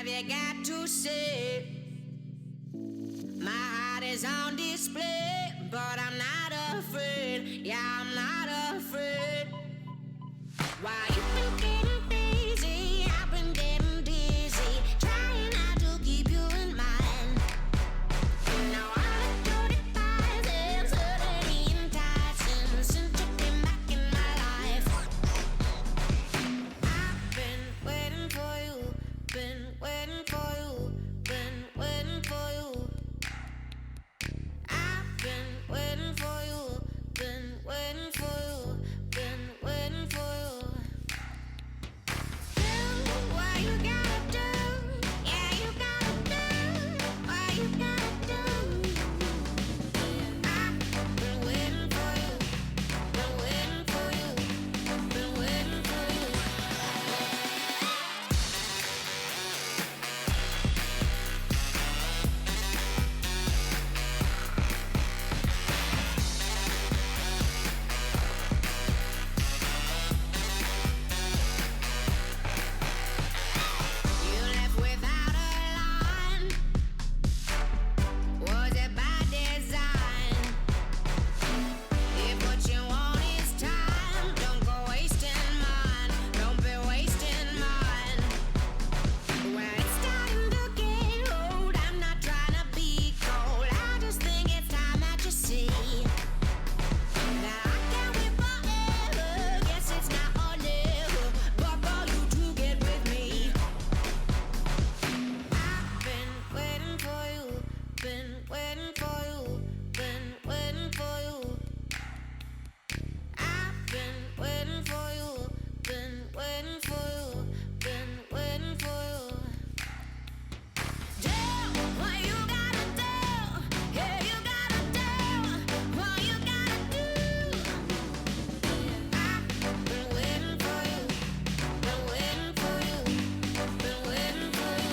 you got to say? My heart is on display, but I'm not afraid. Yeah, I'm not afraid. Why you been getting crazy? I've been getting dizzy, trying not to keep you in mind. Now all the dirty thighs and suddenly enticing since you came back in my life. I've been waiting for you, been waiting for you, been waiting for you. I've been waiting for you, been waiting for you, been waiting for you. Do what you gotta do, yeah, you gotta do what you gotta do. I've been waiting for you, been waiting for you, been waiting for you. You left without a line. Was it by design? If what you want is time, don't go wasting mine. Don't be wasting mine. When it's starting to get old, I'm not trying to be cold. I just think it's time that you see. Now I can't wait forever. Guess it's now or never. But for you to get with me. I've been waiting for you, been waiting for you, been waiting for you. I've been waiting for you, been waiting for you, been waiting for you. Do what you gotta do, yeah, you gotta do what you gotta do. I've been waiting for you, been waiting for you, been waiting for you.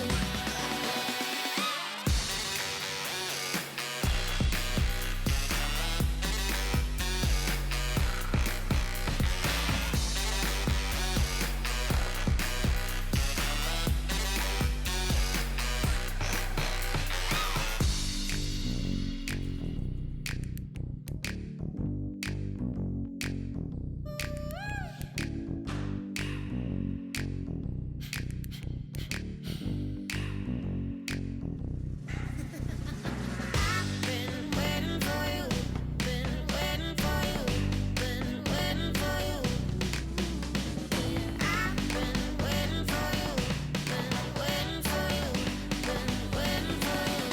I've been waiting for you, been waiting for you, been waiting for you. I've been waiting for you, been waiting for you, been waiting for you.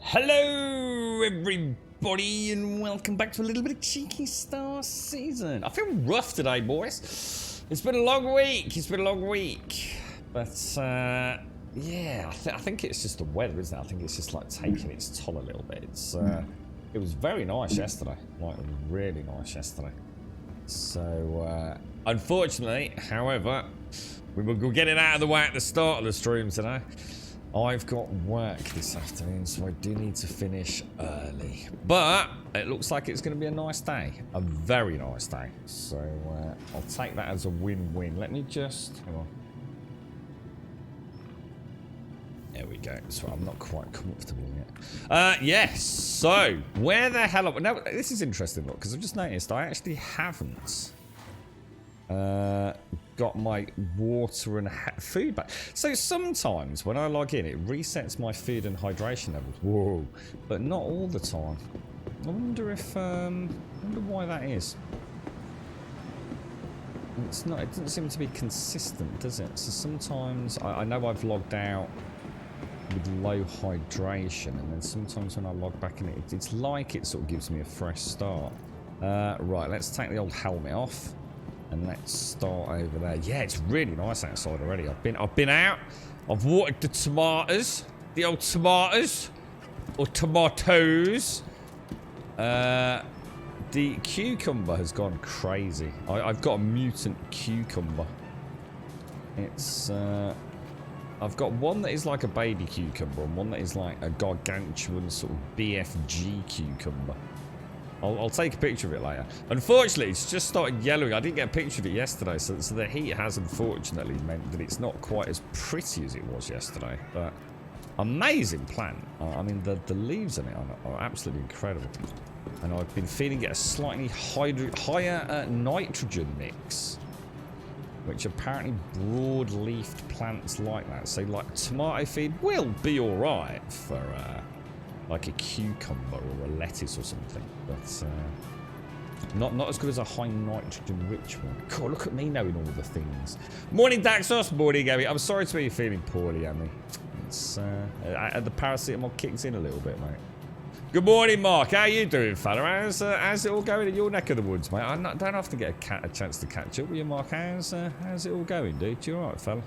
Hello everybody and welcome back to a little bit of Cheeky Star Season. I feel rough today, boys. It's been a long week. But yeah, I think it's just the weather, isn't it? I think it's just like taking its toll a little bit. It was very nice yesterday. Like really nice yesterday. So unfortunately, however, we will get it out of the way at the start of the stream today. I've got work this afternoon, so I do need to finish early. But it looks like it's going to be a nice day. A very nice day. So I'll take that as a win-win. Let me just... Hang on. There we go. So I'm not quite comfortable yet. Yes. So where the hell? Now this is interesting, look, because I've just noticed I actually haven't got my water and food back. So sometimes when I log in, it resets my food and hydration levels. Whoa! But not all the time. I wonder if I wonder why that is. It's not. It doesn't seem to be consistent, does it? So sometimes I know I've logged out with low hydration, and then sometimes when I log back in, it's like it sort of gives me a fresh start. Right, let's take the old helmet off, and let's start over there. Yeah, it's really nice outside already. I've been out. I've watered the tomatoes, the old tomatoes, or tomatoes. The cucumber has gone crazy. I've got a mutant cucumber. It's I've got one that is like a baby cucumber and one that is like a gargantuan sort of BFG cucumber. I'll take a picture of it later. Unfortunately, it's just started yellowing. I didn't get a picture of it yesterday, so the heat has unfortunately meant that it's not quite as pretty as it was yesterday. But amazing plant. I mean, the leaves on it are absolutely incredible. And I've been feeding it a slightly higher nitrogen mix, which apparently broad-leafed plants like that. So, like, tomato feed will be all right for like a cucumber or a lettuce or something, but not as good as a high nitrogen-rich one. God, look at me knowing all the things. Morning, Daxos. Morning, Abby. I'm sorry to be feeling poorly, Abby. It's the paracetamol kicks in a little bit, mate. Good morning, Mark. How you doing, fella? How's it all going in your neck of the woods, mate? I don't often get a chance to catch up with you, Mark. How's it all going, dude? You all right, fella?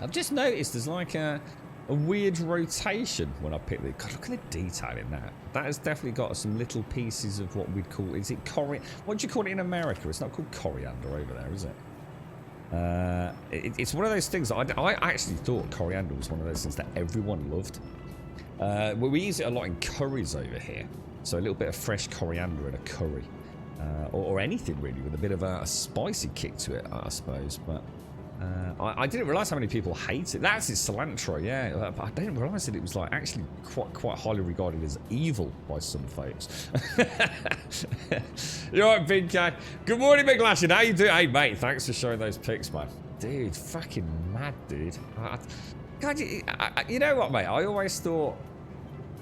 I've just noticed there's like a weird rotation when I pick the... God, look at the detail in that. That has definitely got some little pieces of what we'd call... Is it coriander? What do you call it in America? It's not called coriander over there, is it? It's one of those things that I actually thought coriander was one of those things that everyone loved. We use it a lot in curries over here. So a little bit of fresh coriander in a curry. Or anything really with a bit of a spicy kick to it, I suppose. But I didn't realise how many people hate it. That's its cilantro, yeah. But I didn't realise that it was like actually quite highly regarded as evil by some folks. You're right, Big K. Good morning, McLashing. How you doing? Hey, mate, thanks for showing those pics, man. Dude, fucking mad, dude. God, you know what, mate? I always thought...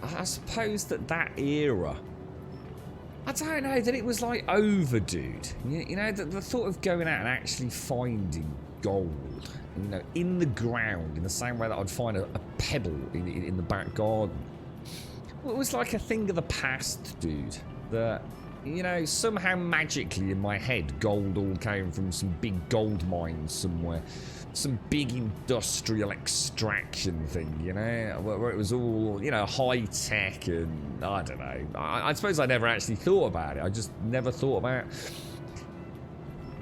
I suppose that era... I don't know, that it was like over, dude. You know, the thought of going out and actually finding gold, you know, in the ground, in the same way that I'd find a pebble in the back garden. It was like a thing of the past, dude. That, you know, somehow magically in my head, gold all came from some big gold mines somewhere. Some big industrial extraction thing, you know, where it was all, you know, high tech and I don't know. I suppose I never actually thought about it. I just never thought about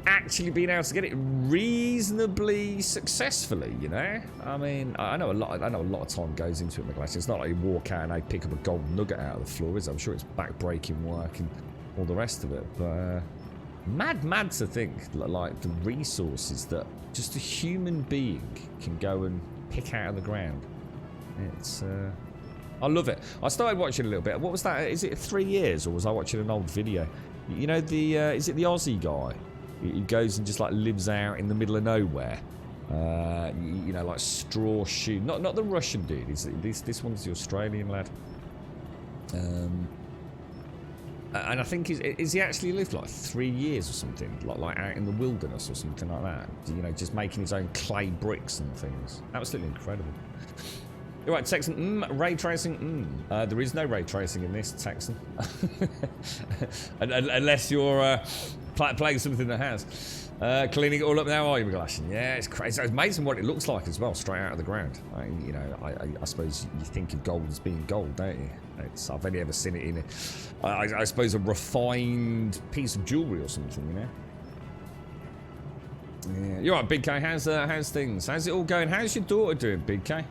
actually being able to get it reasonably successfully, you know. I mean, I know a lot of time goes into it, McGlass. It's not like you walk out and they pick up a gold nugget out of the floor, is it? I'm sure it's back-breaking work and all the rest of it, but mad to think like the resources that just a human being can go and pick out of the ground. It's I love it. I started watching a little bit. What was that? Is it 3 years or was I watching an old video? You know, the is it the Aussie guy? He goes and just like lives out in the middle of nowhere. You know, like straw shoe. Not the Russian dude. This one's the Australian lad. And I think is he actually lived like 3 years or something, like out in the wilderness or something like that. You know, just making his own clay bricks and things. Absolutely incredible. You're right, Texan. Ray tracing. There is no ray tracing in this, Texan, unless you're playing something that has. Cleaning it all up now, are you, McGlashan? Yeah, it's crazy. It's amazing what it looks like as well, straight out of the ground. You know, I suppose you think of gold as being gold, don't you? I've only ever seen it in, I suppose, a refined piece of jewellery or something, you know? Yeah, you're right, Big K. How's things? How's it all going? How's your daughter doing, Big K?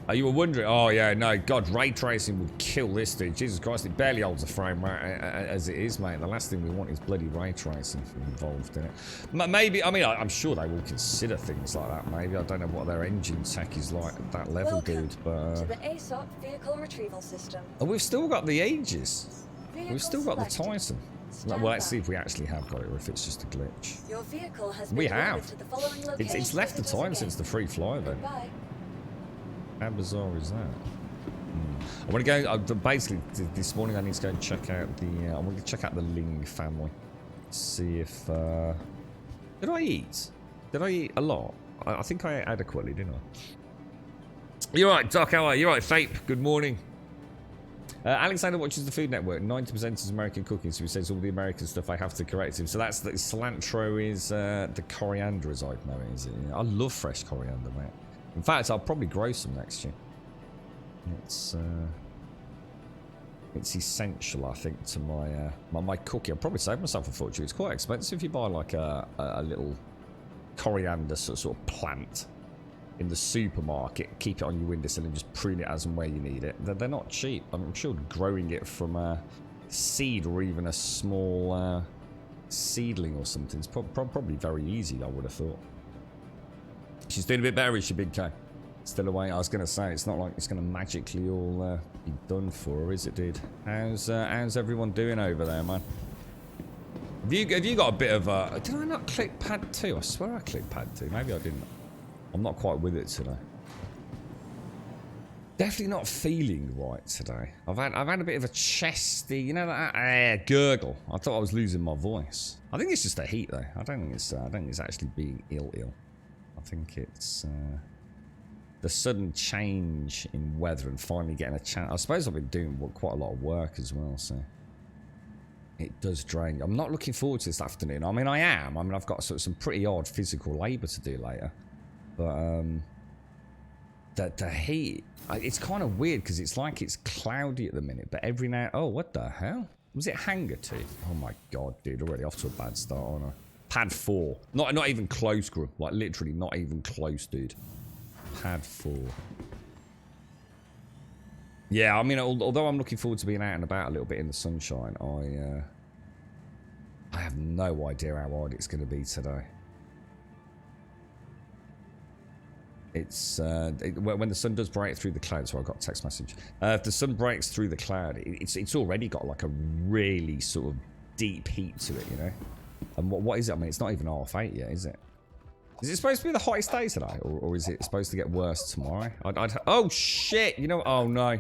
Oh, you were wondering? Oh, yeah, no. God, ray tracing would kill this, dude. Jesus Christ, it barely holds a frame rate as it is, mate. The last thing we want is bloody ray tracing involved in it. Maybe, I mean, I'm sure they will consider things like that, maybe. I don't know what their engine tech is like at that level, Welcome dude, but... to the ASOP vehicle retrieval system. Oh, we've still got the Aegis. Vehicle We've still got the selected. Titan. Stand Well, let's by. see if we actually have got it or if it's just a glitch. Your vehicle has been We delivered have. to the following location. It's left the time since the free fly, then. Goodbye. How bizarre is that? I want to go. Basically, this morning I need to go and check out the. I want to check out the Ling family. See if. Did I eat? Did I eat a lot? I think I ate adequately, didn't I? You're right, Doc. How are you? You're right, Fape. Good morning. Alexander watches the Food Network. 90% is American cooking, so he says all the American stuff I have to correct him. So that's the cilantro is the coriander, as I know it, is it? I love fresh coriander, mate. In fact, I'll probably grow some next year. It's essential, I think, to my cooking. I'll probably save myself a fortune. It's quite expensive if you buy like a little coriander sort of plant in the supermarket, keep it on your windowsill and just prune it as and where you need it. They're not cheap. I'm sure growing it from a seed or even a small seedling or something is probably very easy, I would have thought. She's doing a bit better, is she, Big K? Still away. I was going to say, it's not like it's going to magically all be done for her, is it, dude? How's everyone doing over there, man? Have you got a bit of a... Did I not click pad 2? I swear I clicked pad 2. Maybe I didn't. I'm not quite with it today. Definitely not feeling right today. I've had a bit of a chesty, you know, that gurgle. I thought I was losing my voice. I think it's just the heat, though. I don't think it's actually being ill. I think it's the sudden change in weather and finally getting a chance. I suppose I've been doing quite a lot of work as well, so it does drain. I'm not looking forward to this afternoon. I mean, I am. I mean, I've got some pretty odd physical labour to do later. But the heat, it's kind of weird because it's like it's cloudy at the minute, but every now... Oh, what the hell? Was it Hangar 2? Oh my god, dude, already off to a bad start, aren't I? Pad 4. Not even close, Gru. Like, literally not even close, dude. Pad 4. Yeah, I mean, although I'm looking forward to being out and about a little bit in the sunshine, I have no idea how hard it's going to be today. It's when the sun does break through the cloud. So I got a text message. If the sun breaks through the cloud, it's already got like a really sort of deep heat to it, you know. And what is it? I mean, it's not even 8:30 yet, is it? Is it supposed to be the hottest day today, or is it supposed to get worse tomorrow? Oh shit! You know? Oh no.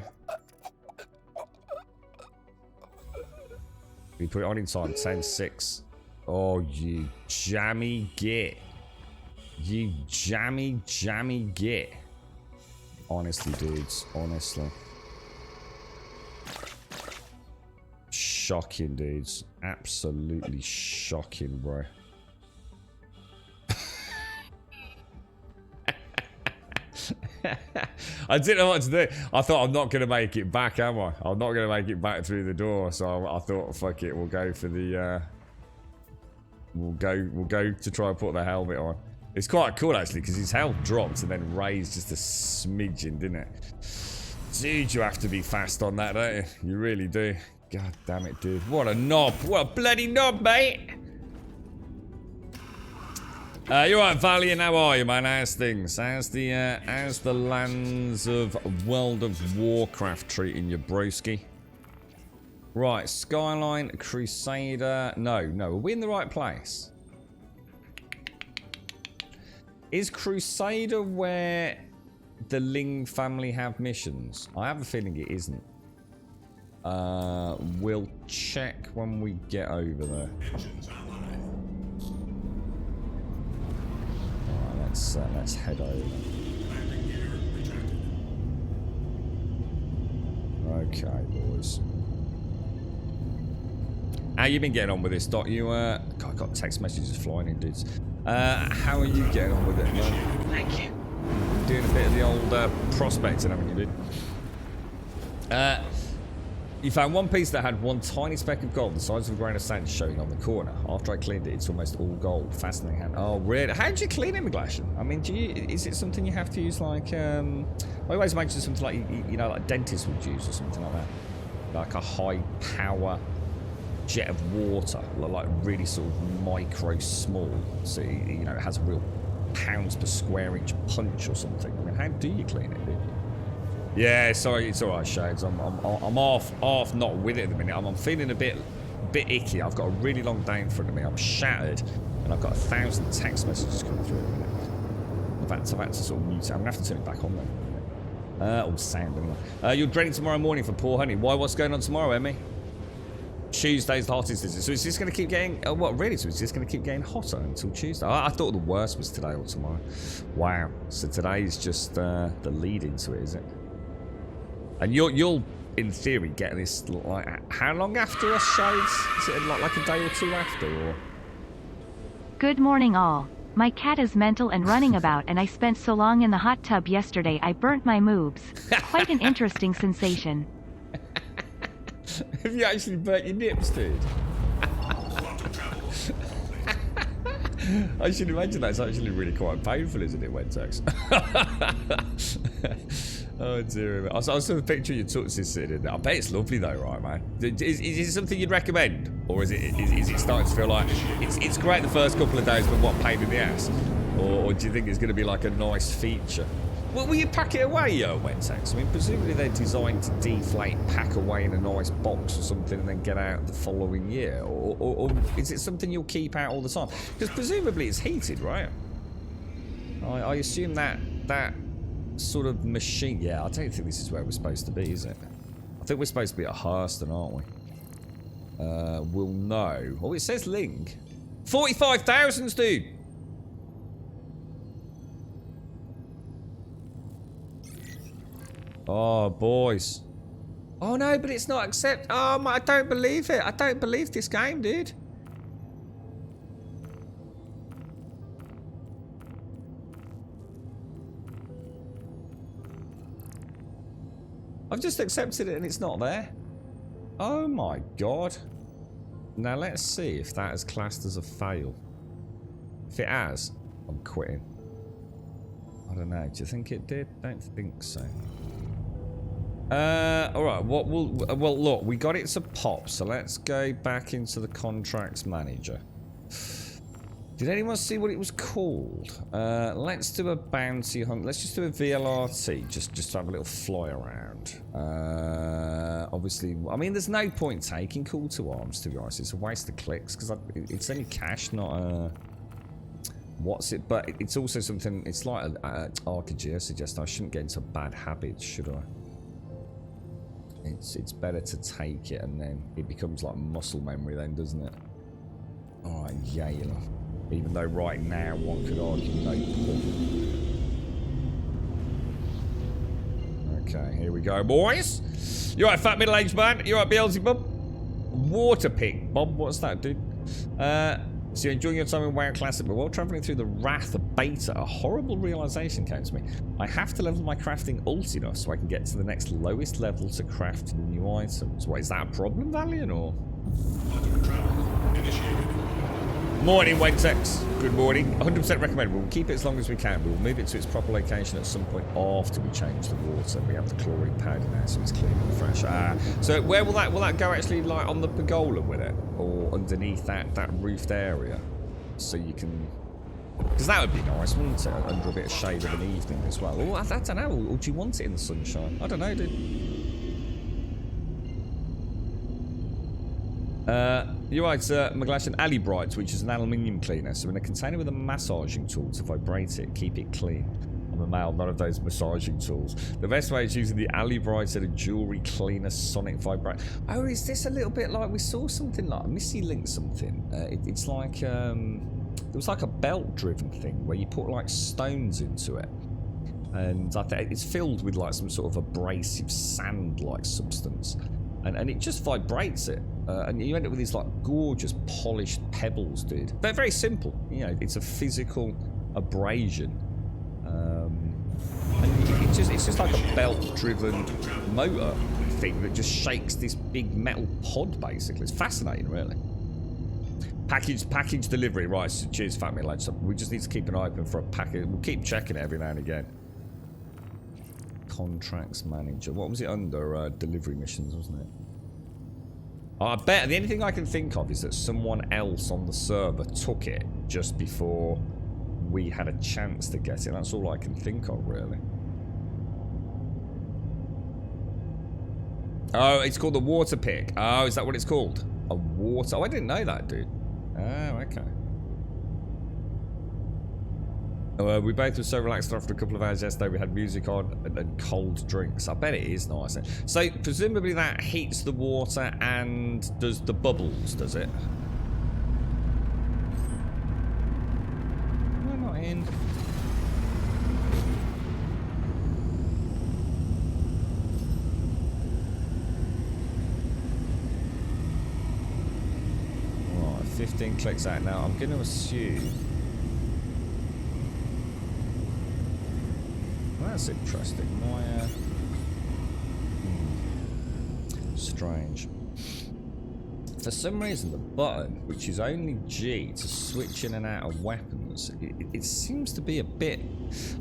We put it on in time. 10:06. Oh, you jammy git. You jammy git. Honestly, dudes. Honestly. Shocking, dudes. Absolutely shocking, bro. I didn't know what to do. I thought, I'm not going to make it back, am I? I'm not going to make it back through the door. So I thought, fuck it. We'll go for the... We'll go to try and put the helmet on. It's quite cool, actually, because his health dropped and then raised just a smidgen, didn't it? Dude, you have to be fast on that, don't you? You really do. God damn it, dude. What a knob. What a bloody knob, mate. You're right, Valiant. How are you, man? How's things? How's the lands of World of Warcraft treating you, broski? Right, Skyline, Crusader. No. Are we in the right place? Is Crusader where the Ling family have missions? I have a feeling it isn't. We'll check when we get over there. Alright, let's head over. Okay, boys. How you been getting on with this, Doc? You God, I got text messages flying in, dudes. How are you getting on with it, man? Thank you. Doing a bit of the old prospecting, haven't you, dude? You found one piece that had one tiny speck of gold the size of a grain of sand showing on the corner. After I cleaned it, it's almost all gold. Fascinating. Oh, really? How do you clean it, McGlashan? I mean, is it something you have to use like... I always imagine something like, you know, like dentists would use or something like that. Like a high power jet of water, like really sort of micro small. So, you know, it has a real pounds per square inch punch or something. I mean, how do you clean it, dude? Yeah, sorry, it's all right, Shades. I'm half not with it at the minute. I'm feeling a bit icky. I've got a really long day in front of me. I'm shattered, and I've got 1,000 text messages coming through at the minute. I've had to sort of mute it. I'm gonna have to turn it back on then. All sound anyway. You're dreading tomorrow morning for poor honey. Why? What's going on tomorrow, Emmy? Tuesday's the hottest, is it? So is this going to keep getting... what, really? So is this going to keep getting hotter until Tuesday? I thought the worst was today or tomorrow. Wow. So today is just the lead into it, is it? And you'll in theory, get this, like, how long after us, Shades? Is it like a day or two after, or...? Good morning, all. My cat is mental and running about, and I spent so long in the hot tub yesterday I burnt my moobs. Quite an interesting sensation. Have you actually burnt your nips, dude? I should imagine that's actually really quite painful, isn't it, Wentex? Oh dear. I saw the picture of your tootsies sitting in there. I bet it's lovely though, right, man? Is it something you'd recommend? Or is it starting to feel like it's great the first couple of days, but what, pain in the ass? Or do you think it's going to be like a nice feature? Well, will you pack it away, yo, Wentex? I mean, presumably they're designed to deflate, pack away in a nice box or something, and then get out the following year. Or is it something you'll keep out all the time? Because presumably it's heated, right? I assume that sort of machine... Yeah, I don't think this is where we're supposed to be, is it? I think we're supposed to be at Hurston, aren't we? We'll know. Oh, it says Ling. 45,000, dude! Oh, boys. Oh, no, but it's not accept... Oh, I don't believe it. I don't believe this game, dude. I've just accepted it and it's not there. Oh, my God. Now, let's see if that is classed as a fail. If it has, I'm quitting. I don't know. Do you think it did? Don't think so. Alright, well, look, we got it to pop, so let's go back into the contracts manager. Did anyone see what it was called? Let's do a bounty hunt. Let's just do a VLRT, just to have a little fly around. Obviously, I mean, there's no point taking call to arms, to be honest. It's a waste of clicks, because it's only cash, not what's it? But it's also something, it's like Arcadia suggests I shouldn't get into bad habits, should I? It's better to take it, and then it becomes like muscle memory then, doesn't it? Alright, Yale. Even though right now one could argue no point. Okay, here we go, boys. You alright, fat middle-aged man? You alright, Beelzebub? Water pick, Bob. What's that, dude? So you're enjoying your time in WoW Classic, but while travelling through the Wrath of Beta, a horrible realisation came to me. I have to level my crafting ult enough so I can get to the next lowest level to craft the new items. What, is that a problem, Valiant, or...? Morning, Wentex. Good morning. 100% recommend. We'll keep it as long as we can. We'll move it to its proper location at some point after we change the water. We have the chlorine powder now, so it's clean and fresh. So where will that go actually, like on the pergola with it? Or underneath that roofed area? So you can... Because that would be nice, wouldn't it? Under a bit of shade of an evening as well. Oh, I don't know. Or do you want it in the sunshine? I don't know, dude. You're right, McGlashan. Alley Bright, which is an aluminium cleaner. So in a container with a massaging tool to vibrate it, keep it clean. I'm a male, none of those massaging tools. The best way is using the Alley Bright and a jewellery cleaner sonic vibrate. Oh, is this a little bit like we saw something like Missy linked something? It's like it was like a belt-driven thing where you put like stones into it, and I think it's filled with like some sort of abrasive sand-like substance. And it just vibrates it. And you end up with these like gorgeous polished pebbles, dude. They're very simple. You know, it's a physical abrasion. And it's just like a belt-driven motor thing that just shakes this big metal pod, basically. It's fascinating, really. Package delivery. Right, so cheers, Fat Me Lads. We just need to keep an eye open for a package. We'll keep checking it every now and again. Contracts manager. What was it under? Delivery missions, wasn't it? Oh, I bet the only thing I can think of is that someone else on the server took it just before we had a chance to get it. That's all I can think of, really. Oh, it's called the water pick. Oh, is that what it's called? A water... Oh, I didn't know that, dude. Oh, okay. We both were so relaxed after a couple of hours yesterday. We had music on and cold drinks. I bet it is nice. So, presumably that heats the water and does the bubbles, does it? We're not in. Right, 15 clicks out now. I'm going to assume... That's interesting. Strange. For some reason, the button, which is only G to switch in and out of weapons, it seems to be a bit...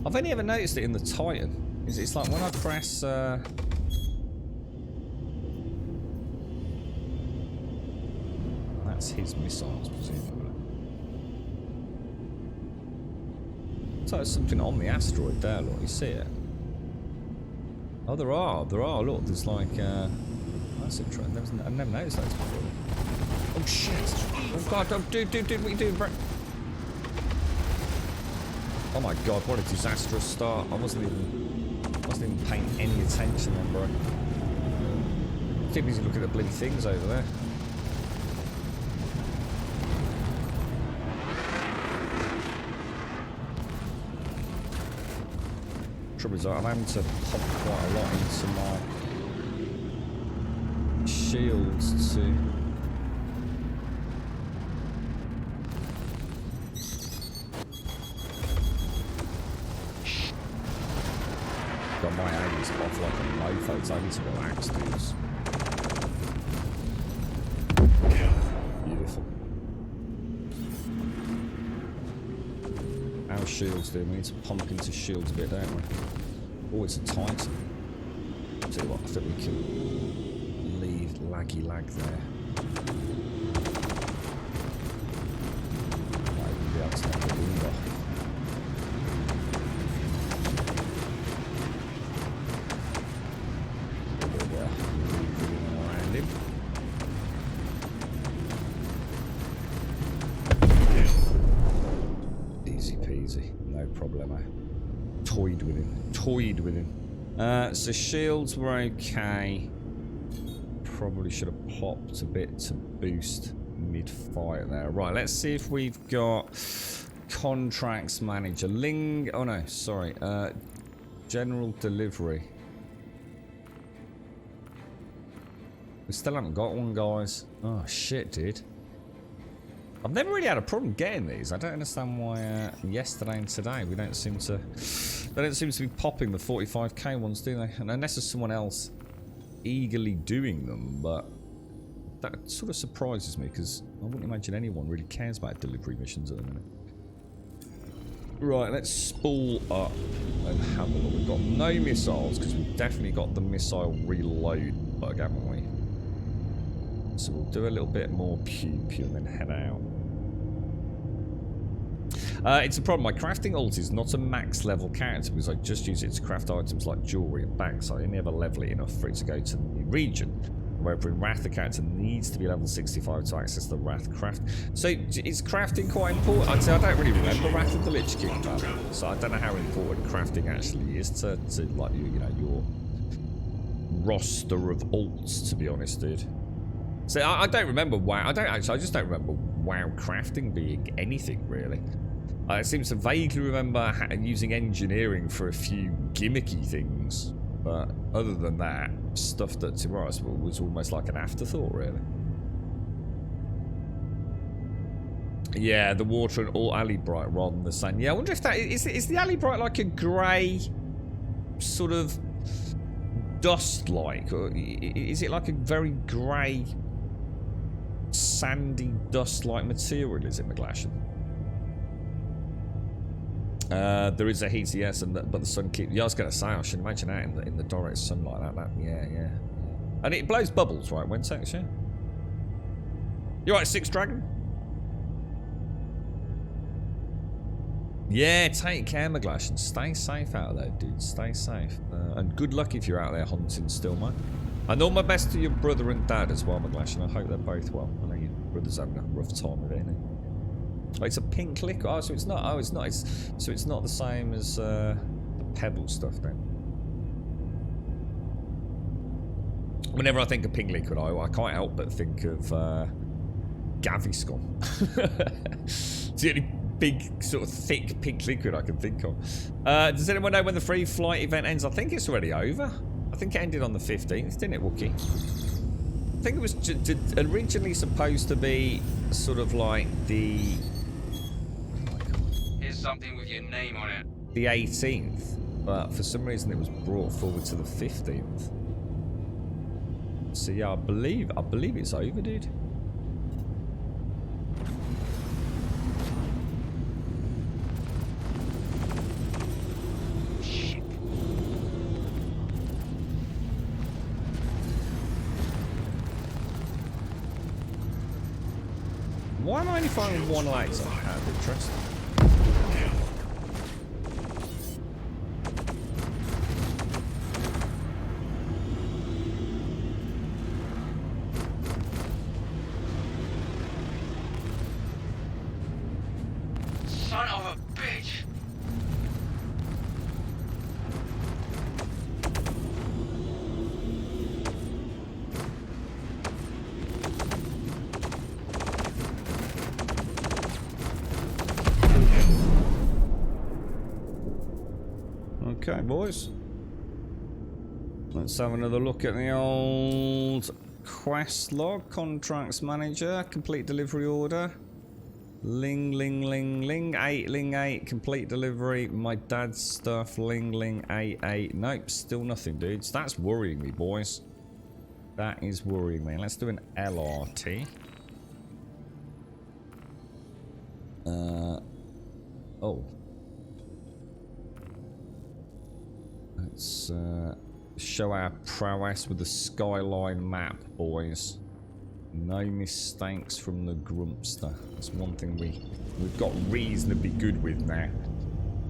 I've only ever noticed it in the Titan. It's like when I press... That's his missiles, presumably. So there's something on the asteroid there, look, you see it? Oh, there are, look, there's like, that's interesting, I've never noticed those before. Oh shit, oh god, oh, dude, what are you doing, bro? Oh my god, what a disastrous start, I wasn't even paying any attention then, bro. Too busy looking at the bloody things over there. Trouble is, I'm having to pump quite a lot into my shields to... God, my aim is off like a mofo, so I need to relax, dudes. Beautiful. Our shields do. We need to pump into shields a bit, don't we? Oh, it's a Titan. I'll tell you what, I think we can leave laggy lag there. Might even be able to make the wind off. Around him. Easy peasy, no problemo. Toyed with him. So shields were okay. Probably should have popped a bit to boost mid-fight there. Right, let's see if we've got contracts manager. Oh no, sorry. General delivery. We still haven't got one, guys. Oh shit, dude. I've never really had a problem getting these. I don't understand why yesterday and today they don't seem to be popping the 45k ones, do they? And unless there's someone else eagerly doing them, but that sort of surprises me because I wouldn't imagine anyone really cares about delivery missions at the minute. Right, let's spool up and have a look. We've got no missiles because we've definitely got the missile reload bug, haven't we? So we'll do a little bit more pew and then head out. It's a problem. My crafting ult is not a max level character because I just use it to craft items like jewellery and bags. So I only ever level it enough for it to go to the new region. However, in Wrath, the character needs to be level 65 to access the Wrath craft. So is crafting quite important? I'd say I don't really remember Wrath of the Lich King, so I don't know how important crafting actually is to like you know, your roster of ults, to be honest, dude. So I don't remember WoW. I just don't remember WoW crafting being anything really. I seem to vaguely remember using engineering for a few gimmicky things, but other than that, stuff that to us was almost like an afterthought, really. Yeah, the water and all alley bright rather than the sun. Yeah, I wonder if that is the alley bright like a grey sort of dust like? Or is it like a very grey, sandy dust-like material? Is it, McGlashan? There is a heater, yes, but the sun keeps. Yeah, I was going to say, I should imagine that in the direct sunlight. Yeah. And it blows bubbles, right? When text, yeah. You right, Six Dragon? Yeah, take care, McGlash, and stay safe out there, dude. Stay safe. And good luck if you're out there hunting still, man. And all my best to your brother and dad as well, McGlash, and I hope they're both well. I know your brother's having a rough time with it, isn't he? Oh, it's a pink liquid. Oh, so it's not. Oh, it's not. So it's not the same as the pebble stuff then. Whenever I think of pink liquid, I can't help but think of Gaviscon. It's the only big, sort of thick pink liquid I can think of. Does anyone know when the free flight event ends? I think it's already over. I think it ended on the 15th, didn't it, Wookie? I think it was originally supposed to be sort of like the... Here's something with your name on it. the 18th, but for some reason it was brought forward to the 15th. So yeah, I believe it's over, dude. Why am I only firing one laser out of interest? Son of a bitch! Okay, boys. Let's have another look at the old quest log. Contracts manager, complete delivery order. Ling, ling, ling, ling, 8, ling, 8, complete delivery. My dad's stuff, ling, ling, 8, 8. Nope, still nothing, dudes. That's worrying me, boys. That is worrying me. Let's do an LRT. Oh. Let's show our prowess with the skyline map, boys. No mistakes from the Grumpster. That's one thing we've got reasonably good with now.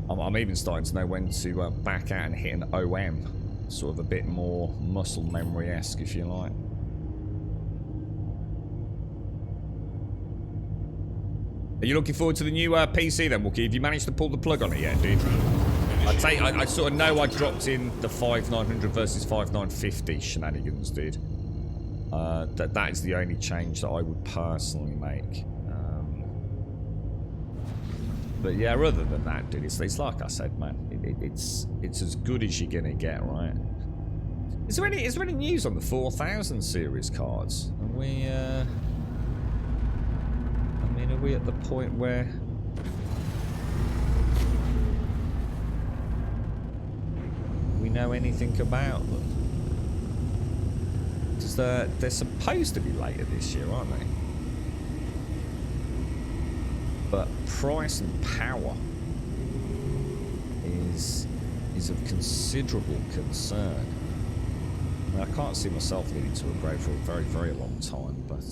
I'm even starting to know when to back out and hit an OM. Sort of a bit more muscle memory-esque, if you like. Are you looking forward to the new PC then, Wookie? Have you managed to pull the plug on it yet, dude? I sort of know I dropped in the 5900 versus 5950 shenanigans, dude. That is the only change that I would personally make. But yeah, other than that, dude, it's like I said, man. It's as good as you're gonna get, right? Is there any news on the 4000 series cards? Are we? I mean, are we at the point where? We know anything about them? Because they're supposed to be later this year, aren't they? But price and power is of considerable concern. I mean, I can't see myself needing to upgrade for a very, very long time, but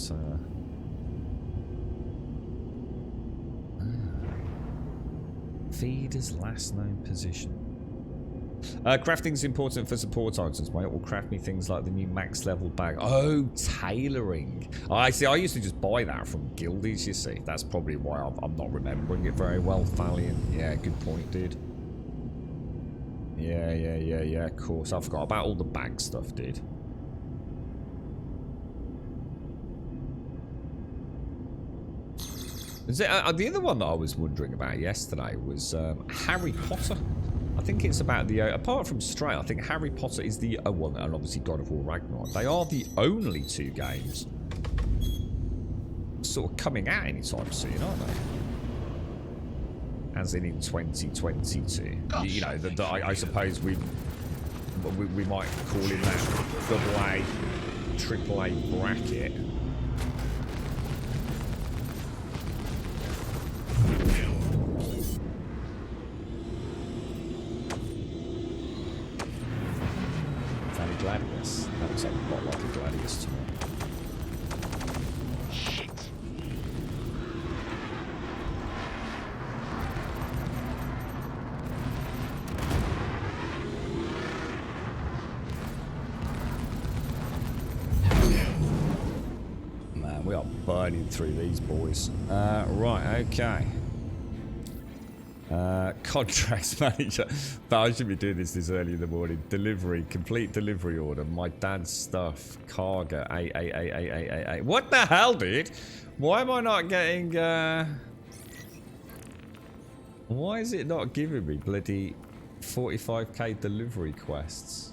feeder's last known position. Crafting is important for support items, mate. It will craft me things like the new max level bag. Oh, tailoring. Oh, I see. I used to just buy that from guildies, you see. That's probably why I'm not remembering it very well, Thalion. Yeah, good point, dude. Yeah, of course. I forgot about all the bag stuff, dude. The other one that I was wondering about yesterday was Harry Potter. I think it's about the, apart from Stray, I think Harry Potter is the one, and obviously God of War Ragnarok. They are the only two games sort of coming out anytime soon, aren't they? As in 2022. You know, I suppose we might call in that AA, AAA bracket. Is that a Gladius? That looks like a lot like a Gladius to me. We are burning through these boys. Right, okay. Contracts manager. But I should be doing this early in the morning. Delivery, complete delivery order. My dad's stuff. Cargo. A. What the hell, dude? Why am I not getting... Why is it not giving me bloody 45k delivery quests?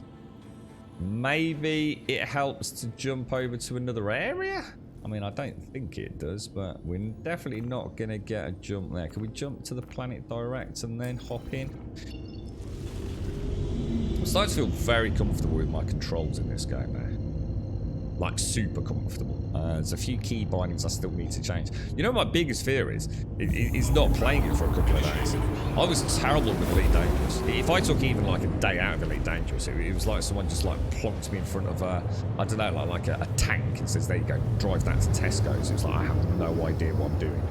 Maybe it helps to jump over to another area? I mean, I don't think it does, but we're definitely not going to get a jump there. Can we jump to the planet direct and then hop in? I'm starting to feel very comfortable with my controls in this game now. Like, super comfortable. There's a few key bindings I still need to change. You know what my biggest fear is not playing it for a couple of days. I was terrible with Elite Dangerous. If I took even like a day out of Elite Dangerous, it was like someone just like plonked me in front of a, I don't know, like a tank and says, there you go, drive that to Tesco's. It was like, I have no idea what I'm doing.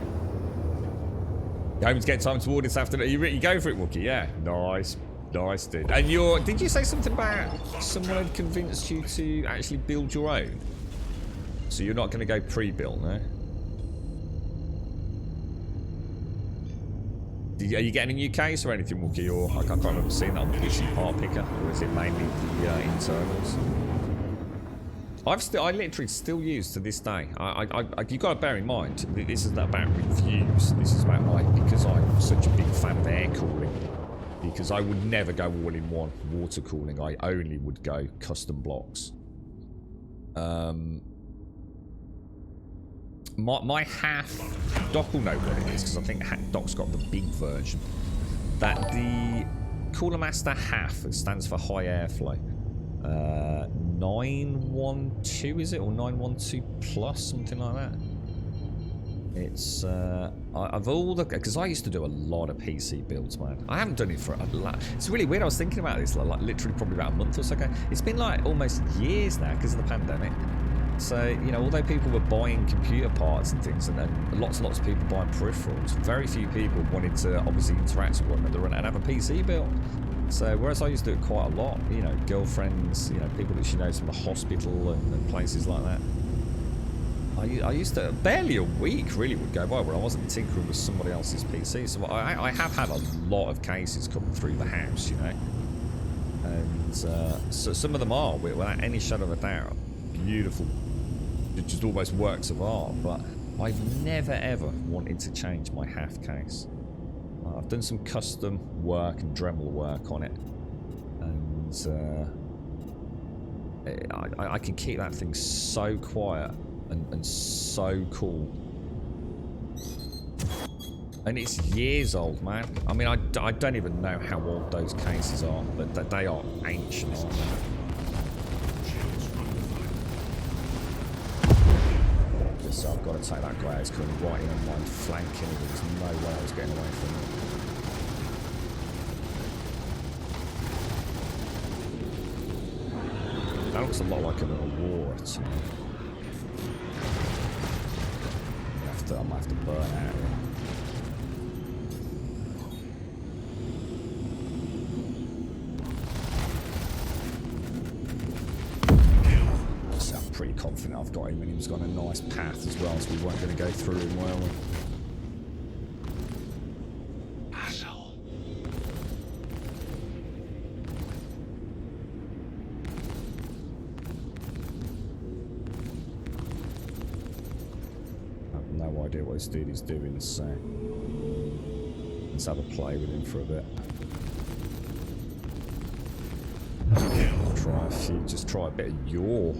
You hoping to get time toward this afternoon? You go for it, Wookie? Yeah, nice. Nice, dude. And did you say something about someone had convinced you to actually build your own? So you're not going to go pre-built, no? Are you getting a new case or anything, Wookie? Or I can't remember seeing that on the PC part picker, or is it mainly the internals? I literally still use to this day. You got to bear in mind, this isn't about reviews. This is about because I'm such a big fan of air cooling. Because I would never go all-in-one water cooling. I only would go custom blocks. My half, Doc will know what it is because I think Doc's got the big version. That the Cooler Master half, it stands for high airflow. 912 is it, or 912 plus, something like that. It's of all the, because I used to do a lot of PC builds, man. I haven't done it for a lot. It's really weird. I was thinking about this like literally probably about a month or so ago. It's been like almost years now because of the pandemic. So, you know, although people were buying computer parts and things, and then lots and lots of people buying peripherals, very few people wanted to obviously interact with one another and have a PC built. So, whereas I used to do it quite a lot, you know, girlfriends, you know, people that she knows from the hospital and places like that. I used to, barely a week really would go by where I wasn't tinkering with somebody else's PC. So I have had a lot of cases come through the house, you know. And so some of them are, without any shadow of a doubt, beautiful, just almost works of art. But I've never ever wanted to change my half case. I've done some custom work and Dremel work on it. And I can keep that thing so quiet. And so cool. And it's years old, man. I mean, I don't even know how old those cases are, but they are ancient, aren't they? So I've got to take that guy who's coming right in on my flanking. There's no way I was getting away from him. That looks a lot like a war to me. I'm gonna have to burn out here. So I'm pretty confident I've got him, and he's got a nice path as well, so we weren't going to go through him, were we? Asshole. No idea what this dude is doing, so let's have a play with him for a bit. Try a few, just try a bit of yaw.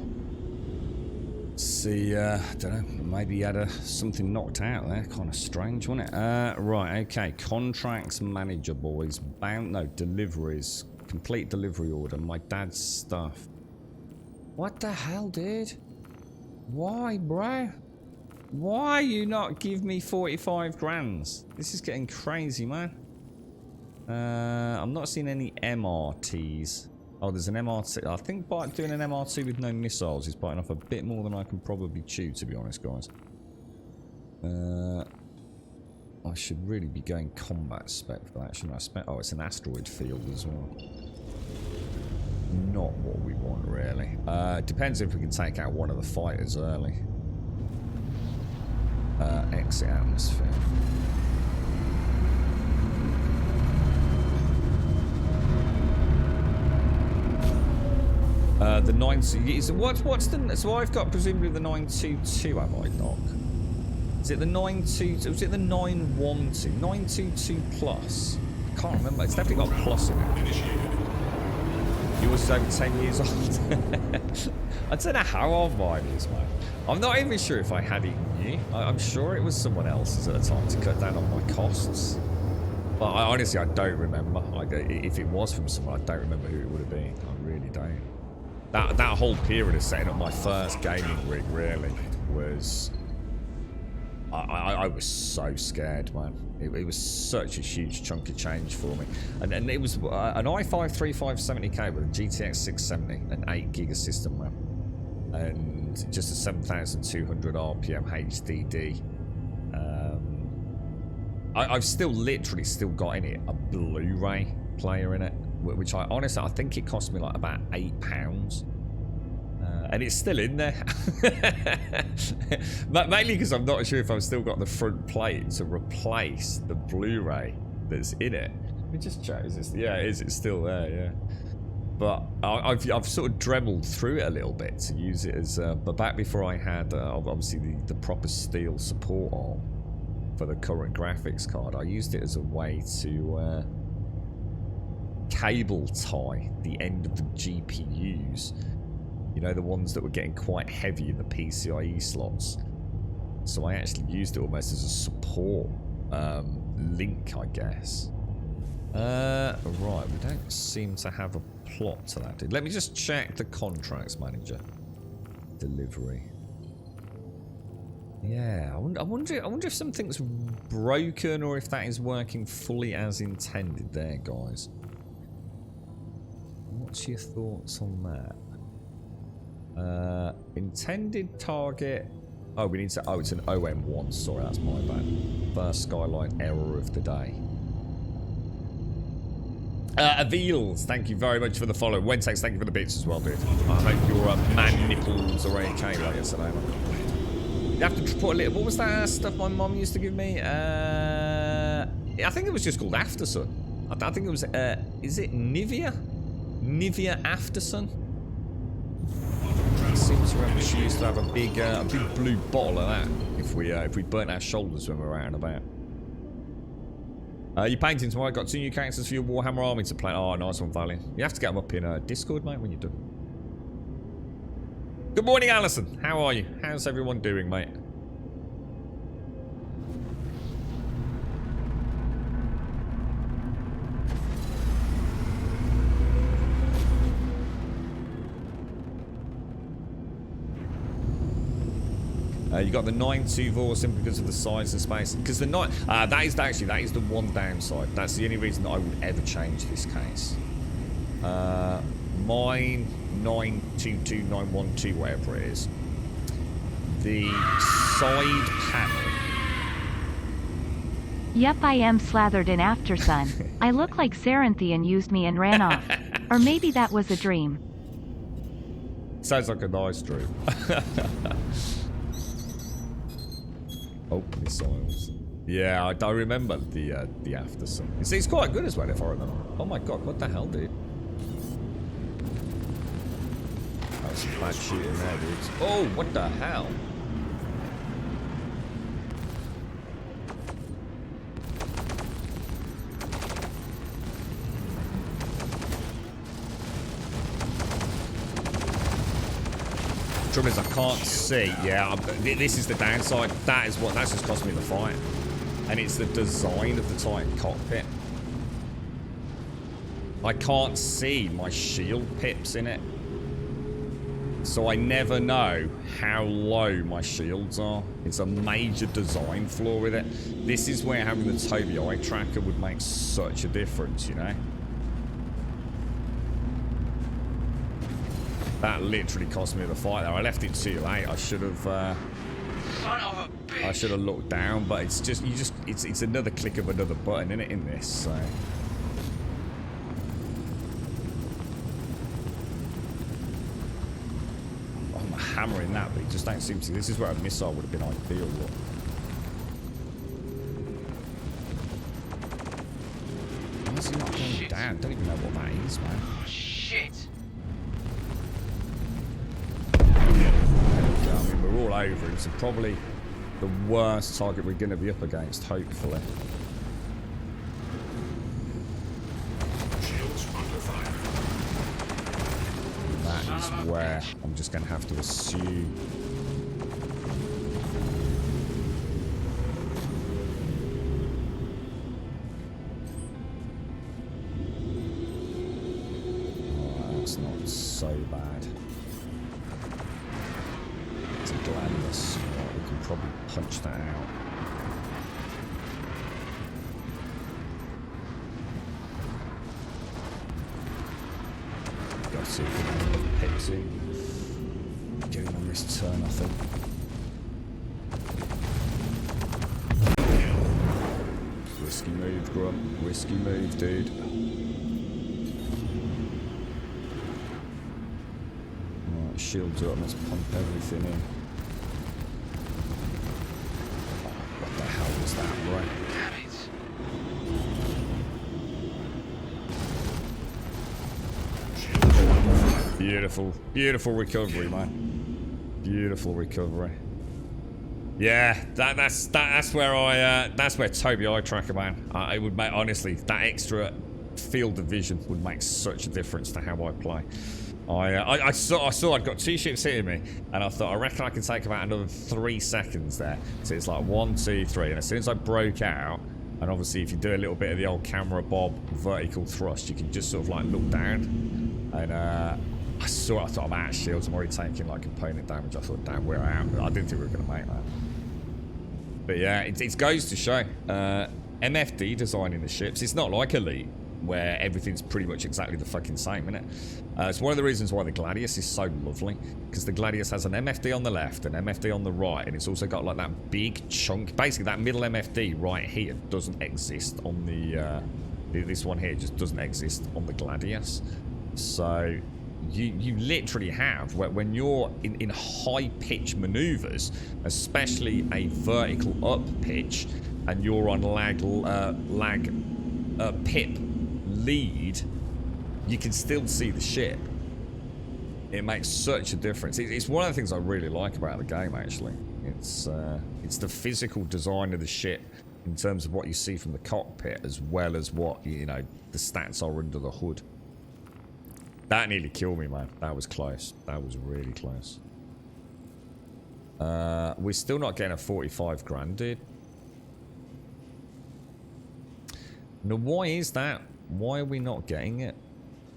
See, don't know, maybe he had something knocked out there. Kind of strange, wasn't it? Right, okay. Contracts manager, boys. Deliveries. Complete delivery order. My dad's stuff. What the hell, dude? Why, bro? Why you not give me 45 grands? This is getting crazy, man. I'm not seeing any MRTs. Oh, there's an MRT. I think by doing an MRT with no missiles is biting off a bit more than I can probably chew, to be honest, guys. I should really be going combat spec for that, shouldn't I? Oh, it's an asteroid field as well. Not what we want, really. Depends if we can take out one of the fighters early. Exit atmosphere. The 9... What's the... So I've got presumably the 922, have I, Doc? Is it the 922... Was it the 912? 922 plus? I can't remember. It's definitely got plus in it. Yours is over 10 years old. I don't know how old mine is, man. I'm not even sure if I had it new. I'm sure it was someone else's at the time to cut down on my costs. But honestly, I don't remember. If it was from someone, I don't remember who it would have been. I really don't. That whole period of setting up my first gaming rig really was... I was so scared, man. It was such a huge chunk of change for me. And it was an i5 3570K with a GTX 670 and 8 gig of system RAM. And just a 7,200 RPM HDD. I've still literally got in it a Blu-ray player in it, which I honestly, I think it cost me like about £8. And it's still in there. But mainly because I'm not sure if I've still got the front plate to replace the Blu-ray that's in it. Let me just check. Is this, yeah, it is. It's still there, yeah. But I've sort of dremeled through it a little bit to use it as... but back before I had, obviously, the proper steel support arm for the current graphics card, I used it as a way to cable tie the end of the GPUs. You know, the ones that were getting quite heavy in the PCIe slots. So I actually used it almost as a support link, I guess. Right, we don't seem to have a plot to that. Let me just check the contracts manager. Delivery. Yeah, I wonder if something's broken or if that is working fully as intended there, guys. What's your thoughts on that? Intended target. Oh, we need to. Oh, it's an OM1. Sorry, that's my bad. First Skyline error of the day. Avils, thank you very much for the follow. Wentex, thank you for the bits as well, dude. I hope your man nipples are okay like yesterday. You have to put a little. What was that stuff my mum used to give me? I think it was just called Aftersun. I think it was. Is it Nivea? Nivea Aftersun. Seems to remember she used to have a big blue bottle of that if we burnt our shoulders when we were out and about. You're painting tomorrow. Got 2 new characters for your Warhammer army to play. Oh, nice one, Valiant. You have to get them up in Discord, mate, when you're done. Good morning, Alison. How are you? How's everyone doing, mate? You got the 9.2 Vor simply because of the size and space. Because the that is the one downside. That's the only reason that I would ever change this case. Mine 922, 912, whatever it is. The side panel. Yep, I am slathered in Aftersun. I look like Cerinthian used me and ran off. Or maybe that was a dream. Sounds like a nice dream. Oh, missiles. Yeah, I remember the Aftersun. You see, it's quite good as well, if I remember. Oh my god, what the hell, dude? That was some bad shooting there, dudes. Oh, what the hell? Trouble is I can't see. Yeah, this is the downside. That's just cost me the fight, and it's the design of the Titan cockpit. I can't see my shield pips in it. So I never know how low my shields are. It's a major design flaw with it. This is where having the Tobii eye tracker would make such a difference, you know? That literally cost me the fight there. I left it too late. I should have Son of a bitch. I should have looked down, but it's just it's another click of another button in it in this, so I'm hammering that, but it just don't seem to. This is where a missile would have been ideal. Look. Why is he not going Shit. down? Don't even know what that is, man. Oh, shit. I mean, we're all over him, so probably the worst target we're going to be up against, hopefully. Shields under fire. That is where I'm just going to have to assume. Oh, that's not so bad. It's a Gladius. Right, we can probably punch that out. Got to see if we can get enough pips in. Get him on this turn, I think. Risky move, Grump. Risky move, dude. Right, shields up. Let's pump everything in. Oh, what the hell was that, right? Damn it. Beautiful, beautiful recovery, man. Beautiful recovery. Yeah, that's where that's where Tobii eye tracker, man. It would make, honestly, that extra field of vision would make such a difference to how I play. I saw I'd got two ships hitting me, and I thought, I reckon I can take about another 3 seconds there. So it's like 1, 2, 3, and as soon as I broke out, and obviously if you do a little bit of the old camera bob vertical thrust, you can just sort of like look down, and I thought I'm out of shields. I'm already taking like component damage. I thought, damn, we're out. I didn't think we were going to make that. But yeah, it goes to show. MFD designing the ships, it's not like Elite, where everything's pretty much exactly the fucking same, isn't it? It's one of the reasons why the Gladius is so lovely, because the Gladius has an MFD on the left, an MFD on the right, and it's also got like that big chunk. Basically, that middle MFD right here doesn't exist on the... this one here just doesn't exist on the Gladius. So... You literally have, when you're in high-pitch maneuvers, especially a vertical up pitch, and you're on pip lead, you can still see the ship. It makes such a difference. It's one of the things I really like about the game, actually. It's the physical design of the ship in terms of what you see from the cockpit, as well as what, you know, the stats are under the hood. That nearly killed me, man. That was close. That was really close. We're still not getting a 45 grand, dude. Now, why is that? Why are we not getting it?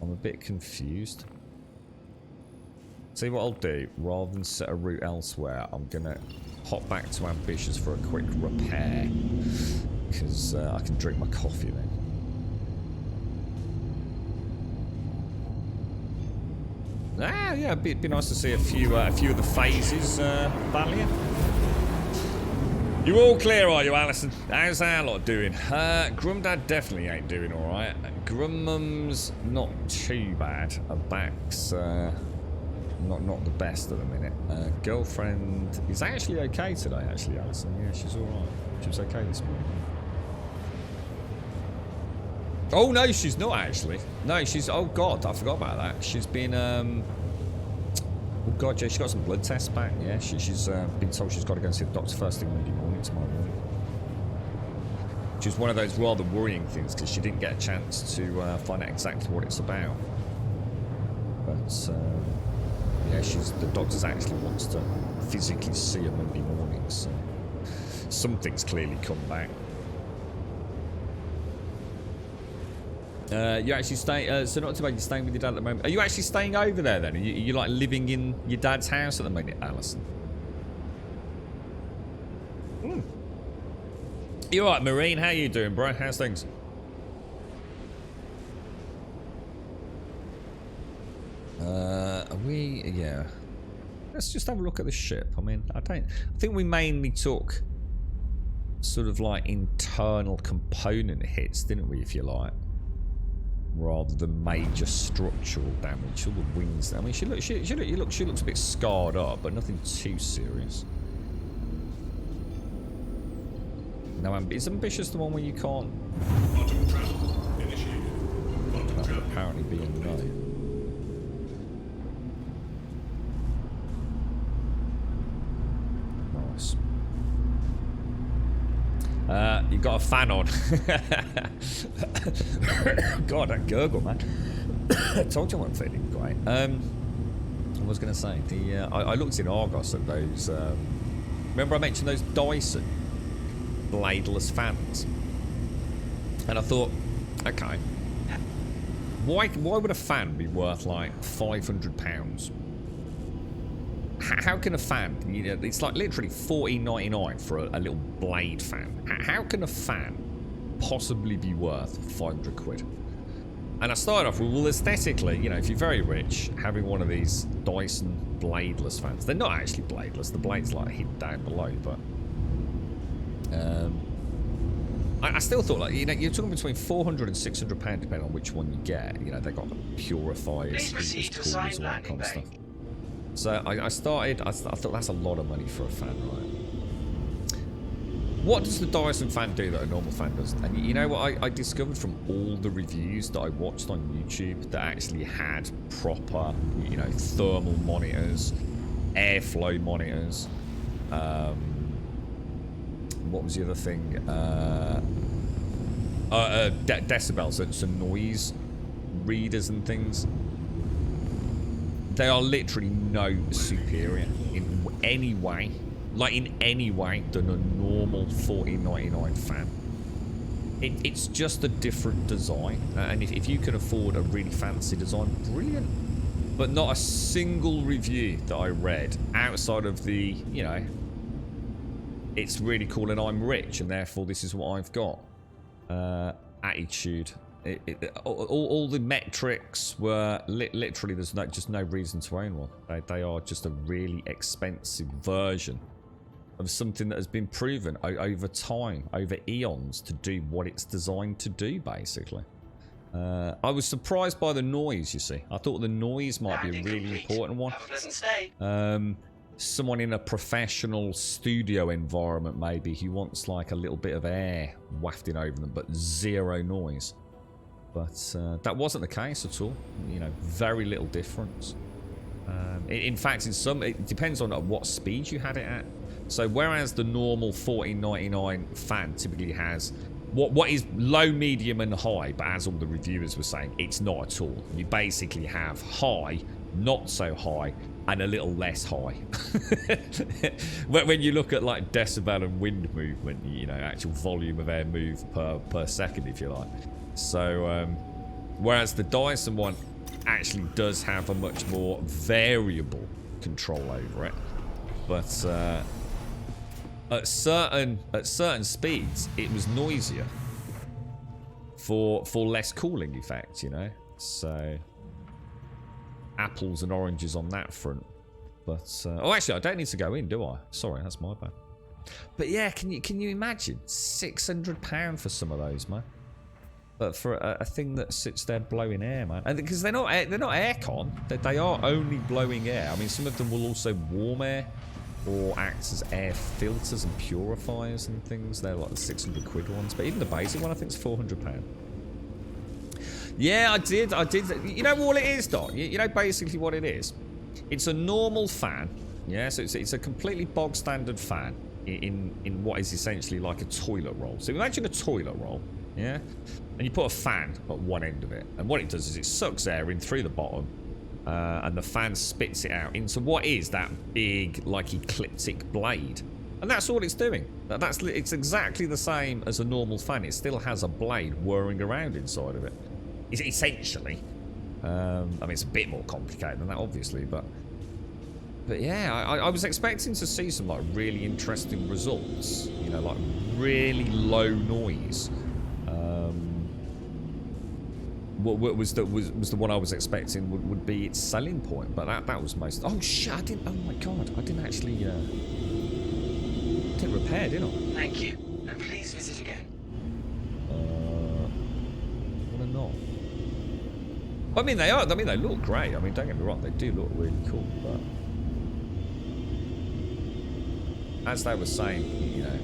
I'm a bit confused. See what I'll do? Rather than set a route elsewhere, I'm going to hop back to Ambitious for a quick repair. Because I can drink my coffee then. Ah, yeah, it'd be nice to see a few of the phases, Valiant. You all clear, are you, Alison? How's our lot doing? Grumdad definitely ain't doing alright. Grummum's not too bad. Her back's not the best at the minute. Girlfriend is actually okay today, actually, Alison. Yeah, she's alright. She was okay this morning. Oh, no, she's not, actually. No, she's... Oh, God, I forgot about that. She's been... Oh, God, yeah, she got some blood tests back. Yeah, she's been told she's got to go and see the doctor first thing Monday morning, tomorrow morning. Which is one of those rather worrying things, because she didn't get a chance to find out exactly what it's about. But, yeah, the doctor's actually wants to physically see her Monday morning, so... Something's clearly come back. You actually stay. So not too bad. You're staying with your dad at the moment. Are you actually staying over there then? Are you like living in your dad's house at the moment, Alison? You alright, Marine? How you doing, bro? How's things? Are we? Yeah. Let's just have a look at the ship. I mean, I think we mainly took sort of like internal component hits, didn't we? If you like, rather than major structural damage. All the wings. I mean, she looks a bit scarred up, but nothing too serious. No, is ambitious the one where you can't? Quantum travel initiated. Quantum That would travel. apparently be a no. Nice. You got a fan on. God, that gurgle, man. I told you I wasn't feeling great. I was going to say, I looked in Argos at those. Remember I mentioned those Dyson bladeless fans, and I thought, okay, why would a fan be worth like £500? How can a fan, you know, it's like literally $14.99 for a little blade fan. How can a fan possibly be worth 500 quid? And I started off with, well, aesthetically, you know, if you're very rich, having one of these Dyson bladeless fans, they're not actually bladeless, the blade's like hidden down below, but I still thought, like, you know, you're talking between £400 and £600 depending on which one you get. You know, they got purifiers, Please proceed heaters, to coolers, sign all that landing kind of bay. stuff. So I thought that's a lot of money for a fan, right? What does the Dyson fan do that a normal fan does? And you know what I discovered from all the reviews that I watched on YouTube that actually had proper, you know, thermal monitors, airflow monitors, what was the other thing? Decibels, so noise readers and things. They are literally no superior in any way, like in any way, than a normal $14.99 fan. It's just a different design, and if you can afford a really fancy design, brilliant. But not a single review that I read outside of the, you know, it's really cool and I'm rich and therefore this is what I've got attitude. All the metrics were literally there's just no reason to own one. They are just a really expensive version of something that has been proven over time, over eons, to do what it's designed to do, basically. I was surprised by the noise, you see. I thought the noise might be a Landing really complete. important one. Have a pleasant stay. Someone in a professional studio environment maybe who wants like a little bit of air wafting over them but zero noise. But that wasn't the case at all. You know, very little difference. In fact, it depends on what speed you had it at. So whereas the normal $14.99 fan typically has what is low, medium and high, but as all the reviewers were saying, it's not at all. You basically have high, not so high, and a little less high. When you look at like decibel and wind movement, you know, actual volume of air moved per second, if you like. So whereas the Dyson one actually does have a much more variable control over it, but at certain speeds it was noisier for less cooling effect, you know. So apples and oranges on that front. But oh, actually I don't need to go in, do I? Sorry, that's my bad. But yeah, can you imagine £600 for some of those, man? But for a thing that sits there blowing air, man, and because they're not aircon, they are only blowing air. I mean, some of them will also warm air or act as air filters and purifiers and things. They're like the 600 quid ones, but even the basic one I think is £400. Yeah, I did. You know what it is, Doc? You know basically what it is. It's a normal fan. Yeah, so it's a completely bog standard fan in what is essentially like a toilet roll. So imagine a toilet roll. Yeah, and you put a fan at one end of it, and what it does is it sucks air in through the bottom, and the fan spits it out into what is that big, like, ecliptic blade, and that's all it's doing. It's exactly the same as a normal fan. It still has a blade whirring around inside of it. essentially. I mean, it's a bit more complicated than that, obviously, but yeah, I was expecting to see some like really interesting results. You know, like really low noise. What was the one I was expecting would be its selling point, but that was most. Oh shit! I didn't. Oh my god! I didn't actually. Didn't repair, did I? Thank you, and please visit again. What a not. I mean, they are. I mean, they look great. I mean, don't get me wrong. They do look really cool, but as they were saying, you know.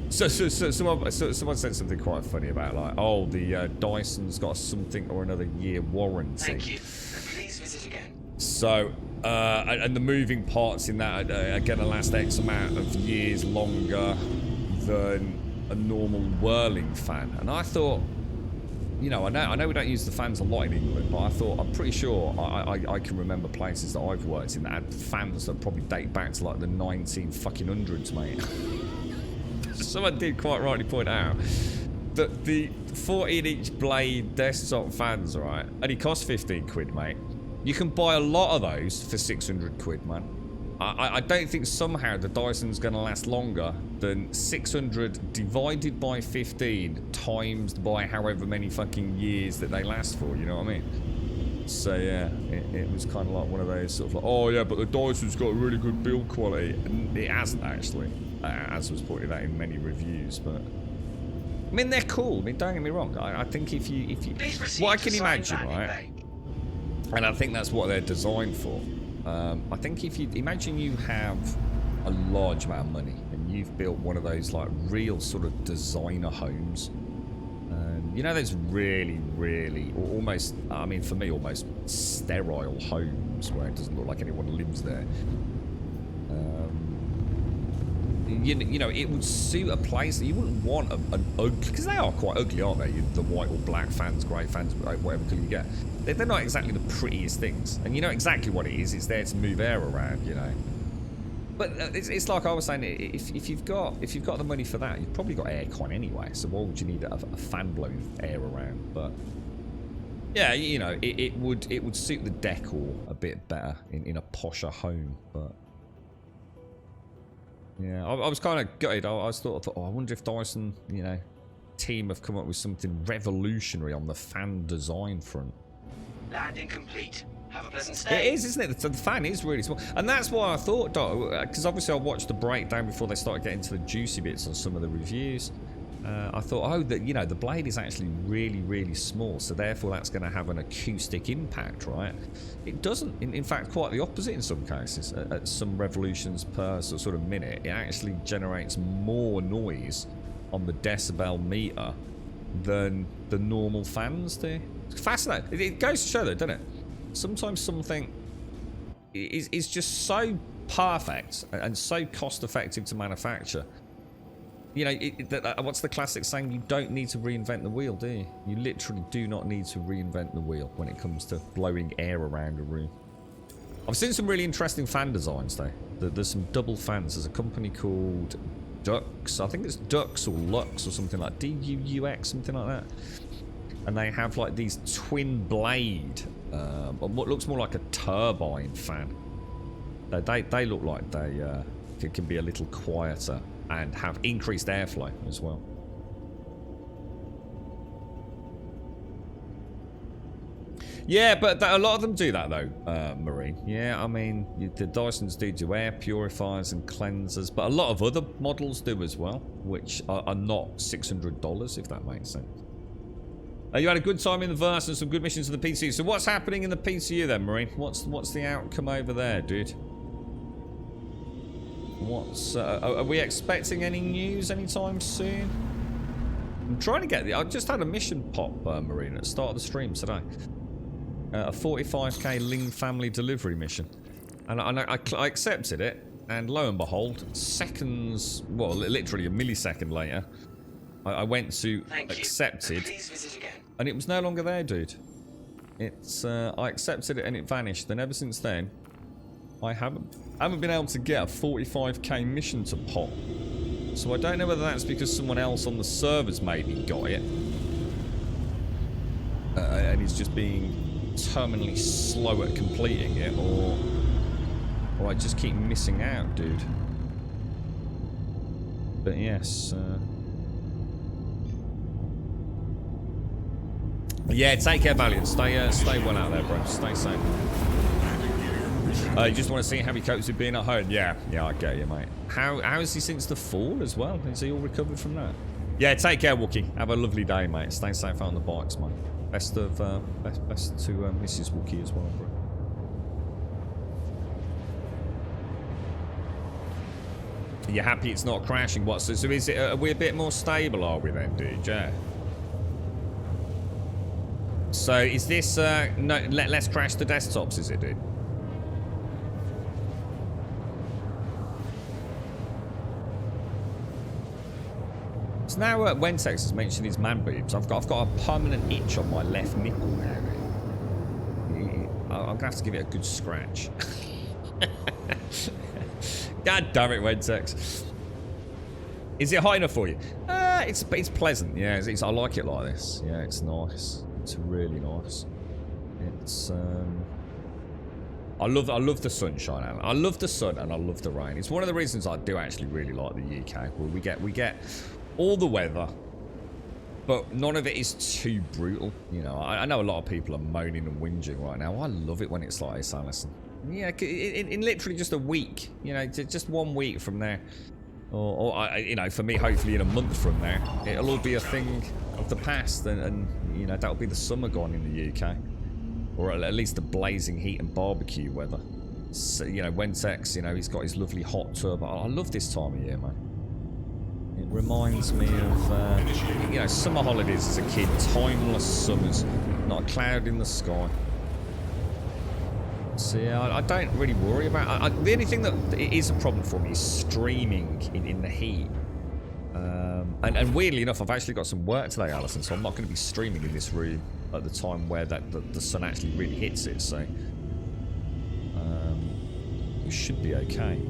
So someone said something quite funny about like, oh, the Dyson's got a something or another year warranty. Thank you, and please visit again. So, and the moving parts in that are going to last X amount of years longer than a normal whirling fan. And I thought, you know, I know we don't use the fans a lot in England, but I'm pretty sure I can remember places that I've worked in that had fans that probably date back to like the 1900s, mate. Someone did quite rightly point out that the 14-inch blade desktop fans, right, only cost 15 quid, mate. You can buy a lot of those for 600 quid, man. I don't think somehow the Dyson's going to last longer than 600 divided by 15 times by however many fucking years that they last for, you know what I mean? So yeah, it was kind of like one of those sort of like, oh yeah, but the Dyson's got a really good build quality. And it hasn't actually, as was pointed out in many reviews, but I mean, they're cool. I mean, don't get me wrong. I think if you what I can imagine, right? And I think that's what they're designed for. I think if you imagine you have a large amount of money and you've built one of those like real sort of designer homes, you know, those really, really, or almost, I mean, for me, almost sterile homes where it doesn't look like anyone lives there. You know, it would suit a place that you wouldn't want an ugly, because they are quite ugly, aren't they? The white or black fans, grey fans, whatever colour you get. They're not exactly the prettiest things. And you know exactly what it is. It's there to move air around, you know. But it's like I was saying, if you've got the money for that, you've probably got aircon anyway. So why would you need a fan blowing air around? But yeah, you know, it would suit the decor a bit better in a posher home. But yeah, I was kind of gutted. I thought, oh, I wonder if Dyson, you know, team have come up with something revolutionary on the fan design front. Landing complete. Have a pleasant stay. It is, isn't it? The fan is really small. And that's why I thought, because obviously I watched the breakdown before they started getting to the juicy bits on some of the reviews. I thought, oh, you know, the blade is actually really, really small, so therefore that's going to have an acoustic impact, right? It doesn't. In fact, quite the opposite in some cases. At some revolutions per sort of minute, it actually generates more noise on the decibel meter than the normal fans do. It's fascinating. It goes to show that, doesn't it? Sometimes something is just so perfect and so cost effective to manufacture. You know, what's the classic saying? You don't need to reinvent the wheel, do you? You literally do not need to reinvent the wheel when it comes to blowing air around a room. I've seen some really interesting fan designs though. There's some double fans. There's a company called Dux. I think it's Dux or Lux or something like DUUX, something like that. And they have like these twin blade, what looks more like a turbine fan. They look like they can be a little quieter and have increased airflow as well. Yeah, but a lot of them do that though, Marine. Yeah, I mean, the Dysons do air purifiers and cleansers, but a lot of other models do as well, which are not $600, if that makes sense. You had a good time in the verse and some good missions in the PCU. So what's happening in the PCU then, Marine? What's the outcome over there, dude? Are we expecting any news anytime soon? I'm trying to get I just had a mission pop, Marine, at the start of the stream today. A 45k Ling family delivery mission. And I accepted it, and lo and behold, seconds, well, literally a millisecond later, I went to accepted, Please visit again. and it was no longer there, dude. It's I accepted it and it vanished, and ever since then, I haven't been able to get a 45k mission to pop. So I don't know whether that's because someone else on the servers maybe got it. and is just being terminally slow at completing it, or I just keep missing out, dude. But yes, yeah, take care, Valiant. Stay well out there, bro. Stay safe. You just want to see how he copes with being at home? Yeah, I get you, mate. How is he since the fall as well? Is he all recovered from that? Yeah, take care, Wookie. Have a lovely day, mate. Stay safe out on the bikes, mate. Best to Mrs. Wookie as well, bro. You're happy it's not crashing? What? So is it? Are we a bit more stable? Are we then, dude? Yeah. So is this no? Let's crash the desktops, is it, dude? So now Wentex has mentioned his man boobs. I've got a permanent itch on my left nipple now. I'm gonna have to give it a good scratch. God damn it, Wentex. Is it high enough for you? It's pleasant. Yeah, I like it like this. Yeah, it's nice. It's really nice. It's I love the sunshine. I love the sun and I love the rain. It's one of the reasons I do actually really like the UK. Where we get all the weather, but none of it is too brutal. You know, I know a lot of people are moaning and whinging right now. I love it when it's like this, Alison. Yeah, in literally just a week, you know, just 1 week from there, or you know, for me, hopefully in a month from there, it'll all be a thing of the past, and you know, that'll be the summer gone in the UK, or at least the blazing heat and barbecue weather. So, you know, Wentex, you know, he's got his lovely hot tub. I love this time of year, man. It reminds me of, you know, summer holidays as a kid, timeless summers, not a cloud in the sky. So yeah, I don't really worry about it. The only thing that is a problem for me is streaming in the heat. And weirdly enough, I've actually got some work today, Alison, so I'm not going to be streaming in this room at the time where the sun actually really hits it, so it should be okay.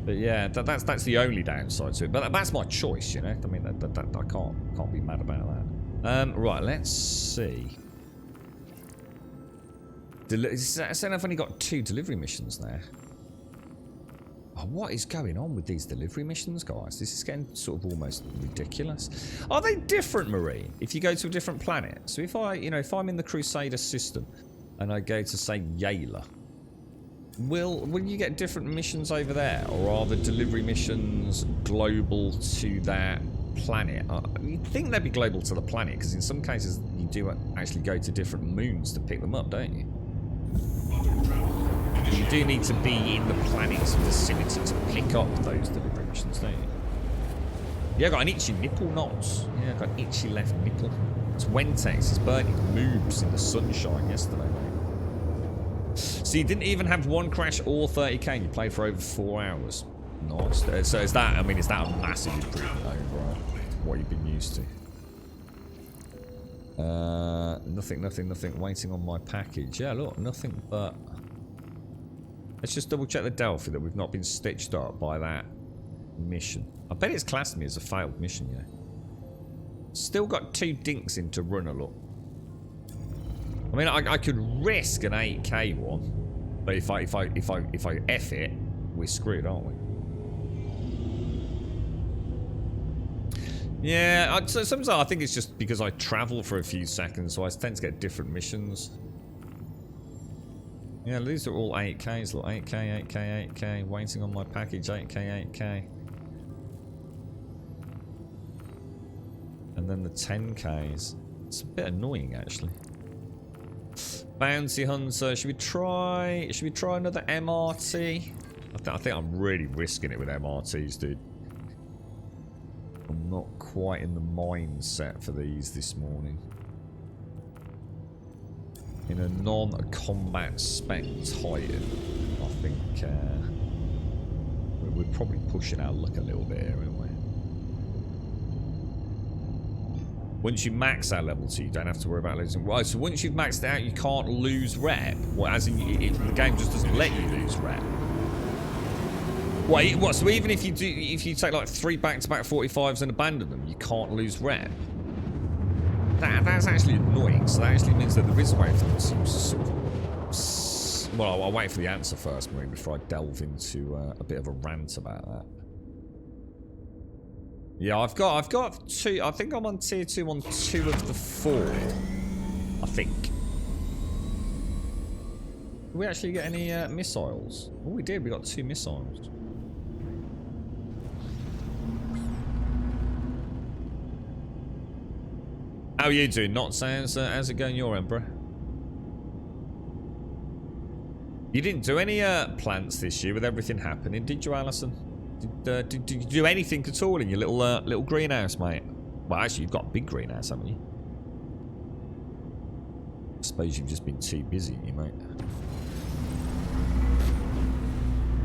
But yeah, that's the only downside to it. But that's my choice, you know. I mean, I can't be mad about that. Right, let's see. So I've only got 2 delivery missions now. Oh, what is going on with these delivery missions, guys? This is getting sort of almost ridiculous. Are they different, Marine, if you go to a different planet? So if I'm in the Crusader system and I go to, say, Yayla, will you get different missions over there, or are the delivery missions global to that planet? You'd think they'd be global to the planet, because in some cases you do actually go to different moons to pick them up, don't you? You do need to be in the planet's vicinity to pick up those delivery missions, don't you? Yeah, I got an itchy nipple, knots. Yeah, I got an itchy left nipple. It's Wentex. It's burning moobs in the sunshine yesterday, mate. So you didn't even have 1 crash or 30k, and you played for over 4 hours. Nice. So is that, I mean, is that a massive improvement over what you've been used to? Nothing. Waiting on my package. Yeah, look, nothing but... Let's just double check the Delphi that we've not been stitched up by that mission. I bet it's classed me as a failed mission, yeah. Still got 2 dinks in to run a look. I mean, I could risk an 8k one, but if I F it, we're screwed, aren't we? Yeah, sometimes I think it's just because I travel for a few seconds, so I tend to get different missions. Yeah, these are all 8Ks. Look, 8K, 8K, 8K. Waiting on my package, 8K, 8K. And then the 10Ks. It's a bit annoying, actually. Bounty Hunter. Should we try another MRT? I think I'm really risking it with MRTs, dude. I'm not quite in the mindset for these this morning. In a non-combat spec Titan, I think we're probably pushing our luck a little bit here, aren't we? Once you max out level 2, you don't have to worry about losing. Right, so once you've maxed out, you can't lose rep. Well, as in, the game just doesn't let you lose rep. Wait, what? So even if you take like 3 back-to-back 45s and abandon them, you can't lose rep? That's actually annoying. So that actually means that there is a way for them to sort of... Well, I'll wait for the answer first, Marie, before I delve into a bit of a rant about that. Yeah, I've got 2. I think I'm on tier 2 on 2 of the 4. I think. Did we actually get any missiles? Oh, we did. We got 2 missiles. How are you doing? Not saying, how's it going your end, bro? You didn't do any plants this year with everything happening, did you, Alison? Did you do anything at all in your little greenhouse, mate? Well, actually, you've got a big greenhouse, haven't you? I suppose you've just been too busy, you mate.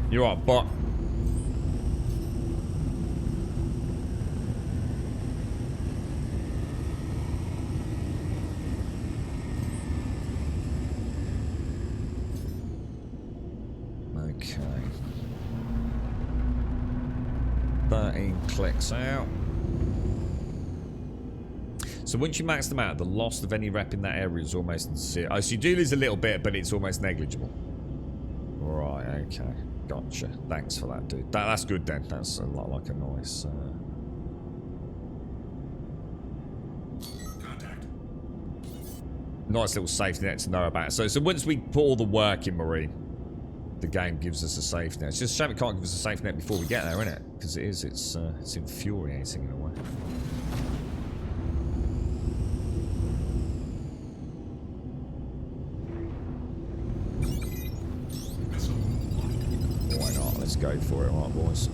You're right, but... Okay. 13 clicks out. So once you max them out, the loss of any rep in that area is almost zero. Oh, so you do lose a little bit, but it's almost negligible. Right, okay. Gotcha. Thanks for that, dude. That's good then. That's a lot like a nice... Contact. nice little safety net to know about. So once we put all the work in, Marine, the game gives us a safety net. It's just a shame it can't give us a safety net before we get there, isn't it? Because it's infuriating in a way. Missile launched. Why not? Let's go for it, right, boys?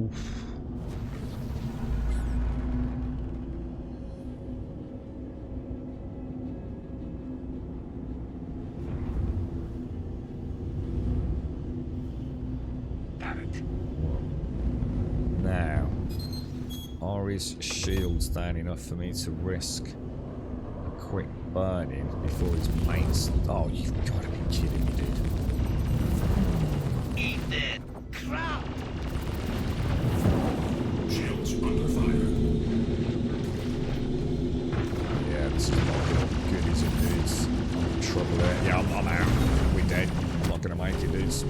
Oof. Now, are his shields down enough for me to risk a quick burn-in before his mates... Oh, you've got to be kidding me, dude. Eat that crap! Shields under fire. Yeah, this is not good, is it, dudes? I'm in trouble there. Yeah, I'm out. We're dead. I'm not going to make it, dudes.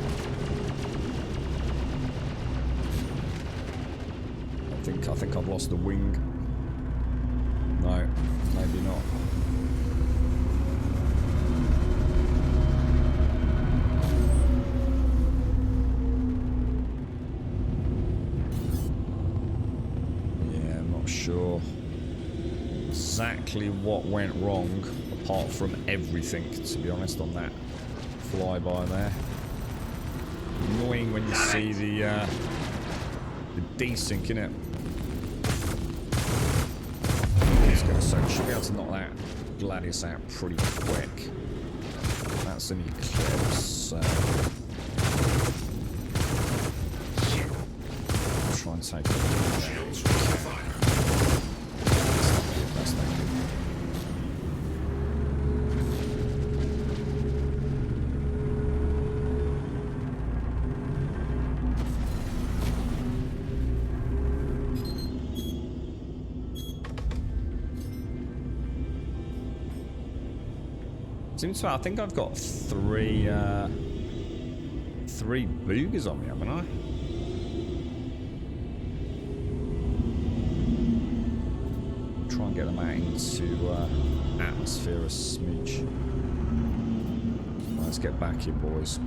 I think I've lost the wing. No, maybe not. Yeah, I'm not sure exactly what went wrong, apart from everything, to be honest, on that flyby there. Annoying when you see the desync, innit? So we should be able to knock that Gladius out pretty quick. That's an Eclipse, so... I'll try and take it. Shields under fire. That's not good. Seems to, I think I've got three boogers on me, haven't I? Try and get them out into atmosphere a smidge. Let's get back here, boys.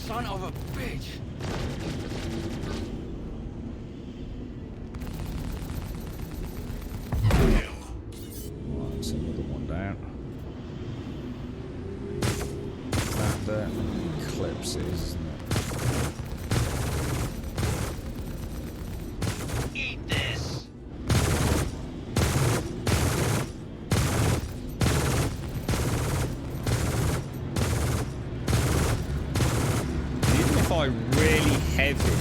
Son of a bitch! Eclipses, isn't it? Eat this! Even if I really heavy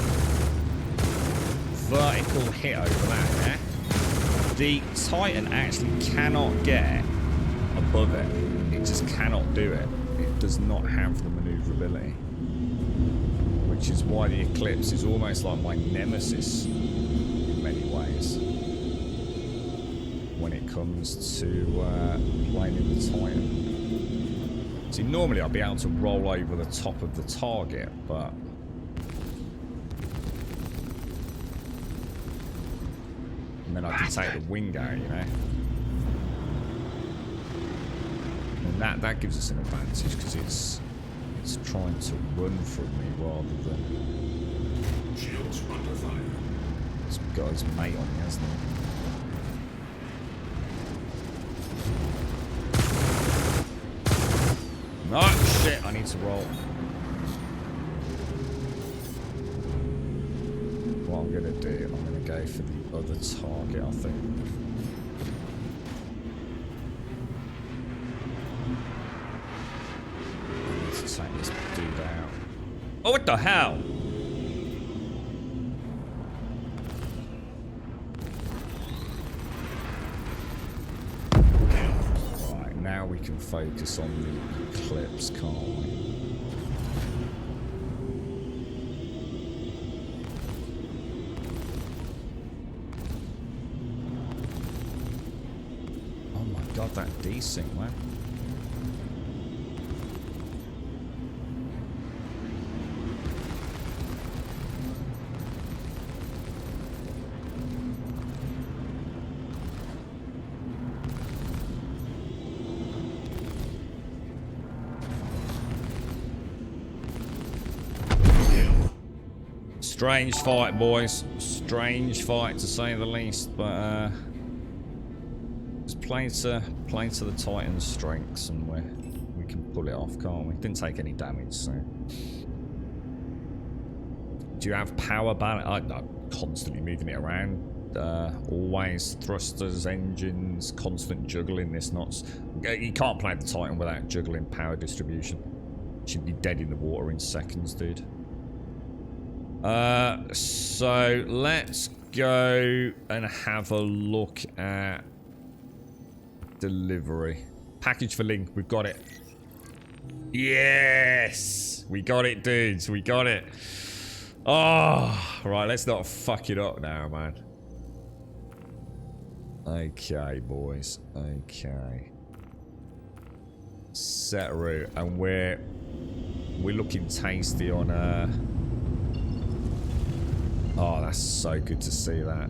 vertical hit over that, yeah? The Titan actually cannot get above it. It just cannot do it. It does not have the maneuverability. Which is why the Eclipse is almost like my nemesis in many ways when it comes to playing in the Titan. See, normally I'd be able to roll over the top of the target, but and then I can take the wing out, you know. And that gives us an advantage because it's trying to run from me rather than. Shields under fire. It's got his mate on me, hasn't it? Oh shit! I need to roll. What I'm gonna do, I'm gonna go for the other target, I think. I need to take this dude out. Oh, what the hell? Right, now we can focus on the Eclipse, can't we? God, that desync, man. Strange fight, boys. Strange fight, to say the least, but play to the Titan's strengths, and we can pull it off, can't we? Didn't take any damage, so. Do you have power balance? I'm constantly moving it around. Always thrusters, engines, constant juggling. This nuts. You can't play the Titan without juggling power distribution. Should be dead in the water in seconds, dude. So let's go and have a look at delivery. Package for Link, we've got it. Yes! We got it, dudes. We got it. Oh, right, let's not fuck it up now, man. Okay, boys. Okay. Set route, and we're looking tasty on oh, that's so good to see that.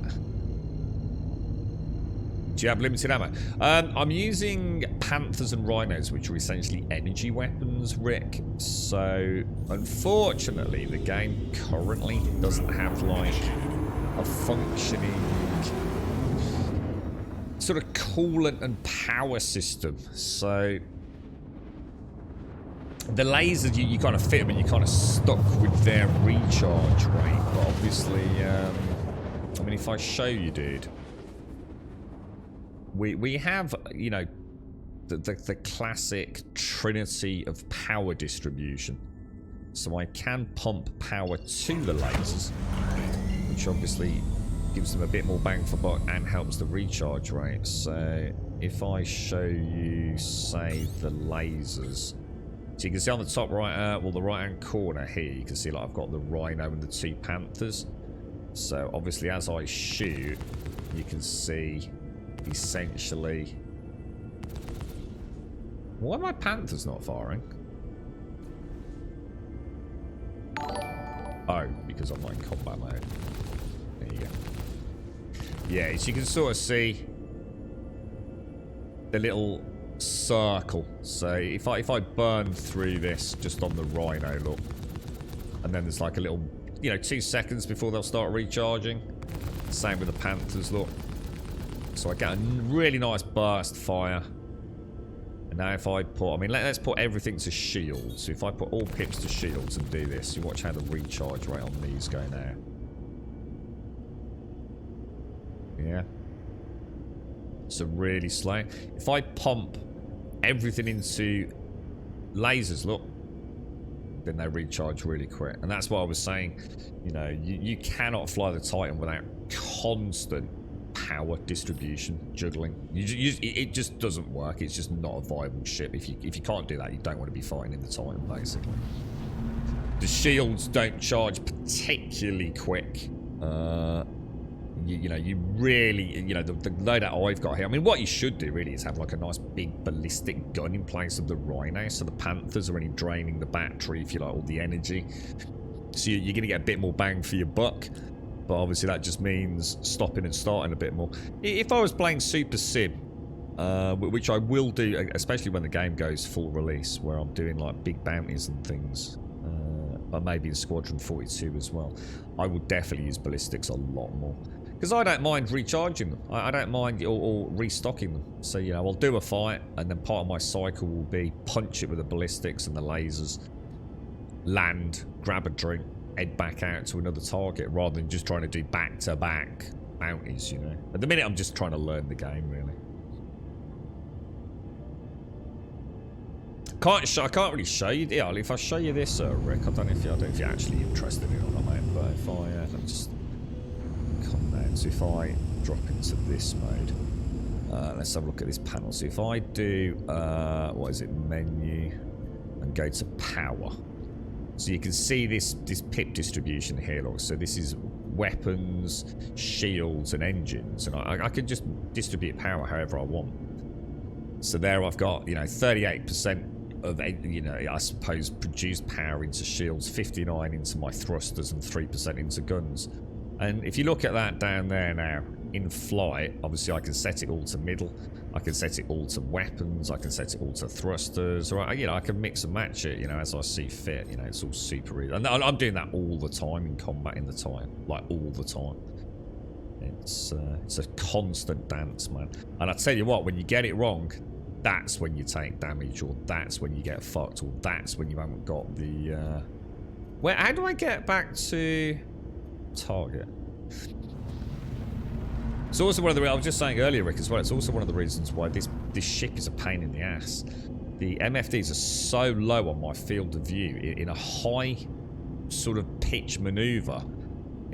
Do you have limited ammo? I'm using Panthers and Rhinos, which are essentially energy weapons, Rick. So, unfortunately, the game currently doesn't have, like, a functioning sort of coolant and power system. So, the lasers, you kind of fit them and you're kind of stuck with their recharge rate. But obviously, I mean, if I show you, dude. We have, you know, the classic trinity of power distribution. So I can pump power to the lasers, which obviously gives them a bit more bang for buck and helps the recharge rate. So if I show you, say, the lasers, so you can see on the top right, well, the right-hand corner here, you can see like I've got the Rhino and the two Panthers. So obviously, as I shoot, you can see. Essentially, why are my Panthers not firing? Oh, because I'm not in combat mode. There you go. Yeah, so you can sort of see the little circle. So if I burn through this just on the Rhino, look, and then there's like a little, you know, 2 seconds before they'll start recharging. Same with the Panthers, look. So I get a really nice burst fire. And now if I put, I mean, let's put everything to shields. So if I put all pips to shields and do this, you watch how the recharge rate on these go now. Yeah. So really slow. If I pump everything into lasers, look, then they recharge really quick. And that's what I was saying. You know, you cannot fly the Titan without constant power distribution juggling. It just doesn't work. It's just not a viable ship. If you can't do that, you don't want to be fighting in the Titan, basically. The shields don't charge particularly quick. You know, you really, you know, the loadout I've got here. I mean, what you should do really is have like a nice big ballistic gun in place of the Rhino, so the Panthers are only draining the battery, if you like, all the energy. So you're going to get a bit more bang for your buck. But obviously that just means stopping and starting a bit more. If I was playing Super Sim, which I will do, especially when the game goes full release, where I'm doing like big bounties and things, but maybe in Squadron 42 as well, I will definitely use ballistics a lot more. Because I don't mind recharging them. I don't mind or restocking them. So, you know, I'll do a fight, and then part of my cycle will be punch it with the ballistics and the lasers, land, grab a drink, head back out to another target, rather than just trying to do back-to-back bounties, you know. At the minute, I'm just trying to learn the game, really. I can't really show you. Yeah, if I show you this, Rick, I don't know if you're actually interested in it or not, mate. But if I let me just come down. So if I drop into this mode, let's have a look at this panel. So if I do what is it, menu, and go to power. So you can see this pip distribution here, look. So this is weapons, shields, and engines, and I can just distribute power however I want. So there I've got, you know, 38% of, you know, I suppose produced power into shields, 59 into my thrusters, and 3% into guns. And if you look at that down there now, in flight, obviously I can set it all to middle, I can set it all to weapons, I can set it all to thrusters, or, you know, I can mix and match it, you know, as I see fit. You know, it's all super easy. And I'm doing that all the time in combat in the Titan, like all the time. It's a constant dance, man. And I tell you what, when you get it wrong, that's when you take damage, or that's when you get fucked, or that's when you haven't got the how do I get back to target? It's also one of the, I was just saying earlier, Rick, as well, it's also one of the reasons why this ship is a pain in the ass. The MFDs are so low on my field of view. In a high sort of pitch maneuver,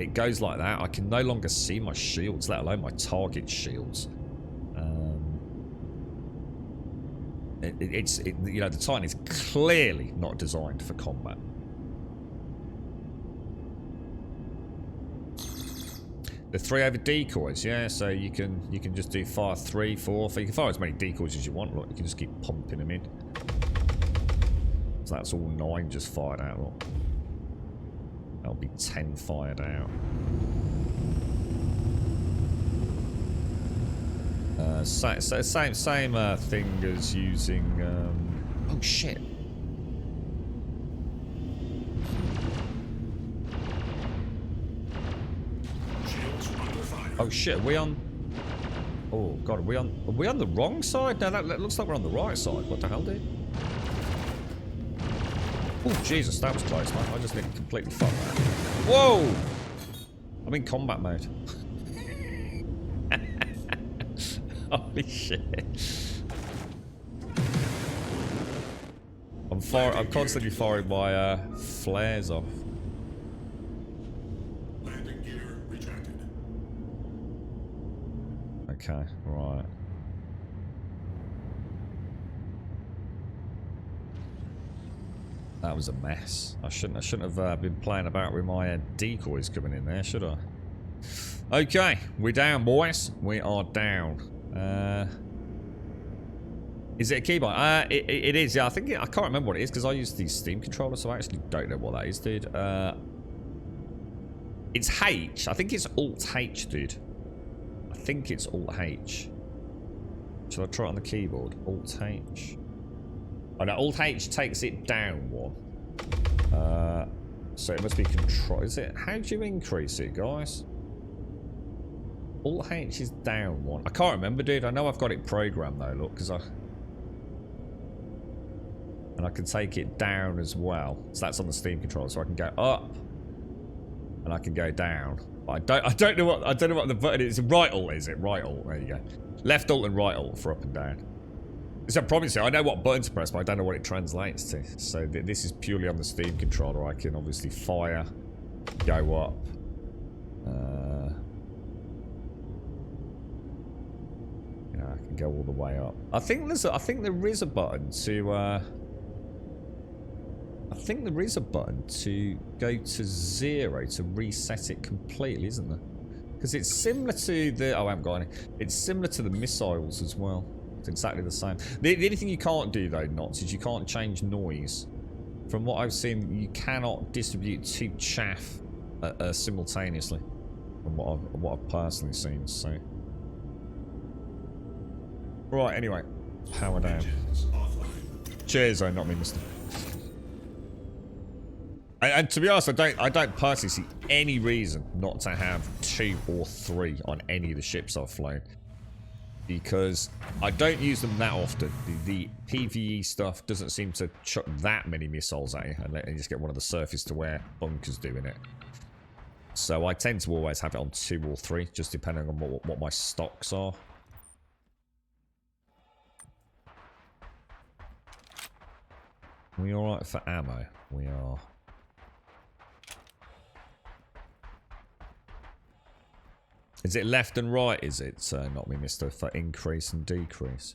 it goes like that. I can no longer see my shields, let alone my target shields. You know, the Titan is clearly not designed for combat. The 3 over decoys, yeah. So you can just do fire 3, 4. You can fire as many decoys as you want. Look, you can just keep pumping them in. So that's all 9 just fired out. Look, that'll be 10 fired out. Same thing as using. Oh shit! Shields under fire. Oh shit! Are we on? Oh god! Are we on the wrong side? No, that looks like we're on the right side. What the hell, dude? Oh Jesus! That was close, man. I just need to completely fuck that. Whoa! I'm in combat mode. Holy shit. I'm constantly firing my flares off. Landing gear rejected. Okay, right. That was a mess. I shouldn't have been playing about with my decoys coming in there, should I? Okay, we're down, boys. We are down. Is it a keybind? It is, yeah. I can't remember what it is because I use the Steam controller, so I actually don't know what that is, dude. It's H. I think it's Alt H, dude. I think it's Alt H. Shall I try it on the keyboard? Alt H. Oh no, Alt H takes it down one. So it must be control. Is it? How do you increase it, guys? Alt H is down one. I can't remember, dude. I know I've got it programmed though. Look, because and I can take it down as well. So that's on the Steam controller. So I can go up, and I can go down. But I don't know what the button is. Right alt, is it? Right alt. There you go. Left alt and right alt for up and down. So I promise you, I know what button to press, but I don't know what it translates to. So this is purely on the Steam controller. I can obviously fire, go up. Yeah, I can go all the way up. I think there is a button to I think there is a button to go to 0 to reset it completely, isn't there? Because it's similar to the... Oh, I haven't got any. It's similar to the missiles as well. It's exactly the same. The only thing you can't do, though, Knots, is you can't change noise. From what I've seen, you cannot distribute 2 chaff simultaneously. From what I've personally seen, so... Right, anyway. Power down. Engines offline. Cheers, though, not me, mister. And to be honest, I don't personally see any reason not to have 2 or 3 on any of the ships I've flown, because I don't use them that often. The PvE stuff doesn't seem to chuck that many missiles at you, and you just get one of the surface-to-air bunkers doing it. So I tend to always have it on 2 or 3, just depending on what my stocks are. We alright for ammo? We are. Is it left and right, is it? Not me, mister, for increase and decrease.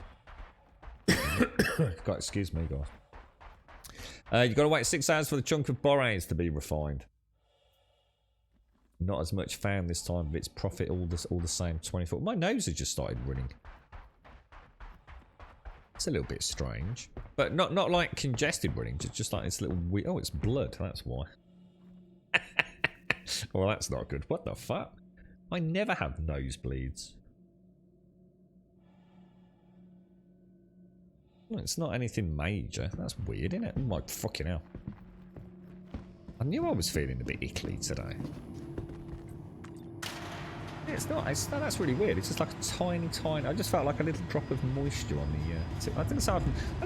God, excuse me, guys. You've got to wait 6 hours for the chunk of boranes to be refined. Not as much found this time, but it's profit all the same. 24. My nose has just started running. It's a little bit strange, but not like congested running. Just like it's a little weird. Oh, it's blood. That's why. Well, that's not good. What the fuck? I never have nosebleeds. Well, it's not anything major. That's weird, isn't it? Oh my fucking hell. I knew I was feeling a bit icky today. Yeah, it's not. That's really weird. It's just like a tiny. I just felt like a little drop of moisture on the tip. I don't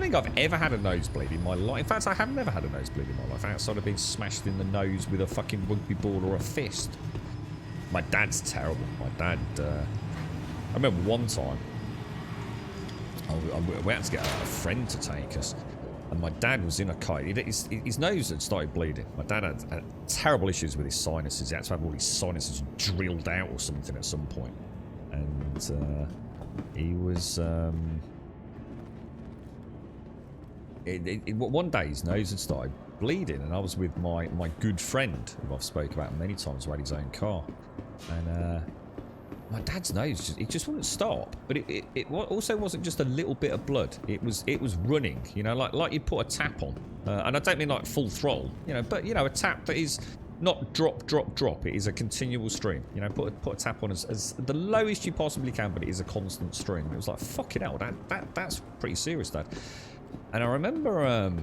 think I've ever had a nosebleed in my life. In fact, I have never had a nosebleed in my life outside of being smashed in the nose with a fucking rugby ball or a fist. My dad's terrible. My dad, I remember one time, we had to get a friend to take us, and my dad was in a car. His nose had started bleeding. My dad had terrible issues with his sinuses. He had to have all his sinuses drilled out or something at some point. And he was... one day his nose had started bleeding, and I was with my good friend, who I've spoke about many times, who had his own car. And my dad's nose, it just wouldn't stop. But it also wasn't just a little bit of blood. It was running, you know, like you put a tap on. And I don't mean like full throttle, you know, but, you know, a tap that is not drop, drop, drop. It is a continual stream. You know, put a tap on as the lowest you possibly can, but it is a constant stream. And it was like, fucking hell, that's pretty serious, Dad. And I remember...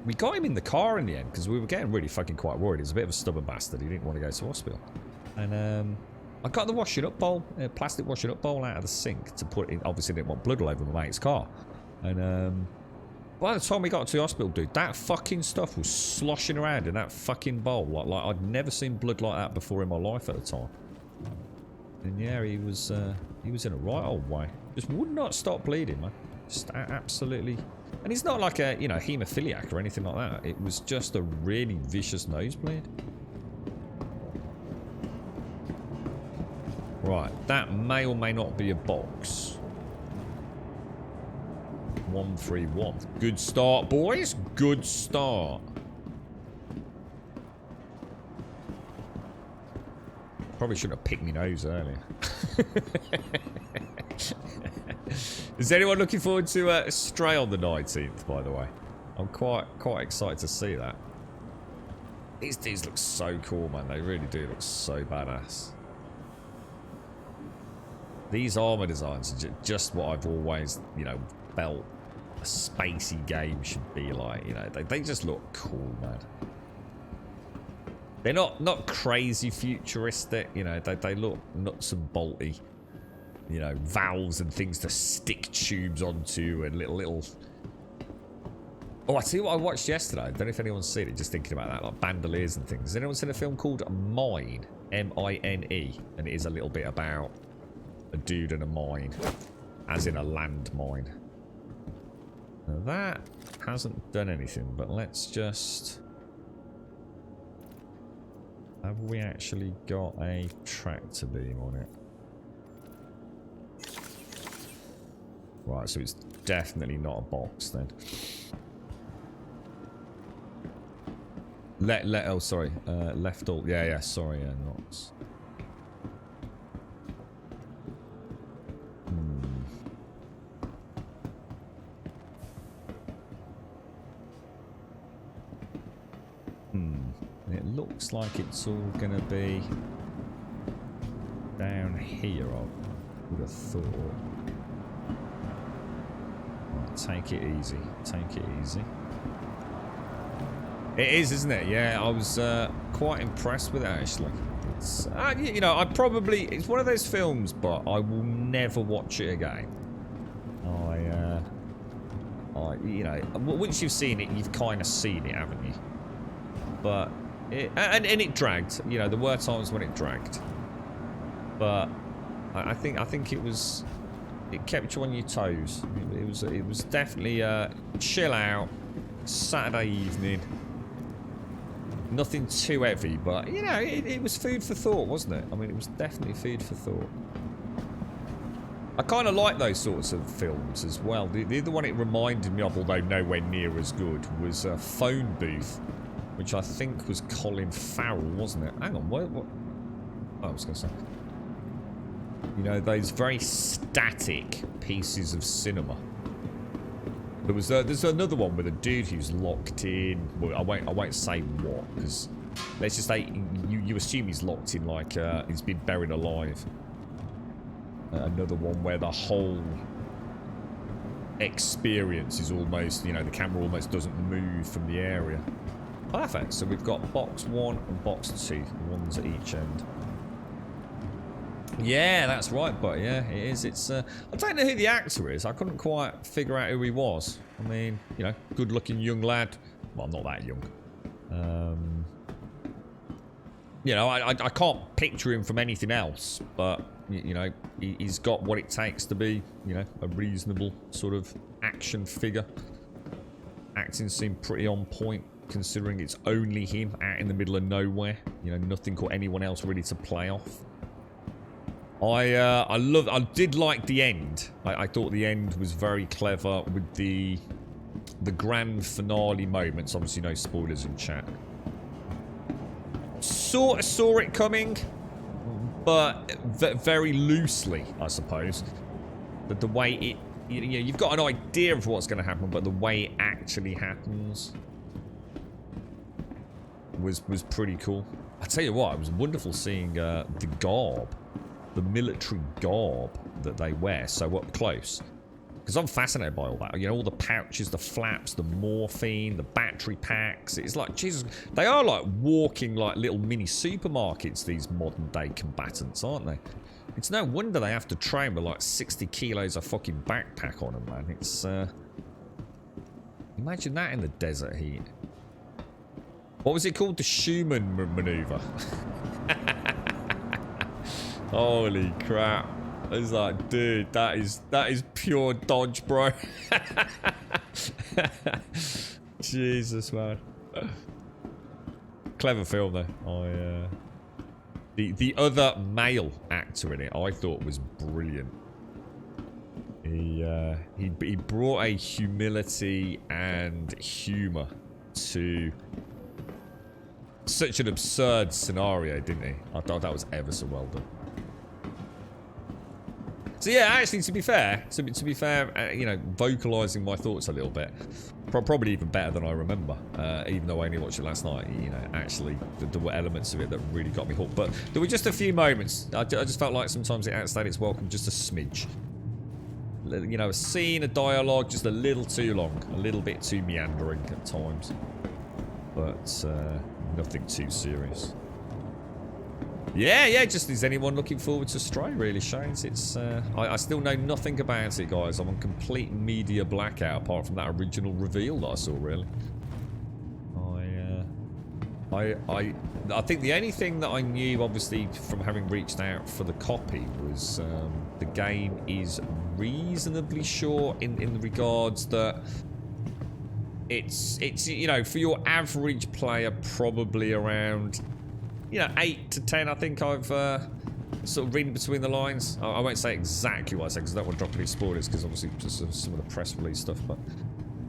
we got him in the car in the end, because we were getting really fucking quite worried. He was a bit of a stubborn bastard. He didn't want to go to hospital. And I got the washing up bowl, plastic washing up bowl out of the sink to put in. Obviously, didn't want blood all over my mate's car. And by the time we got to the hospital, dude, that fucking stuff was sloshing around in that fucking bowl. Like I'd never seen blood like that before in my life at the time. And yeah, he was in a right old way. Just would not stop bleeding, man. Just absolutely... And he's not like a, you know, haemophiliac or anything like that. It was just a really vicious nosebleed. Right, that may or may not be a box. 131. Good start, boys. Good start. Probably shouldn't have picked my nose earlier. Is anyone looking forward to Stray on the 19th, by the way? I'm quite excited to see that. These dudes look so cool, man. They really do look so badass. These armor designs are just what I've always, you know, felt a spacey game should be like. You know, they just look cool, man. They're not crazy futuristic, you know. They look nuts and bolty. You know, valves and things to stick tubes onto, and little... Oh, I tell you what I watched yesterday. I don't know if anyone's seen it, just thinking about that, like bandoliers and things. Has anyone seen a film called Mine? M-I-N-E. And it is a little bit about a dude and a mine. As in a landmine. Now that hasn't done anything, but let's just... Have we actually got a tractor beam on it? Right, so it's definitely not a box then. Oh, sorry. Left alt. Yeah, sorry, Nox. It looks like it's all gonna be down here, I would have thought. Right, take it easy. Take it easy. It is, isn't it? Yeah, I was quite impressed with it, actually. It's, you know, it's one of those films, but I will never watch it again. You know, once you've seen it, you've kind of seen it, haven't you? But, and it dragged. You know, there were times when it dragged. But, I think it kept you on your toes. It was definitely chill out, Saturday evening. Nothing too heavy, but, you know, it was food for thought, wasn't it? I mean, it was definitely food for thought. I kind of like those sorts of films as well. The other one it reminded me of, although nowhere near as good, was Phone Booth, which I think was Colin Farrell, wasn't it? Hang on, what? Oh, I was going to say. You know, those very static pieces of cinema. There's another one with a dude who's locked in. Well, I won't say what, because let's just say you assume he's locked in, like he's been buried alive. Another one where the whole experience is almost, you know, the camera almost doesn't move from the area. Perfect. So we've got box 1 and box 2, ones at each end. Yeah, that's right, but yeah, it is. It's I don't know who the actor is. I couldn't quite figure out who he was. I mean, you know, good-looking young lad. Well, not that young. You know, I can't picture him from anything else, but you know, he's got what it takes to be, you know, a reasonable sort of action figure. Acting seemed pretty on point, considering it's only him out in the middle of nowhere. You know, nothing or anyone else really to play off. I did like the end. I thought the end was very clever with the grand finale moments. Obviously, no spoilers in chat. Sort of saw it coming, but very loosely, I suppose. But the way it, you know, you've got an idea of what's going to happen, but the way it actually happens was pretty cool. I tell you what, it was wonderful seeing the garb. The military garb that they wear so up close. Because I'm fascinated by all that. You know, all the pouches, the flaps, the morphine, the battery packs. It's like, Jesus, they are like walking like little mini supermarkets, these modern day combatants, aren't they? It's no wonder they have to train with like 60 kilos of fucking backpack on them, man. It's, imagine that in the desert heat. What was it called? The Schumann maneuver. Holy crap. It's like, dude, that is pure dodge, bro. Jesus, man. Clever film, though. The other male actor in it, I thought was brilliant. He brought a humility and humour to such an absurd scenario, didn't he? I thought that was ever so well done. So yeah, actually, to be fair, you know, vocalising my thoughts a little bit, probably even better than I remember. Even though I only watched it last night, you know, actually, there were elements of it that really got me hooked. But there were just a few moments. I just felt like sometimes it outstayed its welcome just a smidge. You know, a scene, a dialogue, just a little too long, a little bit too meandering at times. But nothing too serious. Yeah, just is anyone looking forward to Stray, really, Shanes? It's, I still know nothing about it, guys. I'm on complete media blackout, apart from that original reveal that I saw, really. I think the only thing that I knew, obviously, from having reached out for the copy was the game is reasonably short in the regards that it's you know, for your average player, probably around, you know, 8 to 10, I think I've sort of reading between the lines. I won't say exactly what I said because I don't want to drop any spoilers because obviously just some of the press release stuff, but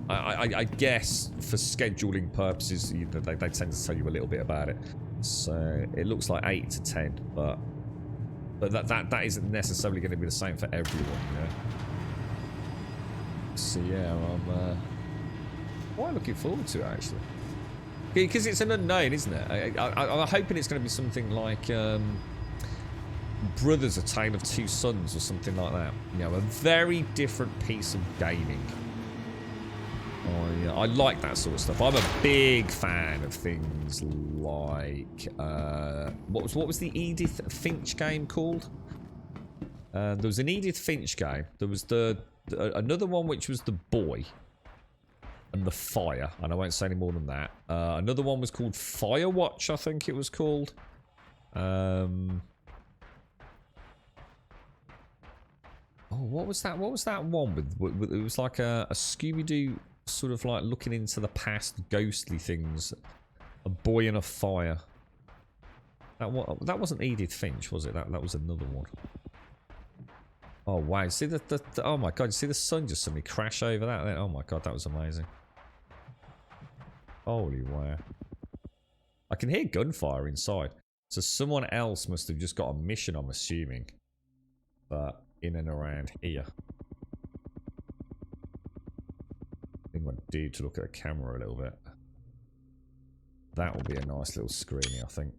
I guess for scheduling purposes, you know, they tend to tell you a little bit about it. So it looks like 8 to 10, but that isn't necessarily going to be the same for everyone, you know. So yeah, I'm quite looking forward to it actually, because it's an unknown, isn't it? I'm hoping it's going to be something like Brothers: A Tale of Two Sons or something like that. You know, a very different piece of gaming. I like that sort of stuff. I'm a big fan of things like what was the Edith Finch game called? There was an Edith Finch game. There was another one which was The Boy and The Fire, and I won't say any more than that. Another one was called Firewatch, I think it was called. Oh, what was that? What was that one with it was like a Scooby-Doo sort of like looking into the past, ghostly things. A Boy and a Fire. That wasn't Edith Finch, was it? That was another one. Oh wow! See the oh my god! You see the sun just suddenly crash over that? Oh my god, that was amazing! Holy wow! I can hear gunfire inside, so someone else must have just got a mission. I'm assuming, but in and around here. I think I'm due to look at the camera a little bit. That will be a nice little screening, I think.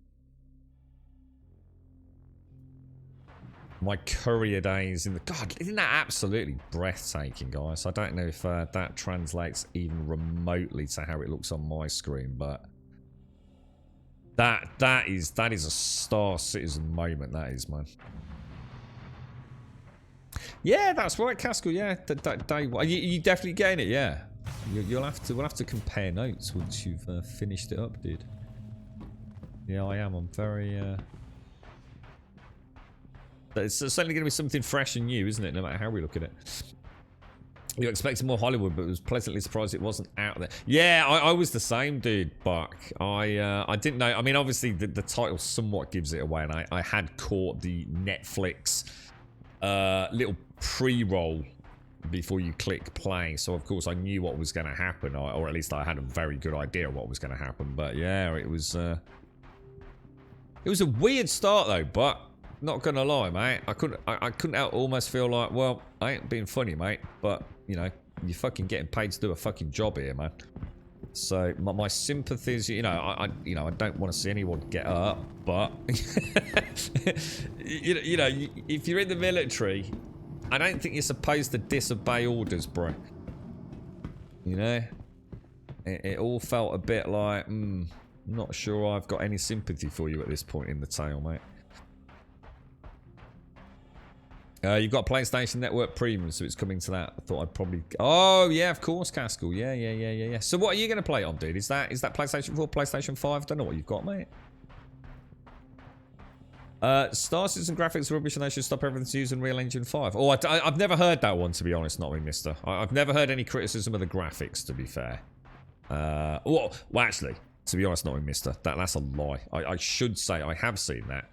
My courier days in the... God, isn't that absolutely breathtaking, guys? I don't know if that translates even remotely to how it looks on my screen, but... That is a Star Citizen moment, that is, man. Yeah, that's right, Castle, yeah. Day one. You definitely getting it, yeah. We'll have to compare notes once you've finished it up, dude. Yeah, I am. I'm very... It's certainly going to be something fresh and new, isn't it? No matter how we look at it. You expected more Hollywood, but was pleasantly surprised it wasn't out there. Yeah, I was the same, dude, Buck. I didn't know. I mean, obviously, the title somewhat gives it away, and I had caught the Netflix little pre-roll before you click play. So, of course, I knew what was going to happen, or at least I had a very good idea of what was going to happen. But, yeah, it was a weird start, though, but... Not gonna lie, mate. I couldn't almost feel like, well, I ain't being funny, mate, but you know, you're fucking getting paid to do a fucking job here, man. So my sympathies, you know, I don't want to see anyone get up, but you know, if you're in the military, I don't think you're supposed to disobey orders, bro. You know, it all felt a bit like, not sure I've got any sympathy for you at this point in the tale, mate. You've got PlayStation Network Premium, so it's coming to that. I thought I'd probably... Oh, yeah, of course, Castle. Yeah. So what are you going to play it on, dude? Is that PlayStation 4, PlayStation 5? Don't know what you've got, mate. Star Citizen graphics rubbish and they should stop everything to use Unreal Engine 5. Oh, I've never heard that one, to be honest, not me, mister. I've never heard any criticism of the graphics, to be fair. Well, actually, to be honest, not me, mister. That's a lie. I should say I have seen that.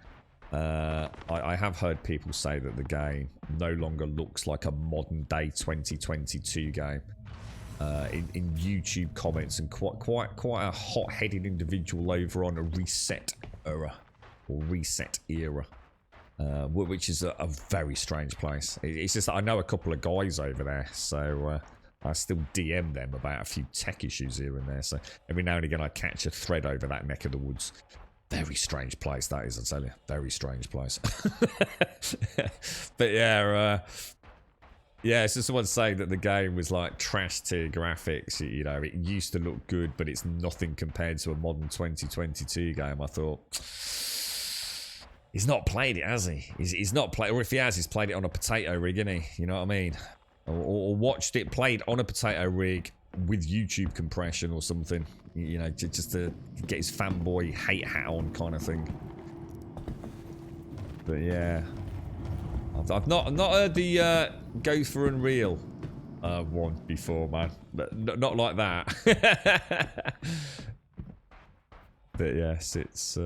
I have heard people say that the game no longer looks like a modern day 2022 game. In YouTube comments, and quite a hot-headed individual over on a Reset era, which is a very strange place. It's just that I know a couple of guys over there, so I still DM them about a few tech issues here and there. So every now and again I catch a thread over that neck of the woods. Very strange place that is, I tell you. Very strange place. But yeah, so someone saying that the game was like trash tier graphics. You know, it used to look good, but it's nothing compared to a modern 2022 game. I thought, he's not played it, has he? He's not played, or if he has, he's played it on a potato rig, isn't he? You know what I mean? Or watched it played on a potato rig with YouTube compression or something, you know, just to get his fanboy hate hat on kind of thing. But yeah, I've not heard the go for Unreal one before, man. But not like that. But yes, it's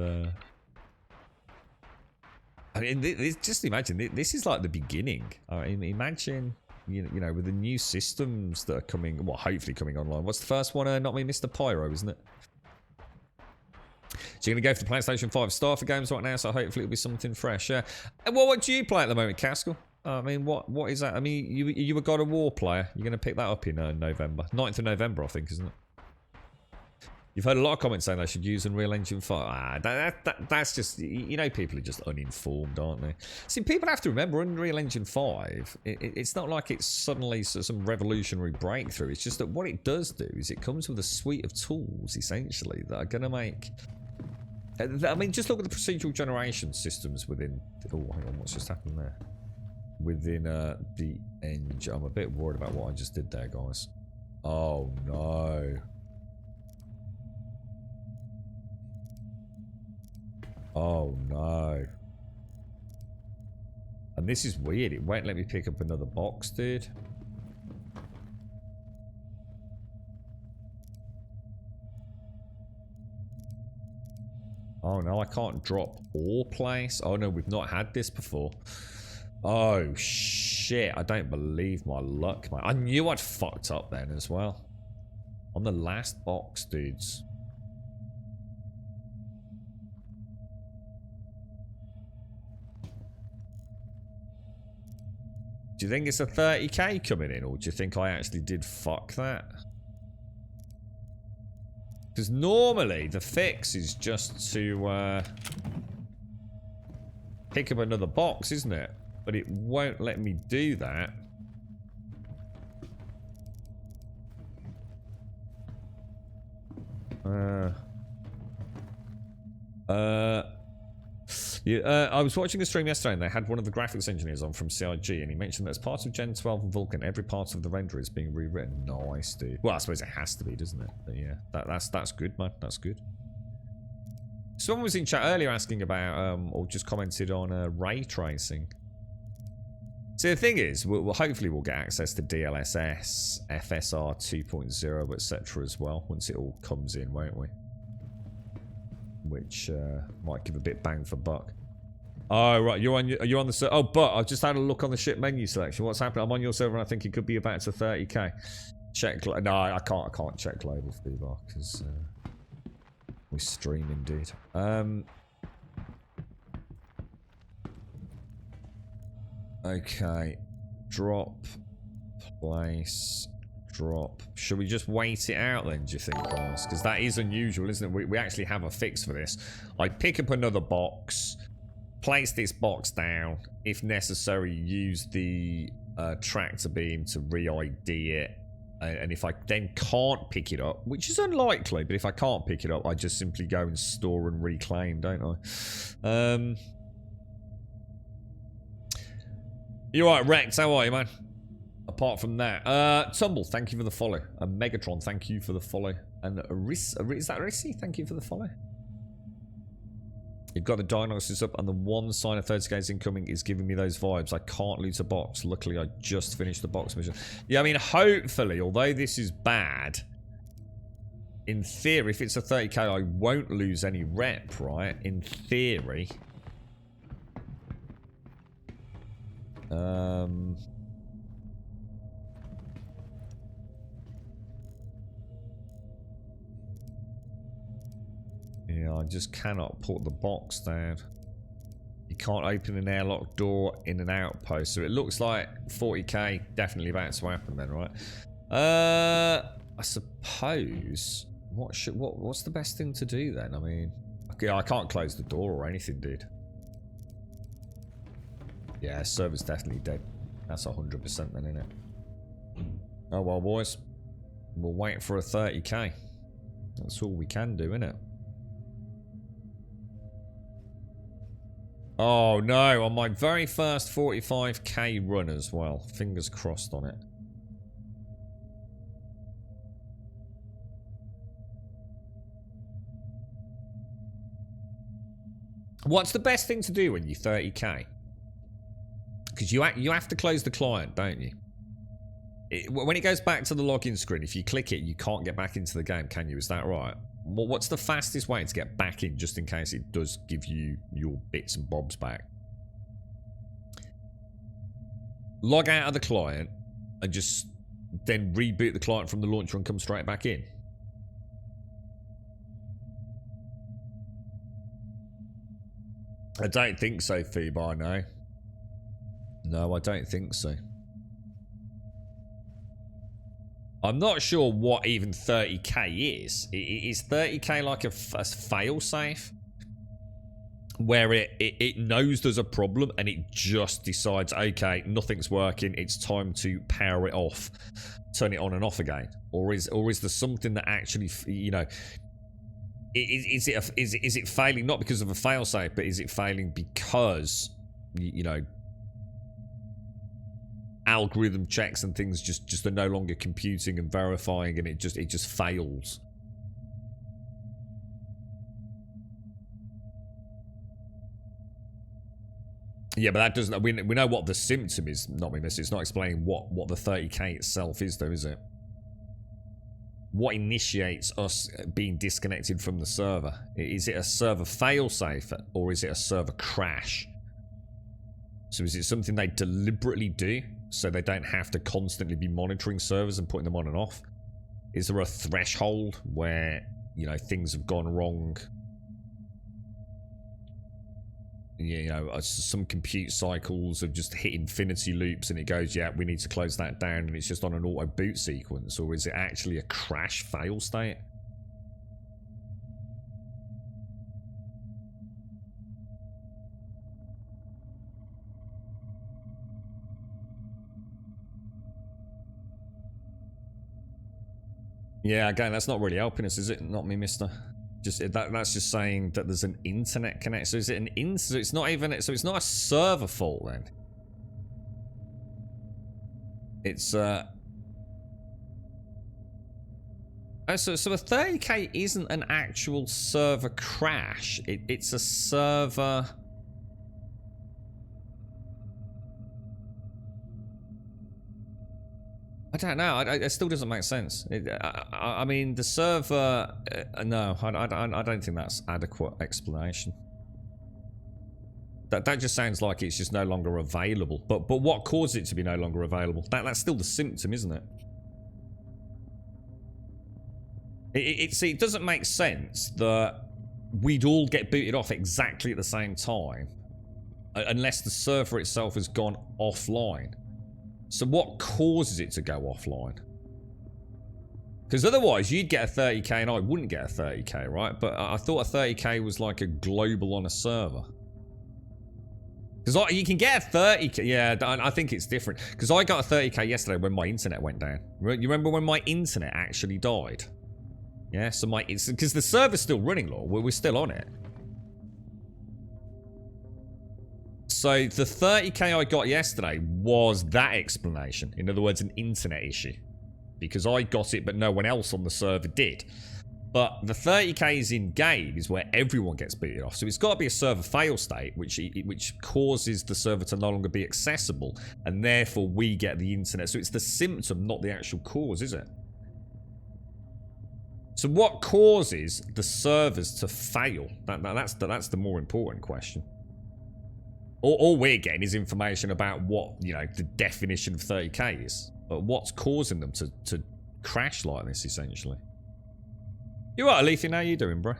I mean, just imagine, this is like the beginning. Imagine, you know, with the new systems that are coming, well, hopefully coming online. What's the first one? Not Me, Mr. Pyro, isn't it? So you're going to go for the PlayStation 5 Starter games right now, so hopefully it'll be something fresh. Yeah. Well, what do you play at the moment, Caskell? I mean, what is that? I mean, you a God of War player. You're going to pick that up in November. 9th of November, I think, isn't it? You've heard a lot of comments saying they should use Unreal Engine 5. That's just, you know, people are just uninformed, aren't they? See, people have to remember Unreal Engine 5, it's not like it's suddenly some revolutionary breakthrough. It's just that what it does do is it comes with a suite of tools, essentially, that are going to make... I mean, just look at the procedural generation systems within... Oh, hang on, what's just happened there? Within the engine. I'm a bit worried about what I just did there, guys. Oh, no. Oh no. And this is weird. It won't let me pick up another box, dude. Oh no, I can't drop or place. Oh no, we've not had this before. Oh shit, I don't believe my luck, man. I knew I'd fucked up then as well. On the last box, dudes. Do you think it's a 30k coming in, or do you think I actually did fuck that? Because normally the fix is just to pick up another box, isn't it? But it won't let me do that. I was watching a stream yesterday and they had one of the graphics engineers on from CIG and he mentioned that as part of Gen 12 and Vulkan, every part of the render is being rewritten. Nice, dude. Well, I suppose it has to be, doesn't it? But yeah, that's good, man. That's good. Someone was in chat earlier asking about, or just commented on ray tracing. See, the thing is, hopefully we'll get access to DLSS, FSR 2.0, etc. as well once it all comes in, won't we? Which might give a bit bang for buck. Oh right, you're on the server. Oh, but I've just had a look on the ship menu selection. What's happening? I'm on your server and I think it could be about to 30k. Check. No, I can't check global feedback because we're streaming, dude. Okay, drop, place. Drop. Should we just wait it out then, do you think, guys? Because that is unusual, isn't it? We actually have a fix for this. I pick up another box, place this box down, if necessary use the tractor beam to re-ID it, and if I then can't pick it up, which is unlikely, but if I can't pick it up, I just simply go and store and reclaim, don't I? You alright, Rex? How are you, man? Apart from that, Tumble, thank you for the follow. Megatron, thank you for the follow. And is that Rissi? Thank you for the follow. You've got the diagnosis up, and the one sign of 30k is incoming is giving me those vibes. I can't loot a box. Luckily, I just finished the box mission. Yeah, I mean, hopefully, although this is bad, in theory, if it's a 30k, I won't lose any rep, right? In theory. Yeah, I just cannot put the box down. You can't open an airlock door in an outpost, so it looks like 40k definitely about to happen then, right? I suppose what's the best thing to do then? I mean, okay, I can't close the door or anything, dude. Yeah, server's definitely dead. That's 100% then, innit? Oh well, boys, we'll wait for a 30k. That's all we can do, innit? Oh no, on my very first 45k run as well. Fingers crossed on it. What's the best thing to do when you're 30k? Because you have to close the client, don't you? When it goes back to the login screen, if you click it, you can't get back into the game, can you? Is that right? Well, what's the fastest way to get back in, just in case it does give you your bits and bobs back? log out of the client, and just then reboot the client from the launcher and come straight back in? I don't think so, Phoebe, no. No, I don't think so. I'm not sure what even 30k is. Is 30k like a fail-safe? Where it knows there's a problem and it just decides, okay, nothing's working, it's time to power it off, turn it on and off again? Or is there something that actually, you know, is it failing not because of a failsafe, but is it failing because, you know, algorithm checks and things just are no longer computing and verifying, and it just fails? Yeah, but that doesn't. We know what the symptom is. Not me, miss. It's not explaining what the 30k itself is, though, is it? What initiates us being disconnected from the server? Is it a server failsafe or is it a server crash? So is it something they deliberately do so they don't have to constantly be monitoring servers and putting them on and off? Is there a threshold where, you know, things have gone wrong? You know, some compute cycles have just hit infinity loops and it goes, yeah, we need to close that down, and it's just on an auto boot sequence? Or is it actually a crash fail state? Yeah, again, that's not really helping us, is it? Not me, mister. Just that's just saying that there's an internet connection. So is it an so it's not even, so it's not a server fault then. It's so a 30k isn't an actual server crash. It's a server. I don't know. It still doesn't make sense. I mean, the server. No, I don't think that's adequate explanation. That just sounds like it's just no longer available. But what caused it to be no longer available? That's still the symptom, isn't it? It doesn't make sense that we'd all get booted off exactly at the same time, unless the server itself has gone offline. So what causes it to go offline? Because otherwise you'd get a 30k and I wouldn't get a 30k, right? But I thought a 30k was like a global on a server. Because you can get a 30k, yeah, I think it's different. Because I got a 30k yesterday when my internet went down. You remember when my internet actually died? Yeah, so because the server's still running, Lord, we're still on it. So the 30k I got yesterday was that explanation. In other words, an internet issue. Because I got it, but no one else on the server did. But the 30k's in game is where everyone gets booted off. So it's got to be a server fail state, which causes the server to no longer be accessible. And therefore we get the internet. So it's the symptom, not the actual cause, is it? So what causes the servers to fail? That's the more important question. All we're getting is information about what, you know, the definition of 30k is. But what's causing them to crash like this, essentially. You right, Alethian? How you doing, bro?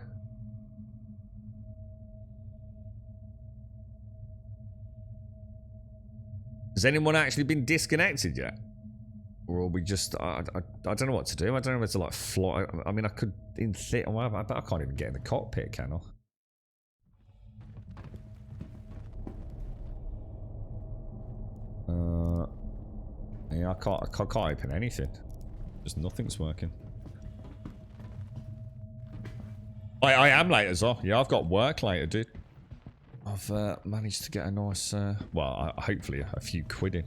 Has anyone actually been disconnected yet? Or are we just... I don't know what to do. I don't know where to, like, fly. I mean, I could... but I can't even get in the cockpit, can I? Yeah, I can't open anything. Just nothing's working. I am late as well. Yeah, I've got work later, dude. I've managed to get a nice, well, hopefully a few quid in.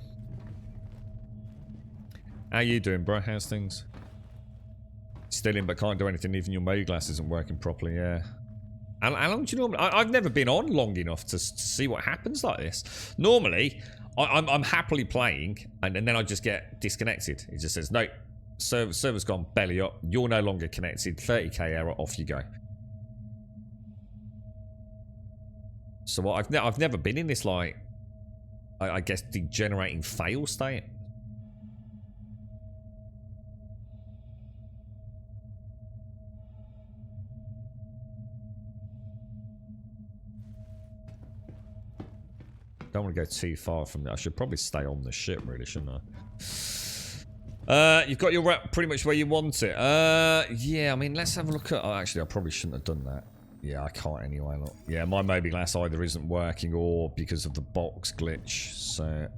How you doing, bro? How's things? Still in, but can't do anything. Even your mode glass isn't working properly. Yeah. How long do you normally... I've never been on long enough to see what happens like this. Normally, I'm happily playing, and then I just get disconnected. It just says, no, server's gone belly up. You're no longer connected. 30k error. Off you go. So I've never been in this, like... I guess, degenerating fail state. Don't want to go too far from it. I should probably stay on the ship, really, shouldn't I? You've got your wrap pretty much where you want it. Yeah, I mean, let's have a look at... Oh, actually, I probably shouldn't have done that. Yeah, I can't anyway. Look. Yeah, my mobiGlas either isn't working or because of the box glitch, so...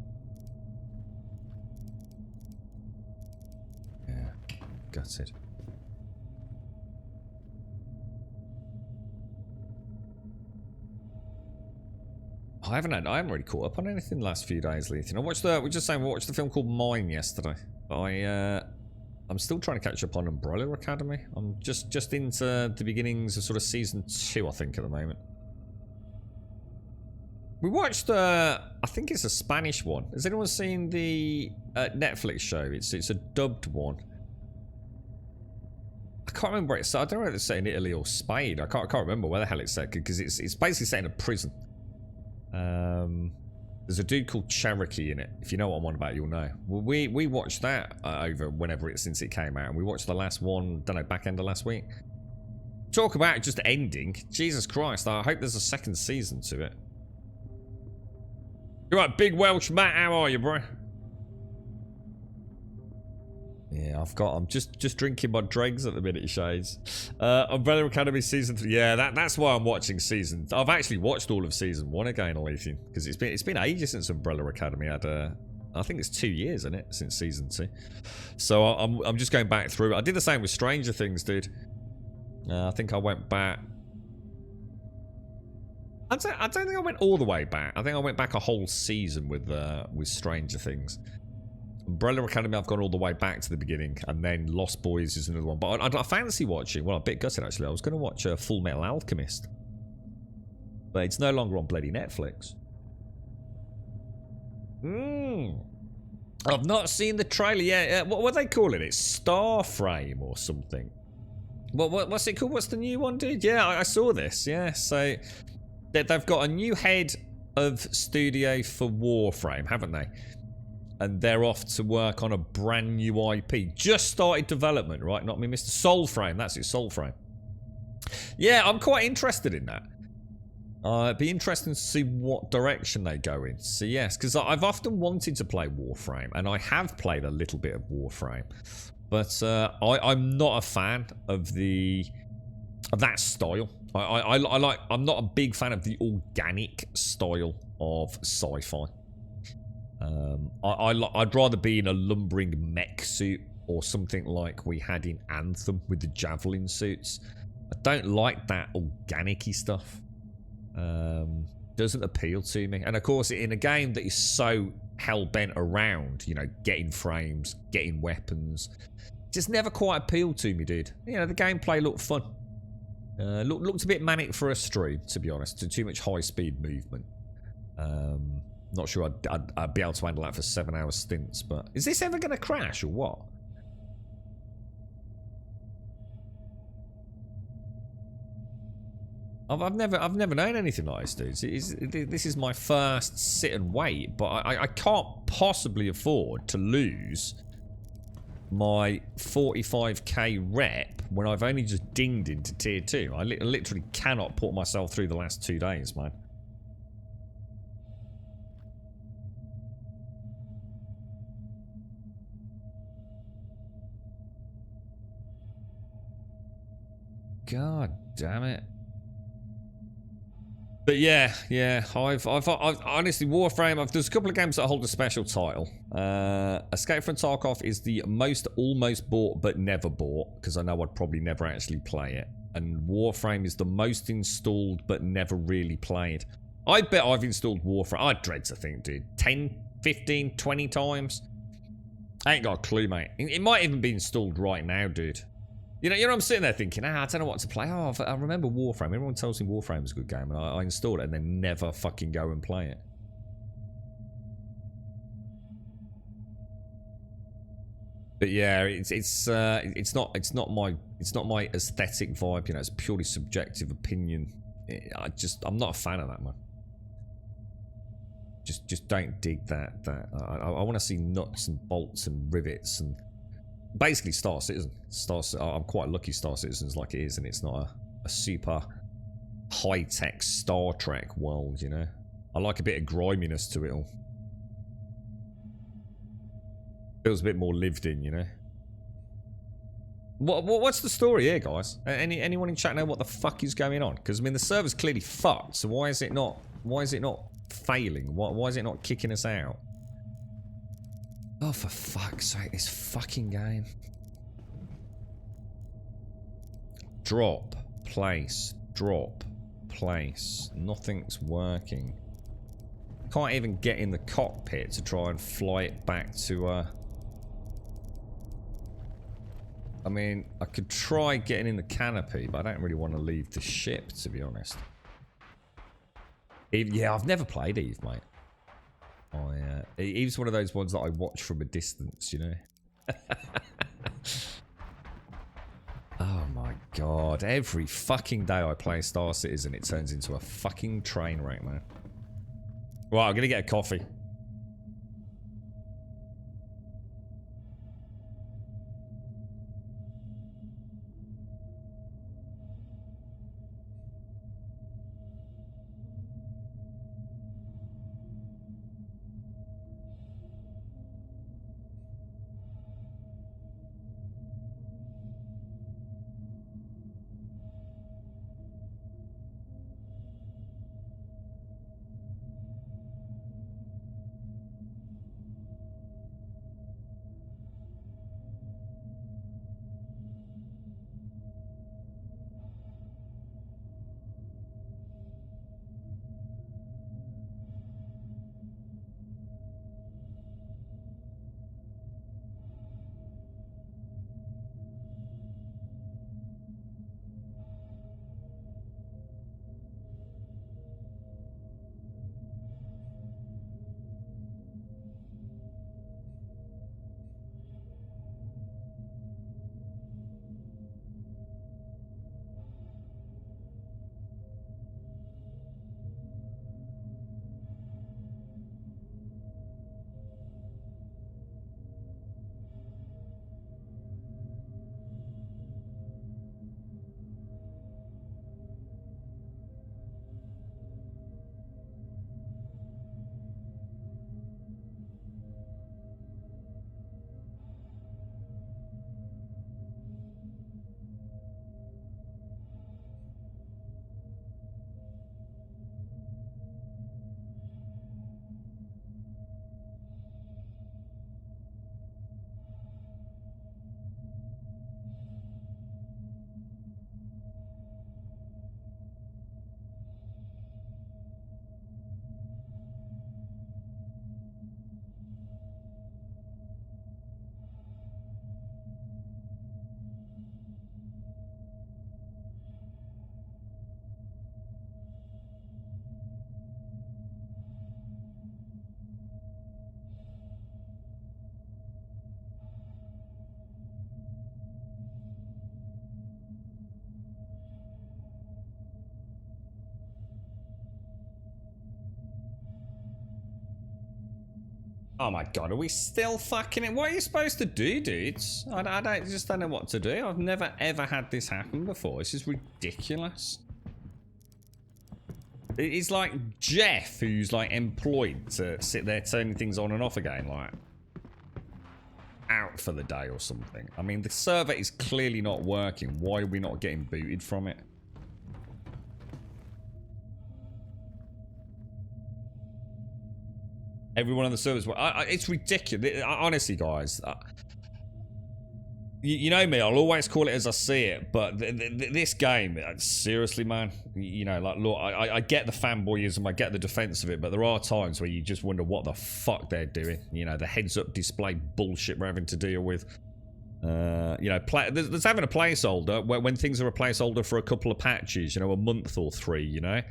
Yeah, gutted. I haven't really caught up on anything the last few days, Lethan. I watched we watched the film called Mine yesterday. I'm still trying to catch up on Umbrella Academy. I'm just into the beginnings of sort of season 2, I think, at the moment. We watched I think it's a Spanish one. Has anyone seen the Netflix show? It's a dubbed one. I can't remember where it's set. I don't know if it's set in Italy or Spain. I can't remember where the hell it's set, because it's basically set in a prison. There's a dude called Cherokee in it. If you know what I'm on about, you'll know. Well, we watched that over since it came out, and we watched the last one, don't know, back end of last week. Talk about just ending. Jesus Christ, I hope there's a second season to it. You're right, Big Welsh Matt, how are you, bro? Yeah, I'm just drinking my dregs at the minute, Shades. Umbrella Academy season 3. Yeah, that's why I'm watching season. I've actually watched all of season 1 again, Lethan, because it's been ages since Umbrella Academy had I think it's 2 years, isn't it, since season 2. So I'm just going back through. I did the same with Stranger Things, dude. I think I went back. I don't think I went all the way back. I think I went back a whole season with Stranger Things. Umbrella Academy, I've gone all the way back to the beginning, and then Lost Boys is another one. But I fancy watching, well, I'm a bit gutted actually, I was going to watch Full Metal Alchemist. But it's no longer on bloody Netflix. I've not seen the trailer yet. What are they calling it? Starframe or something? What's it called? What's the new one, dude? Yeah, I saw this, yeah. So, they've got a new head of studio for Warframe, haven't they? And they're off to work on a brand new IP. Just started development, right? Not me, Mr. Soulframe. That's it, Soulframe. Yeah, I'm quite interested in that. It'd be interesting to see what direction they go in. So yes, because I've often wanted to play Warframe, and I have played a little bit of Warframe, but I'm not a fan of that style. I'm not a big fan of the organic style of sci-fi. I'd rather be in a lumbering mech suit or something like we had in Anthem with the javelin suits. I don't like that organic-y stuff. Doesn't appeal to me. And of course, in a game that is so hell-bent around, you know, getting frames, getting weapons, just never quite appealed to me, dude. You know, the gameplay looked fun. Looked a bit manic for a stream, to be honest. Too much high-speed movement. Not sure I'd be able to handle that for 7-hour stints, but is this ever going to crash or what? I've never known anything like this, dude. This is my first sit and wait, but I can't possibly afford to lose my 45k rep when I've only just dinged into tier 2. I literally cannot put myself through the last 2 days, man. God damn it. But yeah, I've honestly, Warframe, there's a couple of games that hold a special title. Escape from Tarkov is the most almost bought but never bought, because I know I'd probably never actually play it. And Warframe is the most installed but never really played. I bet I've installed Warframe, I dread to think, dude, 10, 15, 20 times. I ain't got a clue, mate. It might even be installed right now, dude. You know, I'm sitting there thinking, I don't know what to play. Oh, I remember Warframe. Everyone tells me Warframe is a good game, and I installed it and then never fucking go and play it. But yeah, it's not my aesthetic vibe. You know, it's purely subjective opinion. I'm not a fan of that, man. Just don't dig that. I want to see nuts and bolts and rivets and basically Star Citizen. I'm quite lucky Star Citizen's like it is, and it's not a super high-tech Star Trek world, you know. I like a bit of griminess to it all. Feels a bit more lived in, you know. What's the story here, guys? Anyone in chat know what the fuck is going on? Because I mean, the server's clearly fucked. So why is it not failing? Why is it not kicking us out? Oh, for fuck's sake! This fucking game. Drop, place, drop, place. Nothing's working. Can't even get in the cockpit to try and fly it back to I mean, I could try getting in the canopy, but I don't really want to leave the ship, to be honest. Yeah, I've never played Eve, mate. Eve's one of those ones that I watch from a distance, you know? Oh my god. Every fucking day I play Star Citizen, it turns into a fucking train wreck, man. Right, I'm gonna get a coffee. Oh my god, are we still fucking it? What are you supposed to do, dudes? I just don't know what to do. I've never ever had this happen before. This is ridiculous. It's like Jeff, who's like employed to sit there turning things on and off again, like out for the day or something. I mean, the server is clearly not working. Why are we not getting booted from it? Everyone on the servers, it's ridiculous. Honestly, guys, you know me. I'll always call it as I see it. But this game, seriously, man. You know, like, look, I get the fanboyism, I get the defense of it, but there are times where you just wonder what the fuck they're doing. You know, the heads-up display bullshit we're having to deal with. You know, there's having a placeholder when things are a placeholder for a couple of patches. You know, a month or 3. You know,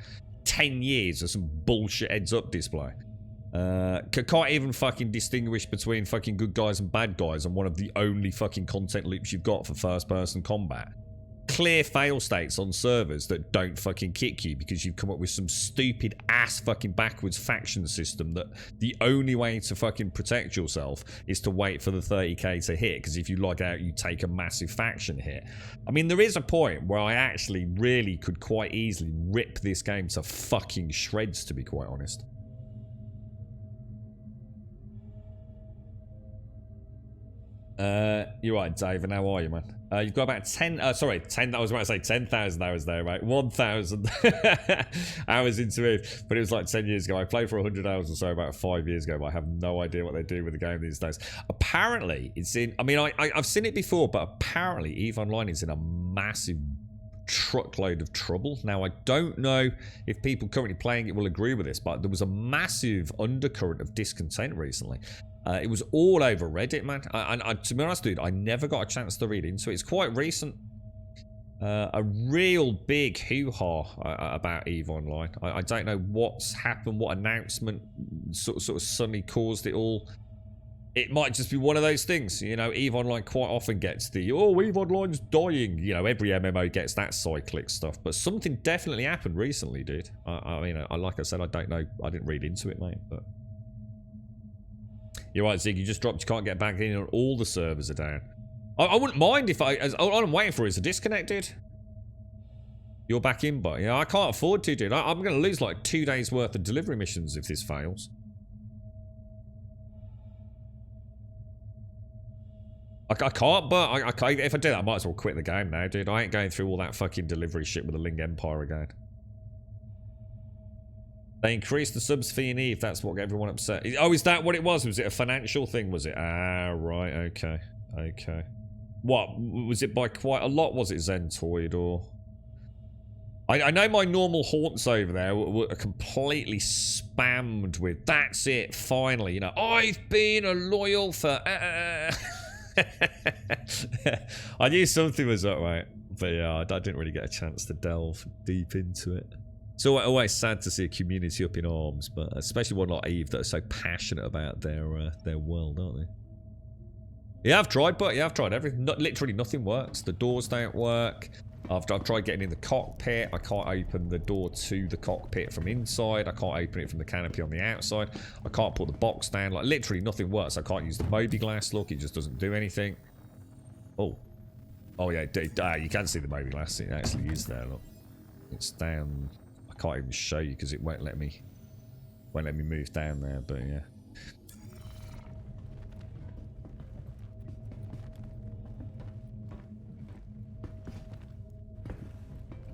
10 years of some bullshit heads-up display. Can't even fucking distinguish between fucking good guys and bad guys on one of the only fucking content loops you've got for first person combat. clear fail states on servers that don't fucking kick you because you've come up with some stupid ass fucking backwards faction system that the only way to fucking protect yourself is to wait for the 30k to hit, because if you log out you take a massive faction hit. I mean, there is a point where I actually really could quite easily rip this game to fucking shreds, to be quite honest. You're right, Dave, and how are you, man? You've got about 10, I was about to say 10,000 hours there, right? 1,000 hours into it, but it was like 10 years ago. I played for 100 hours or so about 5 years ago, but I have no idea what they do with the game these days. Apparently, it's in, I mean, I've seen it before, but apparently EVE Online is in a massive truckload of trouble. Now, I don't know if people currently playing it will agree with this, but there was a massive undercurrent of discontent recently. It was all over Reddit, man. And to be honest, dude, I never got a chance to read into it. It's quite recent. A real big hoo-ha about EVE Online. I don't know what's happened, what announcement sort of suddenly caused it all. It might just be one of those things, you know. EVE Online quite often gets the, oh, EVE Online's dying. You know, every MMO gets that cyclic stuff. But something definitely happened recently, dude. I mean, like I said, I don't know. I didn't read into it, mate, but... You're right, Zig, you just dropped, you can't get back in and all the servers are down. I wouldn't mind if all I'm waiting for is a disconnect, dude. You're back in, but, you know, I can't afford to, dude. I'm going to lose like 2 days worth of delivery missions if this fails. I can't, but if I do that, I might as well quit the game now, dude. I ain't going through all that fucking delivery shit with the Ling Empire again. They increased the subs fee in EVE, that's what got everyone upset. Oh, is that what it was? Was it a financial thing, was it? Ah, right, okay. Okay. What, was it by quite a lot, was it, Zentoid, or... I know my normal haunts over there were completely spammed with, that's it, finally, you know, I've been a loyal for... I knew something was up, right? But yeah, I didn't really get a chance to delve deep into it. It's always sad to see a community up in arms, but especially one like EVE that are so passionate about their world, aren't they? Yeah, I've tried, but yeah, I've tried everything. Literally nothing works. The doors don't work. I've tried getting in the cockpit. I can't open the door to the cockpit from inside. I can't open it from the canopy on the outside. I can't put the box down. Like, literally nothing works. I can't use the Moby glass. Look, it just doesn't do anything. Oh. Oh, yeah, you can see the Moby glass. It actually is there, look. It's down... I can't even show you because it won't let me move down there, but yeah.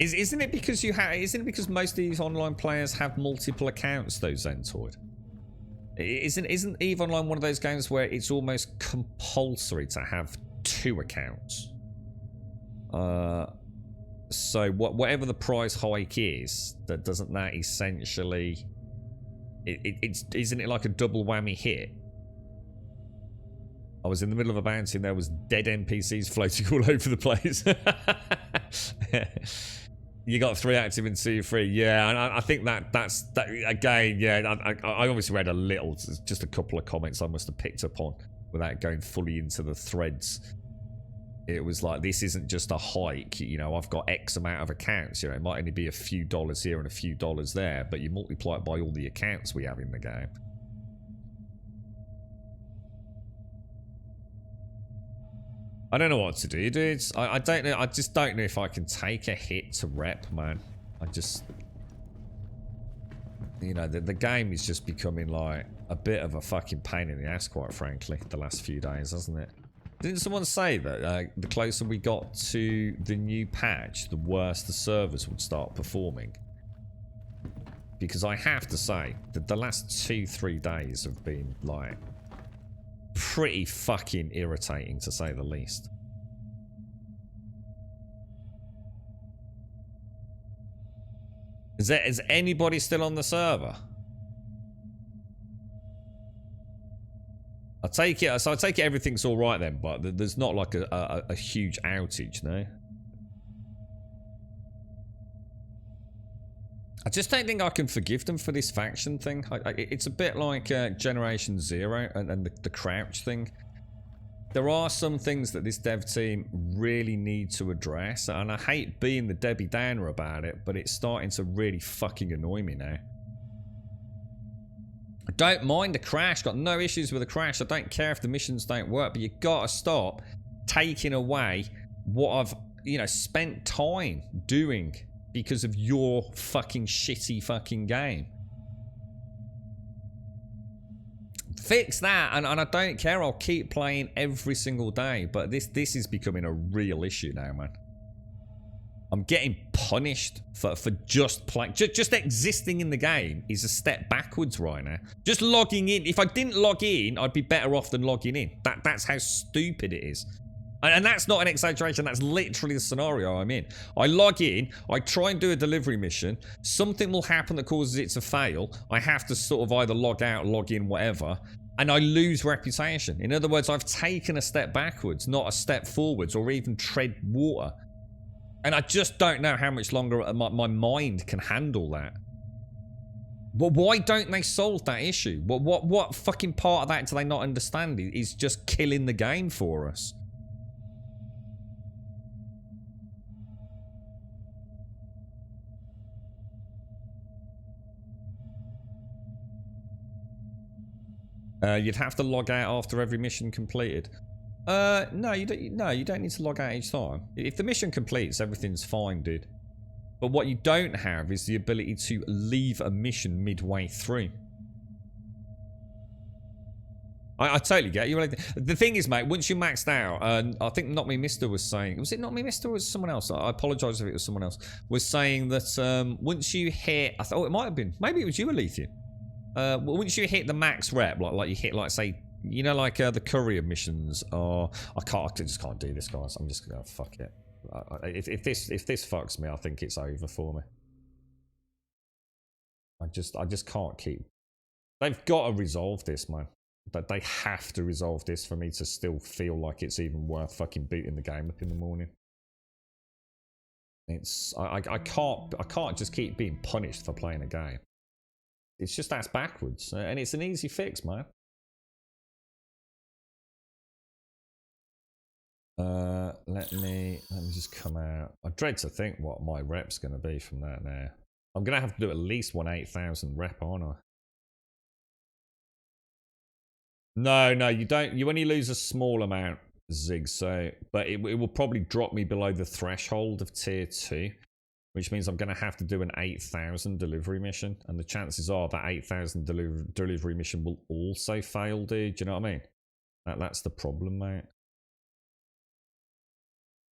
Isn't it because isn't it because most of these online players have multiple accounts though, Zentoid? Isn't EVE Online one of those games where it's almost compulsory to have 2 accounts? So whatever the price hike is, doesn't that essentially... Isn't it like a double whammy hit? I was in the middle of a bounty and there was dead NPCs floating all over the place. You got 3 active and 2 free. Yeah, and I think that's again, yeah, I obviously read a little, just a couple of comments I must have picked up on without going fully into the threads. It was like, this isn't just a hike, you know, I've got X amount of accounts, you know, it might only be a few dollars here and a few dollars there, but you multiply it by all the accounts we have in the game. I don't know what to do, dudes. I don't know, I just don't know if I can take a hit to rep, man. I just... You know, the game is just becoming like a bit of a fucking pain in the ass, quite frankly, the last few days, hasn't it? Didn't someone say that the closer we got to the new patch, the worse the servers would start performing? Because I have to say that the last 2-3 days have been like pretty fucking irritating, to say the least. Is anybody still on the server? I take it everything's all right then, but there's not like a huge outage, no? I just don't think I can forgive them for this faction thing. It's a bit like Generation Zero and the crouch thing. There are some things that this dev team really need to address, and I hate being the Debbie Downer about it, but it's starting to really fucking annoy me now. I don't mind a crash, got no issues with a crash. I don't care if the missions don't work, but you gotta stop taking away what I've, you know, spent time doing because of your fucking shitty fucking game. Fix that, and I don't care. I'll keep playing every single day, but this is becoming a real issue now, man. I'm getting punished for just playing. Just existing in the game is a step backwards right now. Just logging in. If I didn't log in, I'd be better off than logging in. That's how stupid it is. And that's not an exaggeration. That's literally the scenario I'm in. I log in. I try and do a delivery mission. Something will happen that causes it to fail. I have to sort of either log out, log in, whatever. And I lose reputation. In other words, I've taken a step backwards, not a step forwards, or even tread water. And I just don't know how much longer my mind can handle that. But why don't they solve that issue? What fucking part of that do they not understand? Is just killing the game for us. You'd have to log out after every mission completed. No, you don't need to log out each time. If the mission completes, everything's fine, dude. But what you don't have is the ability to leave a mission midway through. I totally get you. The thing is, mate, once you're maxed out, and I think Not Me Mister was saying, was it Not Me Mister or was it someone else? I apologise if it was someone else. Was saying that once you hit, I thought it might have been, maybe it was you, Alethea. Once you hit the max rep, like you hit, like say, you know, like the courier missions, or I just can't do this, guys. I'm just gonna fuck it. If this fucks me, I think it's over for me. I just can't keep. They've got to resolve this, man. That they have to resolve this for me to still feel like it's even worth fucking booting the game up in the morning. It's I can't just keep being punished for playing a game. It's just that's backwards, and it's an easy fix, man. Let me just come out. I dread to think what my rep's going to be from that now. I'm going to have to do at least 8,000 rep, aren't I? No, you don't. You only lose a small amount, Zig. So, but it will probably drop me below the threshold of tier 2. Which means I'm going to have to do an 8,000 delivery mission. And the chances are that 8,000 delivery mission will also fail, dude. Do you know what I mean? That's the problem, mate.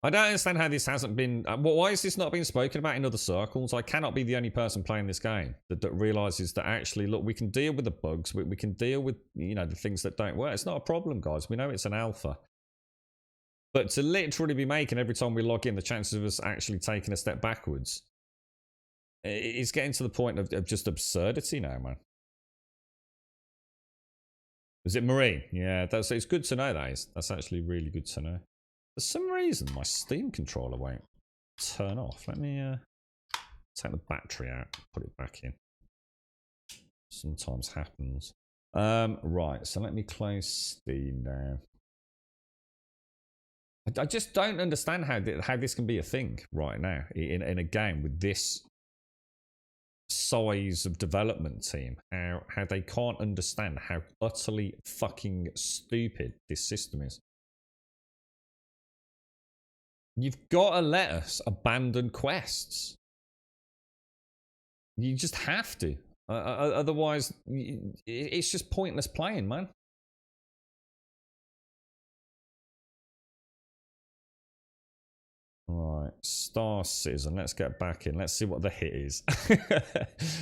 I don't understand how this hasn't been... why has this not been spoken about in other circles? I cannot be the only person playing this game that realises that actually, look, we can deal with the bugs. We can deal with, you know, the things that don't work. It's not a problem, guys. We know it's an alpha. But to literally be making every time we log in the chances of us actually taking a step backwards, it's getting to the point of just absurdity now, man. Is it Marine? Yeah, it's good to know that is. That's actually really good to know. For some reason, my Steam controller won't turn off. Let me take the battery out, put it back in. Sometimes happens. Right, so let me close Steam now. I just don't understand how this can be a thing right now in a game with this size of development team. How they can't understand how utterly fucking stupid this system is. You've got to let us abandon quests. You just have to. Otherwise, it's just pointless playing, man. Right, Star Citizen. Let's get back in. Let's see what the hit is.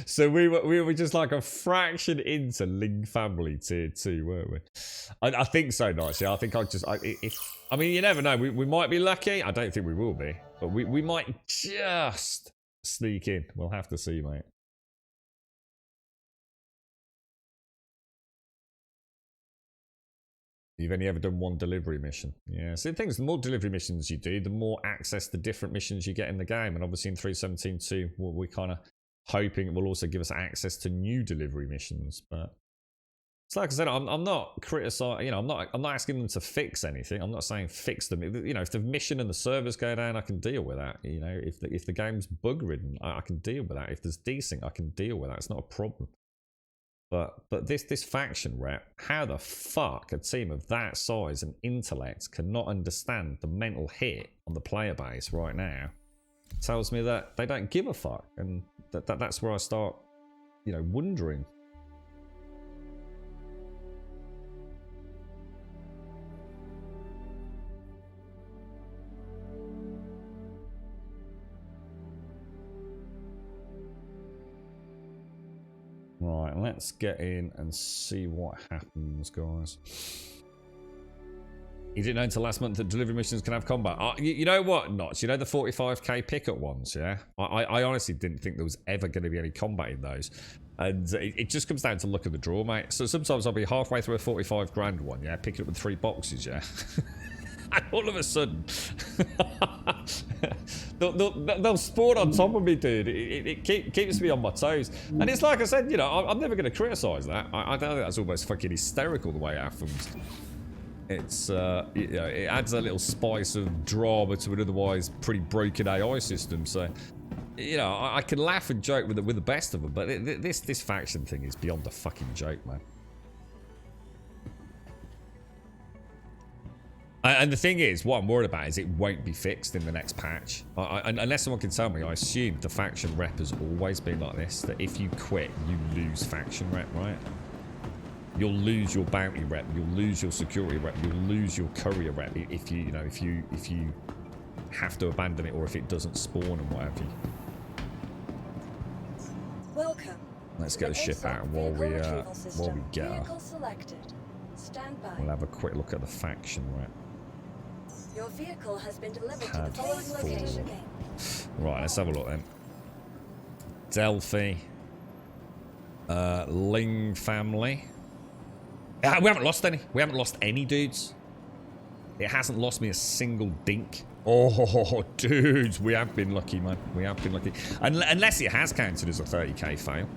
So we were just like a fraction into Ling Family tier 2, weren't we? I think so, Nicely. I think I mean, you never know. We might be lucky. I don't think we will be, but we might just sneak in. We'll have to see, mate. You've only ever done one delivery mission. Yeah, so the thing is, the more delivery missions you do, the more access to different missions you get in the game. And obviously in 3.17.2, we're kind of hoping it will also give us access to new delivery missions. But It's like I said, I'm not criticizing, you know, I'm not asking them to fix anything. I'm not saying fix them. You know, if the mission and the servers go down, I can deal with that. You know, if the game's bug ridden, I can deal with that. If there's desync, I can deal with that. It's not a problem. But this faction rep, how the fuck a team of that size and intellect cannot understand the mental hit on the player base right now tells me that they don't give a fuck, and that's where I start, you know, wondering. Right, let's get in and see what happens, guys. You didn't know until last month that delivery missions can have combat. You know what, Notch? You know the 45k pickup ones, yeah? I honestly didn't think there was ever going to be any combat in those. And it just comes down to luck of the draw, mate. So sometimes I'll be halfway through a 45 grand one, yeah? Pick it up with 3 boxes, yeah? And all of a sudden, they'll spawn on top of me, dude. It keeps me on my toes. And it's like I said, you know, I'm never going to criticise that. I don't think that's almost fucking hysterical the way it happens. It's, you know, it adds a little spice of drama to an otherwise pretty broken AI system. So, you know, I can laugh and joke with the best of them, but this faction thing is beyond a fucking joke, man. And the thing is, what I'm worried about is it won't be fixed in the next patch. Unless someone can tell me, I assume the faction rep has always been like this, that if you quit, you lose faction rep, right? You'll lose your bounty rep, you'll lose your security rep, you'll lose your courier rep if you know, if you have to abandon it, or if it doesn't spawn and what have you. Welcome. Let's get the ship out while we get her. Vehicle selected. Stand by. We'll have a quick look at the faction rep. Your vehicle has been delivered to Pad the following 4. location. Right, let's have a look then. Delphi. Ling family. We haven't lost any. We haven't lost any, dudes. It hasn't lost me a single dink. Oh, dudes, we have been lucky, man. We have been lucky. Unless it has counted as a 30k fail.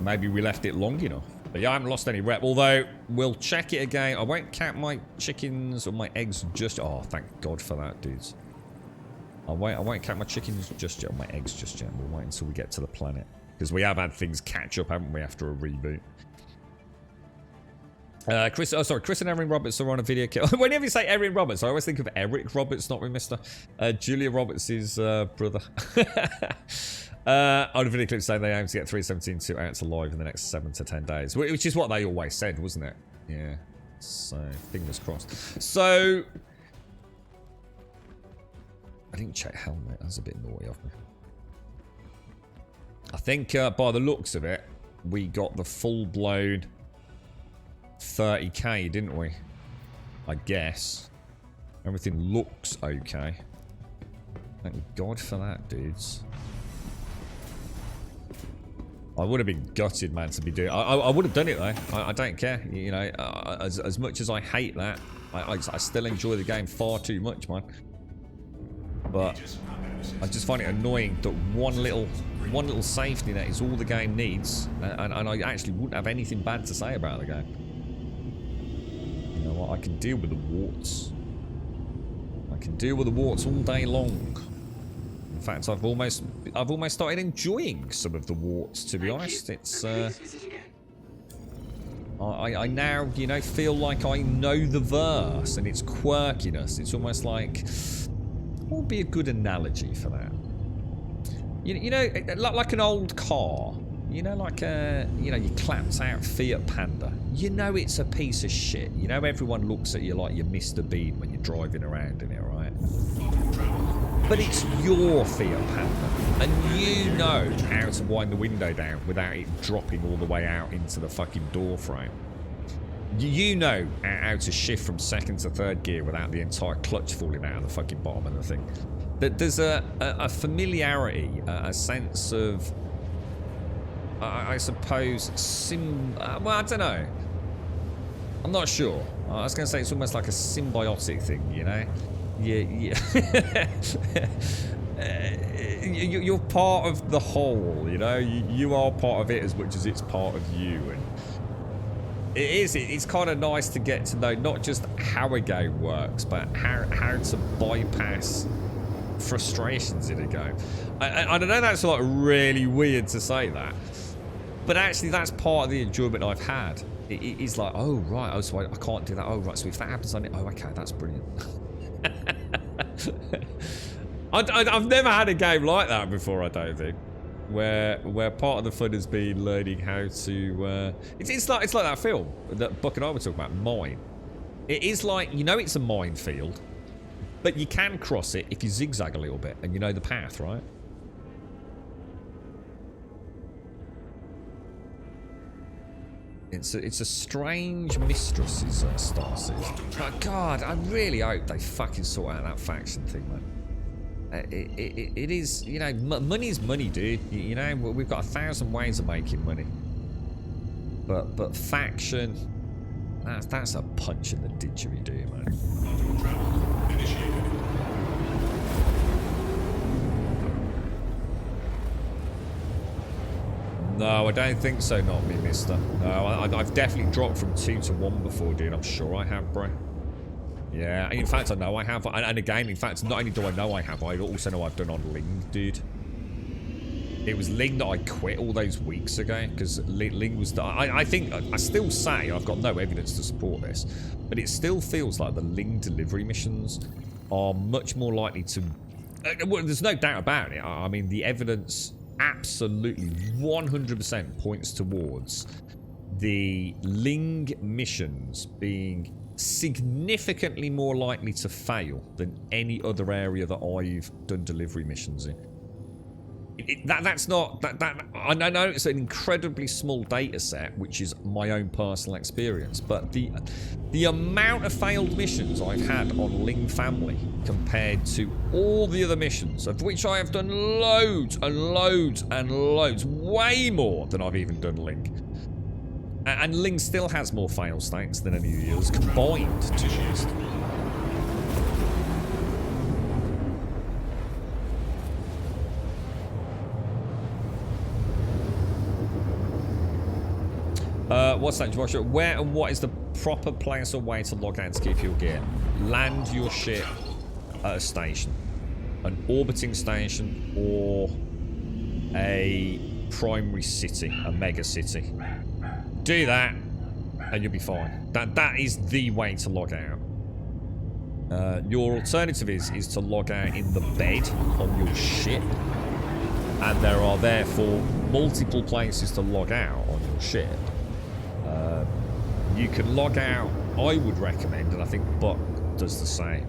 Maybe we left it long enough. But yeah, I haven't lost any rep. Although, we'll check it again. I won't count my chickens or my eggs just... Oh, thank God for that, dudes. I won't count my chickens just yet, or my eggs just yet. We'll wait until we get to the planet. Because we have had things catch up, haven't we, after a reboot. Chris and Erin Roberts are on a video kill. Whenever you say Erin Roberts, I always think of Eric Roberts, not with Mr. Julia Roberts' brother. On a video clip saying they aim to get 317 outs alive in the next 7 to 10 days, which is what they always said, wasn't it? Yeah. So, fingers crossed. So, I didn't check helmet. That's a bit naughty of me. I think by the looks of it, we got the full-blown 30k, didn't we? I guess. Everything looks okay. Thank God for that, dudes. I would have been gutted, man, to be doing... I would have done it, though. I don't care. You know, as much as I hate that, I still enjoy the game far too much, man. But I just find it annoying that one little safety net is all the game needs, and I actually wouldn't have anything bad to say about the game. You know what? I can deal with the warts. I can deal with the warts all day long. In fact, I've almost started enjoying some of the warts, to be honest. It's I now, you know, feel like I know the verse and its quirkiness. It's almost like, what would be a good analogy for that? You know, like an old car. You know, like you clapped out Fiat Panda. You know it's a piece of shit. You know everyone looks at you like you're Mr. Bean when you're driving around in it, right? But it's your Fiat Panda, and you know how to wind the window down without it dropping all the way out into the fucking door frame. You know how to shift from second to third gear without the entire clutch falling out of the fucking bottom of the thing. There's a familiarity, a sense of, I suppose, well, I don't know. I'm not sure. I was going to say it's almost like a symbiotic thing, you know? You're part of the whole, you know? You are part of it as much as it's part of you. And It is. It's kind of nice to get to know not just how a game works, but how to bypass frustrations in a game. I don't know, that's like really weird to say that, but actually that's part of the enjoyment I've had. It's like, oh right, oh so I can't do that. Oh right, so if that happens on it, oh okay, that's brilliant. I've never had a game like that before, I don't think, where part of the fun has been learning how to. It's like that film that Buck and I were talking about, Mine. It is like, you know, it's a minefield, but you can cross it if you zigzag a little bit and you know the path, right? It's a strange mistress, is Star Citizen. But God, I really hope they fucking sort out that faction thing, man. It is, you know, money's money, dude. You know, we've got 1,000 ways of making money. But faction, that's a punch in the didgeridoo, man. Optimal travel initiated. No, I don't think so, not me, mister. No, I've definitely dropped from 2 to 1 before, dude. I'm sure I have, bro. Yeah, in fact, I know I have. And again, in fact, not only do I know I have, I also know I've done on Ling, dude. It was Ling that I quit all those weeks ago, because Ling was... I think, I still say, I've got no evidence to support this, but it still feels like the Ling delivery missions are much more likely to... well, there's no doubt about it. I mean, the evidence... absolutely 100% points towards the Ling missions being significantly more likely to fail than any other area that I've done delivery missions in. That's not that I know it's an incredibly small data set, which is my own personal experience, but the amount of failed missions I've had on Ling Family compared to all the other missions, of which I have done loads and loads and loads, way more than I've even done Ling. And Ling still has more fail states than any of the others combined, to be honest. What's that, Joshua? Where and what is the proper place or way to log out to keep your gear? Land your ship at a station. An orbiting station or a primary city, a mega city. Do that and you'll be fine. That is the way to log out. Your alternative is to log out in the bed on your ship. And there are therefore multiple places to log out on your ship. You can log out, I would recommend, and I think Buck does the same,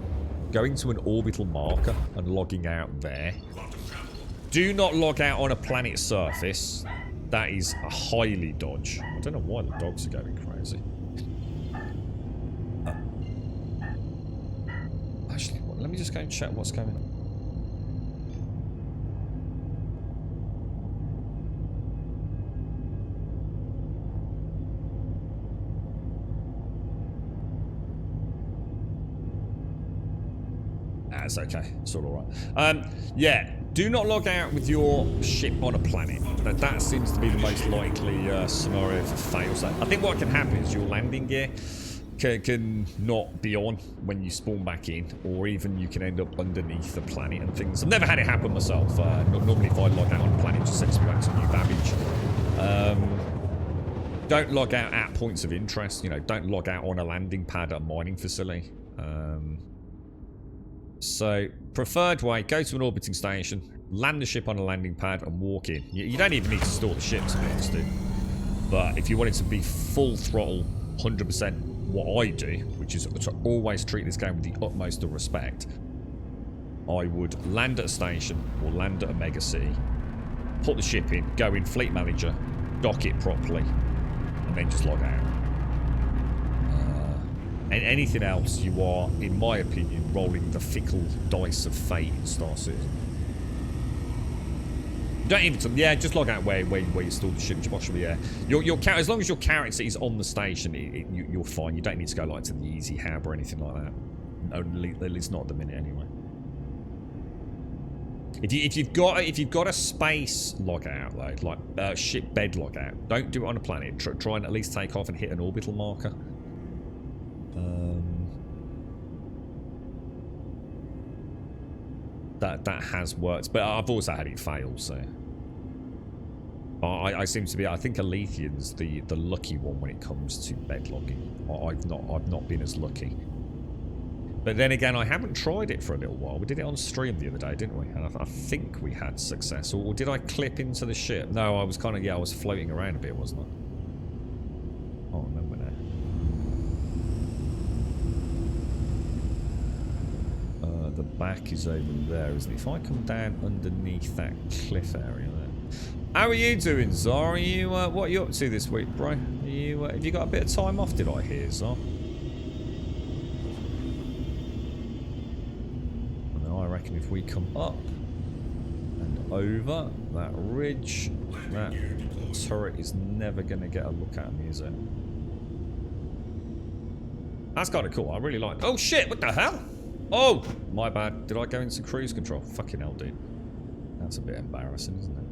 going to an orbital marker and logging out there. Do not log out on a planet surface. That is a highly dodge. I don't know why the dogs are going crazy. Actually, let me just go and check what's going on. That's okay. It's all alright. Yeah, do not log out with your ship on a planet. That seems to be the most likely scenario for fail. So I think what can happen is your landing gear can not be on when you spawn back in, or even you can end up underneath the planet and things. I've never had it happen myself. Normally if I log out on a planet, it just sends me back to new Babbage. Don't log out at points of interest. You know, don't log out on a landing pad at a mining facility. So, preferred way, go to an orbiting station, land the ship on a landing pad and walk in. You don't even need to store the ship, to be honest, dude. But if you want it to be full throttle, 100% what I do, which is to always treat this game with the utmost of respect, I would land at a station or land at a mega city, put the ship in, go in Fleet Manager, dock it properly, and then just log out. And anything else, you are, in my opinion, rolling the fickle dice of fate in Star Citizen. Don't even, yeah, just log out where you stored the ship, Joshua. Yeah, your as long as your character is on the station, you're fine. You don't need to go like to the easy hab or anything like that. At least not at the minute, anyway. If you've got a space logout though, like ship bed logout, don't do it on a planet. Try and at least take off and hit an orbital marker. That has worked, but I've also had it fail. So I seem to be. I think Alethian's the lucky one when it comes to bed logging. I've not been as lucky. But then again, I haven't tried it for a little while. We did it on stream the other day, didn't we? And I think we had success. Or did I clip into the ship? No, I was kind of, yeah, I was floating around a bit, wasn't I? I can't remember now. The back is over there, isn't it? If I come down underneath that cliff area there. How are you doing, Zar? Are you, what are you up to this week, bro? Are you, have you got a bit of time off, did I hear, Zar? I reckon if we come up and over that ridge, that turret is never going to get a look at me, is it? That's kind of cool. I really like. Oh shit! What the hell? Oh, my bad. Did I go into cruise control? Fucking hell, dude. That's a bit embarrassing, isn't it?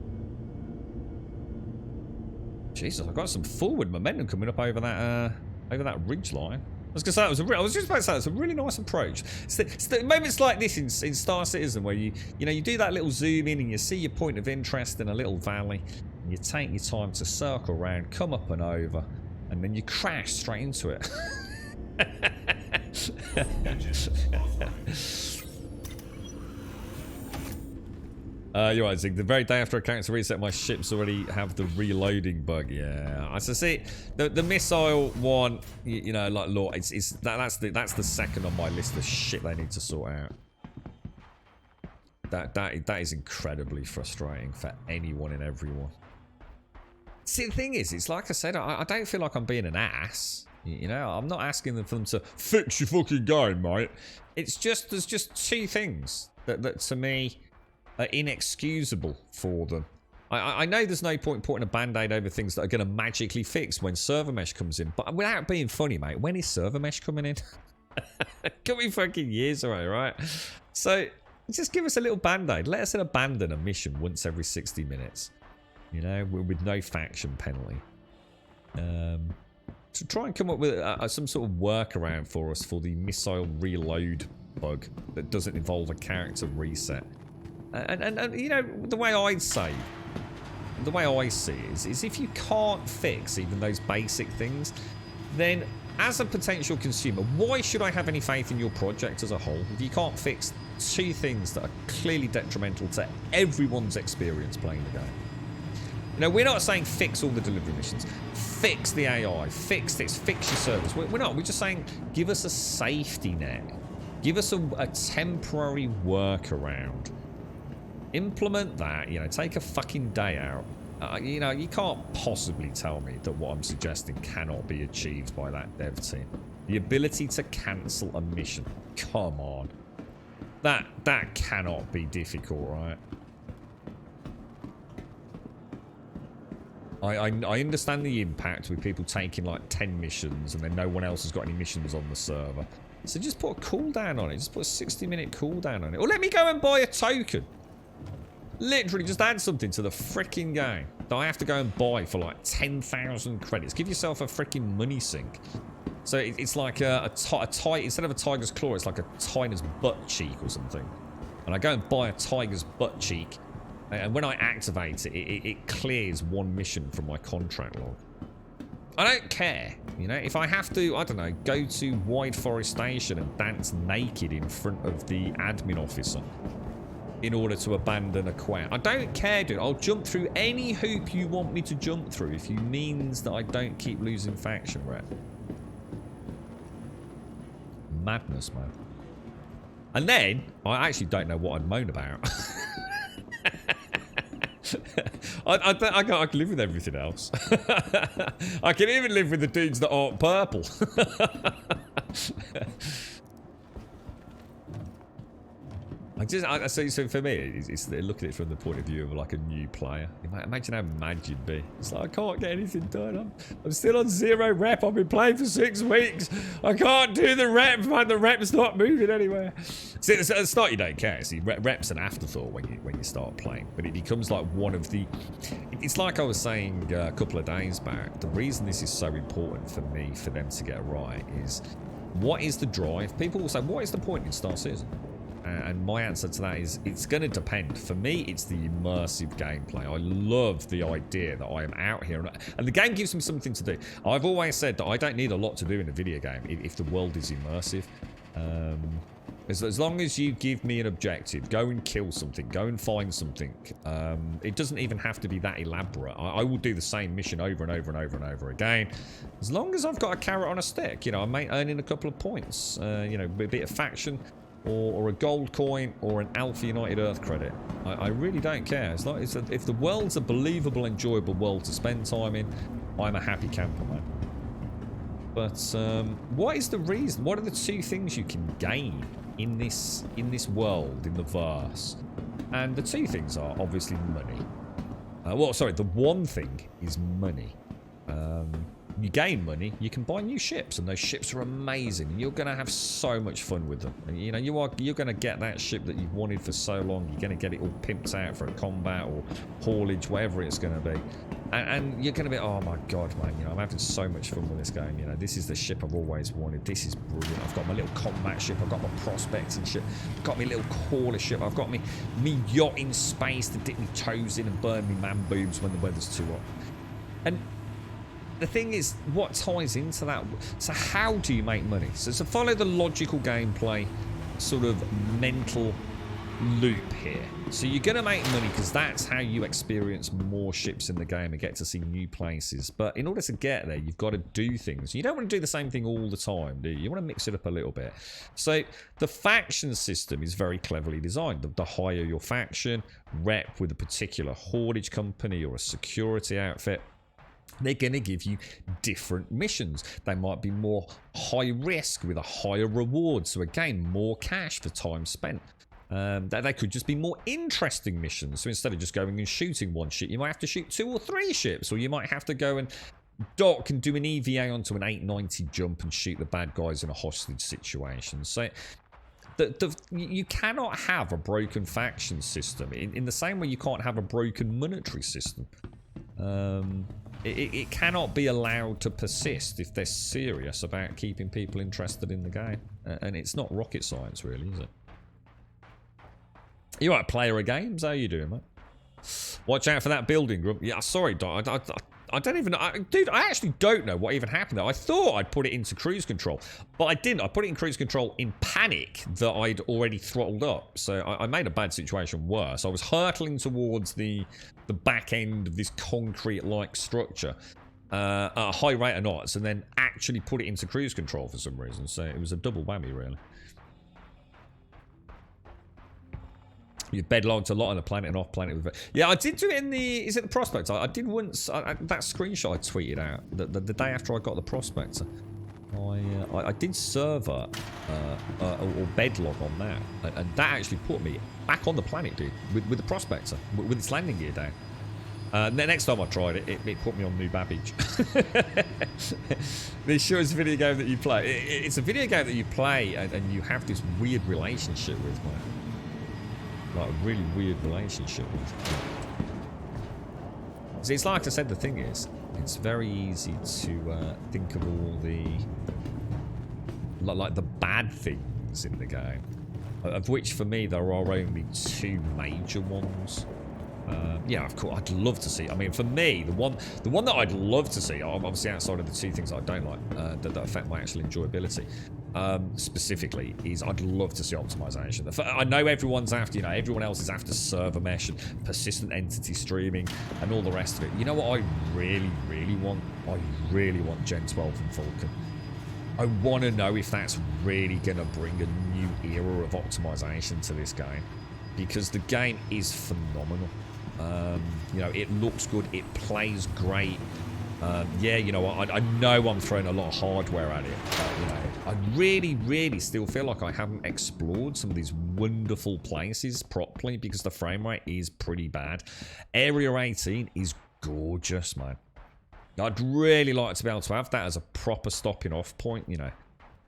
Jesus, I've got some forward momentum coming up over that ridge line. I was gonna say I was just about to say it's a really nice approach. It's the moments like this in Star Citizen where you do that little zoom in and you see your point of interest in a little valley, and you take your time to circle around, come up and over, and then you crash straight into it. You're right, Zig. The very day after I character reset, my ships already have the reloading bug. Yeah, I see. The missile one, you know, like Lord, that's the second on my list of shit they need to sort out. That is incredibly frustrating for anyone and everyone. See, the thing is, it's like I said, I don't feel like I'm being an ass. You know, I'm not asking them for them to fix your fucking game, mate. It's just there's just two things that to me are inexcusable for them. I know there's no point putting a band-aid over things that are going to magically fix when server mesh comes in, but without being funny, mate, when is server mesh coming in? Could be fucking years away, right? So just give us a little band-aid. Let us abandon a mission once every 60 minutes, you know, with no faction penalty. To try and come up with some sort of workaround for us for the missile reload bug that doesn't involve a character reset. And you know, the way I see it is if you can't fix even those basic things, then as a potential consumer, why should I have any faith in your project as a whole if you can't fix two things that are clearly detrimental to everyone's experience playing the game? You know, we're not saying fix all the delivery missions, fix the AI, fix this, fix your service. We're not. We're just saying give us a safety net, give us a temporary workaround. Implement that, you know, take a fucking day out. You know, you can't possibly tell me that what I'm suggesting cannot be achieved by that dev team. The ability to cancel a mission. Come on. That cannot be difficult, right? I understand the impact with people taking like 10 missions and then no one else has got any missions on the server. So just put a cooldown on it. Just put a 60-minute cooldown on it. Or let me go and buy a token. Literally, just add something to the freaking game that I have to go and buy for like 10,000 credits. Give yourself a freaking money sink. So it's like instead of a tiger's claw, it's like a tiger's butt cheek or something. And I go and buy a tiger's butt cheek, and when I activate it, it clears one mission from my contract log. I don't care, you know, if I have to, I don't know, go to Wide Forest Station and dance naked in front of the admin officer in order to abandon a quest. I don't care, dude. I'll jump through any hoop you want me to jump through if it means that I don't keep losing faction rep. Madness, man. And then, I actually don't know what I'd moan about. I can live with everything else. I can even live with the dudes that aren't purple. So for me, it's look at it from the point of view of like a new player. Imagine how mad you'd be. It's like, I can't get anything done. I'm still on 0 rep. I've been playing for 6 weeks. I can't do the rep, man. The rep's not moving anywhere. See, at the start you don't care. See, rep's an afterthought when you start playing, but it becomes like one of the. It's like I was saying a couple of days back. The reason this is so important for me, for them to get right, is what is the drive? People will say, what is the point in Star Citizen? And my answer to that is, it's going to depend. For me, it's the immersive gameplay. I love the idea that I am out here, and the game gives me something to do. I've always said that I don't need a lot to do in a video game if the world is immersive. As long as you give me an objective, go and kill something, go and find something. It doesn't even have to be that elaborate. I will do the same mission over and over and over and over again. As long as I've got a carrot on a stick, you know, I'm earning a couple of points. You know, a bit of faction, or a gold coin, or an Alpha United Earth credit. I really don't care. As long as if the world's a believable, enjoyable world to spend time in, I'm a happy camper, man. But what is the reason? What are the 2 things you can gain in this world, in the verse? And the 2 things are obviously money. Well, sorry, the one thing is money. You gain money, you can buy new ships, and those ships are amazing, and you're going to have so much fun with them. And, you know, you're going to get that ship that you've wanted for so long. You're going to get it all pimped out for a combat or haulage, whatever it's going to be. And you're going to be, oh my god, man, you know, I'm having so much fun with this game. You know, this is the ship I've always wanted. This is brilliant. I've got my little combat ship. I've got my prospecting ship. I've got my little crawler ship. I've got me yacht in space to dip my toes in and burn me man boobs when the weather's too hot. And the thing is, what ties into that? So how do you make money? So follow the logical gameplay sort of mental loop here. So you're going to make money because that's how you experience more ships in the game and get to see new places. But in order to get there, you've got to do things. You don't want to do the same thing all the time, do you? You want to mix it up a little bit. So the faction system is very cleverly designed. The higher your faction, rep with a particular haulage company or a security outfit, they're going to give you different missions. They might be more high risk with a higher reward. So again, more cash for time spent. They could just be more interesting missions. So instead of just going and shooting one ship, you might have to shoot 2 or 3 ships. Or you might have to go and dock and do an EVA onto an 890 jump and shoot the bad guys in a hostage situation. So you cannot have a broken faction system. In the same way you can't have a broken monetary system. It cannot be allowed to persist if they're serious about keeping people interested in the game. And it's not rocket science, really, is it? You right, player of games? How you doing, mate? Watch out for that building, Grump. Yeah, sorry, Doc. I don't even know. Dude, I actually don't know what even happened there. I thought I'd put it into cruise control, but I didn't. I put it in cruise control in panic that I'd already throttled up. So I made a bad situation worse. I was hurtling towards the back end of this concrete-like structure at a high rate of knots, and then actually put it into cruise control for some reason. So it was a double whammy, really. You bedlogged a lot on the planet and off planet. Yeah, I did do it in the. Is it the Prospector? I did once. That screenshot I tweeted out the day after I got the Prospector. I did server or bedlog on that, and that actually put me back on the planet, dude, with the Prospector, with its landing gear down. The next time I tried it, it put me on New Babbage. This sure is a video game that you play. It's a video game that you play, and you have this weird relationship with, man. Like a really weird relationship with. See, it's like I said, the thing is, it's very easy to think of all the like the bad things in the game, of which for me there are only 2 major ones. Yeah, of course, I'd love to see. I mean, for me, the one that I'd love to see, obviously outside of the 2 things I don't like that affect my actual enjoyability, specifically, is I'd love to see optimization. I know everyone's after, you know, everyone else is after server mesh and persistent entity streaming and all the rest of it. You know what I really, really want? I really want Gen 12 and Vulkan. I want to know if that's really going to bring a new era of optimization to this game, because the game is phenomenal. You know, it looks good, it plays great. Yeah, you know, I know I'm throwing a lot of hardware at it, but, you know, I really still feel like I haven't explored some of these wonderful places properly because the frame rate is pretty bad. Area 18 is gorgeous, man. I'd really like to be able to have that as a proper stopping off point, you know.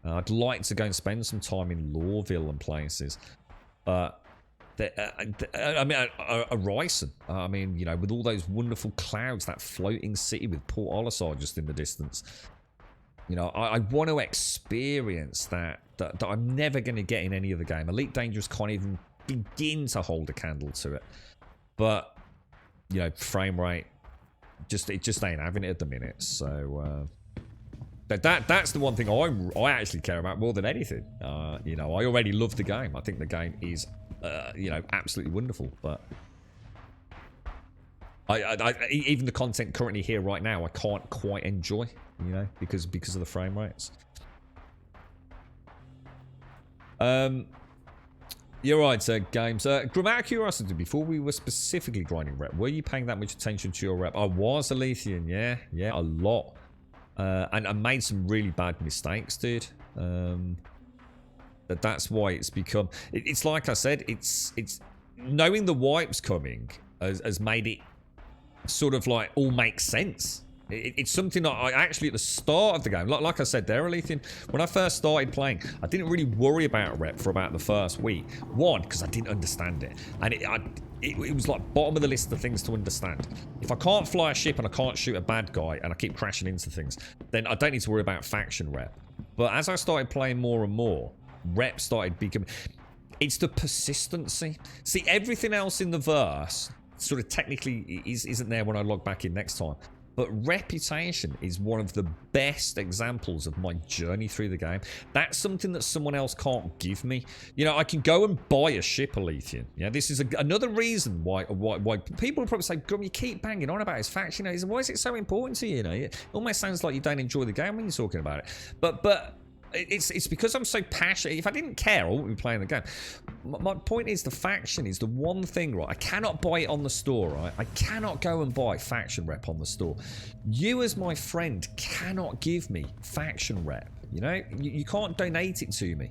I'd like to go and spend some time in Lawville and places. But, I mean, Ryson. I mean, you know, with all those wonderful clouds, that floating city with Port Olisar just in the distance. You know, I want to experience that I'm never going to get in any other game. Elite Dangerous can't even begin to hold a candle to it. But, you know, frame rate, it just ain't having it at the minute. So, that's the one thing I actually care about more than anything. You know, I already love the game. I think the game is, you know, absolutely wonderful. But even the content currently here right now, I can't quite enjoy. You know, because of the frame rates. You're right, Games. Grim, out of curiosity, before we were specifically grinding rep, were you paying that much attention to your rep? I was, Alethian, yeah, a lot. And I made some really bad mistakes, dude. That's why it's become... It's like I said, it's knowing the wipes coming has made it sort of like all make sense. It's something that I actually, at the start of the game, like I said there, Alethian, when I first started playing, I didn't really worry about rep for about the first week. One, because I didn't understand it. And it was like bottom of the list of things to understand. If I can't fly a ship and I can't shoot a bad guy and I keep crashing into things, then I don't need to worry about faction rep. But as I started playing more and more, rep started becoming... It's the persistency. See, everything else in the verse sort of technically isn't there when I log back in next time. But reputation is one of the best examples of my journey through the game. That's something that someone else can't give me. You know, I can go and buy a ship, Alethian. Yeah, this is another reason why people will probably say, Grum, you keep banging on about his faction. You know, why is it so important to you? You know, it almost sounds like you don't enjoy the game when you're talking about it. But it's because I'm so passionate. If I didn't care, I wouldn't be playing the game. My point is, the faction is the one thing, right? I cannot buy it on the store, right? I cannot go and buy faction rep on the store. You, as my friend, cannot give me faction rep. You know, you can't donate it to me.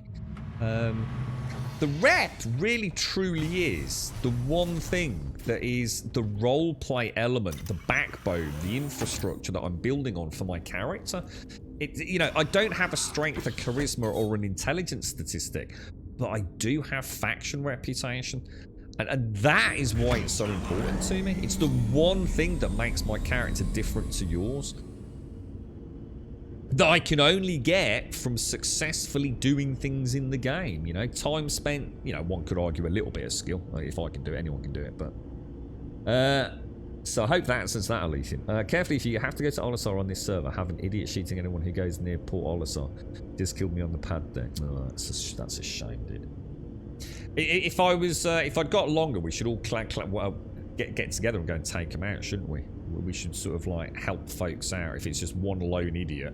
The rep really truly is the one thing that is the roleplay element, the backbone, the infrastructure that I'm building on for my character. You know, I don't have a strength, a charisma, or an intelligence statistic, but I do have faction reputation. And that is why it's so important to me. It's the one thing that makes my character different to yours. That I can only get from successfully doing things in the game. You know, time spent, you know, one could argue a little bit of skill. Like, if I can do it, anyone can do it, but... So I hope that answers that, Alethian. Carefully, if you have to go to Olisar on this server, have an idiot shooting anyone who goes near Port Olisar. Just killed me on the pad there. Oh, that's a shame, dude. If I'd got longer, we should all get together and go and take them out, shouldn't we? We should sort of like help folks out if it's just one lone idiot.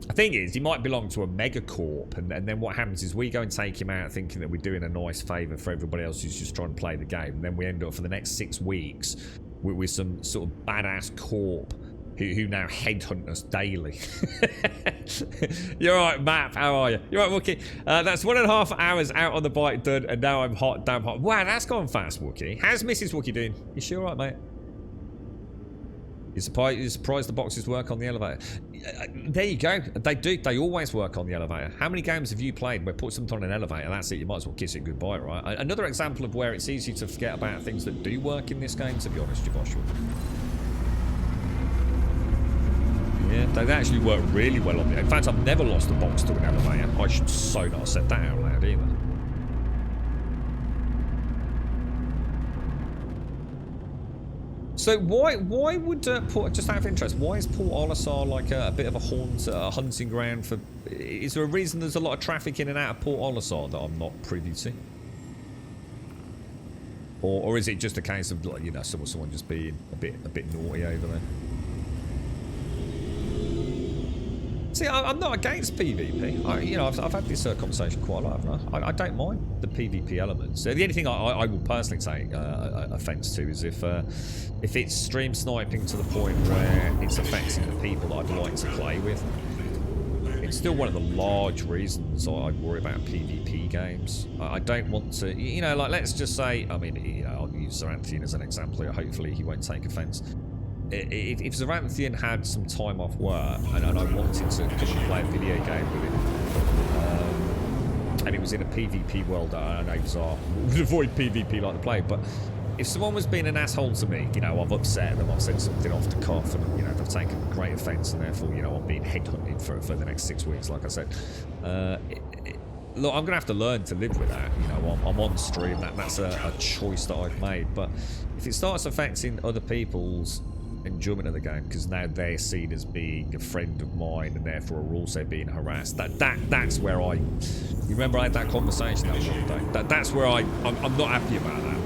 The thing is, he might belong to a megacorp, and then what happens is we go and take him out thinking that we're doing a nice favour for everybody else who's just trying to play the game, and then we end up for the next 6 weeks with some sort of badass corp who now headhunt us daily. You're right, Map, how are you? You're right, Wookie. That's 1.5 hours out on the bike done, and now I'm hot, damn hot. Wow, that's gone fast, Wookie. How's Mrs. Wookie doing? You sure right, mate? You're surprised the boxes work on the elevator. There you go. They do. They always work on the elevator. How many games have you played where put something on an elevator and that's it? You might as well kiss it goodbye, right? Another example of where it's easy to forget about things that do work in this game, to be honest, Joshua. Yeah, they actually work really well on the... In fact, I've never lost a box to an elevator. I should so not have said that out loud either. So why would just out of interest, why is Port Olisar like a bit of a hunting ground for? Is there a reason there's a lot of traffic in and out of Port Olisar that I'm not privy to? Or is it just a case of, like, you know, someone just being a bit naughty over there? See, I'm not against PvP. I've had this conversation quite a lot, haven't I? I don't mind the PvP elements. The only thing I will personally take offence to is if it's stream sniping to the point where it's affecting the people that I'd like to play with. It's still one of the large reasons I worry about PvP games. I don't want to, like, let's just say, I mean, I'll use Zaranthian as an example here. Hopefully he won't take offence. If Zaranthian had some time off work and I wanted to come and play a video game with him, and it was in a PvP world, I know Zar would avoid PvP like the plague, but if someone was being an asshole to me, I've upset them, I've said something off the cuff, and they've taken great offence, and therefore, I'm being headhunted for the next 6 weeks, like I said. Look, I'm gonna have to learn to live with that. I'm on stream. That's a choice that I've made. But if it starts affecting other people's enjoyment of the game, because now they're seen as being a friend of mine, and therefore are also being harassed, that's where I. You remember I had that conversation that one day. That's where I'm not happy about that.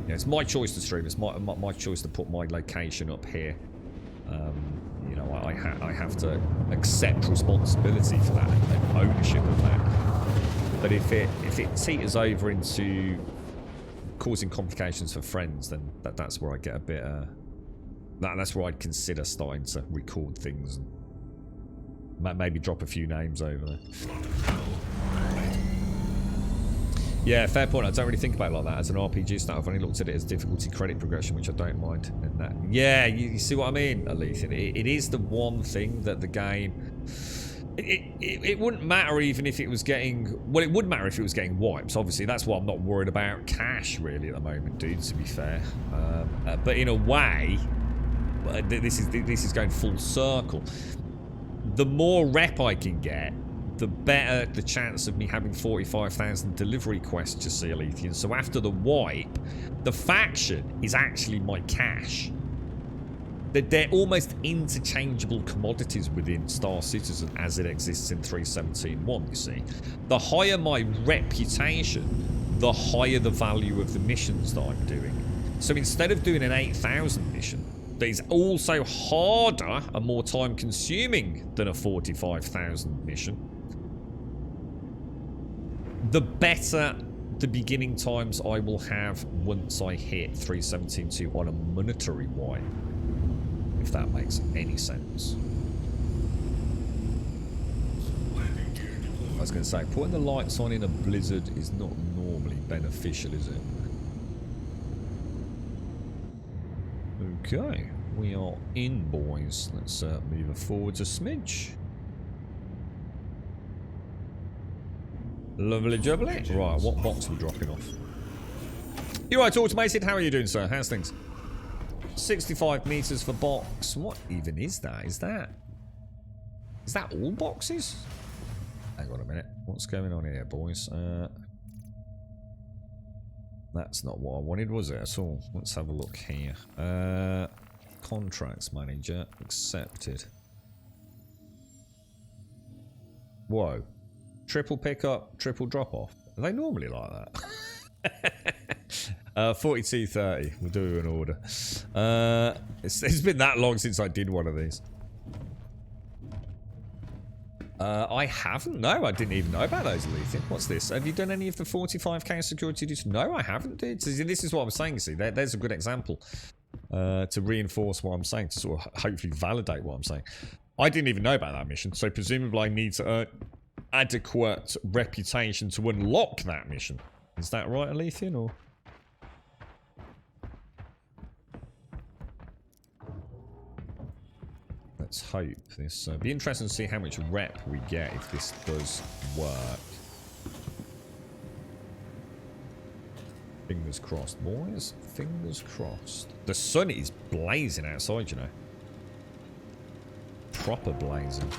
Yeah, it's my choice to stream. It's my choice to put my location up here. I have to accept responsibility for that and ownership of that. But if it teeters over into causing complications for friends, then that's where I get a bit. That's where I'd consider starting to record things and maybe drop a few names over there. Yeah, fair point. I don't really think about it like that. As an RPG style, I've only looked at it as difficulty credit progression, which I don't mind. And that, yeah, you see what I mean, Alethian? It is the one thing that the game... It wouldn't matter even if it was getting... Well, it would matter if it was getting wipes. Obviously, that's why I'm not worried about cash, really, at the moment, dude, to be fair. But in a way, this is going full circle. The more rep I can get, the better the chance of me having 45,000 delivery quests, you see, Alethian. So after the wipe, the faction is actually my cash. They're almost interchangeable commodities within Star Citizen as it exists in 3.17.1, you see. The higher my reputation, the higher the value of the missions that I'm doing. So instead of doing an 8,000 mission, that is also harder and more time consuming than a 45,000 mission, the better the beginning times I will have once I hit 3.17.2 on a monetary wipe, if that makes any sense. I was going to say, putting the lights on in a blizzard is not normally beneficial, is it? Okay, we are in, boys. Let's move it forwards a smidge. Lovely jubbly. Right, what box are we dropping off? You right, Automated? How are you doing, sir? How's things? 65 meters for box. What even is that? Is that all boxes? Hang on a minute. What's going on here, boys? That's not what I wanted, was it? At all. Let's have a look here. Contracts manager accepted. Whoa. Triple pickup, triple drop off. Are they normally like that? 42.30. We'll do an order. It's been that long since I did one of these. I haven't. No, I didn't even know about those, Alethian. What's this? Have you done any of the 45k security duties? No, I haven't, dude. So this is what I'm saying, you see. There's a good example to reinforce what I'm saying, to sort of hopefully validate what I'm saying. I didn't even know about that mission, so presumably I need to earn adequate reputation to unlock that mission. Is that right, Alethian, or...? Let's hope this... be interesting to see how much rep we get if this does work. Fingers crossed, boys. Fingers crossed. The sun is blazing outside, you know. Proper blazing.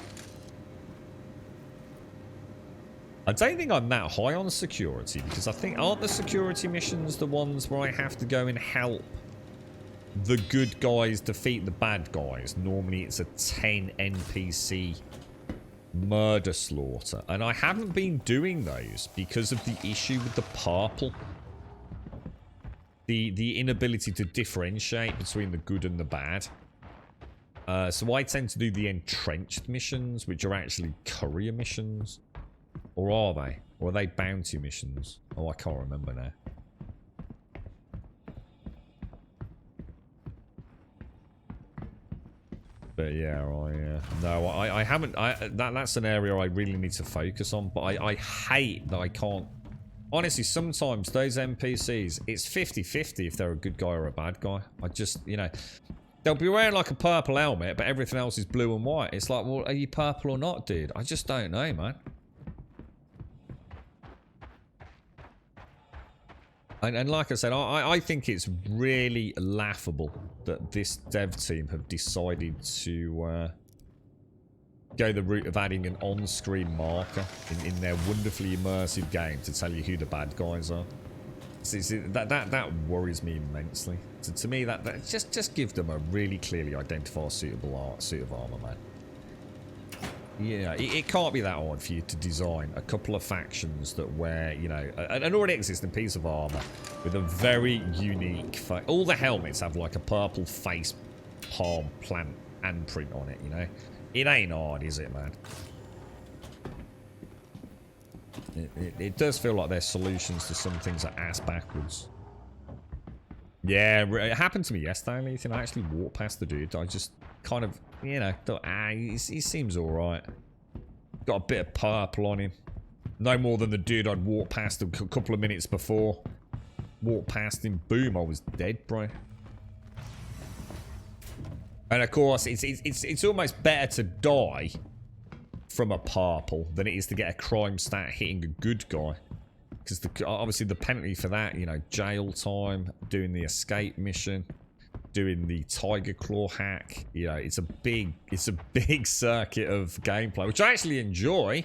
I don't think I'm that high on security, because I think... Aren't the security missions the ones where I have to go and help the good guys defeat the bad guys? Normally it's a 10 NPC murder slaughter. And I haven't been doing those because of the issue with the purple. The inability to differentiate between the good and the bad. So I tend to do the entrenched missions, which are actually courier missions. Or are they? Or are they bounty missions? Oh, I can't remember now. But yeah, I haven't. That's an area I really need to focus on. But I hate that I can't. Honestly, sometimes those NPCs, it's 50-50 if they're a good guy or a bad guy. I just, you know, they'll be wearing like a purple helmet, but everything else is blue and white. It's like, well, are you purple or not, dude? I just don't know, man. And like I said, I think it's really laughable that this dev team have decided to go the route of adding an on-screen marker in their wonderfully immersive game to tell you who the bad guys are. That worries me immensely. So to me, that just give them a really clearly identifiable suit of armor, man. Yeah, it can't be that hard for you to design a couple of factions that wear, you know, an already existing piece of armor with a very unique... All the helmets have like a purple face palm plant handprint on it, you know? It ain't hard, is it, man? It does feel like their solutions to some things are ass backwards. Yeah, it happened to me yesterday, Ethan. I actually walked past the dude. I just kind of, you know, thought, he seems alright. Got a bit of purple on him. No more than the dude I'd walked past a couple of minutes before. Walked past him, boom, I was dead, bro. And of course, it's almost better to die from a purple than it is to get a crime stat hitting a good guy. Because obviously the penalty for that, you know, jail time, doing the escape mission, doing the Tiger Claw hack, you know, it's a big circuit of gameplay, which I actually enjoy.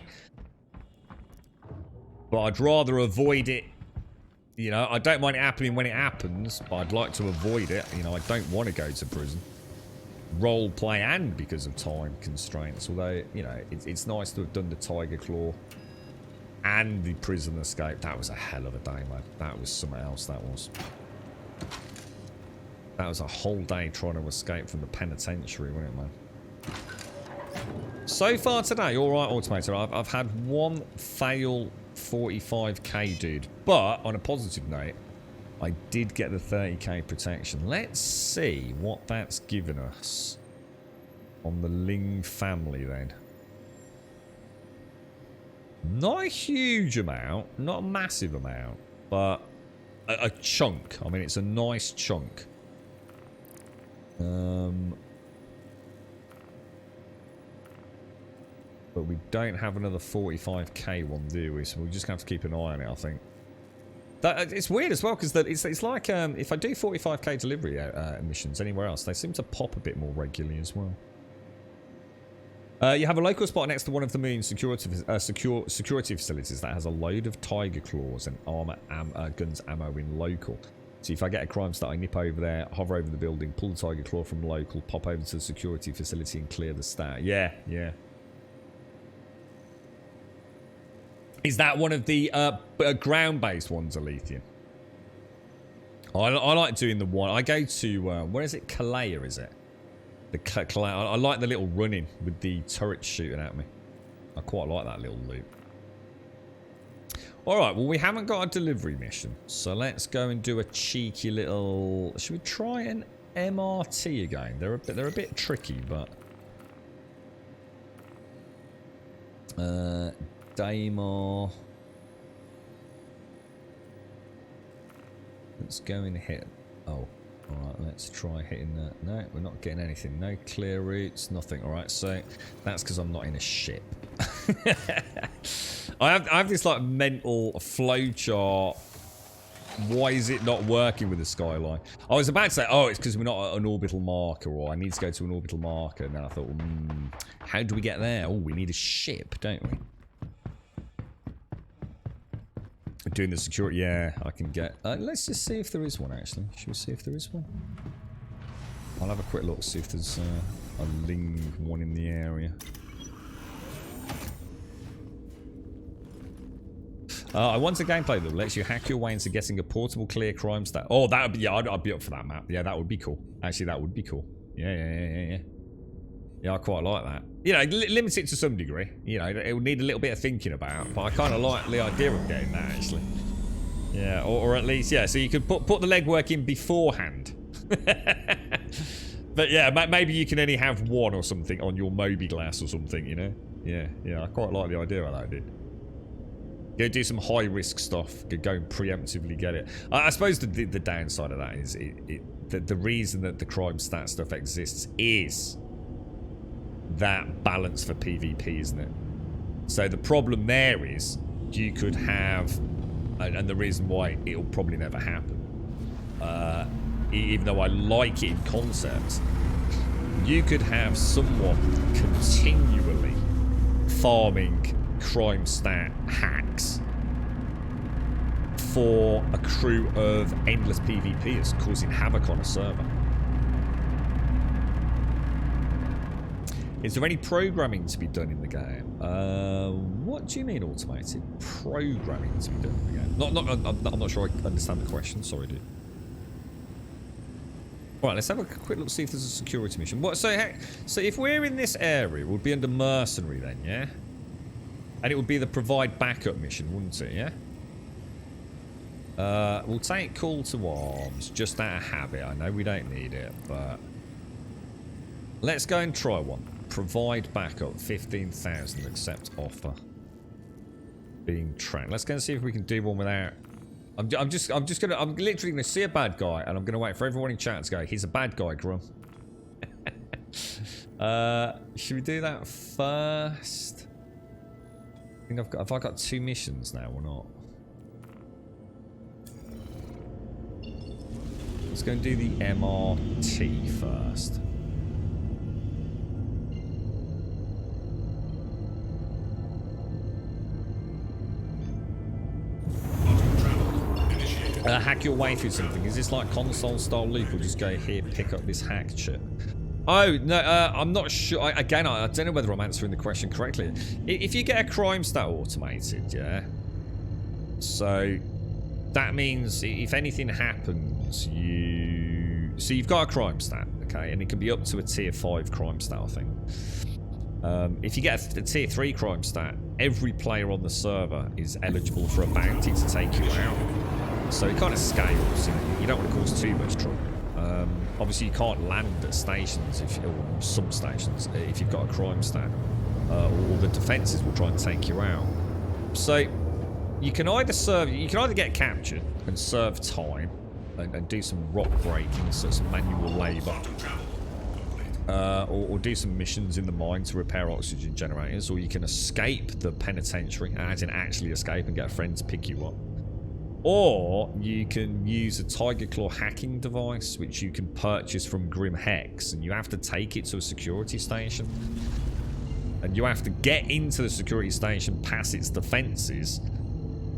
But I'd rather avoid it. You know, I don't mind it happening when it happens, but I'd like to avoid it. You know, I don't want to go to prison. Role play and because of time constraints. Although, you know, it's nice to have done the Tiger Claw and the prison escape. That was a hell of a day, man. That was something else, that was. That was a whole day trying to escape from the penitentiary, wasn't it, man? So far today, alright, Automator, I've had one fail 45k, dude. But, on a positive note, I did get the 30k protection. Let's see what that's given us on the Ling family, then. Not a huge amount, not a massive amount, but a chunk. I mean, it's a nice chunk. But we don't have another 45k one, do we? So we're just going to have to keep an eye on it, I think. It's weird as well, because it's like if I do 45k delivery missions anywhere else, they seem to pop a bit more regularly as well. You have a local spot next to one of the Moon's security facilities that has a load of Tiger Claws and armor, guns, ammo in local. So if I get a crime stat, I nip over there, hover over the building, pull the Tiger Claw from local, pop over to the security facility and clear the stat. Yeah, yeah. Is that one of the ground-based ones, Alethea? I like doing the one. I go to, where is it? Kalea, is it? The Kalea. I like the little running with the turret shooting at me. I quite like that little loop. Alright, well, we haven't got a delivery mission. So let's go and do a cheeky little... Should we try an MRT again? They're a bit tricky, but... Daymar. Let's go and hit... Oh, alright, let's try hitting that. No, we're not getting anything. No clear routes, nothing. Alright, so that's because I'm not in a ship. I have this like mental flowchart. Why is it not working with the skyline? I was about to say, oh, it's because we're not at an orbital marker, or I need to go to an orbital marker. And then I thought, how do we get there? Oh, we need a ship, don't we? Doing the security, yeah, I can get... let's just see if there is one, actually. Should we see if there is one? I'll have a quick look, see if there's a Ling one in the area. I want a gameplay that lets you hack your way into getting a portable clear crime stat. Oh, that would be... Yeah, I'd be up for that map. Yeah, that would be cool. Actually, that would be cool. Yeah. Yeah, I quite like that. You know, limit it to some degree. You know, it will need a little bit of thinking about, but I kind of like the idea of getting that, actually. Yeah, or at least, yeah, so you could put the legwork in beforehand. But yeah, maybe you can only have one or something on your Moby glass or something, you know? Yeah, I quite like the idea of that, dude. Go do some high-risk stuff. Go and preemptively get it. I suppose the downside of that is the reason that the crime stat stuff exists is that balance for PvP, isn't it? So the problem there is you could have, and the reason why it'll probably never happen, even though I like it in concept, you could have someone continually farming crime stat hacks for a crew of endless PvPers causing havoc on a server. Is there any programming to be done in the game? What do you mean automated? Programming to be done in the game? I'm not sure I understand the question. Sorry, dude. Right, let's have a quick look, see if there's a security mission. What? So if we're in this area, we'll be under mercenary then, yeah? And it would be the provide backup mission, wouldn't it, yeah? We'll take call to arms, just out of habit. I know we don't need it, but let's go and try one. Provide backup, 15,000, accept offer. Being tracked. Let's go and see if we can do one without. I'm literally gonna see a bad guy, and I'm gonna wait for everyone in chat to go, he's a bad guy, Grum. Should we do that first? I think have I got 2 missions now or not? Let's go and do the MRT first. Hack your way through something. Is this like console style loop, or just go here, pick up this hacked shit? Oh, no, I'm not sure. I don't know whether I'm answering the question correctly. If you get a crime stat automated, yeah? So, that means if anything happens, So you've got a crime stat, okay? And it can be up to a tier 5 crime stat, I think. If you get a tier 3 crime stat, every player on the server is eligible for a bounty to take you out. So it kind of scales. You don't want to cause too much trouble. Obviously, you can't land at stations, or some stations, if you've got a crime stat. Or the defences will try and take you out. So you can either get captured and serve time and do some rock breaking, so some manual labour. Or do some missions in the mine to repair oxygen generators, or you can escape the penitentiary, as in actually escape and get a friend to pick you up. Or you can use a Tiger Claw hacking device, which you can purchase from Grim Hex, and you have to take it to a security station. And you have to get into the security station, pass its defences,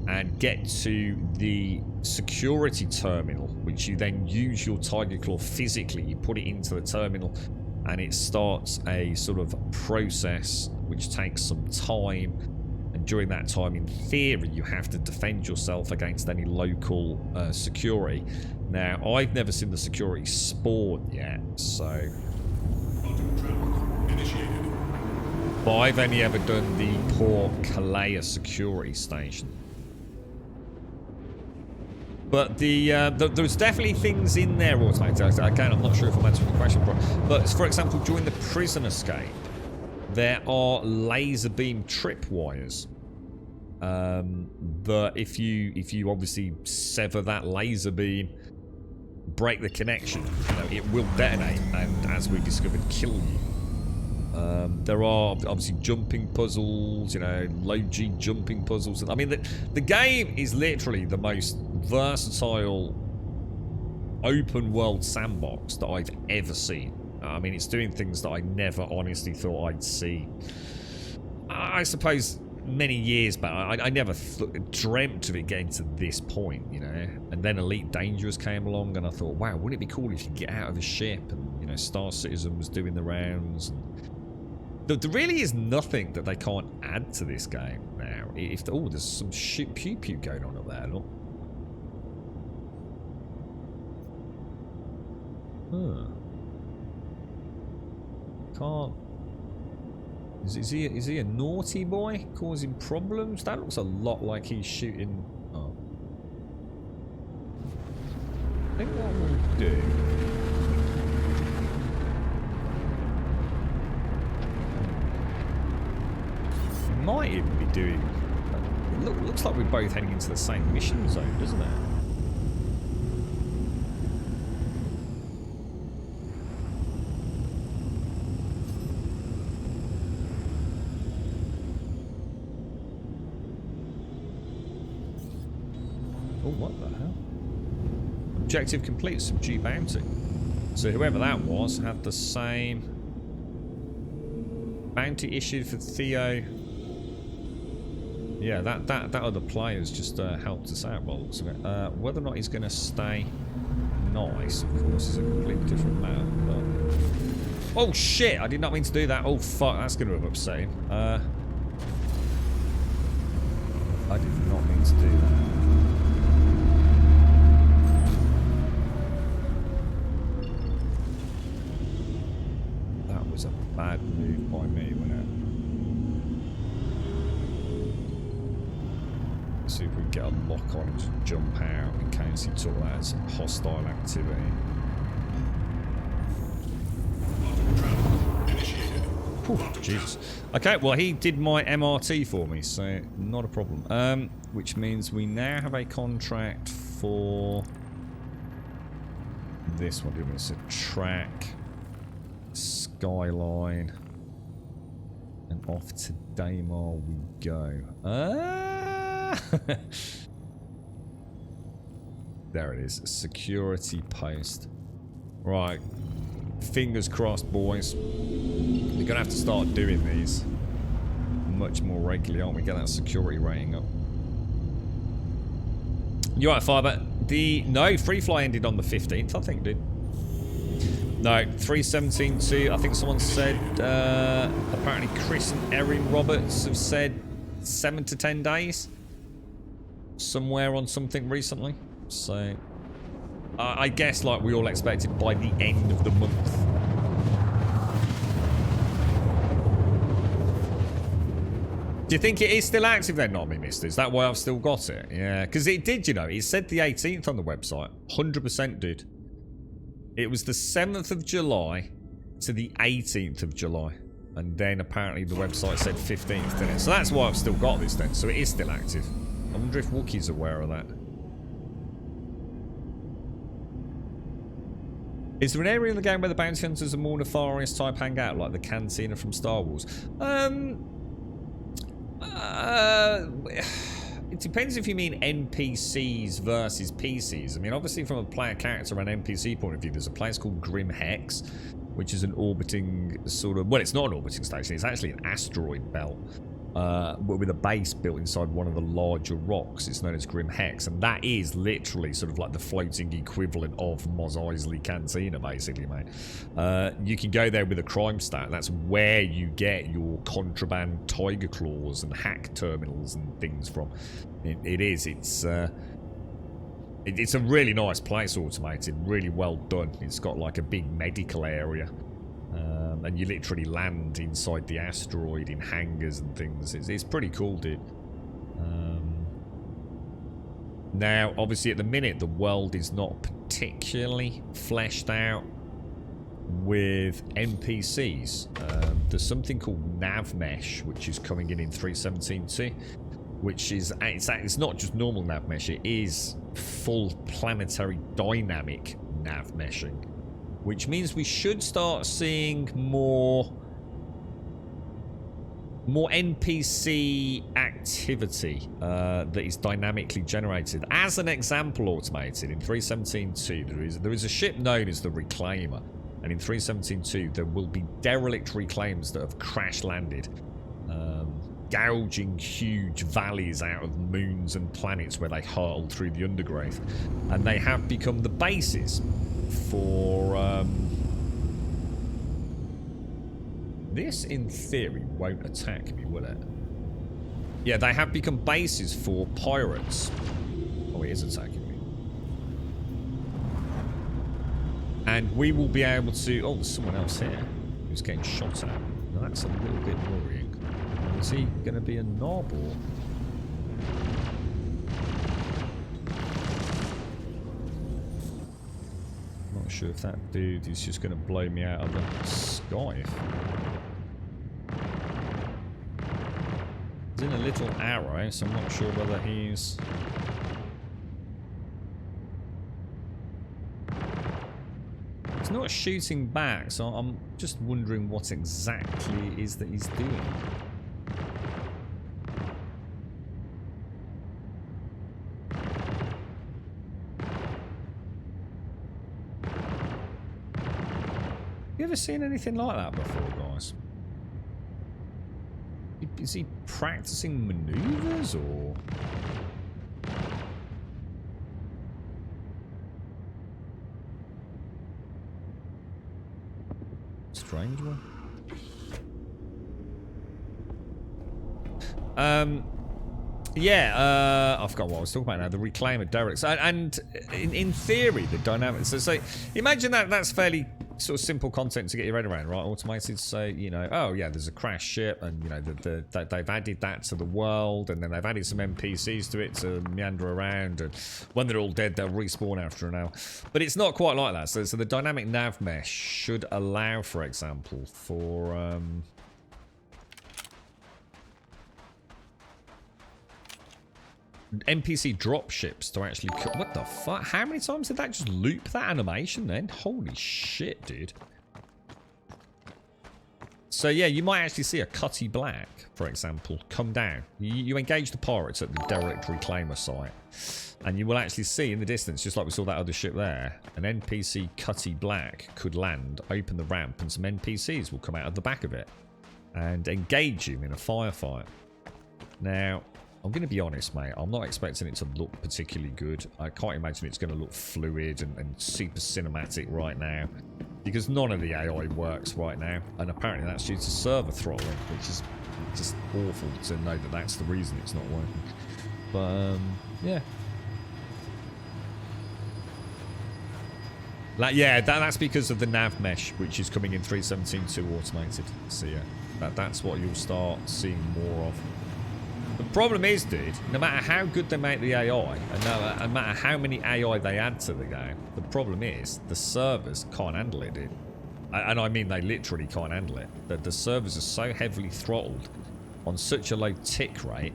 and get to the security terminal, which you then use your Tiger Claw physically. You put it into the terminal, and it starts a sort of process which takes some time. And during that time, in theory, you have to defend yourself against any local security. Now, I've never seen the security spawn yet, so... But I've only ever done the Port Kalea security station. But there's definitely things in there automated. Again, I'm not sure if I'm answering the question properly. But for example, during the prison escape, there are laser beam tripwires. That if you obviously sever that laser beam, break the connection, it will detonate and, as we discovered, kill you. There are obviously jumping puzzles, low G jumping puzzles. I mean, the game is literally the most versatile open world sandbox that I've ever seen. I mean, it's doing things that I never honestly thought I'd see. I suppose many years back, I never dreamt of it getting to this point, And then Elite Dangerous came along, and I thought, wow, wouldn't it be cool if you could get out of a ship and, Star Citizen was doing the rounds. And there really is nothing that they can't add to this game now. There's some shit pew pew going on up there, look. Can't Is he a naughty boy causing problems? That looks a lot like he's shooting. Oh. I think what we'll do. We might even be doing. It looks like we're both heading into the same mission zone, doesn't it? Oh, what the hell? Objective complete, subdue bounty. So whoever that was had the same bounty issued for Theo. Yeah, that other player's just helped us out by the looks of it. Whether or not he's going to stay nice, of course, is a completely different matter. But... Oh shit! I did not mean to do that. Oh fuck, that's going to have upset him. I did not mean to do that. That was a bad move by me, wasn't it? See if we can get a lock on and just jump out in case he took that as hostile activity. Whew, Jesus. Okay, well he did my MRT for me, so not a problem. Which means we now have a contract for this one, don't we? So track, skyline, and off to Daymar we go. There it is, security post. Right, fingers crossed, boys. We're gonna have to start doing these much more regularly, aren't we? Get that security rating up. You right, Fiber? No, Free Fly ended on the 15th, I think, dude. No, 317.2. I think someone said. Apparently, Chris and Erin Roberts have said 7 to 10 days. Somewhere on something recently. So, I guess like we all expected by the end of the month. Do you think it is still active then, not me, mister? Is that why I've still got it? Yeah, because it did, you know. It said the 18th on the website. 100% did. It was the 7th of July to the 18th of July. And then apparently the website said 15th, didn't it? So that's why I've still got this then. So it is still active. I wonder if Wookiee's aware of that. Is there an area in the game where the bounty hunters are more nefarious type hang out, like the cantina from Star Wars? It depends if you mean NPCs versus PCs. I mean, obviously from a player character and NPC point of view, there's a place called Grim Hex, which is an orbiting sort of... Well, it's not an orbiting station. It's actually an asteroid belt. But with a base built inside one of the larger rocks. It's known as Grim Hex, and that is literally sort of like the floating equivalent of Mos Eisley Cantina, basically, mate. You can go there with a crime stat. That's where you get your contraband tiger claws and hack terminals and things from. It's a really nice place, automated, really well done. It's got like a big medical area. And you literally land inside the asteroid in hangars and things. It's pretty cool, dude. Now, obviously, at the minute, the world is not particularly fleshed out with NPCs. There's something called NavMesh, which is coming in 3.17.2, which is it's not just normal NavMesh. It is full planetary dynamic NavMeshing. Which means we should start seeing more NPC activity that is dynamically generated. As an example, automated in 3.17.2, there is a ship known as the Reclaimer, and in 3.17.2 there will be derelict reclaimers that have crash landed, gouging huge valleys out of moons and planets where they hurtle through the undergrowth, and they have become the bases for this, in theory, won't attack me, will it? Yeah, they have become bases for pirates. Oh, it is attacking me. And we will be able to... Oh, there's someone else here who's getting shot at. That's a little bit worrying. Is he going to be a knob or? Not sure if that dude is just going to blow me out of the sky. He's in a little arrow, so I'm not sure whether he's... He's not shooting back, so I'm just wondering what exactly it is that he's doing. You ever seen anything like that before, guys? Is he practicing maneuvers or? Strange one. Yeah, I forgot what I was talking about now. The reclaimer derricks, and in theory, the dynamics. So imagine that's fairly sort of simple content to get your head around, right? Automated, say, you know, oh yeah, there's a crash ship, and you know they've added that to the world, and then they've added some NPCs to it to meander around, and when they're all dead, they'll respawn after an hour. But it's not quite like that. So the dynamic nav mesh should allow, for example, for NPC dropships to actually... What the fuck? How many times did that just loop that animation then? Holy shit, dude. So yeah, you might actually see a Cutty Black, for example, come down. You engage the pirates at the derelict reclaimer site, and you will actually see in the distance, just like we saw that other ship there, an NPC Cutty Black could land, open the ramp, and some NPCs will come out of the back of it and engage you in a firefight. Now... I'm going to be honest, mate. I'm not expecting it to look particularly good. I can't imagine it's going to look fluid and super cinematic right now, because none of the AI works right now, and apparently that's due to server throttling, which is just awful to know that that's the reason it's not working. But yeah. Like, yeah, that's because of the nav mesh, which is coming in 3.17.2 automated. So yeah, that's what you'll start seeing more of. The problem is, dude, no matter how good they make the AI, and no matter how many AI they add to the game, the problem is the servers can't handle it, dude. And I mean they literally can't handle it. The servers are so heavily throttled on such a low tick rate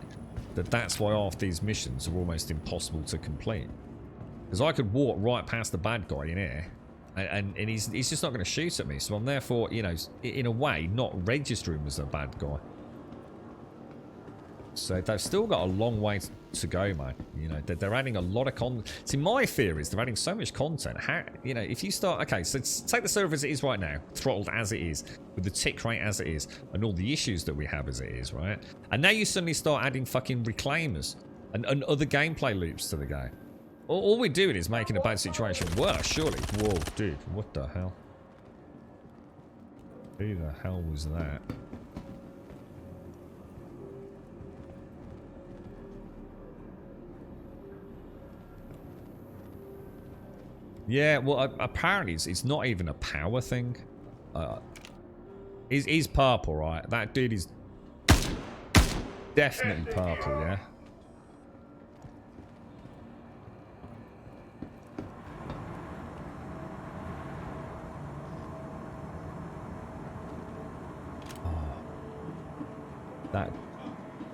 that's why half these missions are almost impossible to complete. Because I could walk right past the bad guy in here, and he's just not going to shoot at me. So I'm therefore, you know, in a way, not registering as a bad guy. So they've still got a long way to go, man. You know, they're adding a lot of content. See, my fear is they're adding so much content. How, you know, if you start... Okay, so take the server as it is right now, throttled as it is, with the tick rate as it is, and all the issues that we have as it is, right? And now you suddenly start adding fucking reclaimers and other gameplay loops to the game. All we're doing is making a bad situation worse, surely. Whoa, dude, what the hell? Who the hell was that? Yeah, well, apparently it's not even a power thing. He's purple, right? That dude is definitely purple, yeah?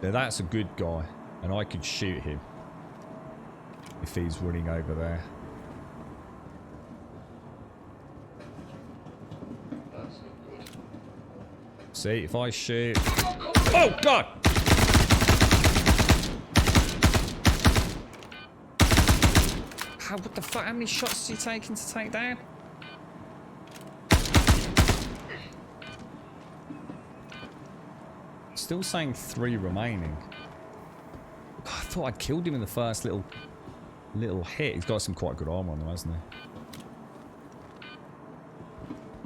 That's a good guy, and I could shoot him if he's running over there. See, if I shoot... Oh, God! What the fuck? How many shots are you taking to take down? Still saying 3 remaining. God, I thought I'd killed him in the first little hit. He's got some quite good armor on him, hasn't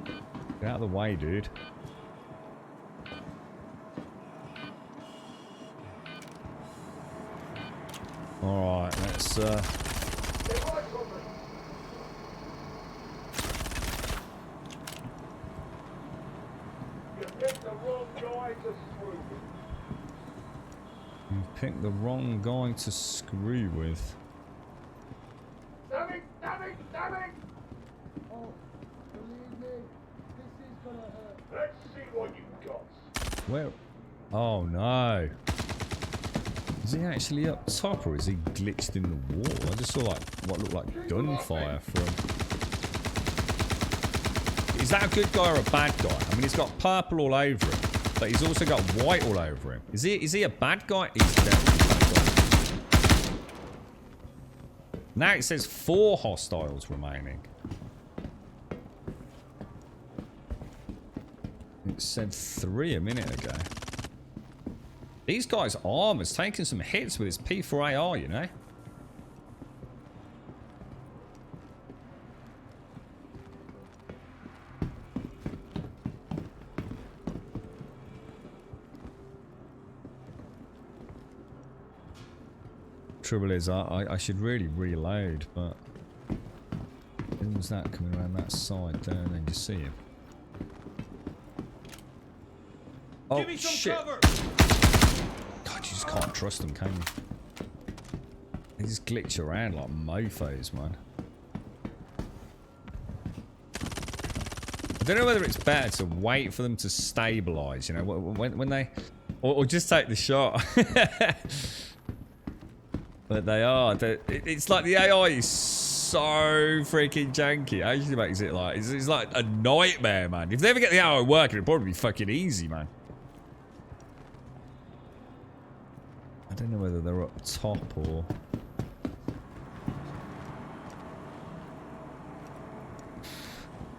he? Get out of the way, dude. Alright, let's You picked the wrong You picked the wrong guy to screw with. Damn it! Oh, believe me, this is gonna hurt. Let's see what you've got. Where? Oh no. Is he actually up top or is he glitched in the wall? I just saw like what looked like gunfire from... Is that a good guy or a bad guy? I mean, he's got purple all over him, but he's also got white all over him. Is he a bad guy? He's definitely a bad guy. Now it says 4 hostiles remaining. It said 3 a minute ago. These guys' armor's taking some hits with his P4AR, you know? Trouble is, I should really reload, but... Who was that coming around that side there? And then you see him. Oh, Give me some shit. cover! God, you just can't trust them, can you? They just glitch around like mofos, man. I don't know whether it's better to wait for them to stabilize, you know, when they... Or just take the shot. But they are. It's like the AI is so freaking janky. It actually makes it like... It's like a nightmare, man. If they ever get the AI working, it'll probably be fucking easy, man. I don't know whether they're up top or...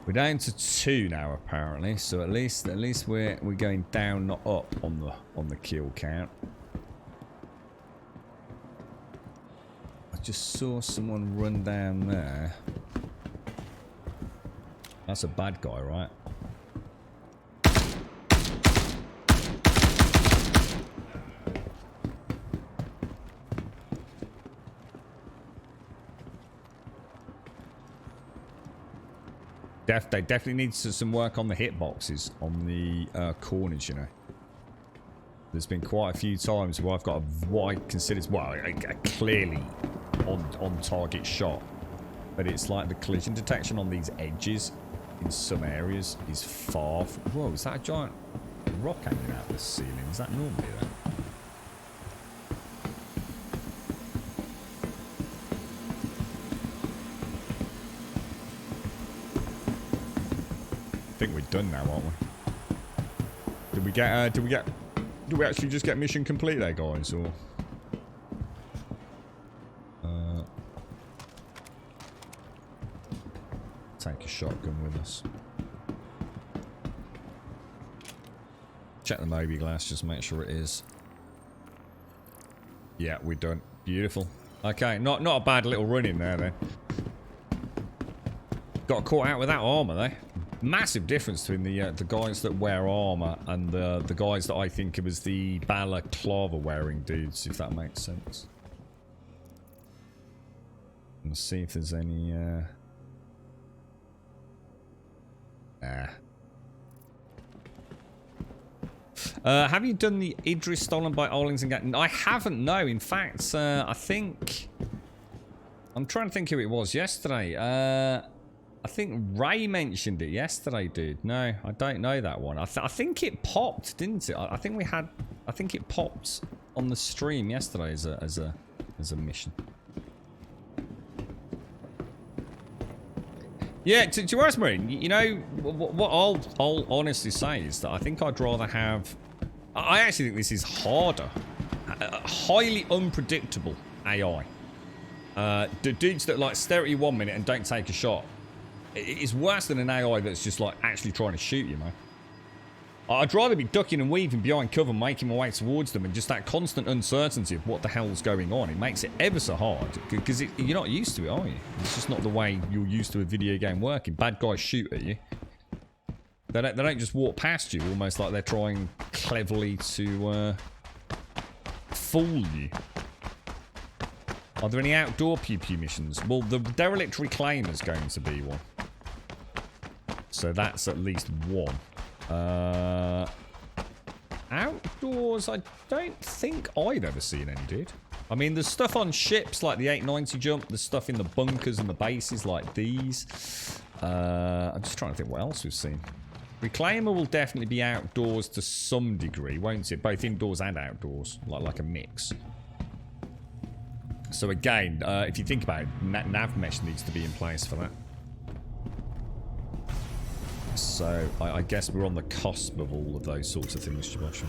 We're down to 2 now, apparently. So at least we're going down, not up on the kill count. I just saw someone run down there. That's a bad guy, right? They definitely need some work on the hitboxes on the corners, you know. There's been quite a few times where I've got what I consider, well, a clearly on target shot, but it's like the collision detection on these edges in some areas is far. Whoa, is that a giant rock hanging out of the ceiling? Is that normally there? I think we're done now, aren't we? Did we actually just get mission complete there, guys, or? Take a shotgun with us. Check the Moby glass, just make sure it is. Yeah, we're done. Beautiful. Okay, not a bad little run in there then. Got caught out with that armor there. Massive difference between the guys that wear armor and the guys that I think it was the balaclava wearing dudes, if that makes sense. Let's see if there's any have you done the Idris stolen by Arlington Gang? I haven't, no. In fact, I think... I'm trying to think who it was yesterday. I think Ray mentioned it yesterday, dude. No, I don't know that one. I think it popped, didn't it? I think we had... I think it popped on the stream yesterday as a mission. Yeah, to be honest, Marine, you know, what I'll honestly say is that I think I'd rather have... I actually think this is harder. Highly unpredictable AI. The dudes that like stare at you 1 minute and don't take a shot. It's worse than an AI that's just like actually trying to shoot you, man. I'd rather be ducking and weaving behind cover, making my way towards them, and just that constant uncertainty of what the hell's going on. It makes it ever so hard, because you're not used to it, are you? It's just not the way you're used to a video game working. Bad guys shoot at you. They don't just walk past you, almost like they're trying cleverly to fool you. Are there any outdoor pew-pew missions? Well, the Derelict Reclaimer is going to be one. So that's at least one. Outdoors, I don't think I've ever seen any, dude. I mean, there's stuff on ships like the 890 jump. There's stuff in the bunkers and the bases like these. I'm just trying to think what else we've seen. Reclaimer will definitely be outdoors to some degree, won't it? Both indoors and outdoors, like a mix. So again, if you think about it, nav mesh needs to be in place for that. So I guess we're on the cusp of all of those sorts of things, Jabosha.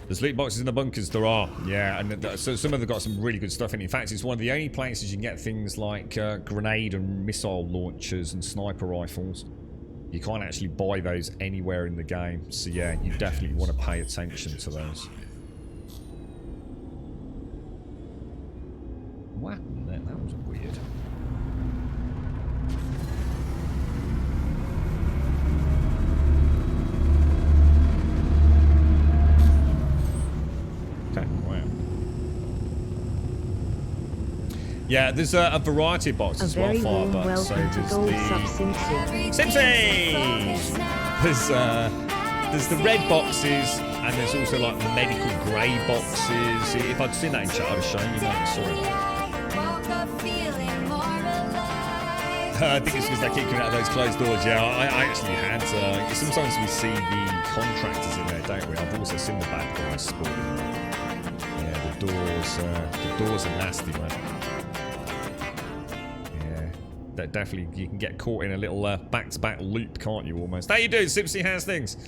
There's loot boxes in the bunkers, there are. Yeah, and so some of them got some really good stuff in it. In fact, it's one of the only places you can get things like grenade and missile launchers and sniper rifles. You can't actually buy those anywhere in the game. So yeah, you definitely want to pay attention to those. What happened there? That was weird. Okay, wow. Yeah, there's a variety of boxes as well, Firebug. So there's the Simpsons. There's the red boxes, and there's also like the medical grey boxes. If I'd seen that in chat, I'd have shown you, mate. Sorry about that. I think it's because they keep coming out of those closed doors. Yeah, I actually had. Sometimes we see the contractors in there, don't we? I've also seen the bad guys spawning in there. Yeah, the doors are nasty, man. Yeah, that definitely you can get caught in a little back-to-back loop, can't you? Almost. How you doing, Simpsy? How's things?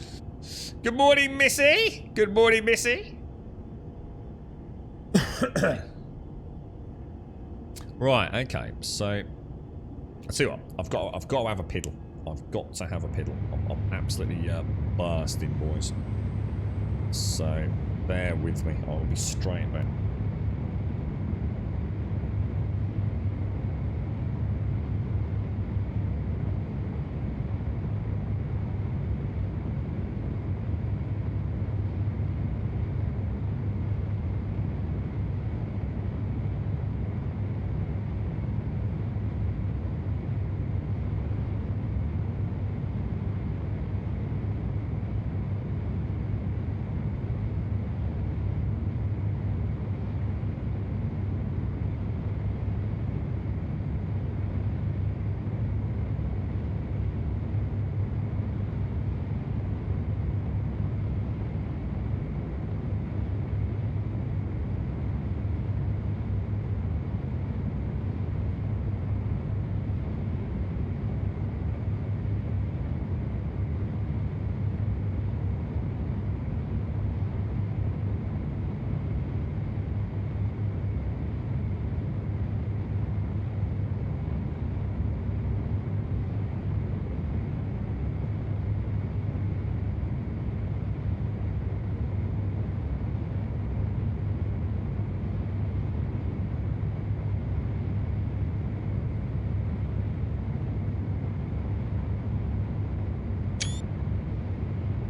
Good morning, Missy. Good morning, Missy. Right. Okay. So. I tell you what, I've got to have a piddle. I've got to have a piddle. I'm absolutely bursting, boys. So bear with me. I'll be straight back.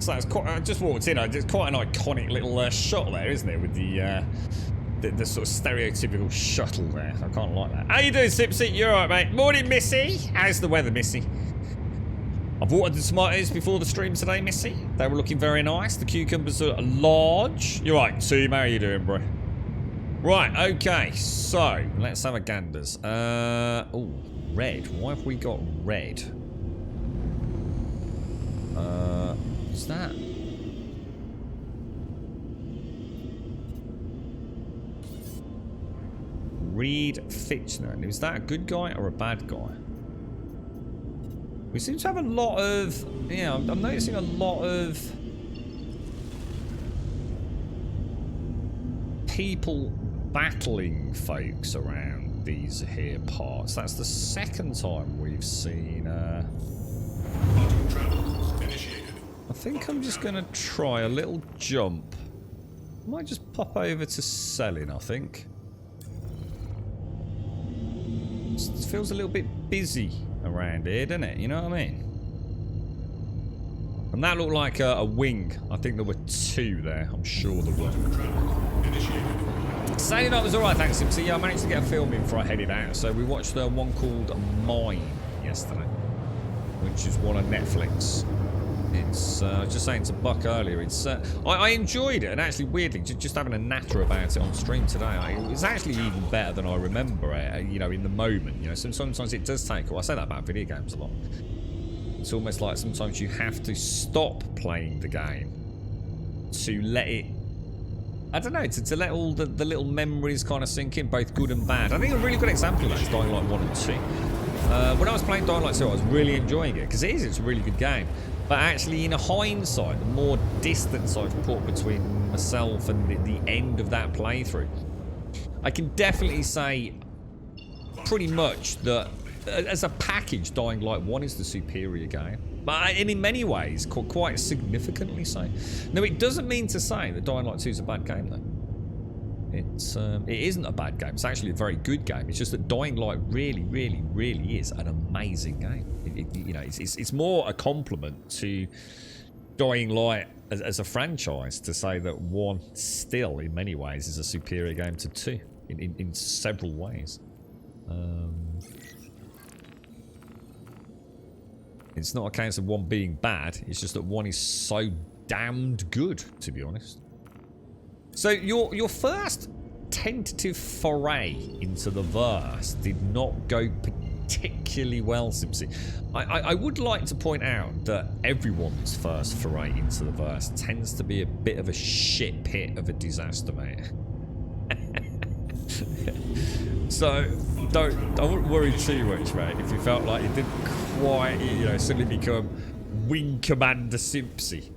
So it's quite, I just walked in. It's quite an iconic little shot there, isn't it? With the sort of stereotypical shuttle there. I can't like that. How you doing, Sipsy? You alright, mate? Morning, Missy. How's the weather, Missy? I've watered the tomatoes before the stream today, Missy. They were looking very nice. The cucumbers are large. You're right, Tim. How are you doing, bro? Right, okay. So let's have a ganders. Oh, red. Why have we got red? What's that? Reed Fitchner. Is that a good guy or a bad guy? We seem to have a lot of... Yeah, I'm noticing a lot of... people battling folks around these here parts. That's the second time we've seen... I think I'm just going to try a little jump. I might just pop over to selling, I think. It feels a little bit busy around here, doesn't it? You know what I mean? And that looked like a wing. I think there were two there. I'm sure there were. Saying that was alright, thanks, Sim. So yeah, I managed to get a film in before I headed out. So we watched one called Mine yesterday, which is one on Netflix. It's I was just saying to Buck earlier. It's I enjoyed it, and actually, weirdly, just having a natter about it on stream today, it was actually even better than I remember it. You know, in the moment. You know, sometimes it does take. I say that about video games a lot. It's almost like sometimes you have to stop playing the game to let it. I don't know, to let all the little memories kind of sink in, both good and bad. I think a really good example of that is Dying Light 1 and 2. When I was playing Dying Light 2, I was really enjoying it, because it's a really good game. But actually, in hindsight, the more distance I've put between myself and the end of that playthrough, I can definitely say pretty much that, as a package, Dying Light 1 is the superior game. And in many ways, quite significantly so. Now, it doesn't mean to say that Dying Light 2 is a bad game, though. It isn't a bad game. It's actually a very good game. It's just that Dying Light really, really, really is an amazing game. You know, it's more a compliment to Dying Light as a franchise to say that 1 still, in many ways, is a superior game to 2 in several ways. It's not a case of 1 being bad. It's just that 1 is so damned good, to be honest. So your first tentative foray into the verse did not go particularly well, Simpsy. I would like to point out that everyone's first foray into the verse tends to be a bit of a shit pit of a disaster, mate. So I wouldn't worry too much, mate, if you felt like you didn't quite, you know, suddenly become Wing Commander Simpsy.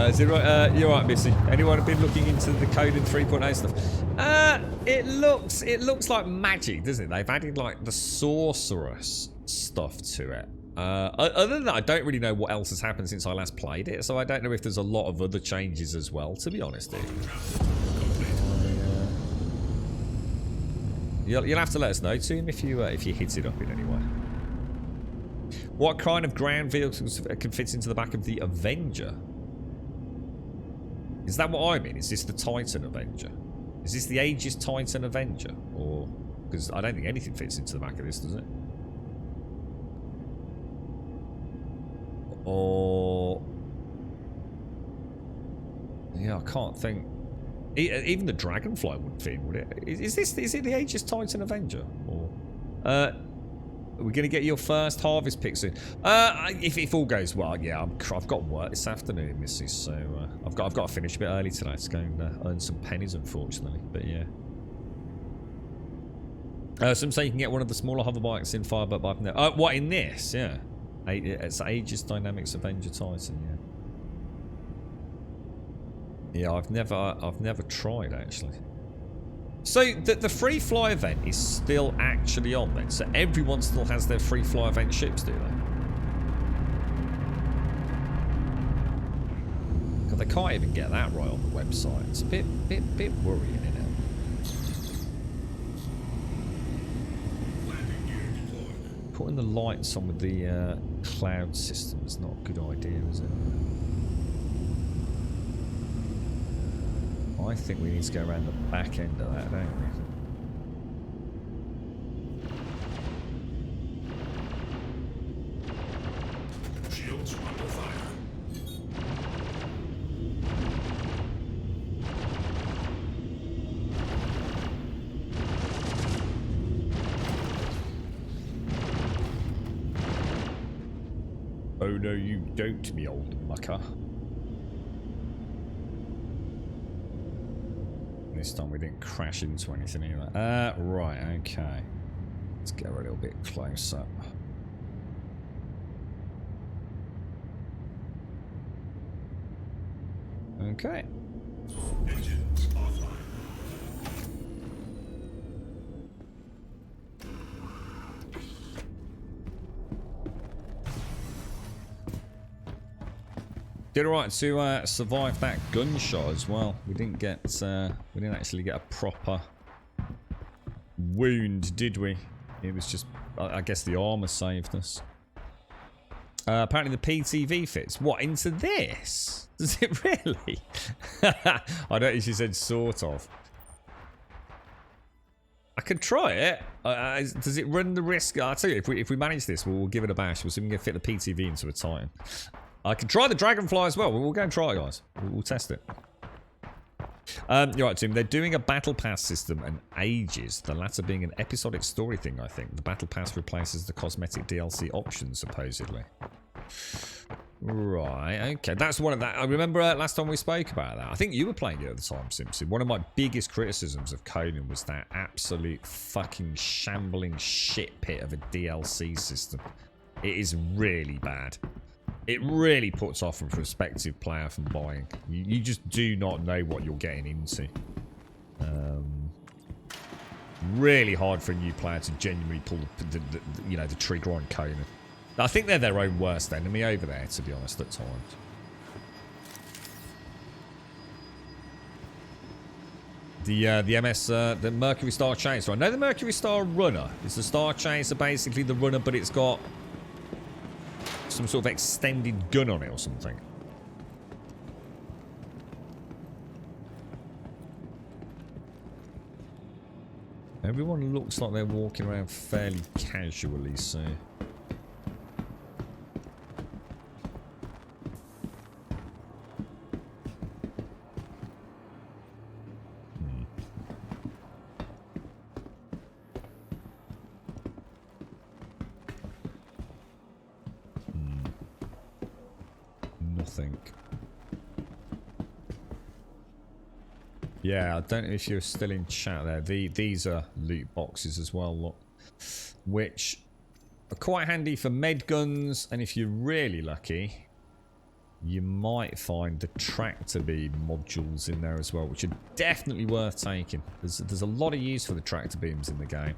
Is it right? You're right, Missy. Anyone been looking into the code in 3.8 stuff? It looks like magic, doesn't it? They've added like the sorceress stuff to it. Other than that, I don't really know what else has happened since I last played it, so I don't know if there's a lot of other changes as well, to be honest. You'll have to let us know, Tim, if you hit it up in any way. What kind of ground vehicles can fit into the back of the Avenger? Is that what I mean? Is this the Titan Avenger? Is this the Aegis Titan Avenger? Or... because I don't think anything fits into the back of this, does it? Or... yeah, I can't think. Even the Dragonfly wouldn't fit in, would it? Is it the Aegis Titan Avenger? Or... are we going to get your first harvest pick soon? If all goes well, yeah. I've got work this afternoon, Missy, so I've got to finish a bit early tonight to go and earn some pennies, unfortunately. But yeah. Some say you can get one of the smaller hoverbikes in Firebird, but I've never. What, in this? Yeah. It's Aegis Dynamics Avenger Titan. Yeah. Yeah, I've never tried actually. So the free fly event is still actually on then. So everyone still has their free fly event ships, do they? God, they can't even get that right on the website. It's a bit worrying, isn't it? Putting the lights on with the cloud system is not a good idea, is it? I think we need to go around the back end of that, don't we? Shields under fire. Oh no, you don't, me old mucker. This time we didn't crash into anything either. Right, okay. Let's get a little bit closer. Okay. Engines offline. Did alright to survive that gunshot as well. We didn't actually get a proper wound, did we? It was just, I guess the armor saved us. Apparently the PTV fits. What, into this? Does it really? I don't think she said sort of. I could try it. Does it run the risk? I'll tell you, if we manage this, we'll give it a bash. We'll see if we can fit the PTV into a Titan. I could try the Dragonfly as well. We'll go and try it, guys. We'll test it. You're right, Tim. They're doing a battle pass system and ages. The latter being an episodic story thing, I think. The battle pass replaces the cosmetic DLC option, supposedly. Right, okay. That's one of that. I remember last time we spoke about that. I think you were playing it at the time, Simpson. One of my biggest criticisms of Conan was that absolute fucking shambling shit pit of a DLC system. It is really bad. It really puts off a prospective player from buying. You just do not know what you're getting into. Really hard for a new player to genuinely pull the trigger on Conan. I think they're their own worst enemy over there, to be honest, at times. The MS, the Mercury Star Chaser. I know the Mercury Star Runner. It's the Star Chaser, basically the runner, but it's got some sort of extended gun on it or something. Everyone looks like they're walking around fairly casually, so... Nothing. Yeah, I don't know if you're still in chat there. These are loot boxes as well, look. Which are quite handy for med guns, and if you're really lucky, you might find the tractor beam modules in there as well, which are definitely worth taking. There's a lot of use for the tractor beams in the game.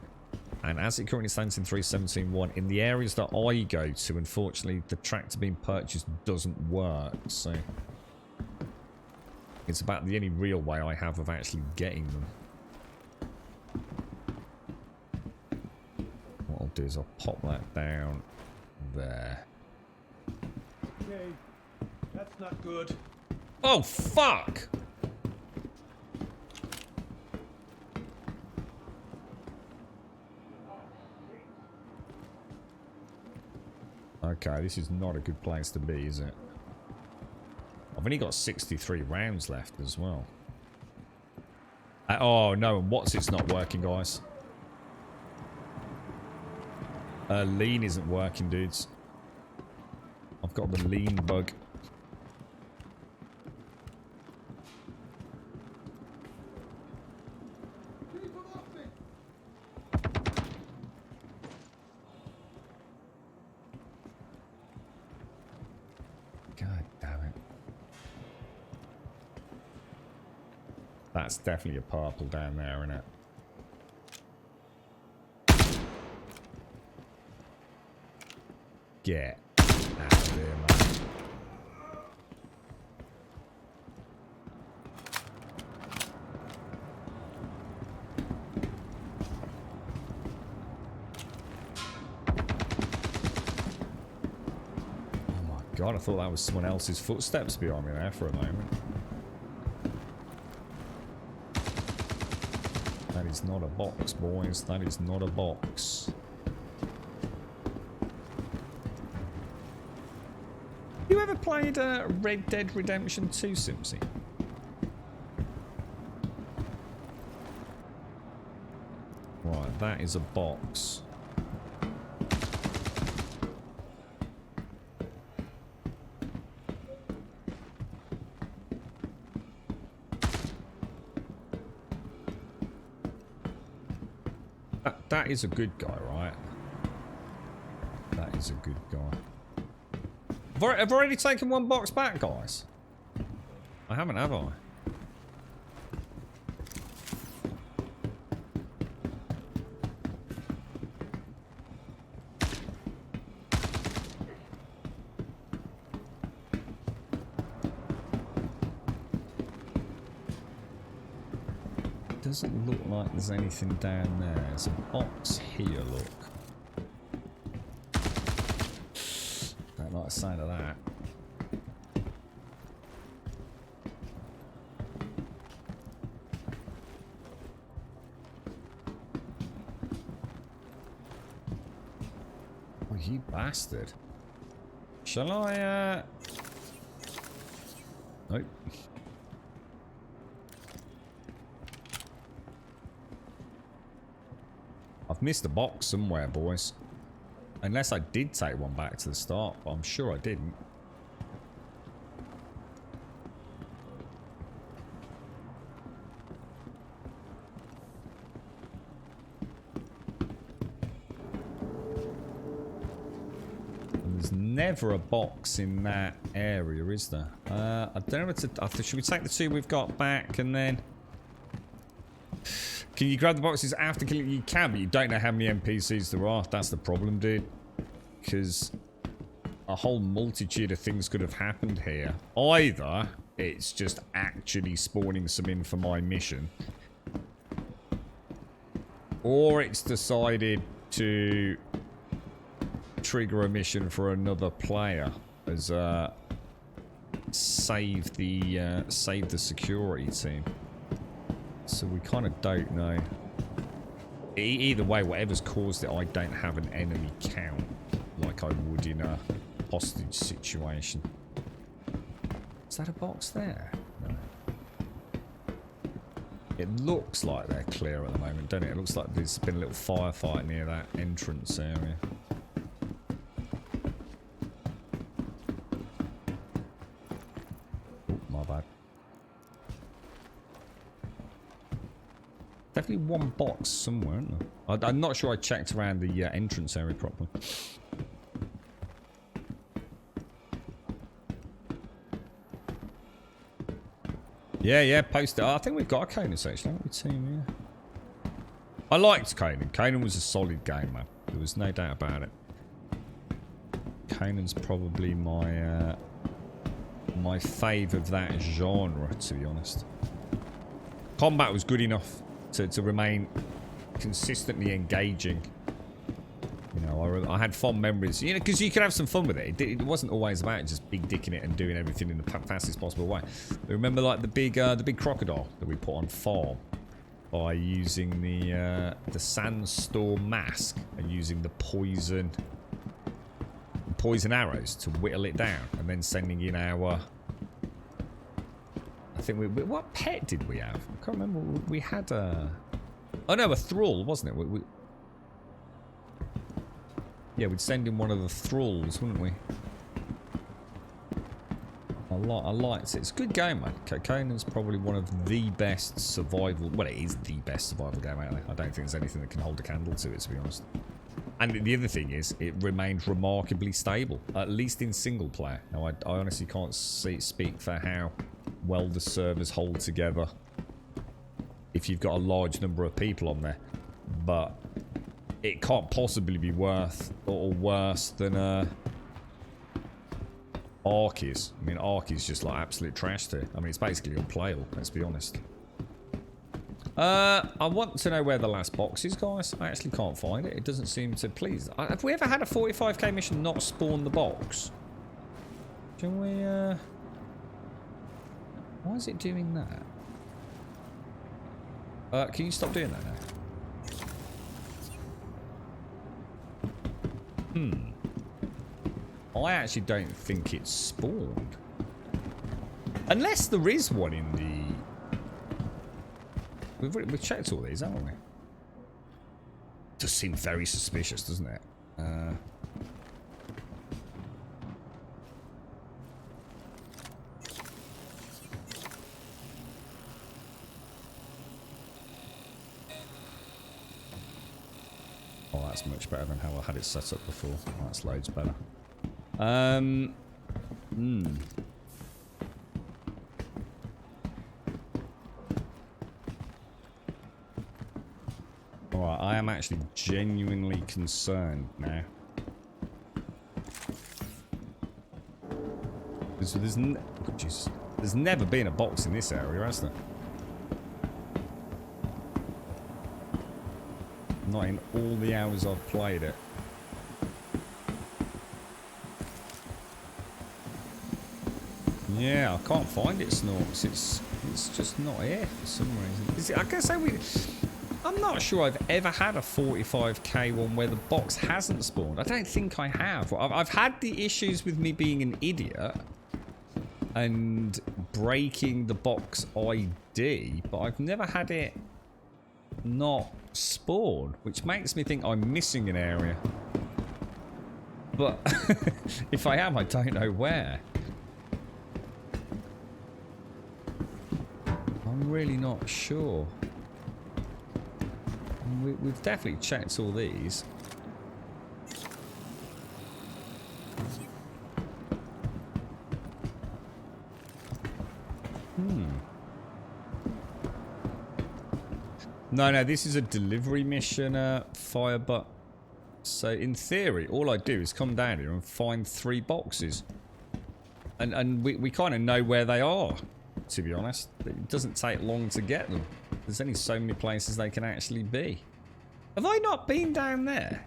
And as it currently stands in 3.17.1, in the areas that I go to, unfortunately, the tractor beam purchase doesn't work. So it's about the only real way I have of actually getting them. What I'll do is I'll pop that down there. Okay, that's not good. Oh, fuck! Okay, this is not a good place to be, is it? I've only got 63 rounds left as well. Oh, no, and what's it's not working, guys? Lean isn't working, dudes. I've got the lean bug. God damn it. That's definitely a purple down there, isn't it? Get out of there, man. Oh my god, I thought that was someone else's footsteps behind me there for a moment. That is not a box, boys. That is not a box. You ever played Red Dead Redemption 2, Simpsy? Right, that is a box. That is a good guy, right? That is a good guy. I've already taken one box back, guys. I haven't, have I? Doesn't look like there's anything down there. There's a box here, look. Don't like the sound of that. you bastard. Shall I, Nope. I've missed a box somewhere, boys. Unless I did take one back to the start, but I'm sure I didn't. There's never a box in that area, is there? I don't know what to... Should we take the 2 we've got back and then... Can you grab the boxes after killing? You can, but you don't know how many NPCs there are. That's the problem, dude. Because a whole multitude of things could have happened here. Either it's just actually spawning some in for my mission, or it's decided to trigger a mission for another player as save the security team. So we kind of don't know. Either way, whatever's caused it, I don't have an enemy count like I would in a hostage situation. Is that a box there? No. It looks like they're clear at the moment, doesn't it? It looks like there's been a little firefight near that entrance area. Oh, my bad. Definitely one box somewhere, isn't there? I'm not sure I checked around the entrance area properly. Yeah, post it. I think we've got a Conan section, haven't we, team? Yeah. I liked Conan. Conan was a solid game, man. There was no doubt about it. Conan's probably my my fave of that genre, to be honest. Combat was good enough to remain consistently engaging. You know, I had fond memories, you know, because you could have some fun with it. It wasn't always about just big dicking it and doing everything in the fastest possible way. I remember, like, the big crocodile that we put on farm by using the sandstorm mask and using the poison arrows to whittle it down, and then sending in our... I think what pet did we have? I can't remember. We had a... Oh no, a thrall, wasn't it? Yeah, we'd send in one of the thralls, wouldn't we? I liked it. It's a good game, man. Conan's probably one of the best survival... Well, it is the best survival game out there. I don't think there's anything that can hold a candle to it, to be honest. And the other thing is, it remained remarkably stable, at least in single player. Now, I honestly can't speak for how well the servers hold together if you've got a large number of people on there, but it can't possibly be worse than Ark is. I mean, Ark is just like absolute trash here. I mean, it's basically unplayable, let's be honest. I want to know where the last box is, guys. I actually can't find it. It doesn't seem to please. Have we ever had a 45k mission not spawn the box? Can we, why is it doing that? Can you stop doing that now? I actually don't think it's spawned. Unless there is one in the... We've checked all these, haven't we? Does seem very suspicious, doesn't it? Oh, that's much better than how I had it set up before. Oh, that's loads better. Alright, I am actually genuinely concerned now. There's never been a box in this area, has there? Not in all the hours I've played it. Yeah, I can't find it, Snorks. It's just not here for some reason. I guess I'm not sure I've ever had a 45k one where the box hasn't spawned. I don't think I have. I've had the issues with me being an idiot and breaking the box ID, but I've never had it not spawn, which makes me think I'm missing an area. But if I am, I don't know where. I'm really not sure. We've definitely checked all these. No, this is a delivery mission, Firebutt. So in theory, all I do is come down here and find 3 boxes. And we kind of know where they are, to be honest. It doesn't take long to get them. There's only so many places they can actually be. Have I not been down there?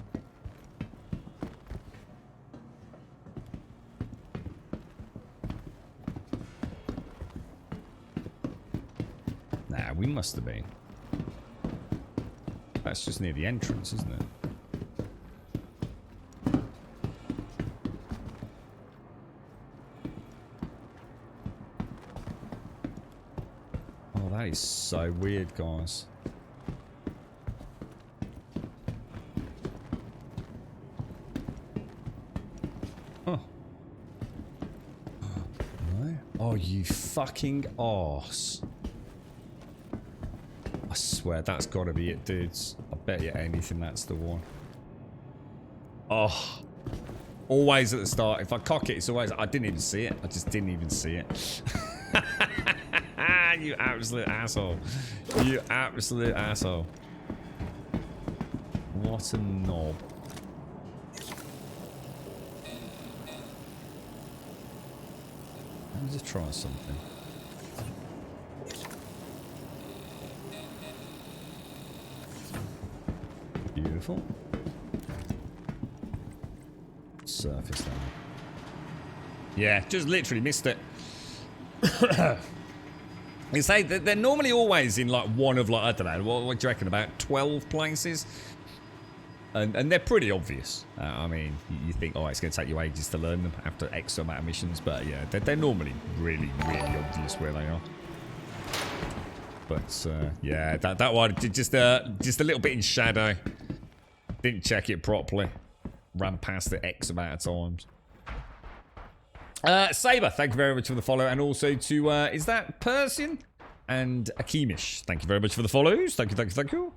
Nah, we must have been. That's just near the entrance, isn't it? Oh, that is so weird, guys. Huh. No? Oh, you fucking arse. I swear, that's got to be it, dudes. I bet you anything that's the one. Oh. Always at the start. If I cock it, it's always... I didn't even see it. I just didn't even see it. You absolute asshole. You absolute asshole. What a knob. Let me just try something. Beautiful. Surface down. Yeah, just literally missed it. You say that they're normally always in like one of like, I don't know, what do you reckon, about 12 places? And they're pretty obvious. I mean, you think, oh, it's going to take you ages to learn them after X amount of missions, but yeah, they're normally really, really obvious where they are. But yeah, that one just a little bit in shadow. Didn't check it properly. Ran past it X amount of times. Saber, thank you very much for the follow, and also to is that Persian and Akimish? Thank you very much for the follows. Thank you.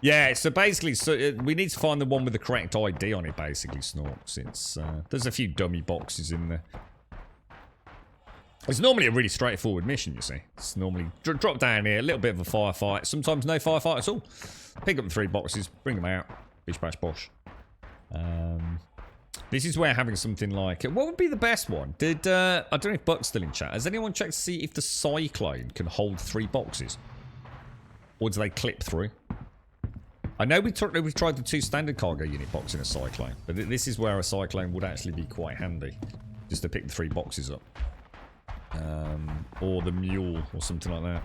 Yeah, so basically, we need to find the one with the correct ID on it, basically, Snork, since there's a few dummy boxes in there. It's normally a really straightforward mission, you see. It's normally drop down here, a little bit of a firefight, sometimes no firefight at all. Pick up the 3 boxes, bring them out, bish bash bosh. This is where having something like... What would be the best one? I don't know if Buck's still in chat. Has anyone checked to see if the Cyclone can hold 3 boxes? Or do they clip through? I know we've tried the 2 standard cargo unit box in a Cyclone, but this is where a Cyclone would actually be quite handy. Just to pick the 3 boxes up. Or the Mule, or something like that.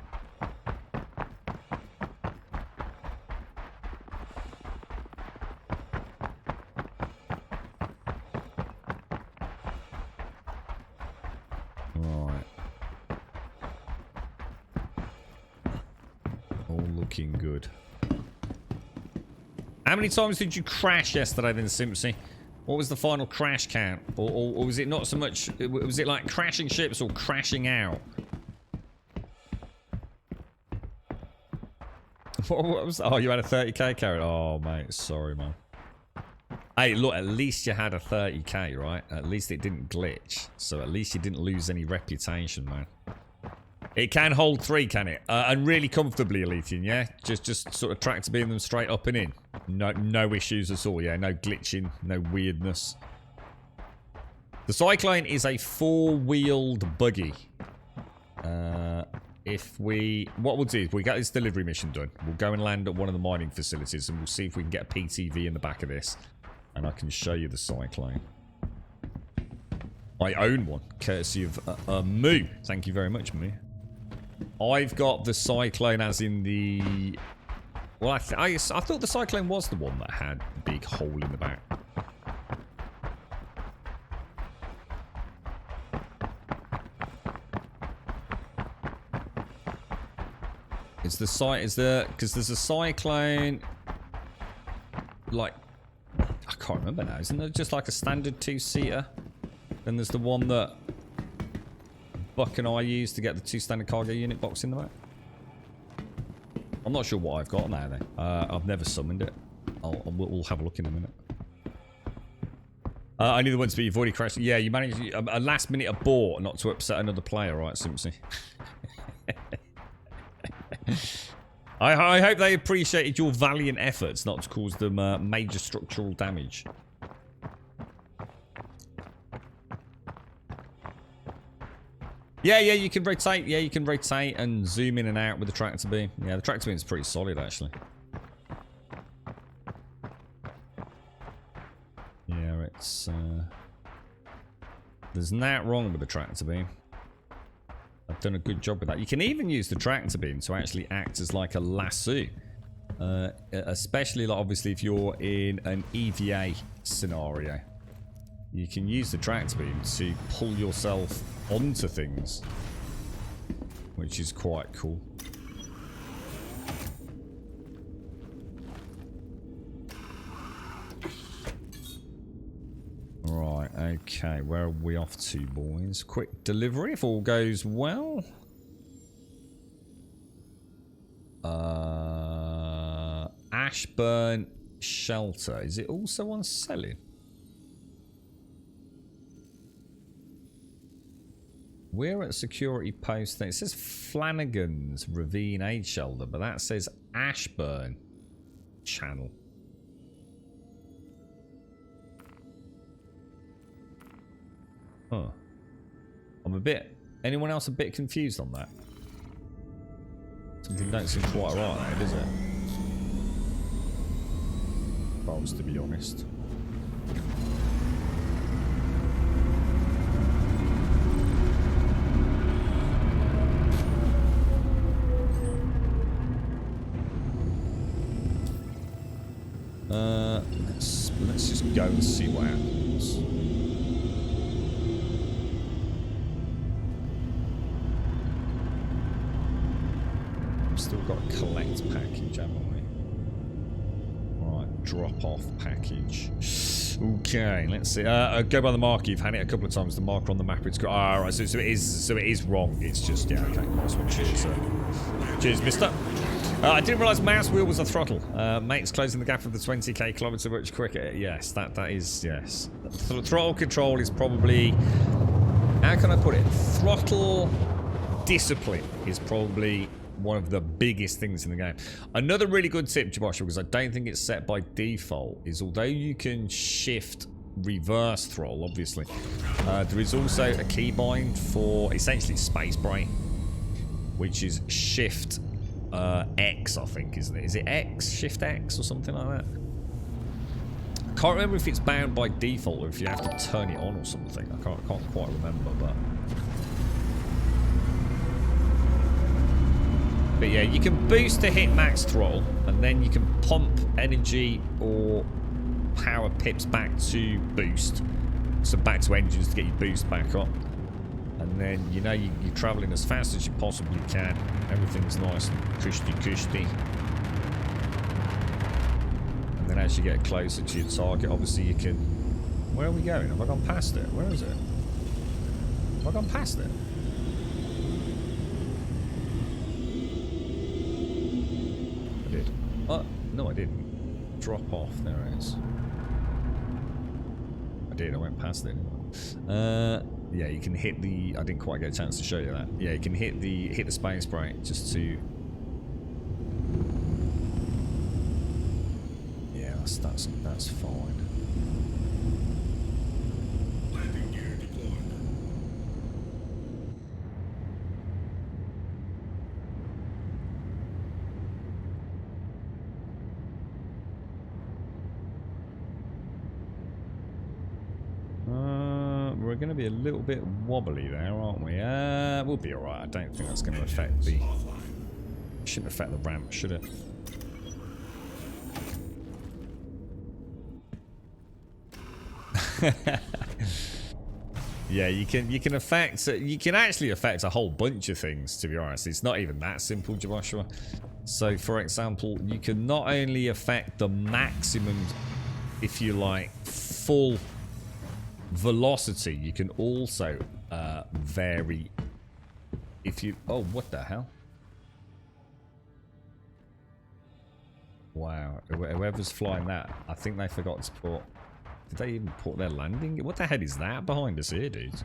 Right. All looking good. How many times did you crash yesterday then, Simpsy? What was the final crash count? Or was it not so much... Was it like crashing ships or crashing out? What was... Oh, you had a 30k carrot? Oh, mate. Sorry, man. Hey, look, at least you had a 30k, right? At least it didn't glitch. So at least you didn't lose any reputation, man. It can hold 3, can it? And really comfortably, Elitian, yeah? Just sort of tractor beam them straight up and in. No issues at all, yeah? No glitching, no weirdness. The Cyclone is a 4-wheeled buggy. What we'll do is we get this delivery mission done. We'll go and land at one of the mining facilities and we'll see if we can get a PTV in the back of this. And I can show you the Cyclone. I own one, courtesy of Moo. Thank you very much, Moo. I've got the Cyclone as in the Well, I thought the Cyclone was the one that had the big hole in the back. Because there's a Cyclone, like, I can't remember now. Isn't there just like a standard 2-seater? Then there's the one that Buck and I used to get the 2 standard cargo unit box in the back. I'm not sure what I've got now though. I've never summoned it. We'll have a look in a minute. I knew the ones, but you've already crashed. Yeah, you managed a last minute abort not to upset another player, right, Simpsy? I hope they appreciated your valiant efforts not to cause them major structural damage. Yeah, you can rotate. Yeah, you can rotate and zoom in and out with the tractor beam. Yeah, the tractor beam is pretty solid, actually. Yeah, it's... There's nothing wrong with the tractor beam. I've done a good job with that. You can even use the tractor beam to actually act as like a lasso. Especially, like, obviously, if you're in an EVA scenario. You can use the tractor beam to pull yourself onto things, which is quite cool. Right, okay, where are we off to, boys? Quick delivery if all goes well. Ashburn Shelter. Is it also on selling? We're at security post. It says Flanagan's Ravine Aid Shelter, but that says Ashburn Channel. Huh. I'm a bit... Anyone else a bit confused on that? Something don't seem quite right there, does it? If I was to be honest. Let's just go and see what happens. We've still got a collect package, haven't we? Right, drop off package. Okay, let's see. Go by the marker. You've had it a couple of times. The marker on the map. It's got. Ah, right. So it is wrong. It's just yeah. Okay, nice one. Cheers, cheers, Mister. I didn't realise mouse wheel was a throttle. Mate's closing the gap of the 20k kilometre much quicker. Yes, that is, yes. Throttle control is probably... How can I put it? Throttle discipline is probably one of the biggest things in the game. Another really good tip, Joshua, because I don't think it's set by default, is although you can shift reverse throttle, obviously, there is also a keybind for essentially space brake, which is shift... X, I think, isn't it? Is it X? Shift X or something like that? I can't remember if it's bound by default or if you have to turn it on or something. I can't quite remember, but yeah, you can boost to hit max throttle, and then you can pump energy or power pips back to boost, so back to engines to get your boost back up. And then, you know, you're travelling as fast as you possibly can. Everything's nice and cushy. And then as you get closer to your target, obviously you can... Where are we going? Have I gone past it? Where is it? Have I gone past it? I did. Oh, no I didn't. Drop off. There it is. I did. I went past it. Yeah, you can hit the... I didn't quite get a chance to show you that. Yeah, you can hit the space brake just to... Yeah, that's fine. Landing gear deployed. We're going to be a little bit wobbly there, aren't we? We'll be alright. I don't think that's going to affect the... Shouldn't affect the ramp, should it? Yeah, you can affect. You can actually affect a whole bunch of things. To be honest, it's not even that simple, Joshua. So, for example, you can not only affect the maximum, if you like, full velocity. You can also vary. If you what the hell? Wow, whoever's flying that, I think they forgot to put. Did they even put their landing? What the hell is that behind us here, dudes?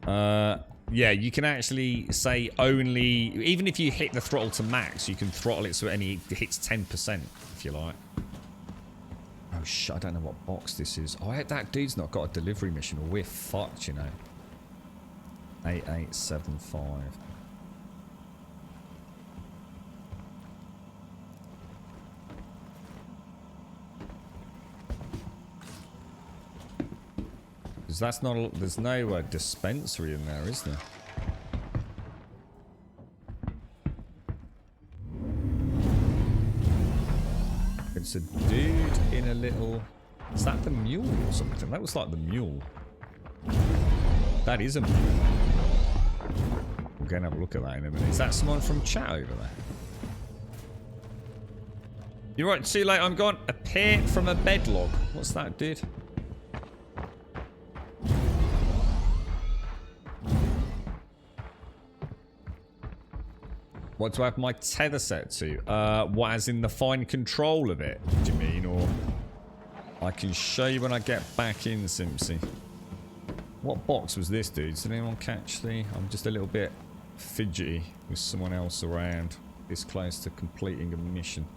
Yeah, you can actually say only, even if you hit the throttle to max, you can throttle it so it only hits 10%, if you like. Oh shit, I don't know what box this is. Oh, that dude's not got a delivery mission, or we're fucked, you know. 8875. That's not. There's no dispensary in there, is there? It's a dude in a little. Is that the mule or something? That was like the mule. That is a mule. We're going to have a look at that in a minute. Is that someone from chat over there? You're right. Too late. I'm gone. Appear from a bedlog. What's that, dude? What do I have my tether set to? What, as in the fine control of it, do you mean? Or I can show you when I get back in, Simpsy. What box was this, dude? Did anyone catch the... I'm just a little bit fidgety with someone else around this close to completing a mission.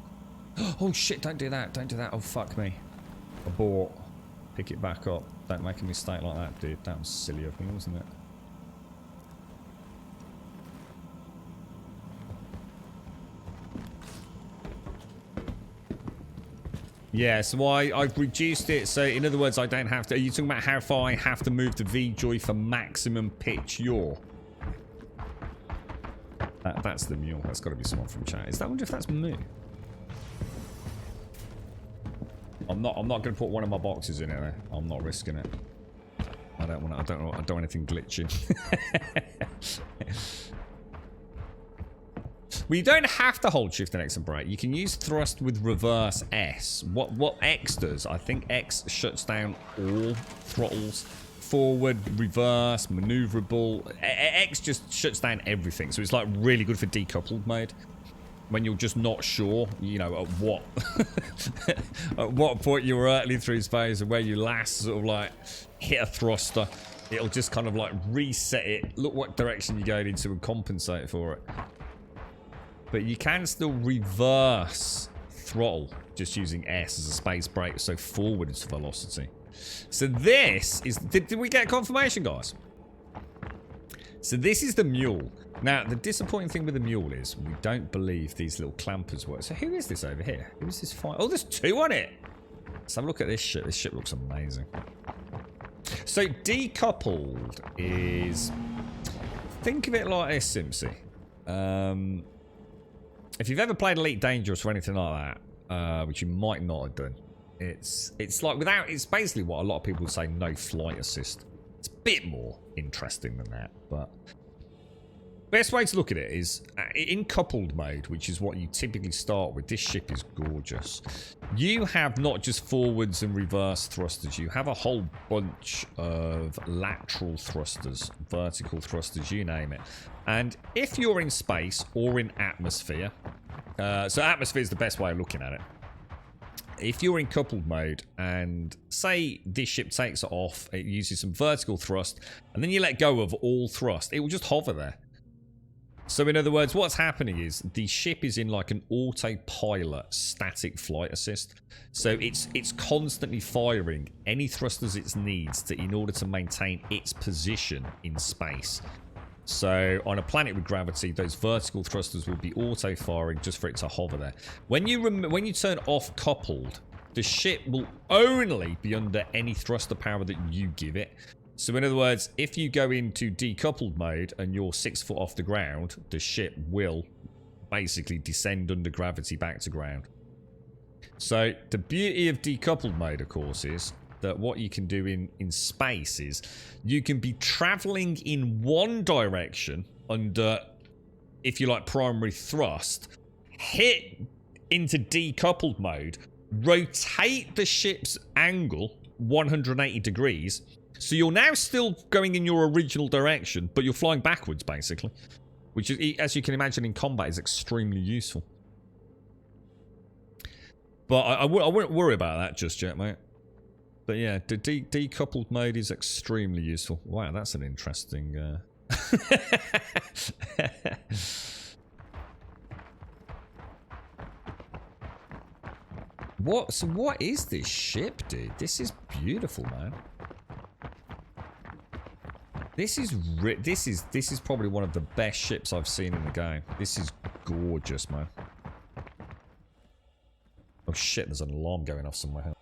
Oh shit, don't do that, don't do that. Oh fuck me. Abort. Pick it back up. Don't make a mistake like that, dude. That was silly of me, wasn't it? Yeah, so I've reduced it, so in other words, I don't have to... Are you talking about how far I have to move the VJoy for maximum pitch yaw? That's the mule. That's got to be someone from chat. Is that wonder if that's me? I'm not going to put one of my boxes in here. I'm not risking it. I don't want anything glitching. Well, you don't have to hold shift and X and brake. You can use thrust with reverse S. What X does, I think X shuts down all throttles. Forward, reverse, maneuverable. X just shuts down everything. So it's like really good for decoupled mode. When you're just not sure, you know, at what at what point you're hurtling through space and where you last sort of like hit a thruster. It'll just kind of like reset it, look what direction you're going into and compensate for it. But you can still reverse throttle just using S as a space brake, so forwards velocity. So this is... Did we get confirmation, guys? So this is the mule. Now, the disappointing thing with the mule is we don't believe these little clampers work. So who is this over here? Who is this fight? Oh, there's two on it! Let's have a look at this shit. This shit looks amazing. So decoupled is... Think of it like this, Simpsy. If you've ever played Elite Dangerous or anything like that, which you might not have done, it's like without... It's basically what a lot of people would say no flight assist. It's a bit more interesting than that, but... Best way to look at it is in coupled mode, which is what you typically start with. This ship is gorgeous. You have not just forwards and reverse thrusters. You have a whole bunch of lateral thrusters, vertical thrusters, you name it. And if you're in space or in atmosphere, so atmosphere is the best way of looking at it. If you're in coupled mode and say this ship takes it off, it uses some vertical thrust, and then you let go of all thrust, it will just hover there. So in other words, what's happening is the ship is in like an autopilot static flight assist. So it's constantly firing any thrusters it needs to in order to maintain its position in space. So on a planet with gravity, those vertical thrusters will be auto-firing just for it to hover there. When you turn off coupled, the ship will only be under any thruster power that you give it. So in other words, if you go into decoupled mode and you're 6 foot off the ground, the ship will basically descend under gravity back to ground. So the beauty of decoupled mode, of course, is that what you can do in space is you can be traveling in one direction under, if you like, primary thrust, hit into decoupled mode, rotate the ship's angle 180 degrees, so you're now still going in your original direction, but you're flying backwards, basically. Which, is, as you can imagine, in combat is extremely useful. But I wouldn't worry about that just yet, mate. But yeah, the decoupled mode is extremely useful. Wow, that's an interesting... So what is this ship, dude? This is beautiful, man. This is probably one of the best ships I've seen in the game. This is gorgeous, man. Oh shit, there's an alarm going off somewhere.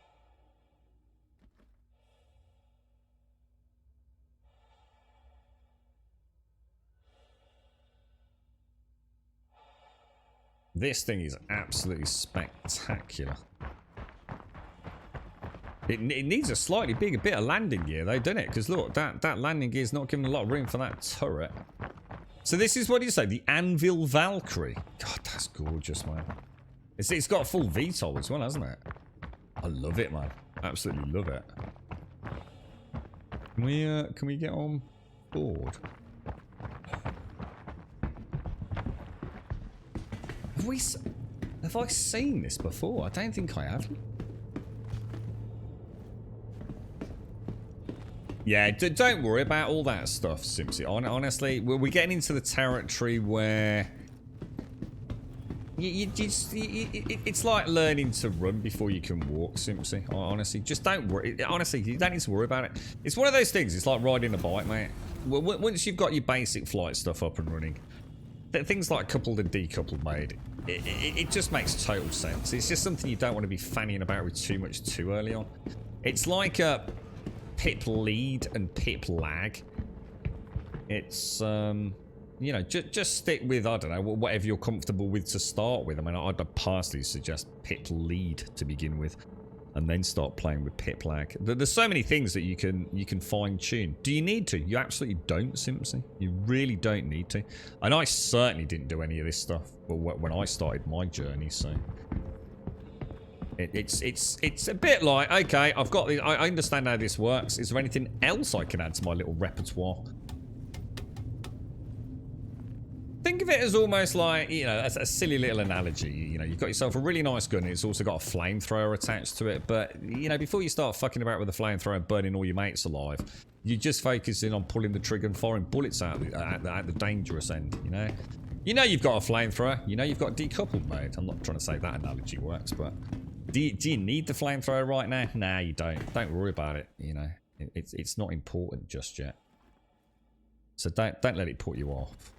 This thing is absolutely spectacular. It needs a slightly bigger bit of landing gear though, doesn't it? Because look, that landing gear is not giving a lot of room for that turret. So this is, what do you say, the Anvil Valkyrie. God, that's gorgeous, man. It's got a full VTOL as well, hasn't it? I love it, man. Absolutely love it. Can we get on board? Have I seen this before? I don't think I have. Yeah, don't worry about all that stuff, Simpsy. Honestly, we're getting into the territory where it's like learning to run before you can walk, Simpsy. Honestly, just don't worry. Honestly, you don't need to worry about it. It's one of those things. It's like riding a bike, mate. Once you've got your basic flight stuff up and running, things like coupled and decoupled mode, it just makes total sense. It's just something you don't want to be fannying about with too much too early on. It's like a pip lead and pip lag. It's you know, just stick with, I don't know, whatever you're comfortable with to start with. I mean, I'd personally suggest pip lead to begin with, and then start playing with pip lag. There's so many things that you can fine tune. Do you need to? You absolutely don't, Simpsy. You really don't need to. And I certainly didn't do any of this stuff when I started my journey. So it's a bit like, okay, I've got the, I understand how this works. Is there anything else I can add to my little repertoire? Think of it as almost like, you know, a silly little analogy. You know, you've got yourself a really nice gun and it's also got a flamethrower attached to it. But, you know, before you start fucking about with the flamethrower and burning all your mates alive, you're just focusing on pulling the trigger and firing bullets out at the dangerous end, you know? You know you've got a flamethrower. You know you've got decoupled mode. I'm not trying to say that analogy works, but do you need the flamethrower right now? Nah, you don't. Don't worry about it, you know? It's not important just yet. So don't let it put you off.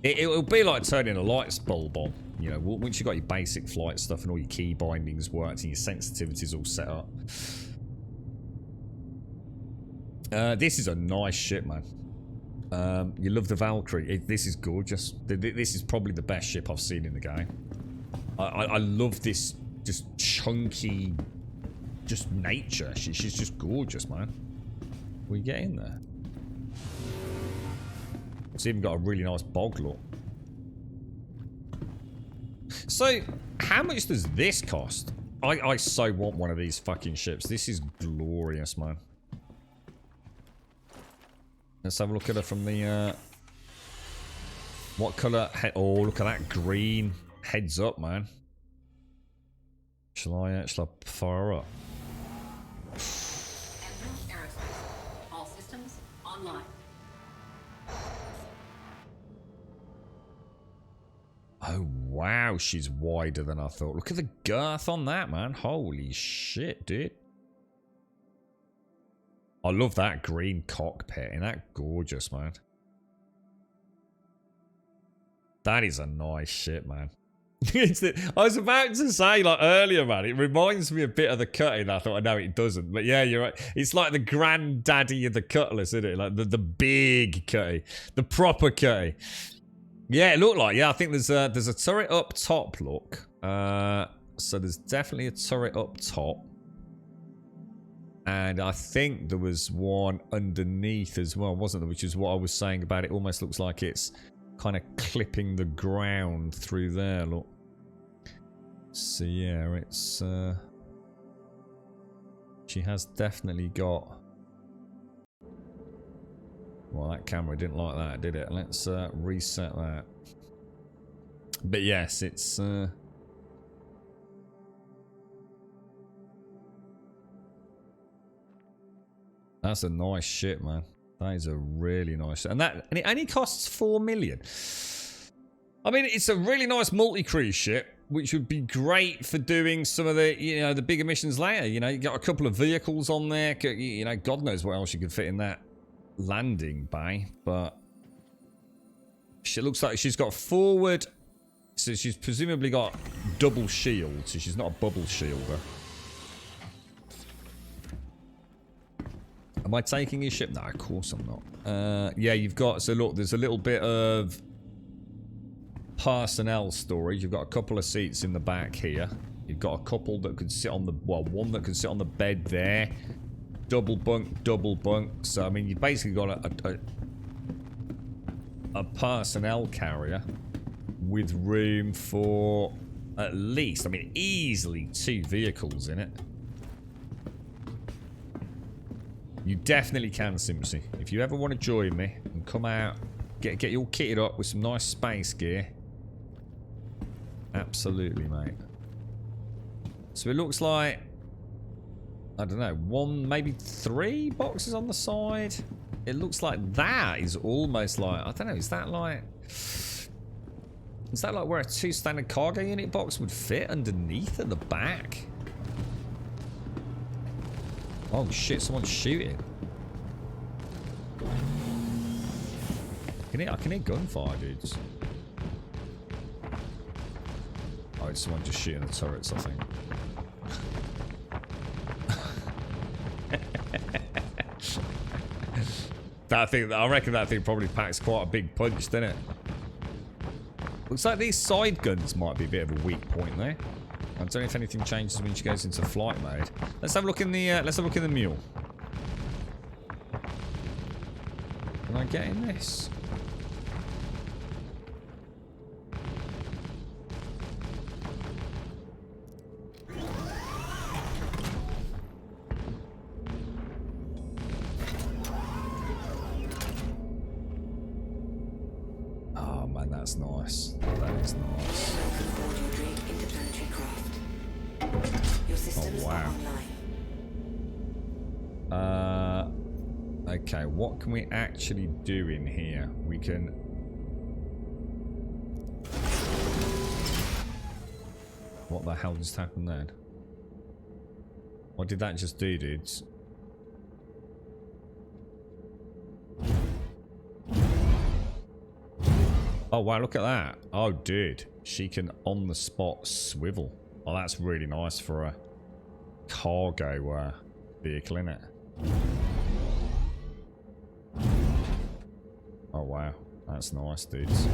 It'll be like turning a light bulb on, you know, once you've got your basic flight stuff and all your key bindings worked and your sensitivities all set up. This is a nice ship, man. You love the Valkyrie. This is gorgeous. This is probably the best ship I've seen in the game. I love this just chunky, just nature. She's just gorgeous, man. We get in there. It's even got a really nice bog look. So, how much does this cost? I so want one of these fucking ships. This is glorious, man. Let's have a look at her from the, what colour? Oh, look at that green. Heads up, man. Shall I fire her up? All systems online. Oh, wow, she's wider than I thought. Look at the girth on that, man. Holy shit, dude. I love that green cockpit. Isn't that gorgeous, man? That is a nice ship, man. I was about to say, like, earlier, man, it reminds me a bit of the Cutty. I thought, no, it doesn't. But yeah, you're right. It's like the granddaddy of the Cutlass, isn't it? Like the big Cutty. The proper Cutty. Yeah, it looked like, yeah, I think there's a turret up top, look. So there's definitely a turret up top. And I think there was one underneath as well, wasn't there? Which is what I was saying about it. Almost looks like it's kind of clipping the ground through there, look. So yeah, it's... she has definitely got... Well, that camera didn't like that, did it? Let's reset that. But yes, it's... That's a nice ship, man. That is a really nice ship. And it only costs 4 million. I mean, it's a really nice multi-cruise ship, which would be great for doing some of the, you know, the bigger missions later. You know, you got a couple of vehicles on there. You know, God knows what else you could fit in that landing bay. But she looks like she's got forward. So she's presumably got double shield. So she's not a bubble shielder. Am I taking his ship? No, of course I'm not. Yeah, you've got... So look, there's a little bit of personnel storage. You've got a couple of seats in the back here. You've got a couple that could sit on the... Well, one that could sit on the bed there. Double bunk, double bunk. So, I mean, you've basically got a personnel carrier with room for at least... I mean, easily 2 vehicles in it. You definitely can, Simpsy. If you ever want to join me and come out, get you all kitted up with some nice space gear. Absolutely, mate. So it looks like, I don't know, 1, maybe 3 boxes on the side. It looks like that is almost like, I don't know, is that like where a 2 standard cargo unit box would fit underneath at the back? Oh shit, someone's shooting. I can hear gunfire, dudes. Oh, it's someone just shooting the turrets, I think. I reckon that thing probably packs quite a big punch, doesn't it? Looks like these side guns might be a bit of a weak point there. I don't know if anything changes when she goes into flight mode. Let's have a look in the mule. Can I get in this? Oh man, that's nice. That is nice. Oh wow. Okay, what can we actually do in here? We can... What the hell just happened then? What did that just do, dudes? Oh wow, look at that. Oh dude, she can on the spot swivel. Oh, that's really nice for a cargo vehicle, innit? Oh wow, that's nice, dudes.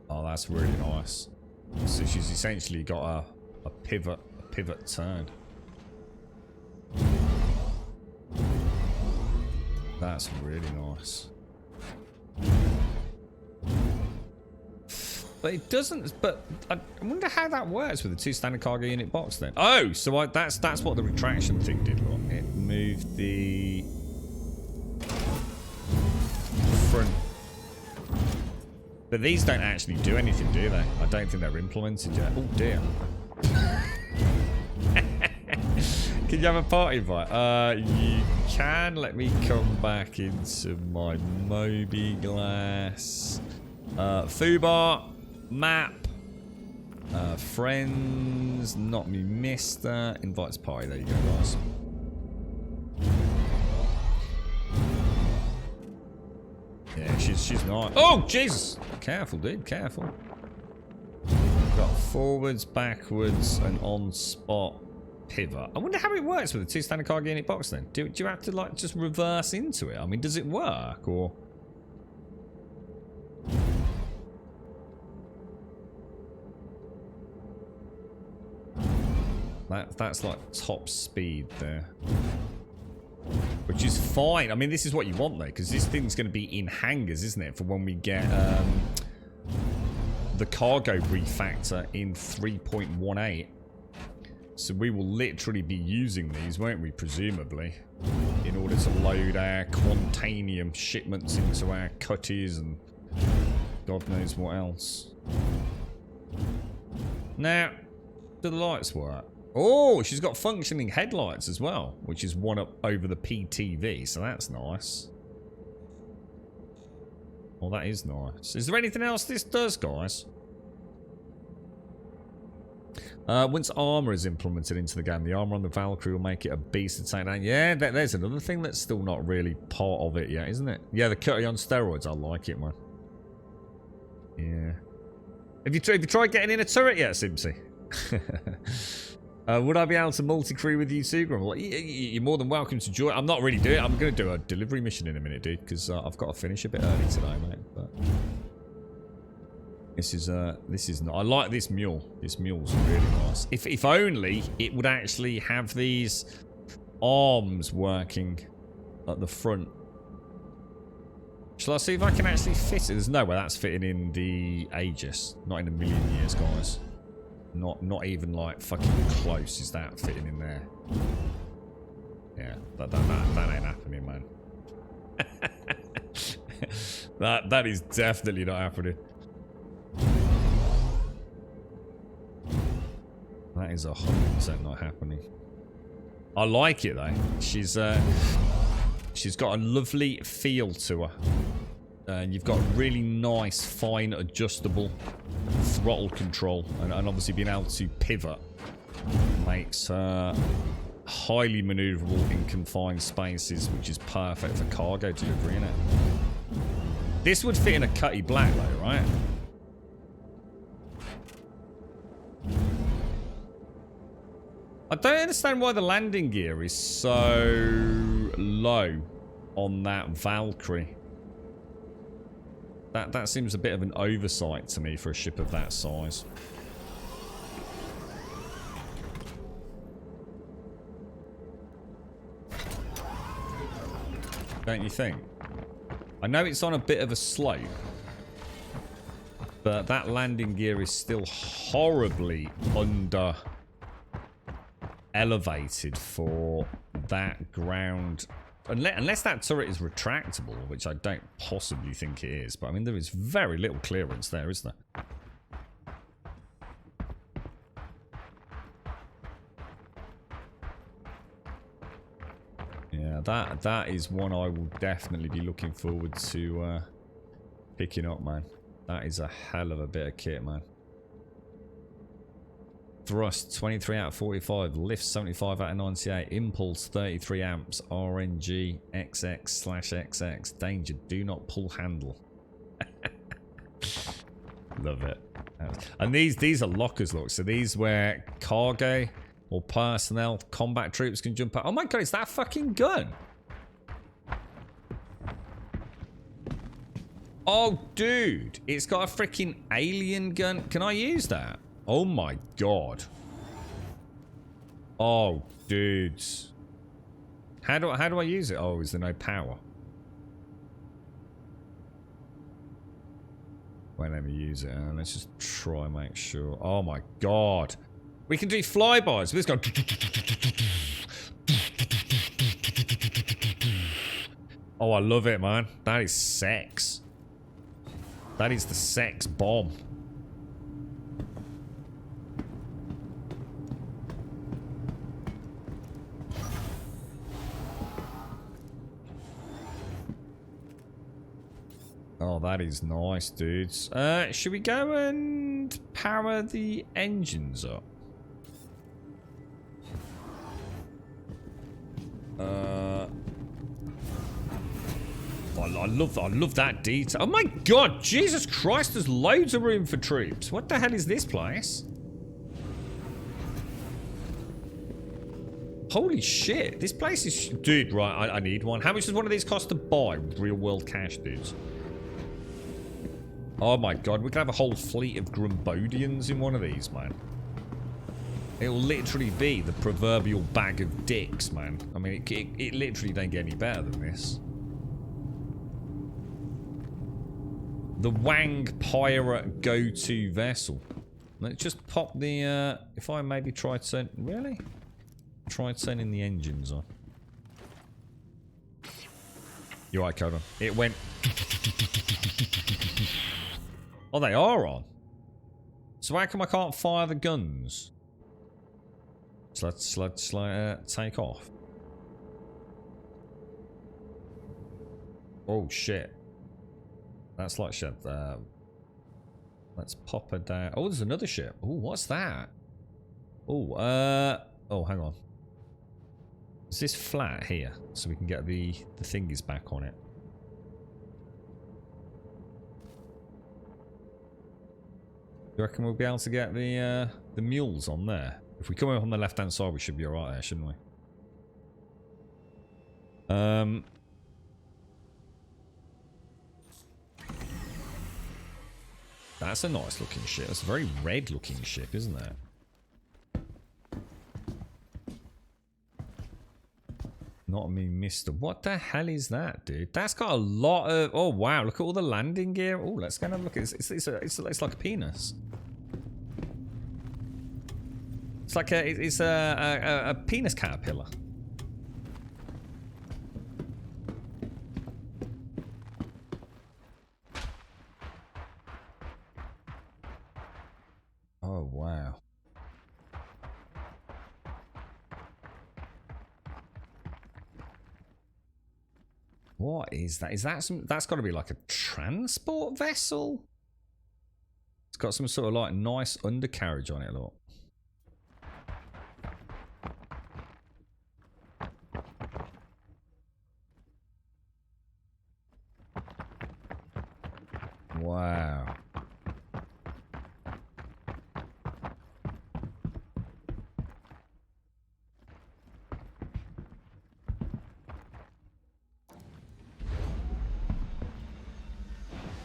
Oh, that's really nice. So she's essentially got a pivot turn. That's really nice. But it doesn't. But I wonder how that works with the 2 standard cargo unit box then. Oh, so that's what the retraction thing did. Look, it moved the front. But these don't actually do anything, do they? I don't think they're implemented yet. Oh dear. Can you have a party invite? You can. Let me come back into my Moby Glass. Fubar. Map. Friends. Not me, mister. Invites party. There you go, guys. Yeah, she's not. Oh, Jesus! Careful, dude. Careful. Got forwards, backwards, and on-spot pivot. I wonder how it works with the 2 standard cargo unit box then. Do you have to like just reverse into it? I mean, does it work or? That's like top speed there. Which is fine. I mean, this is what you want though, because this thing's going to be in hangars, isn't it? For when we get the cargo refactor in 3.18. So we will literally be using these, won't we, presumably, in order to load our Quantanium shipments into our cutties and God knows what else. Now, do the lights work? Oh, she's got functioning headlights as well, which is one up over the PTV, so that's nice. Well, that is nice. Is there anything else this does, guys? Once armor is implemented into the game, the armor on the Valkyrie will make it a beast to take down. Yeah, there's another thing that's still not really part of it yet, isn't it? Yeah, the cutty on steroids. I like it, man. Yeah. Have you tried getting in a turret yet, Simpsy? Would I be able to multi-crew with you too, Grumble? You're more than welcome to join. I'm not really doing it. I'm going to do a delivery mission in a minute, dude, because I've got to finish a bit early today, mate. But this is not. I like this mule. This mule's really nice. If only it would actually have these arms working at the front. Shall I see if I can actually fit it? There's no way that's fitting in the Aegis. Not in a million years, guys. Not even like fucking close is that fitting in there. Yeah, that ain't happening, man. that is definitely not happening. That is 100% not happening. I like it though. She's got a lovely feel to her. And you've got really nice, fine, adjustable throttle control. And obviously being able to pivot makes her highly maneuverable in confined spaces, which is perfect for cargo delivery, innit? This would fit in a cutty black though, right? I don't understand why the landing gear is so low on that Valkyrie. That seems a bit of an oversight to me for a ship of that size. Don't you think? I know it's on a bit of a slope, but that landing gear is still horribly under elevated for that ground. Unless that turret is retractable, which I don't possibly think it is. But I mean, there is very little clearance there, isn't there? Yeah, that is one I will definitely be looking forward to picking up, man. That is a hell of a bit of kit, man. Thrust 23 out of 45, lift 75 out of 98, impulse 33 amps, RNG XX/XX, danger, do not pull handle. Love it. And these are lockers, look. So these where cargo or personnel, combat troops can jump out. Oh my god, it's that fucking gun. Oh dude, it's got a freaking alien gun. Can I use that? Oh my god. Oh, dudes. How do I use it? Oh, is there no power? Wait, let me use it. Let's just try and make sure. Oh my god. We can do flybys. This go. Oh, I love it, man. That is sex. That is the sex bomb. Oh, that is nice, dudes. Should we go and power the engines up? I love that detail. Oh my god, Jesus Christ, there's loads of room for troops. What the hell is this place? Holy shit, this place is... Dude, right, I need one. How much does one of these cost to buy with real world cash, dudes? Oh my god, we could have a whole fleet of Grumbodians in one of these, man. It will literally be the proverbial bag of dicks, man. I mean, it literally don't get any better than this. The Wang Pirate go-to vessel. Let's just pop the, if I maybe try turn... Really? Try turning the engines on. You're right, Coda. It went... Oh, they are on. So how come I can't fire the guns? So let's take off. Oh, shit. That's like shit. Let's pop her down. Oh, there's another ship. Oh, what's that? Oh, oh, hang on. Is this flat here? So we can get the thingies back on it. You reckon we'll be able to get the mules on there? If we come in on the left-hand side, we should be alright there, shouldn't we? That's a nice looking ship. That's a very red looking ship, isn't it? Not me, mister. What the hell is that, dude? That's got a lot of... Oh, wow. Look at all the landing gear. Oh, let's go and have a look. It's like a penis. It's like a penis caterpillar. Oh, wow. What is that? Is that some... That's got to be like a transport vessel? It's got some sort of like nice undercarriage on it, look. Wow.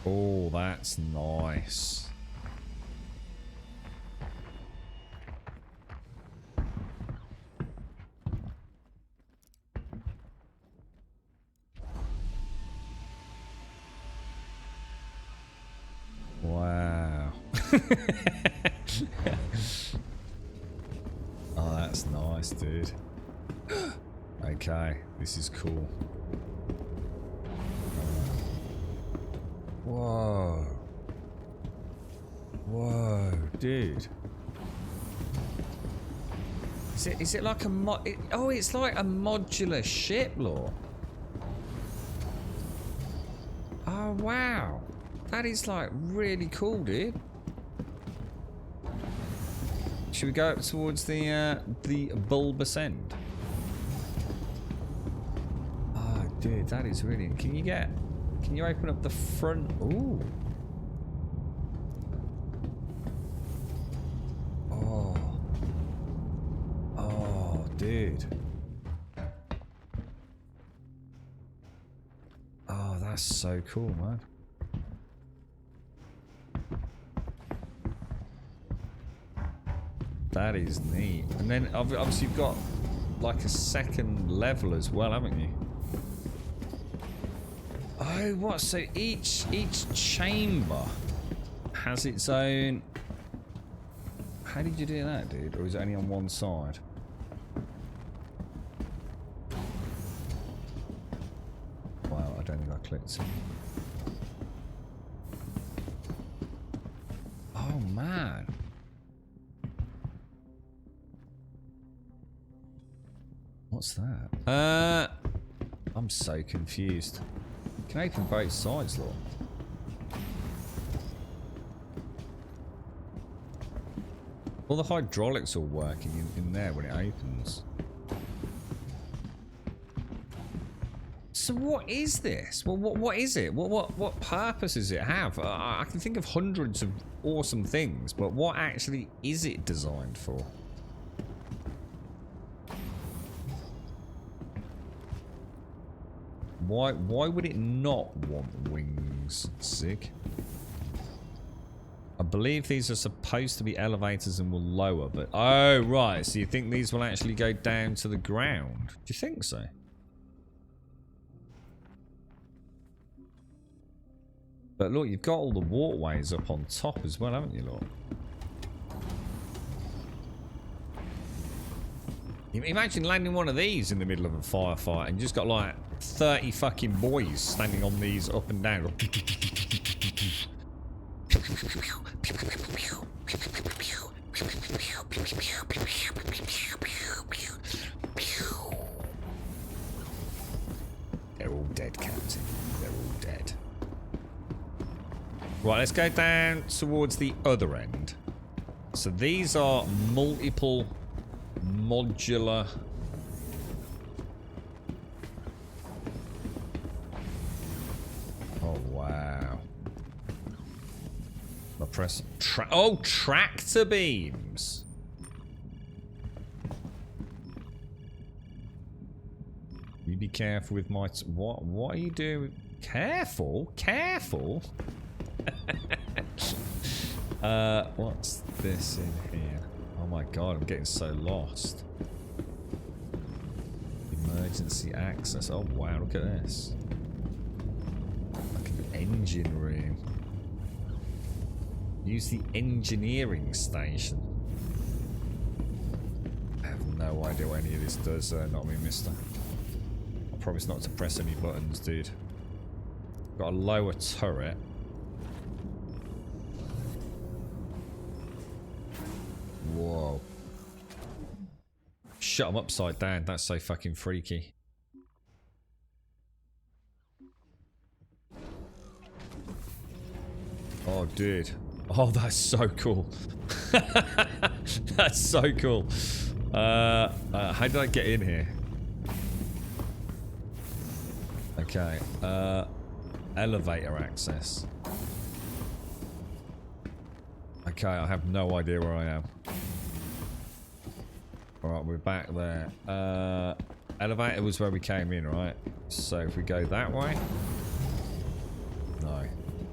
Oh, that's nice. Wow. Oh, that's nice, dude. Okay, this is cool. Whoa. Whoa, dude. Is it like a oh, it's like a modular ship, lore. Oh, wow. That is like really cool, dude. Should we go up towards the bulbous end? Oh, dude, that is really... Can you open up the front? Ooh. Oh. Oh, dude. Oh, that's so cool, man. That is neat. And then obviously you've got like a second level as well, haven't you? Oh, what? So each chamber has its own... How did you do that, dude? Or is it only on one side? Wow, I don't think I clicked it. Oh, man. What's that? I'm so confused. You can open both sides, look. All the hydraulics are working in there when it opens. So what is this? Well, what is it? What purpose does it have? I can think of hundreds of awesome things, but what actually is it designed for? Why would it not want wings, Sig? A believe these are supposed to be elevators and will lower, but... Oh, right. So you think these will actually go down to the ground? Do you think so? But look, you've got all the walkways up on top as well, haven't you, look? Imagine landing one of these in the middle of a firefight and you just got like 30 fucking boys standing on these up and down. They're all dead, Captain. They're all dead. Right, let's go down towards the other end. So these are multiple modular. Oh wow. I press tractor beams. You be careful with my what are you doing? Careful? Careful? What's this in here? Oh my god, I'm getting so lost. Emergency access. Oh wow, look at this. Like an engine room. Use the engineering station. I have no idea what any of this does, not me, mister. I promise not to press any buttons, dude. Got a lower turret. Whoa. Shut them upside down. That's so fucking freaky. Oh, dude. Oh, that's so cool. That's so cool. How did I get in here? Okay. Elevator access. Okay, I have no idea where I am. Alright, we're back there. Elevator was where we came in, right? So if we go that way... No.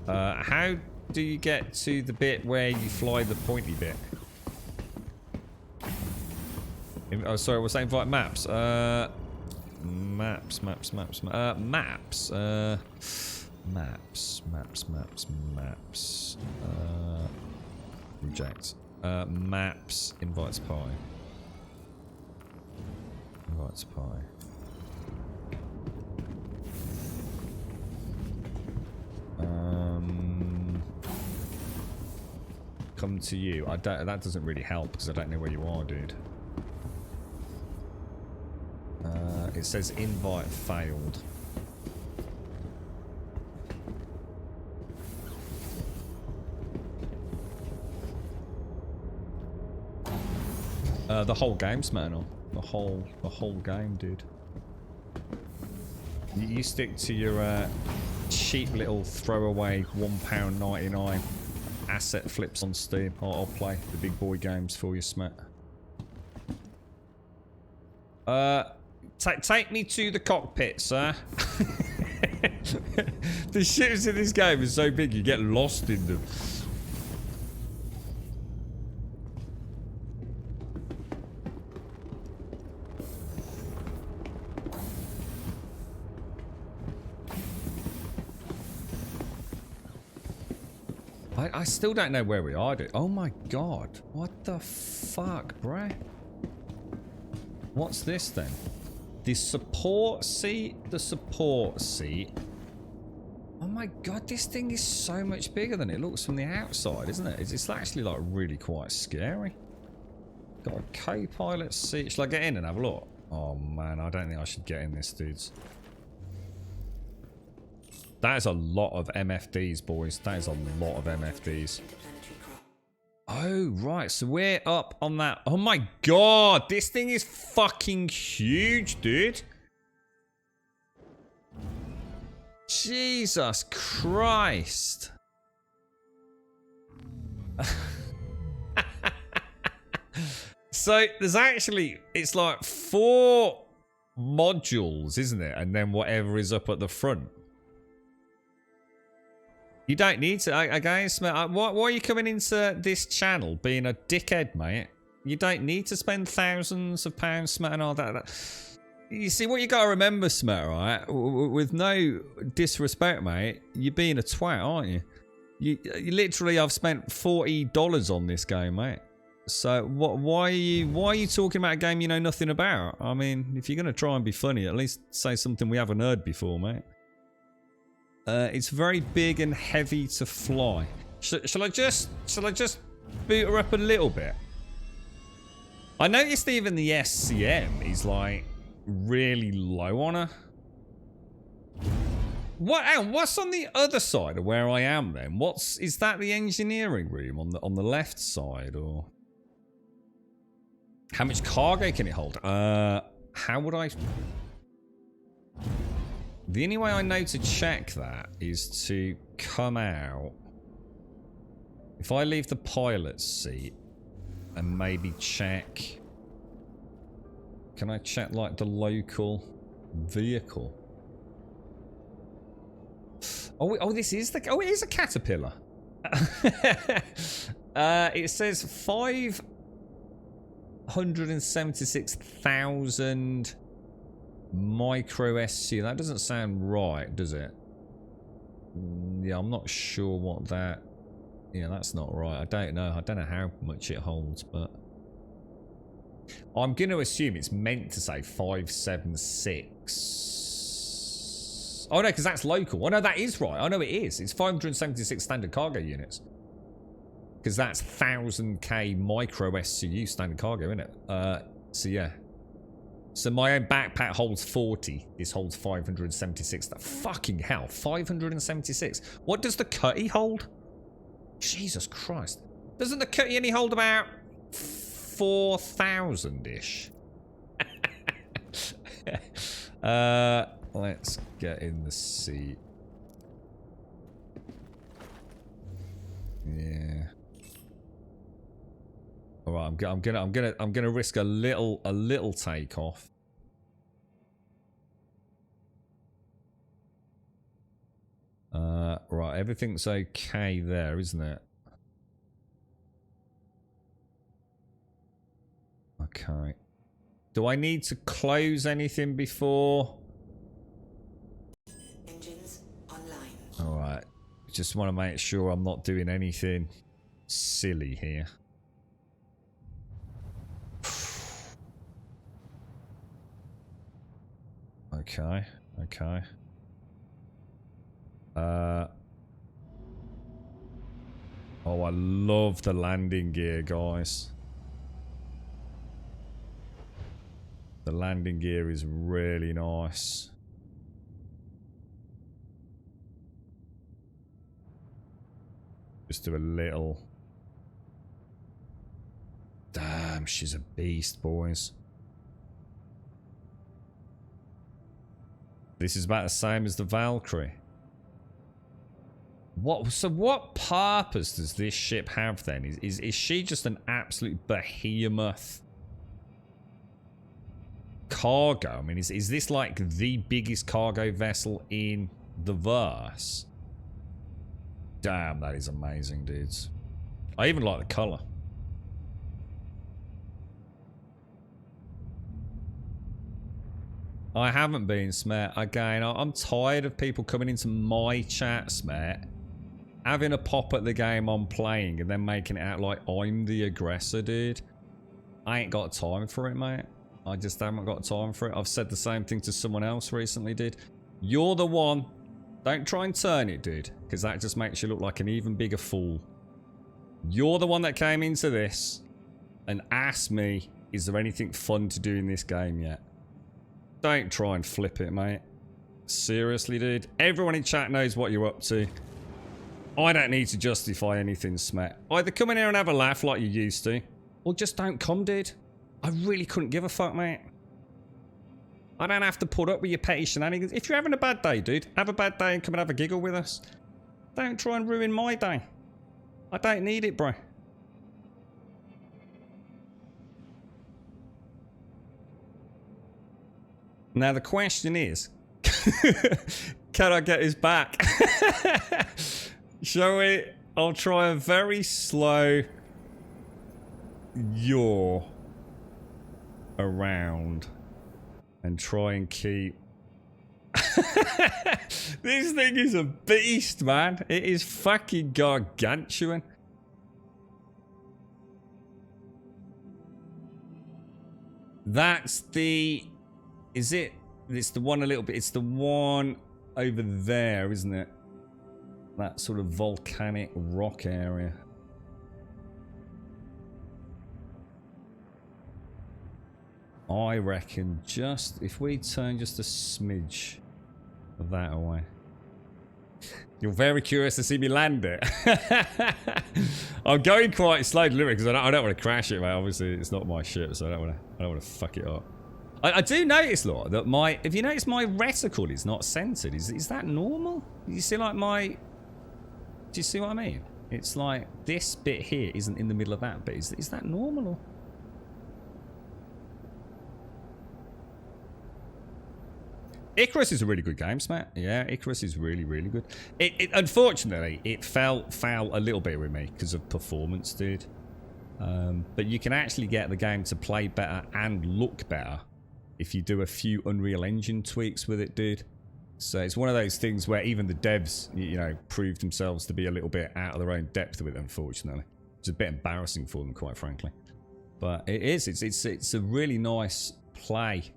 How do you get to the bit where you fly the pointy bit? Oh, sorry, we're saying invite maps. Maps. Reject. Maps invites pie. Invites pie. Come to you. I don't. That doesn't really help because I don't know where you are, dude. It says invite failed. The whole game's man. The whole game, dude. You stick to your cheap little throwaway £1.99 asset flips on Steam. I'll play the big boy games for you, Smet. Take me to the cockpit, sir. The ships in this game are so big you get lost in them. I still don't know where we are, dude. Oh my god. What the fuck, bruh? What's this then? The support seat? The support seat. Oh my god, this thing is so much bigger than it looks from the outside, isn't it? It's actually like really quite scary. Got a co-pilot seat. Shall I get in and have a look? Oh man, I don't think I should get in this, dudes. That is a lot of MFDs, boys. That is a lot of MFDs. Oh, right. So we're up on that. Oh my god. This thing is fucking huge, dude. Jesus Christ. So there's actually, it's like 4 modules, isn't it? And then whatever is up at the front. You don't need to. Again, why are you coming into this channel being a dickhead, mate? You don't need to spend thousands of pounds, Smet, and all that. You see, what you got to remember, Smet, right? With no disrespect, mate, you're being a twat, aren't you? You literally, I've spent $40 on this game, mate. So why are you talking about a game you know nothing about? I mean, if you're gonna try and be funny, at least say something we haven't heard before, mate. It's very big and heavy to fly. Shall I just boot her up a little bit? I noticed even the SCM is like really low on her. What's on the other side of where I am then? Is that the engineering room on the left side, or how much cargo can it hold? How would I? The only way I know to check that is to come out. If I leave the pilot's seat and maybe check. Can I check like the local vehicle? Oh, this is the. Oh, it is a Caterpillar. It says 576,000 micro SC. That doesn't sound right, does it? Yeah, I'm not sure what that. Yeah, that's not right. I don't know how much it holds, but I'm going to assume it's meant to say 576. Oh no, because that's local. Oh no, that is right. I know it is. It's 576 standard cargo units. Because that's 1000k micro SCU standard cargo, isn't it? So yeah. So my own backpack holds 40. This holds 576. That fucking hell, 576. What does the Cutty hold? Jesus Christ. Doesn't the Cutty only hold about 4,000-ish? Let's get in the seat. Yeah. All right, I'm gonna risk a little takeoff. Right, everything's okay there, isn't it? Okay. Do I need to close anything before? Engines online. All right. Just want to make sure I'm not doing anything silly here. Okay. Okay. Oh, I love the landing gear, guys. The landing gear is really nice. Just do a little. Damn, she's a beast, boys. This is about the same as the Valkyrie. So what purpose does this ship have then? Is she just an absolute behemoth cargo? I mean, is this like the biggest cargo vessel in the verse? Damn, that is amazing, dudes. I even like the color. I haven't been, Smet. Again, I'm tired of people coming into my chat, Smet, having a pop at the game I'm playing and then making it out like I'm the aggressor, dude. I ain't got time for it, mate. I just haven't got time for it. I've said the same thing to someone else recently, dude. You're the one. Don't try and turn it, dude, because that just makes you look like an even bigger fool. You're the one that came into this and asked me, is there anything fun to do in this game yet? Don't try and flip it, mate. Seriously, dude. Everyone in chat knows what you're up to. I don't need to justify anything, Smet. Either come in here and have a laugh like you used to, or just don't come, dude. I really couldn't give a fuck, mate. I don't have to put up with your petty shenanigans. If you're having a bad day, dude, have a bad day and come and have a giggle with us. Don't try and ruin my day. I don't need it, bro. Now the question is, can I get his back? Shall we? I'll try a very slow yaw around and try and keep... This thing is a beast, man. It is fucking gargantuan. That's the... Is it? It's the one a little bit... It's the one over there, isn't it? That sort of volcanic rock area. I reckon just... If we turn just a smidge of that away. You're very curious to see me land it. I'm going quite slowly because I don't want to crash it, mate. Obviously, it's not my ship, so I don't want to fuck it up. I do notice, Laura, that my... If you notice, my reticle is not centered. Is that normal? You see, like, my... Do you see what I mean? It's like this bit here isn't in the middle of that bit. Is that normal? Or? Icarus is a really good game, Smack. Yeah, Icarus is really, really good. Unfortunately, it fell a little bit with me because of performance, dude. But you can actually get the game to play better and look better if you do a few Unreal Engine tweaks with it, dude. So it's one of those things where even the devs, you know, proved themselves to be a little bit out of their own depth with it, unfortunately. It's a bit embarrassing for them, quite frankly. But it is. It's a really nice play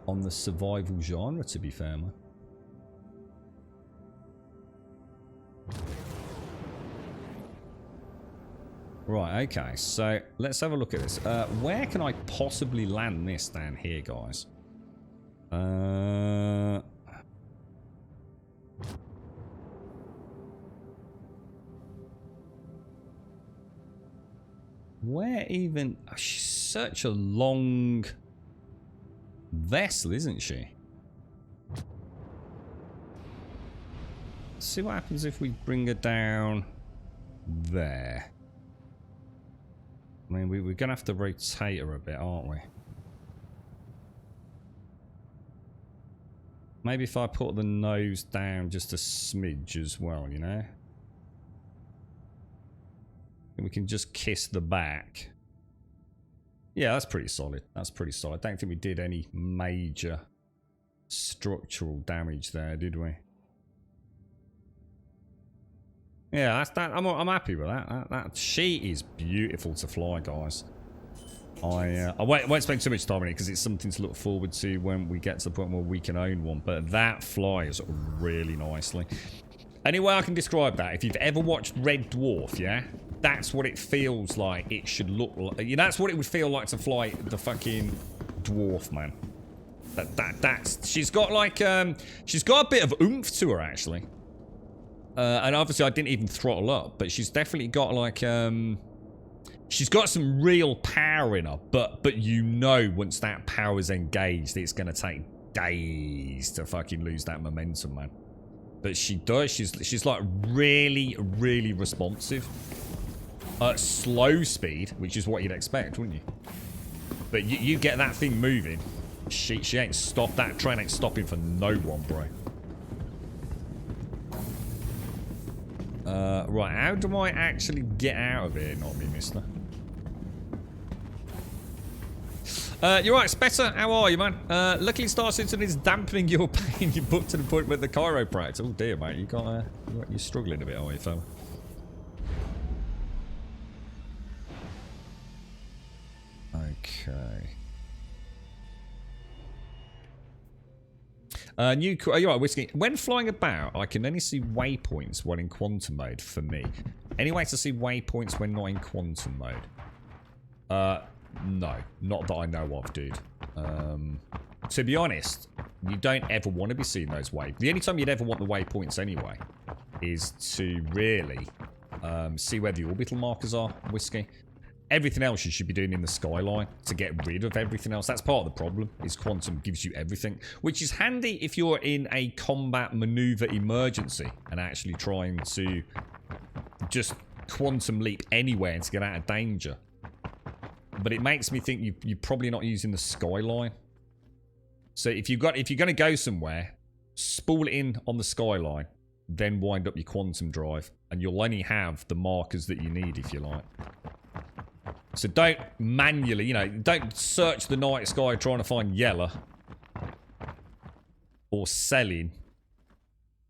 on the survival genre, to be fair, man. Right, okay. So let's have a look at this. Where can I possibly land this down here, guys? Where even... Oh, she's such a long vessel, isn't she? Let's see what happens if we bring her down there. I mean, we're going to have to rotate her a bit, aren't we? Maybe if I put the nose down just a smidge as well, you know? And we can just kiss the back. Yeah, that's pretty solid. That's pretty solid. I don't think we did any major structural damage there, did we? Yeah, that's that. I'm happy with that. That sheet is beautiful to fly, guys. I won't spend too much time on it because it's something to look forward to when we get to the point where we can own one. But that flies really nicely. Any way I can describe that, if you've ever watched Red Dwarf, yeah, that's what it feels like it should look like. That's what it would feel like to fly the fucking dwarf, man. That's she's got like she's got a bit of oomph to her actually. And obviously I didn't even throttle up, but she's definitely got like she's got some real power in her, but you know once that power's engaged, it's gonna take days to fucking lose that momentum, man. But she does. She's like really, really responsive. At slow speed, which is what you'd expect, wouldn't you? But you get that thing moving, she ain't stopped. That train ain't stopping for no one, bro. Right, how do I actually get out of here? Not me, mister. You're right, Spetta. How are you, man? Luckily, Star Citizen is dampening your pain. You booked to the point with the chiropractor. Oh dear, mate. You're struggling a bit, are you, fella? Okay. You're right, Whiskey. When flying about, I can only see waypoints when in quantum mode for me. Any way to see waypoints when not in quantum mode? No. Not that I know of, dude. To be honest, you don't ever want to be seeing those waypoints. The only time you'd ever want the waypoints anyway is to really see where the orbital markers are, Whiskey. Everything else you should be doing in the skyline to get rid of everything else. That's part of the problem, is quantum gives you everything. Which is handy if you're in a combat maneuver emergency and actually trying to just quantum leap anywhere to get out of danger. But it makes me think you're probably not using the skyline. So if you're going to go somewhere, spool it in on the skyline. then wind up your quantum drive, and you'll only have the markers that you need if you like. So don't manually, you know, don't search the night sky trying to find Yella or selling.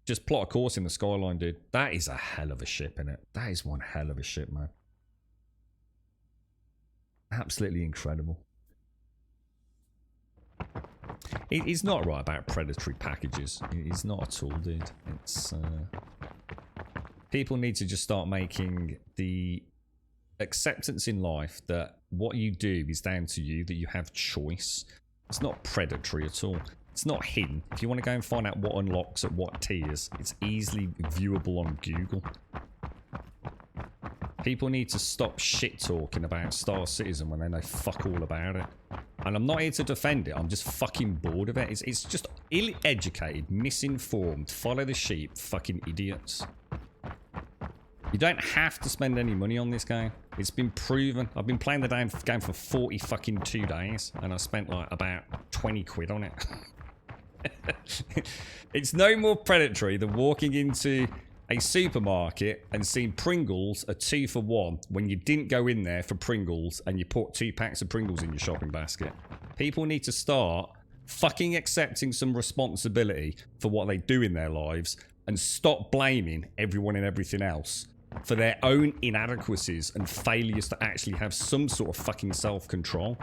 Just plot a course in the skyline, dude. That is a hell of a ship, innit? That is one hell of a ship, man. Absolutely incredible. It's not right about predatory packages. It's not at all, dude. It's people need to just start making the acceptance in life that what you do is down to you, that you have choice. It's not predatory at all. It's not hidden. If you want to go and find out what unlocks at what tiers, it's easily viewable on Google. People need to stop shit talking about Star Citizen when they know fuck all about it. And I'm not here to defend it, I'm just fucking bored of it. It's just ill-educated, misinformed, follow the sheep, fucking idiots. You don't have to spend any money on this game. It's been proven. I've been playing the game for 40 fucking 2 days, and I spent like about 20 quid on it. It's no more predatory than walking into a supermarket and seeing Pringles a 2 for 1 when you didn't go in there for Pringles and you put 2 packs of Pringles in your shopping basket. People need to start fucking accepting some responsibility for what they do in their lives and stop blaming everyone and everything else for their own inadequacies and failures to actually have some sort of fucking self-control.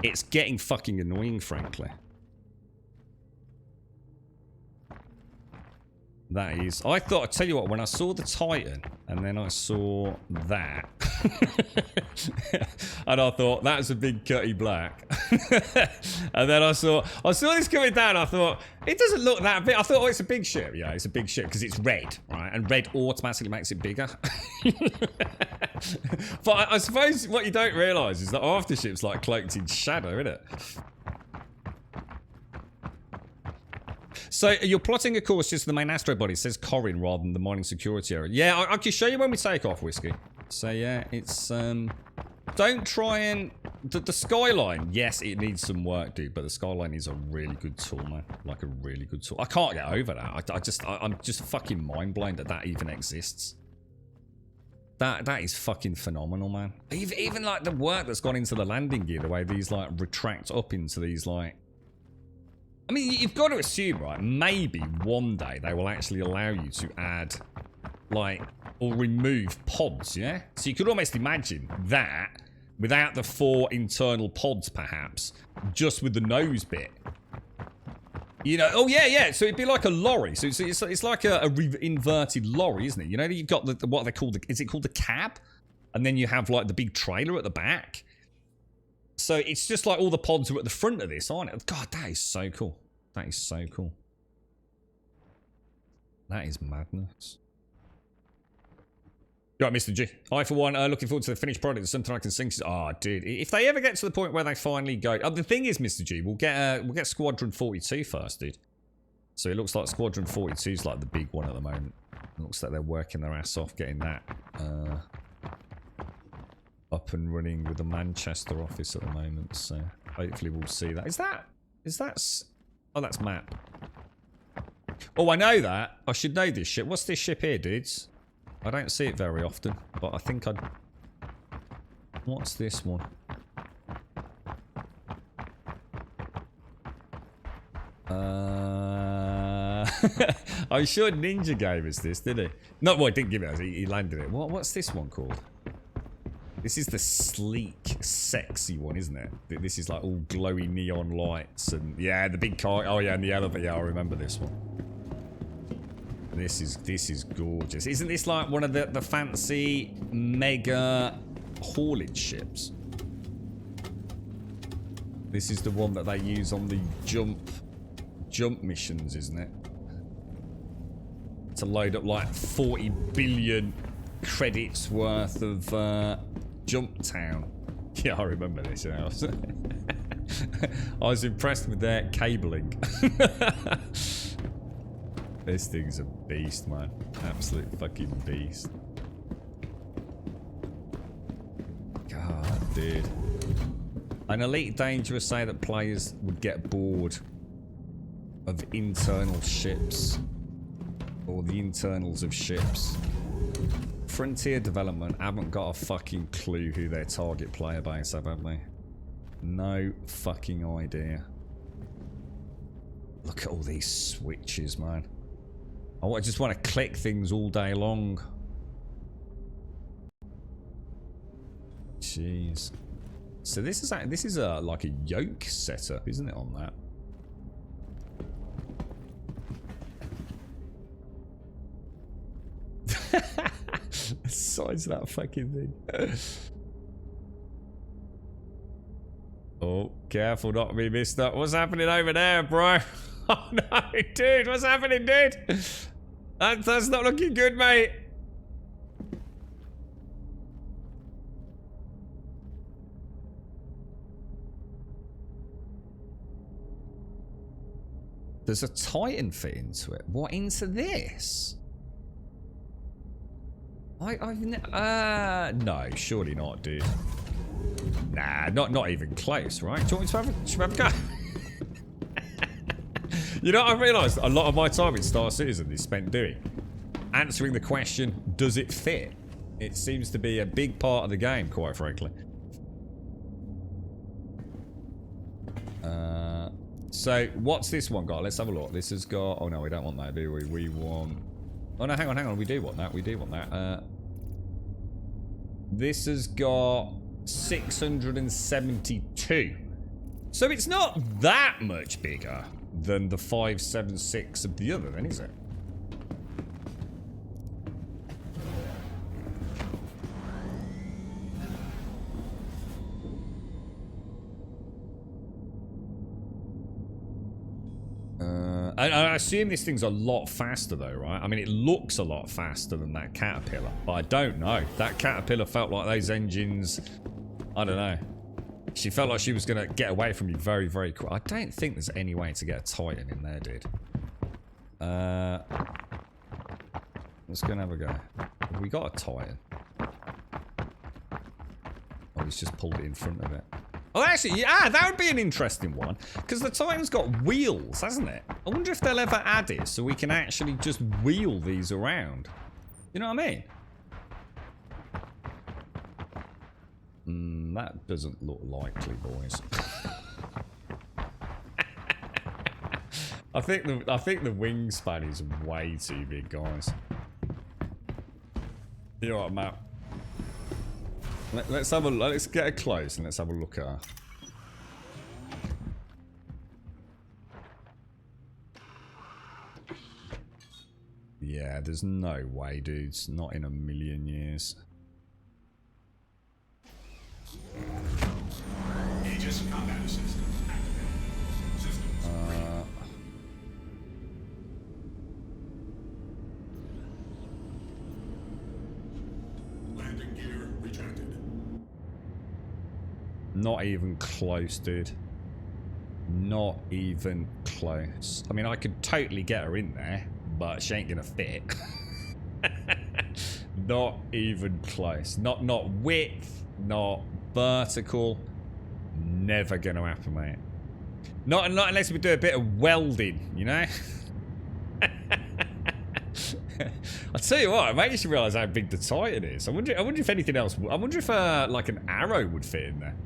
It's getting fucking annoying, frankly. That is. I thought, I tell you what, when I saw the Titan and then I saw that, and I thought that was a big cutty black, and then I saw this coming down. I thought it doesn't look that big. I thought, oh, it's a big ship. Yeah, it's a big ship because it's red, right? And red automatically makes it bigger. But I suppose what you don't realise is that Aftership's like cloaked in shadow, isn't it? So you're plotting a course just to the main astro body. It says Corin rather than the mining security area. Yeah, I can show you when we take off, Whiskey. So yeah, it's don't try and the skyline. Yes, it needs some work, dude. But the skyline is a really good tool, man. Like a really good tool. I can't get over that. I'm just fucking mind blown that that even exists. That is fucking phenomenal, man. Even like the work that's gone into the landing gear, the way these like retract up into these like. I mean, you've got to assume, right, maybe one day they will actually allow you to add, like, or remove pods, yeah? So you could almost imagine that without the 4 internal pods, perhaps, just with the nose bit. You know, oh, yeah, so it'd be like a lorry. So it's like a inverted lorry, isn't it? You know, you've got what they call is it called the cab? And then you have, like, the big trailer at the back. So it's just like all the pods are at the front of this, aren't it? God, that is so cool. That is so cool. That is madness. Right, Mr. G. I, for one, looking forward to the finished product. It's something I can sing. Oh, dude. If they ever get to the point where they finally go... Oh, the thing is, Mr. G, we'll get Squadron 42 first, dude. So it looks like Squadron 42 is like the big one at the moment. It looks like they're working their ass off getting that... up and running with the Manchester office at the moment, so hopefully we'll see that. Is that... Oh, that's map. Oh, I know that. I should know this ship. What's this ship here, dudes? I don't see it very often, but I think I'd... What's this one? I'm sure Ninja gave us this, didn't he? No, well, he didn't give it us. He landed it. What's this one called? This is the sleek, sexy one, isn't it? This is like all glowy neon lights and yeah, the big car. Oh yeah, and the elevator. Yeah, I remember this one. This is gorgeous. Isn't this like one of the fancy mega haulage ships? This is the one that they use on the jump missions, isn't it? To load up like 40 billion credits worth of Jump Town. Yeah, I remember this. You know? I was impressed with their cabling. This thing's a beast, man. Absolute fucking beast. God, dude. An Elite Dangerous say that players would get bored of internal ships. Or the internals of ships. Frontier Development haven't got a fucking clue who their target player base have they? No fucking idea. Look at all these switches, man. I just want to click things all day long. Jeez. So this is a like a yoke setup, isn't it, on that? The size of that fucking thing. Oh, careful not to be missed up. What's happening over there, bro? Oh no, dude, what's happening, dude? That's not looking good, mate. There's a Titan fit into it. What, into this? No, surely not, dude. Nah, not even close, right? Do you want me to have a go? You know what I've realised? A lot of my time in Star Citizen is spent doing? Answering the question, does it fit? It seems to be a big part of the game, quite frankly. So, what's this one got? Let's have a look. This has got... Oh, no, we don't want that, do we? We want... Oh, no, hang on. We do want that. We do want that. This has got 672. So, it's not that much bigger than the 576 of the other, then, is it? I assume this thing's a lot faster though, right? I mean, it looks a lot faster than that Caterpillar, but I don't know. That Caterpillar felt like those engines, I don't know. She felt like she was going to get away from you very, very quick. I don't think there's any way to get a Titan in there, dude. Let's go and have a go. Have we got a Titan? Oh, he's just pulled it in front of it. Oh, actually, yeah, that would be an interesting one. Because the Titan's got wheels, hasn't it? I wonder if they'll ever add it so we can actually just wheel these around. You know what I mean? That doesn't look likely, boys. I think the wingspan is way too big, guys. You know what, Matt? Let's get her close and let's have a look at her. Yeah, there's no way, dudes. Not in a million years. Aegis combat assistant activated. System landing gear retracted. Not even close, dude. Not even close. I mean, I could totally get her in there, but she ain't gonna fit. Not even close. Not width, not vertical. Never gonna happen, mate. Not unless we do a bit of welding, you know? I'll tell you what, it makes you realise how big the Titan is. I wonder if anything else... I wonder if like an arrow would fit in there.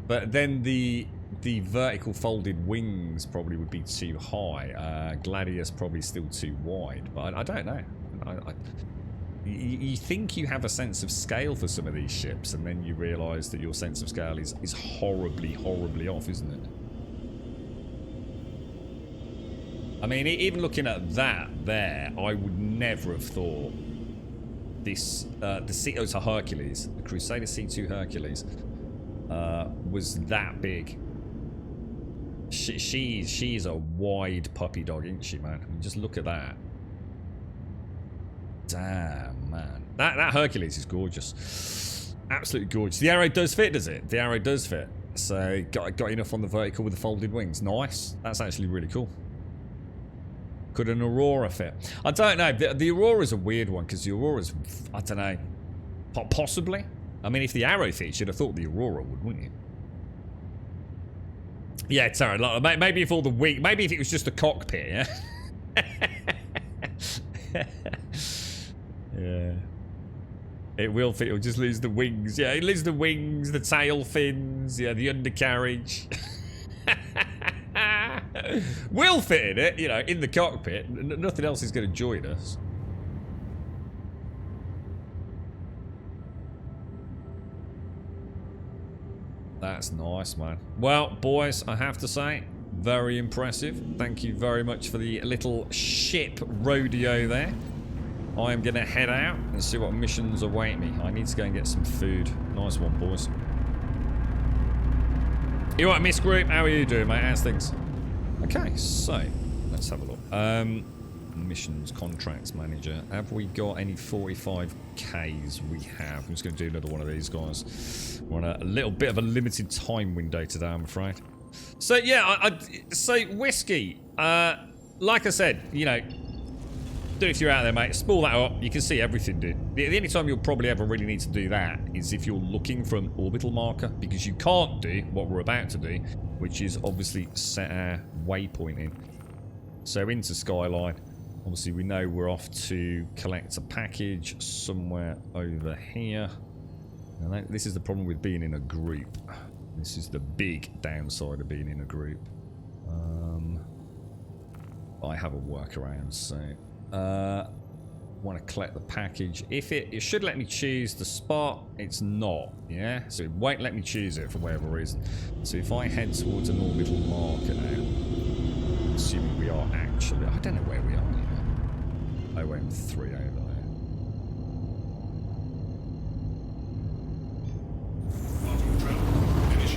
But then the vertical folded wings probably would be too high. Gladius probably still too wide. But I don't know. You think you have a sense of scale for some of these ships, and then you realise that your sense of scale is horribly, horribly off, isn't it? I mean, even looking at that there, I would never have thought this, it's a Hercules, the Crusader C2 Hercules, was that big. She's a wide puppy dog, isn't she, man? I mean, just look at that. Damn, man. That Hercules is gorgeous. Absolutely gorgeous. The arrow does fit, does it? The arrow does fit. So, got enough on the vertical with the folded wings. Nice. That's actually really cool. Could an Aurora fit? I don't know. The Aurora's a weird one, because the Aurora's... I don't know. Possibly. I mean, if the arrow fits, you'd have thought the Aurora would, wouldn't you? Yeah, sorry. Maybe if all the wing... Maybe if it was just a cockpit, yeah? Yeah. It will fit. It'll just lose the wings. Yeah, it loses the wings, the tail fins, yeah, the undercarriage. We'll fit in it, you know, in the cockpit. Nothing else is going to join us. That's nice, man. Well, boys, I have to say, very impressive. Thank you very much for the little ship rodeo there. I am going to head out and see what missions await me. I need to go and get some food. Nice one, boys. You all right, Miss Group? How are you doing, mate? How's things? Okay, so let's have a look. Missions, contracts manager. Have we got any 45Ks? We have. I'm just going to do another one of these, guys. We're on a little bit of a limited time window today, I'm afraid. So, yeah, so Whiskey, like I said, you know, if you're out there, mate, spool that up. You can see everything, dude. The only time you'll probably ever really need to do that is if you're looking for an orbital marker, because you can't do what we're about to do, which is obviously set our waypoint in. So into Skyline, obviously we know we're off to collect a package somewhere over here. And this is the problem with being in a group. This is the big downside of being in a group. I have a workaround, so want to collect the package. If it should let me choose the spot, it's not, yeah? So it won't let me choose it for whatever reason. So if I head towards an orbital marker now, assuming we are actually, I don't know where we are here. OM3 over there.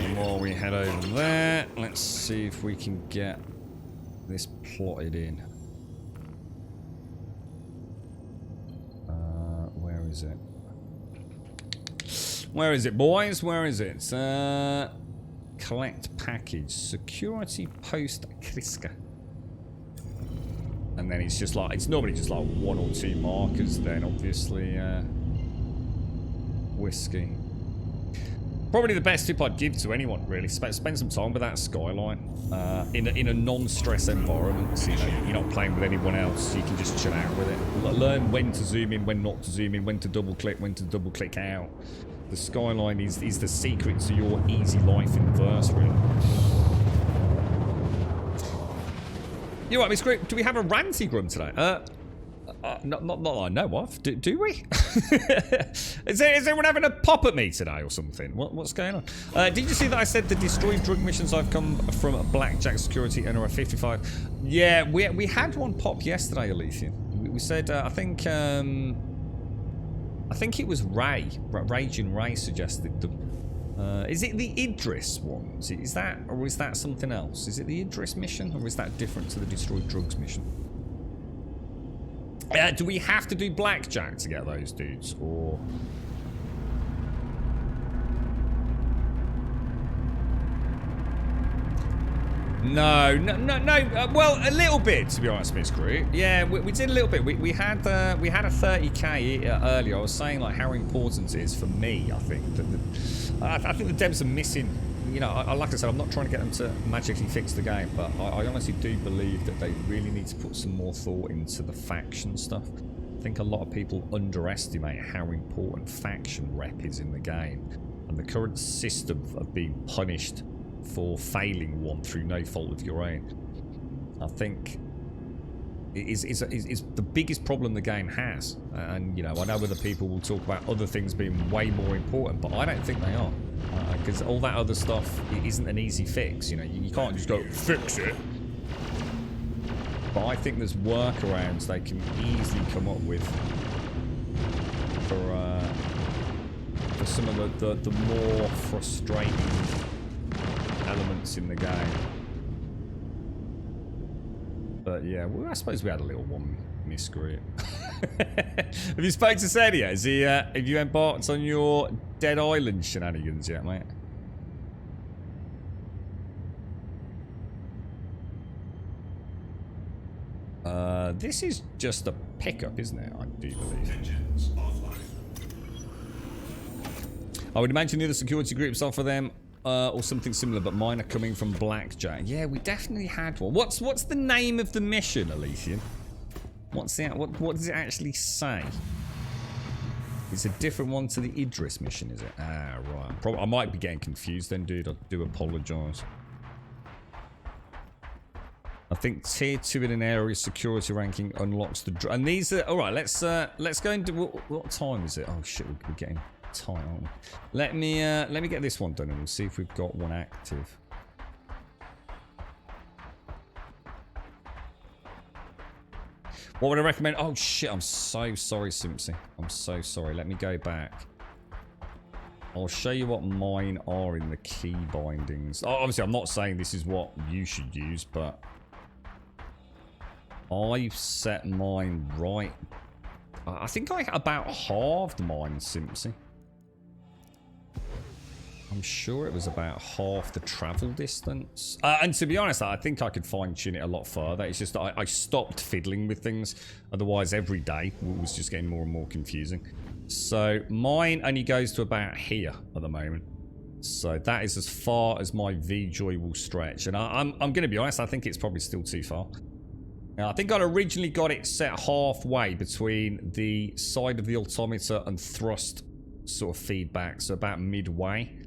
And while we head over there, let's see if we can get this plotted in. Where is it? Where is it, boys? Where is it? Collect package. Security post Kriska. And then it's just like, it's normally just like 1 or 2 markers then, obviously. Whiskey. Probably the best tip I'd give to anyone, really. Spend some time with that Skyline. In a non-stress environment. So, you know, you're not playing with anyone else. So you can just chill out with it. Learn when to zoom in, when not to zoom in, when to double click, when to double click out. The Skyline is the secret to your easy life in verse, really. You're right, Miss Group. Do we have a ranty grum today? Not that I know of. Do we? Is anyone having a pop at me today or something? What's going on? Did you see that I said the destroyed drug missions I've come from Blackjack Security NRF 55? Yeah, we had one pop yesterday, Alethea. We said I think it was Raging Ray suggested them. Is it the Idris one? Is that, or is that something else? Is it the Idris mission, or is that different to the destroyed drugs mission? Do we have to do Blackjack to get those dudes, or? No. Well, a little bit, to be honest, Miss Crew. Yeah, we did a little bit. We had a 30k earlier. I was saying like how important it is for me. I think I think the devs are missing. You know, like I said, I'm not trying to get them to magically fix the game, but I honestly do believe that they really need to put some more thought into the faction stuff. I think a lot of people underestimate how important faction rep is in the game, and the current system of being punished for failing one through no fault of your own, I think is the biggest problem the game has. And you know, I know other people will talk about other things being way more important, but I don't think they are, because all that other stuff isn't an easy fix. You know, you can't just go fix it. But I think there's workarounds they can easily come up with for some of the more frustrating elements in the game. But yeah, well, I suppose we had a little one miscreant. Have you spoken to Sed yet? Have you embarked on your Dead Island shenanigans yet, mate? This is just a pickup, isn't it? I do believe. Engines offline. I would imagine the other security groups offer them or something similar, but mine are coming from Blackjack. Yeah, we definitely had one. What's the name of the mission, Alethea? What's that? What does it actually say? It's a different one to the Idris mission, is it? Ah, right. I might be getting confused then, dude. I do apologise. I think tier 2 in an area security ranking unlocks the... And these are... Alright, let's go and do... What time is it? Oh, shit, we're getting tight, aren't we? Let me get this one done and we'll see if we've got one active. What would I recommend? Oh, shit, I'm so sorry, Simpsy. I'm so sorry. Let me go back. I'll show you what mine are in the key bindings. Oh, obviously, I'm not saying this is what you should use, but... I've set mine right. I think I about halved mine, Simpsy. I'm sure it was about half the travel distance. And to be honest, I think I could fine-tune it a lot further. It's just that I stopped fiddling with things. Otherwise, every day was just getting more and more confusing. So mine only goes to about here at the moment. So that is as far as my VJoy will stretch. And I'm going to be honest, I think it's probably still too far. Now, I think I'd originally got it set halfway between the side of the altimeter and thrust sort of feedback. So about midway.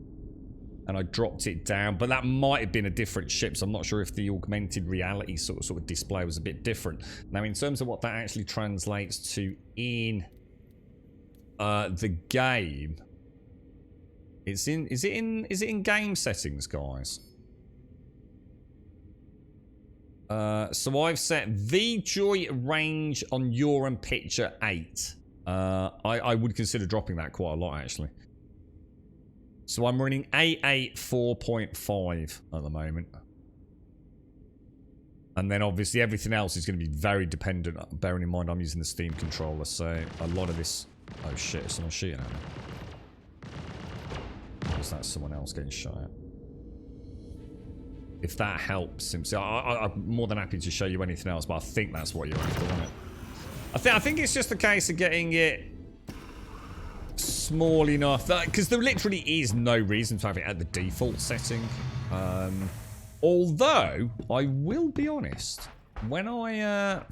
And I dropped it down, but that might have been a different ship, so I'm not sure if the augmented reality sort of display was a bit different. Now, in terms of what that actually translates to in the game, is it in game settings, guys? So I've set VJoy range on your and picture 8. I would consider dropping that quite a lot, actually. So I'm running 884.5 at the moment. And then obviously everything else is going to be very dependent, bearing in mind I'm using the Steam controller, so a lot of this... Oh shit, is someone shooting at me? Or is that someone else getting shot at? If that helps, Simpsy, I'm more than happy to show you anything else, but I think that's what you're after, isn't it? I think it's just a case of getting it small enough that, because there literally is no reason to have it at the default setting. Although I will be honest, when I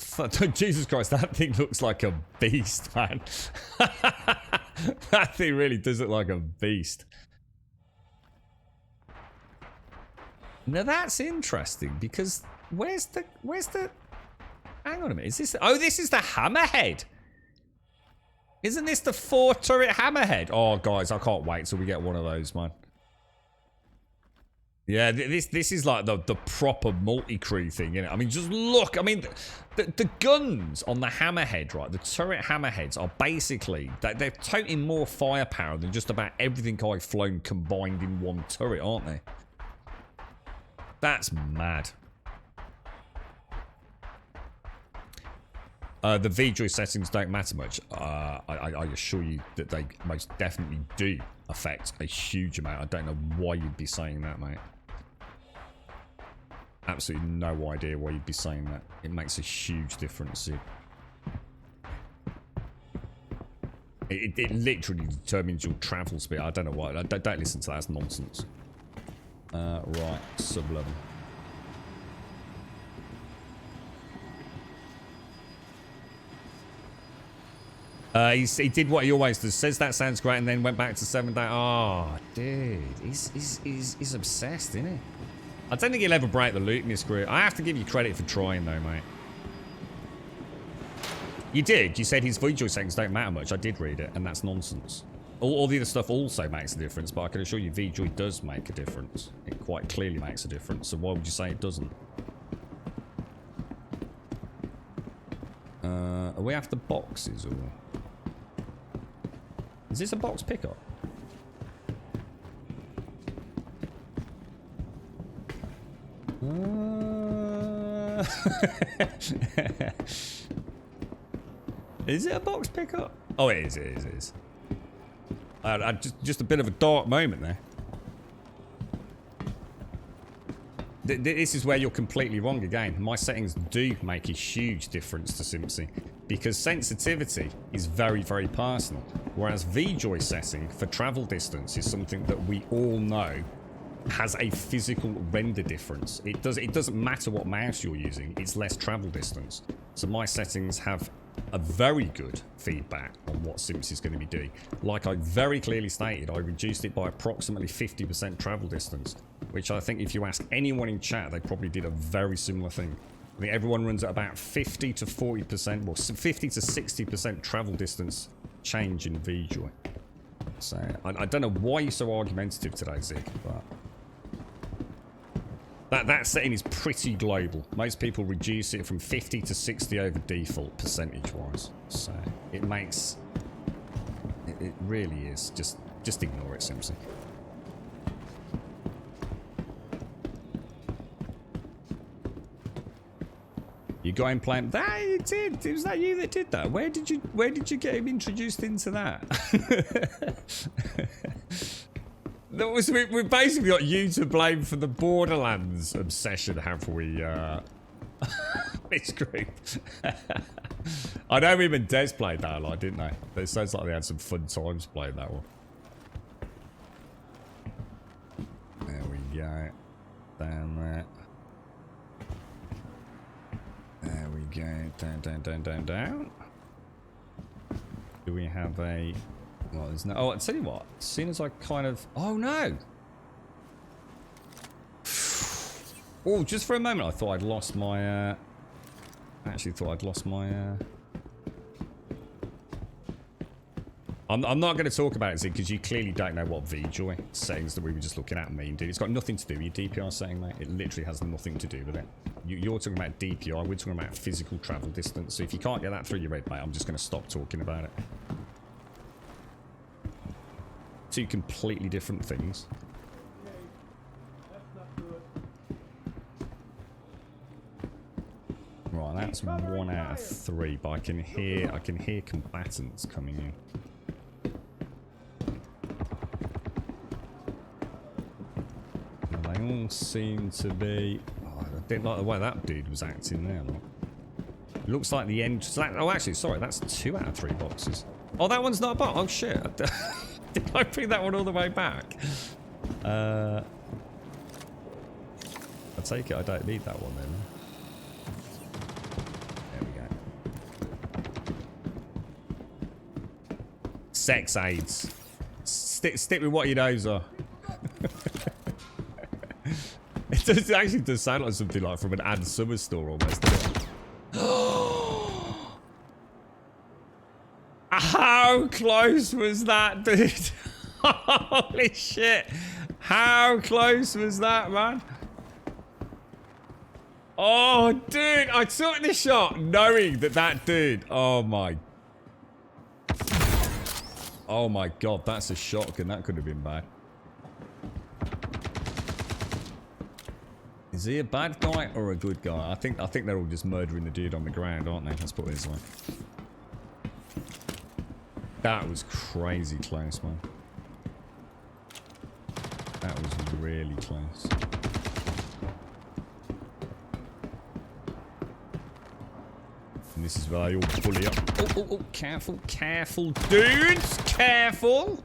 Jesus Christ, that thing looks like a beast, man. That thing really does look like a beast. Now that's interesting, because where's the hang on a minute, is this... Oh, this is the hammerhead. Isn't this the 4-turret hammerhead? Oh, guys, I can't wait till we get one of those, man. Yeah, this is like the proper multi-crew thing, innit? I mean, just look. I mean, the guns on the hammerhead, right? The turret hammerheads are basically... They're toting more firepower than just about everything I've flown combined in one turret, aren't they? That's mad. The VJoy settings don't matter much. I assure you that they most definitely do affect a huge amount. I don't know why you'd be saying that, mate. Absolutely no idea why you'd be saying that. It makes a huge difference. It literally determines your travel speed. I don't know why. Don't listen to that. That's nonsense. Right, sub-level. He did what he always does. Says that sounds great, and then went back to 7 days. Oh, dude, he's obsessed, isn't he? I don't think he'll ever break the loop in his career. I have to give you credit for trying, though, mate. You did. You said his VJoy settings don't matter much. I did read it, and that's nonsense. All the other stuff also makes a difference, but I can assure you VJoy does make a difference. It quite clearly makes a difference. So why would you say it doesn't? Are we after boxes or? Is this a box pickup? Is it a box pickup? Oh, it is. It is. Just a bit of a dark moment there. This is where you're completely wrong again. My settings do make a huge difference to Simpsy, because sensitivity is very, very personal. Whereas VJoy setting for travel distance is something that we all know has a physical render difference. It doesn't matter what mouse you're using, it's less travel distance. So my settings have a very good feedback on what Sims is going to be doing. Like I very clearly stated, I reduced it by approximately 50% travel distance, which I think if you ask anyone in chat, they probably did a very similar thing. I think everyone runs at about 50 to 40%, well 50 to 60% travel distance change in VJoy. So I don't know why you're so argumentative today, Zig, but that setting is pretty global. Most people reduce it from 50 to 60 over default percentage-wise. So it makes it really is just ignore it, Simpson. You got him playing that? You did. Was that you that did that? Where did you get him introduced into that? That was we basically got you to blame for the Borderlands obsession, have we? This group. I know him and Des played that a lot, didn't they? But it sounds like they had some fun times playing that one. There we go. Down there. There we go. Down. Do we have a... Well, there's no... Oh, I'll tell you what. As soon as I kind of... Oh, no! Oh, just for a moment, I thought I'd lost my... I actually thought I'd lost my... I'm not going to talk about it, Zig, because you clearly don't know what VJoy settings that we were just looking at mean, dude. It's got nothing to do with your DPI setting, mate. It literally has nothing to do with it. You're talking about DPI, we're talking about physical travel distance. So if you can't get that through your head, mate, I'm just going to stop talking about it. Two completely different things. Right, that's 1 out of 3, but I can hear combatants coming in. They all seem to be... Oh, I didn't like the way that dude was acting there. Look. It looks like the end... Oh, actually, sorry, that's 2 out of 3 boxes. Oh, that one's not a box. Oh, shit. Did I bring that one all the way back? I take it I don't need that one then. There we go. Sex aids. Stick with what your nose are. It actually does sound like something like from an Ann Summers store almost. How close was that, dude? Holy shit. How close was that, man? Oh, dude, I took the shot knowing that dude... Oh my god, that's a shotgun. That could have been bad. Is he a bad guy or a good guy? I think they're all just murdering the dude on the ground, aren't they? Let's put it this way. That was crazy close, man. That was really close. And this is where they all bully up. Oh, careful, careful, dudes! Careful!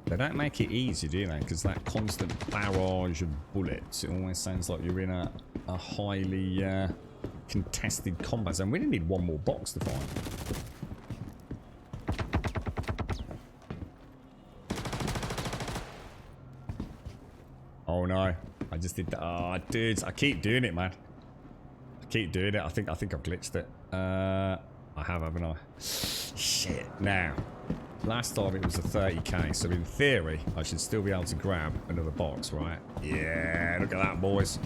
They don't make it easy, do they? Because that constant barrage of bullets, it always sounds like you're in a highly contested combat zone. We didn't need one more box to find. Oh no, I just did that. Oh, dudes, I keep doing it, man. I keep doing it. I think I've glitched it. I have, haven't I? Shit. Now, last time it was a 30k, so in theory, I should still be able to grab another box, right? Yeah, look at that, boys.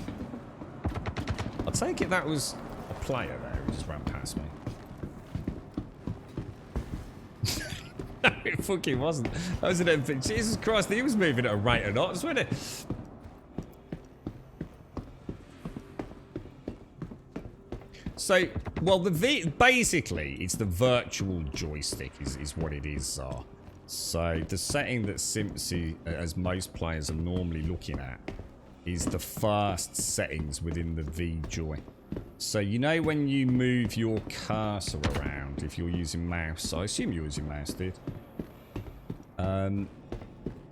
I'll take it that was a player there who just ran past me. No, it fucking wasn't. That was an MP. Jesus Christ, he was moving at a rate of knots, wasn't it? So, well, basically, it's the virtual joystick is what it is. So, the setting that Simpsy, as most players are normally looking at, is the first settings within the VJoy. So you know when you move your cursor around, if you're using mouse, I assume you're using mouse, dude.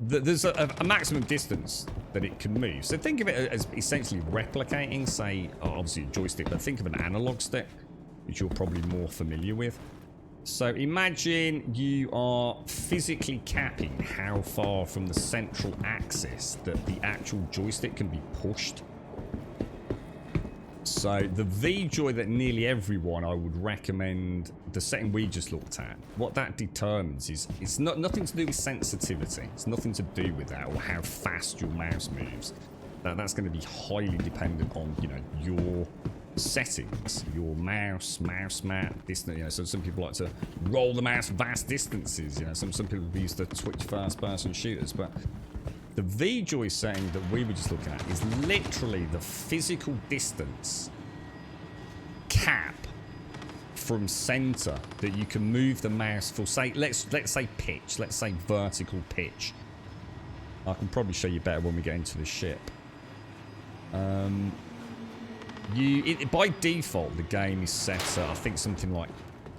There's a maximum distance that it can move. So think of it as essentially replicating, say, obviously a joystick, but think of an analog stick, which you're probably more familiar with. So imagine you are physically capping how far from the central axis that the actual joystick can be pushed. So the VJoy that nearly everyone I would recommend, the setting we just looked at, what that determines is it's nothing to do with sensitivity. It's nothing to do with that or how fast your mouse moves. That's going to be highly dependent on, you know, your settings, your mouse mat distance. You know, so some people like to roll the mouse vast distances. You know, some people use the Twitch first-person shooters, but the VJoy setting that we were just looking at is literally the physical distance cap from center that you can move the mouse for. Say, let's say pitch. Let's say vertical pitch. I can probably show you better when we get into the ship. By default, the game is set at, I think, something like,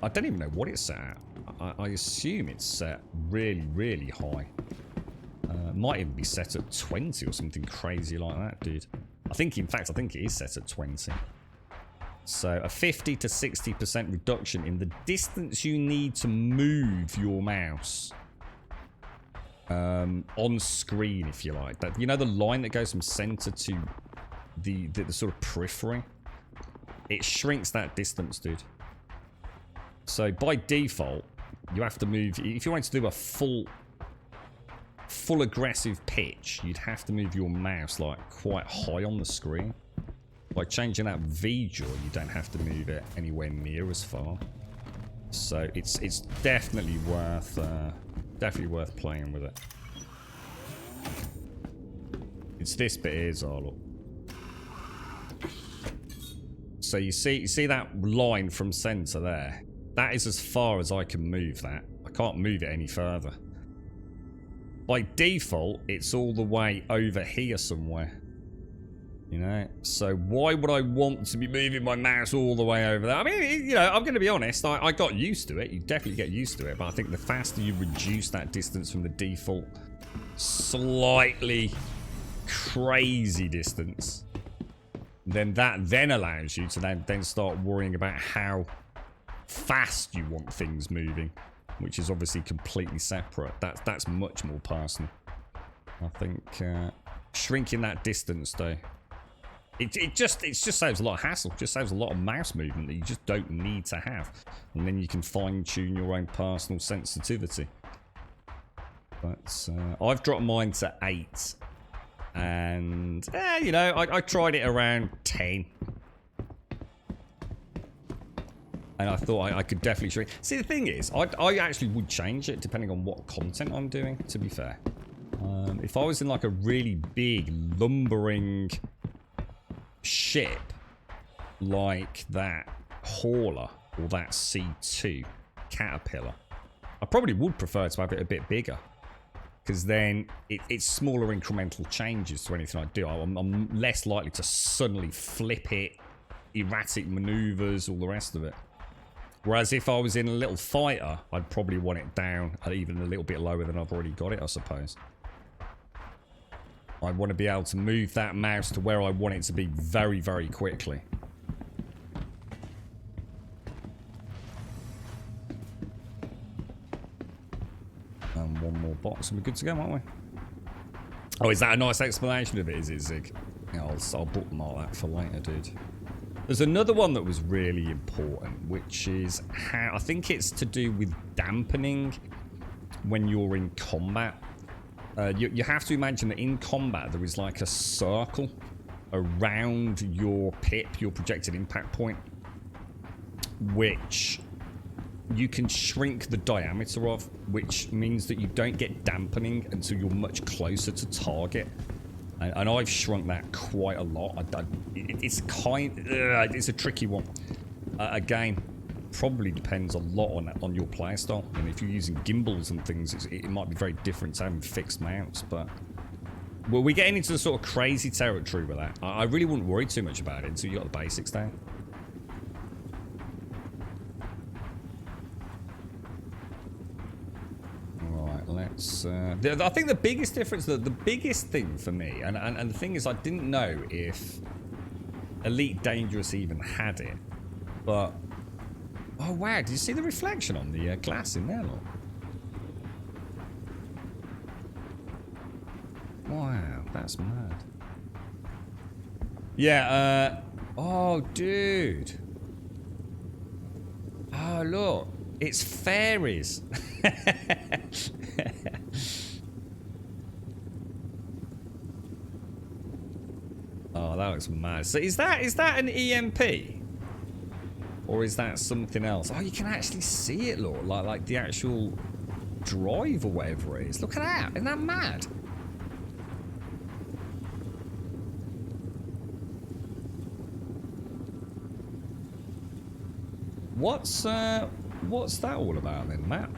I don't even know what it's set at. I assume it's set really, really high. Might even be set at 20 or something crazy like that, dude. In fact, I think it is set at 20. So a 50 to 60% reduction in the distance you need to move your mouse on screen, if you like. That, you know, the line that goes from center to the sort of periphery, it shrinks that distance, dude. So by default, you have to move, if you want to do a full aggressive pitch, you'd have to move your mouse like quite high on the screen. By changing that VJoy, you don't have to move it anywhere near as far. So it's definitely worth playing with it. It's this bit here, Zarlok. So you see that line from center there? That is as far as I can move that. I can't move it any further. By default, it's all the way over here somewhere. You know? So why would I want to be moving my mouse all the way over there? I mean, you know, I'm going to be honest. I got used to it. You definitely get used to it. But I think the faster you reduce that distance from the default slightly crazy distance, then that then allows you to then start worrying about how fast you want things moving, which is obviously completely separate. That's much more personal. I think shrinking that distance though, it just saves a lot of hassle. It just saves a lot of mouse movement that you just don't need to have, and then you can fine tune your own personal sensitivity. But I've dropped mine to 8, and you know, I tried it around 10. And I thought I could definitely shrink. See, the thing is, I actually would change it depending on what content I'm doing, to be fair. If I was in like a really big, lumbering ship, like that hauler or that C2 caterpillar, I probably would prefer to have it a bit bigger. Because then it's smaller incremental changes to anything I do. I'm less likely to suddenly flip it, erratic maneuvers, all the rest of it. Whereas if I was in a little fighter, I'd probably want it down even a little bit lower than I've already got it, I suppose. I want to be able to move that mouse to where I want it to be very, very quickly. And one more box and we're good to go, aren't we? Oh, is that a nice explanation of it, is it, Zig? Yeah, I'll bookmark that for later, dude. There's another one that was really important, which is how, I think it's to do with dampening when you're in combat. You have to imagine that in combat there is like a circle around your pip, your projected impact point, which you can shrink the diameter of, which means that you don't get dampening until you're much closer to target. And I've shrunk that quite a lot. It's a tricky one. Again, probably depends a lot on your playstyle. And if you're using gimbals and things, it might be very different to having fixed mounts. But we're getting into the sort of crazy territory with that. I really wouldn't worry too much about it until you got the basics down. It's. I think the biggest difference, the biggest thing for me, and the thing is, I didn't know if Elite Dangerous even had it, but oh wow! Did you see the reflection on the glass in there, look? Wow, that's mad. Yeah. Oh, dude. Oh, look. It's fairies. Oh, that looks mad. So is that an EMP? Or is that something else? Oh, you can actually see it, look. Like the actual drive or whatever it is. Look at that. Isn't that mad? What's that all about then, Matt?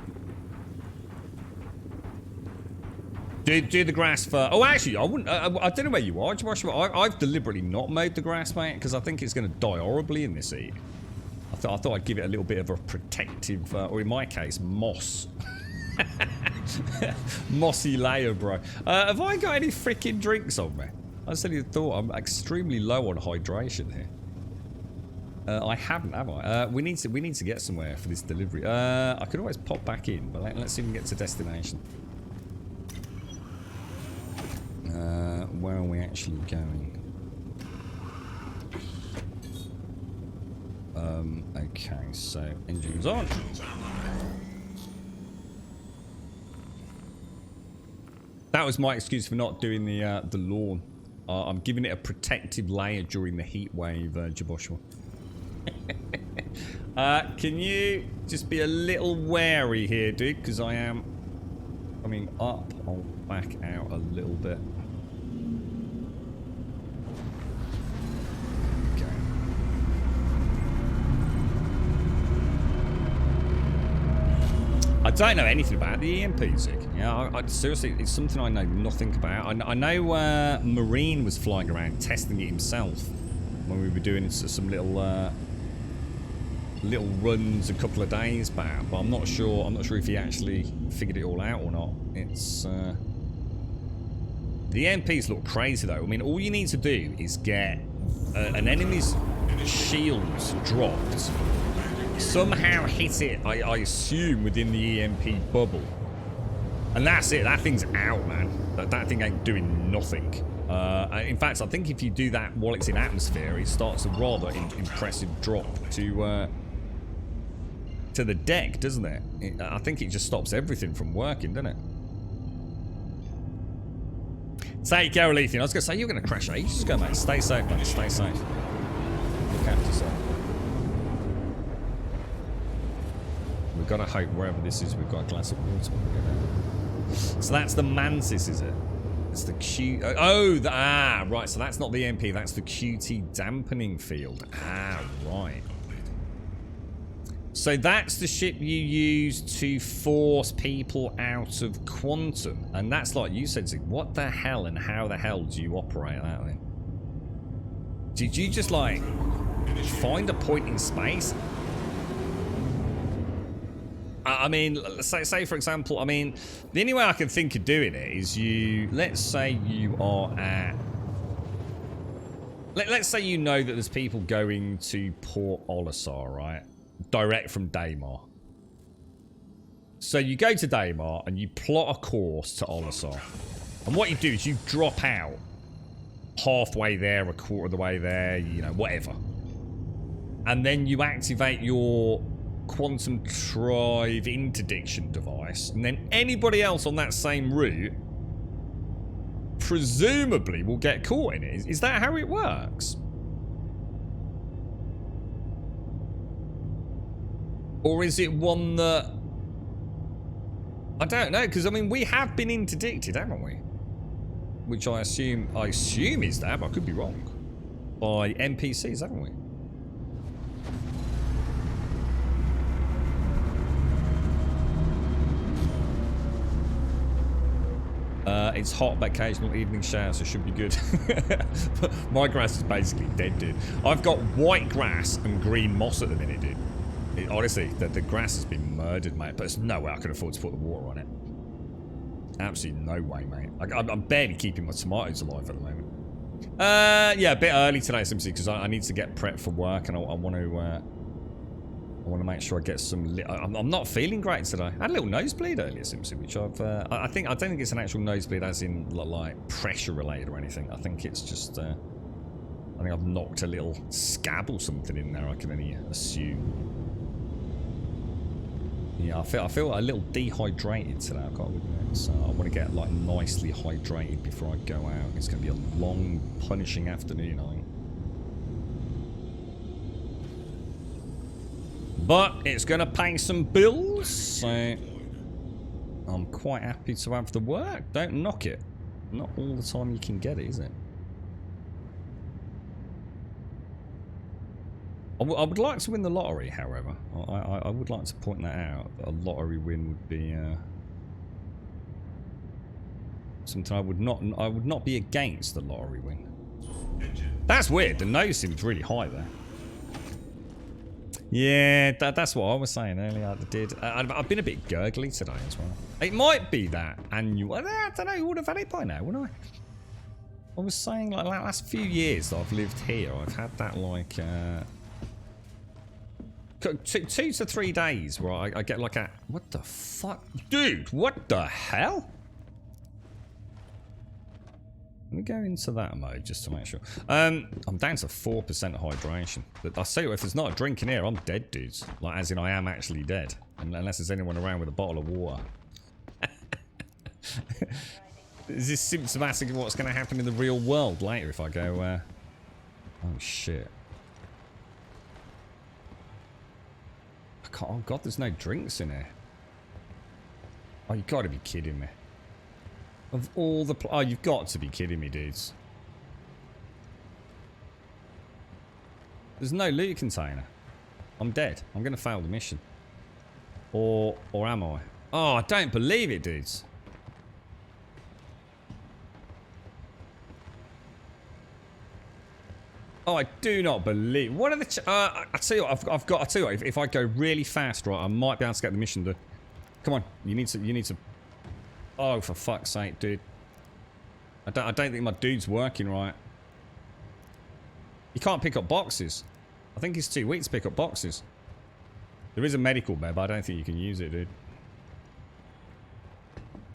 Do the grass for... Oh, actually, I wouldn't... I don't know where you are, Joshua. I've deliberately not mowed the grass, mate, because I think it's going to die horribly in this heat. I thought I'd give it a little bit of a protective, or in my case, moss. Mossy layer, bro. Have I got any freaking drinks on me? I suddenly thought I'm extremely low on hydration here. I haven't, have I? We need to get somewhere for this delivery. I could always pop back in, but let's see if we can get to destination. Where are we actually going? Okay, so engines on. That was my excuse for not doing the lawn. I'm giving it a protective layer during the heat wave, Jaboshua. Can you just be a little wary here, dude? Because I am coming up. I'll back out a little bit. Okay. I don't know anything about the EMP, Zig. Yeah, I seriously, it's something I know nothing about. I know Marine was flying around testing it himself when we were doing some little runs a couple of days back, but I'm not sure if he actually figured it all out or not. It's the EMPs look crazy though. I mean, all you need to do is get an enemy's shields dropped, somehow hit it, I assume within the EMP bubble, and that's it. That thing's out, man. That thing ain't doing nothing. In fact, I think if you do that while it's in atmosphere, it starts a rather impressive drop to the deck, doesn't it? I think it just stops everything from working, doesn't it? Take care, Lethian. I was going to say, you're going to crash ages ago, mate. Stay safe, mate. Stay safe. Look after yourself. We've got to hope wherever this is, we've got a glass of water. So that's the Mantis, is it? It's the Q... Oh, right. So that's not the MP. That's the QT dampening field. Ah, right. So that's the ship you use to force people out of Quantum. And that's like you said, Zig, what the hell and how the hell do you operate that then? Did you just like find a point in space? I mean, say for example, I mean, the only way I can think of doing it is let's say you are at... Let's say you know that there's people going to Port Olisar, right? Direct from Daymar. So you go to Daymar and you plot a course to Olisar. And what you do is you drop out halfway there, a quarter of the way there, you know, whatever. And then you activate your quantum drive interdiction device. And then anybody else on that same route presumably will get caught in it. Is that how it works? Or is it one that... I don't know, because I mean, we have been interdicted, haven't we? Which I assume is that, but I could be wrong. By NPCs, haven't we? It's hot, but occasional evening showers, so it should be good. My grass is basically dead, dude. I've got white grass and green moss at the minute, dude. Honestly, the grass has been murdered, mate, but there's no way I can afford to put the water on it. Absolutely no way, mate. I'm barely keeping my tomatoes alive at the moment. Yeah, a bit early today, simply because I need to get prepped for work, and I want to make sure I get some. I'm not feeling great today. I had a little nosebleed earlier, simply, which I don't think it's an actual nosebleed, as in like pressure related or anything. I think it's just. I think I've knocked a little scab or something in there. I can only assume. Yeah, I feel a little dehydrated today, I've got to admit. So I want to get like nicely hydrated before I go out. It's going to be a long, punishing afternoon, I think. But it's going to pay some bills, so I'm quite happy to have the work. Don't knock it. Not all the time you can get it, is it? I would like to win the lottery, however. I would like to point that out. A lottery win would be something I would not be against the lottery win. That's weird. The nose seems really high there. Yeah, that's what I was saying earlier. I did. I've been a bit gurgly today as well. It might be that annual. I don't know. You would have had it by now, wouldn't I? I was saying like the last few years that I've lived here, I've had that like. 2 to 3 days where I get like a... What the fuck? Dude, what the hell? Let me go into that mode just to make sure. I'm down to 4% hydration. But I'll tell you, if there's not a drink in here, I'm dead, dudes. Like, as in I am actually dead. Unless there's anyone around with a bottle of water. Is this symptomatic of what's going to happen in the real world later if I go... Oh, shit. Oh god, there's no drinks in here. Oh, you gotta be kidding me. Of all the... Oh, you've got to be kidding me, dudes. There's no loot container. I'm dead. I'm gonna fail the mission. Or am I? Oh, I don't believe it, dudes. Oh, I do not believe. What are the? I tell you what, I've got. I tell you what, if I go really fast, right, I might be able to get the mission done. Come on, you need to. Oh, for fuck's sake, dude. I don't think my dude's working right. You can't pick up boxes. I think it's too weak to pick up boxes. There is a medical bed, but I don't think you can use it, dude.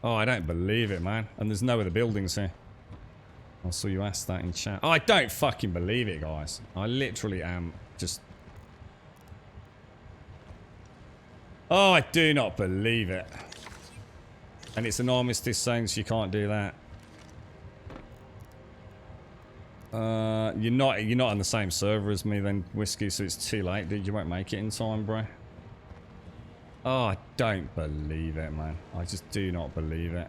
Oh, I don't believe it, man. And there's no other buildings here. I saw you ask that in chat. Oh, I don't fucking believe it, guys. I literally am just... Oh, I do not believe it. And it's an armistice zone, so you can't do that. You're not on the same server as me then, Whiskey, so it's too late, dude. You won't make it in time, bro. Oh, I don't believe it, man. I just do not believe it.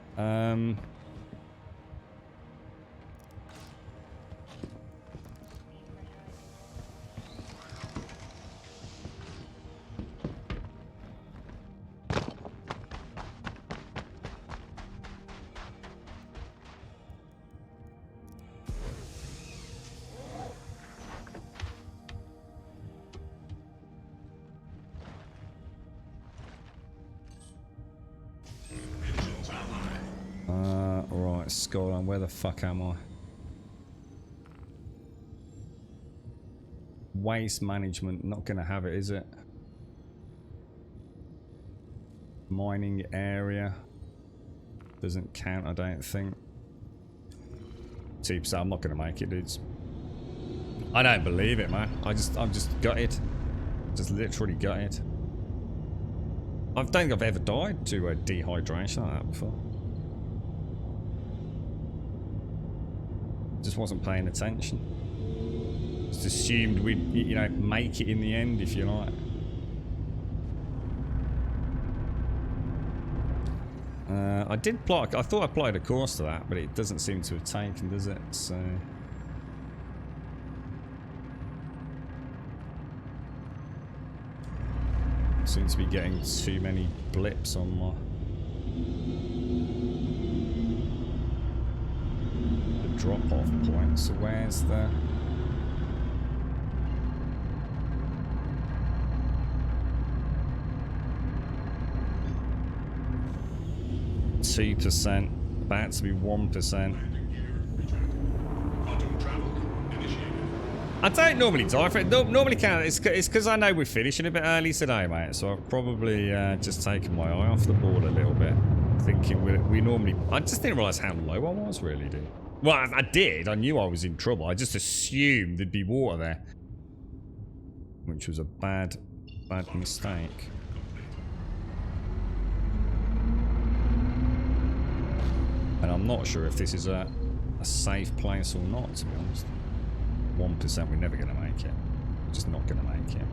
Right, Skyline, where the fuck am I? Waste management, not gonna have it, is it? Mining area. Doesn't count, I don't think. So I'm not gonna make it, dudes. I don't believe it, man. I'm just gutted. Just literally gutted. I don't think I've ever died to a dehydration like that before. Just wasn't paying attention. Just assumed we'd, you know, make it in the end, if you like. I did plot. I thought I applied a course to that, but it doesn't seem to have taken, does it? So. Seem to be getting too many blips on my. Drop-off point. So where's the... 2%. About to be 1%. Landing gear retracted. Quantum travel initiated. I don't normally die for it. Normally can't. It's because I know we're finishing a bit early today, mate. So I've probably just taken my eye off the ball a little bit. Thinking we normally... I just didn't realise how low I was, really, dude. Well, I did. I knew I was in trouble. I just assumed there'd be water there. Which was a bad mistake. And I'm not sure if this is a safe place or not, to be honest. 1%, we're never going to make it. We're just not going to make it.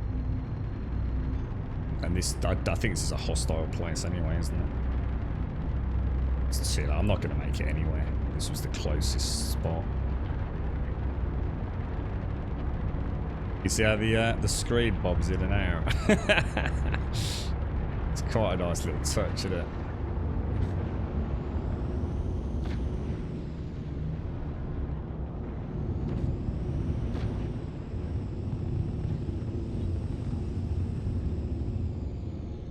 And this, I think this is a hostile place anyway, isn't it? It's chill. I'm not going to make it anyway. This was the closest spot. You see how the screen bobs in and out? It's quite a nice little touch, isn't it?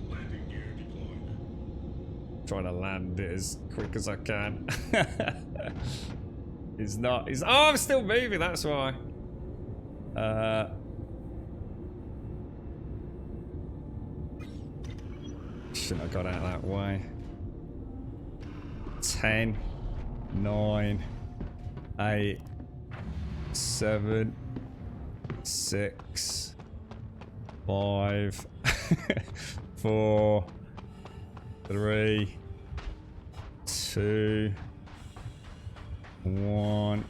Landing gear deployed. Trying to land it as quick as I can. It's not. It's, oh, I'm still moving. That's why. Shouldn't have got out that way. 10, 9, 8, 7, 6, 5, 4, 3, 2, 1,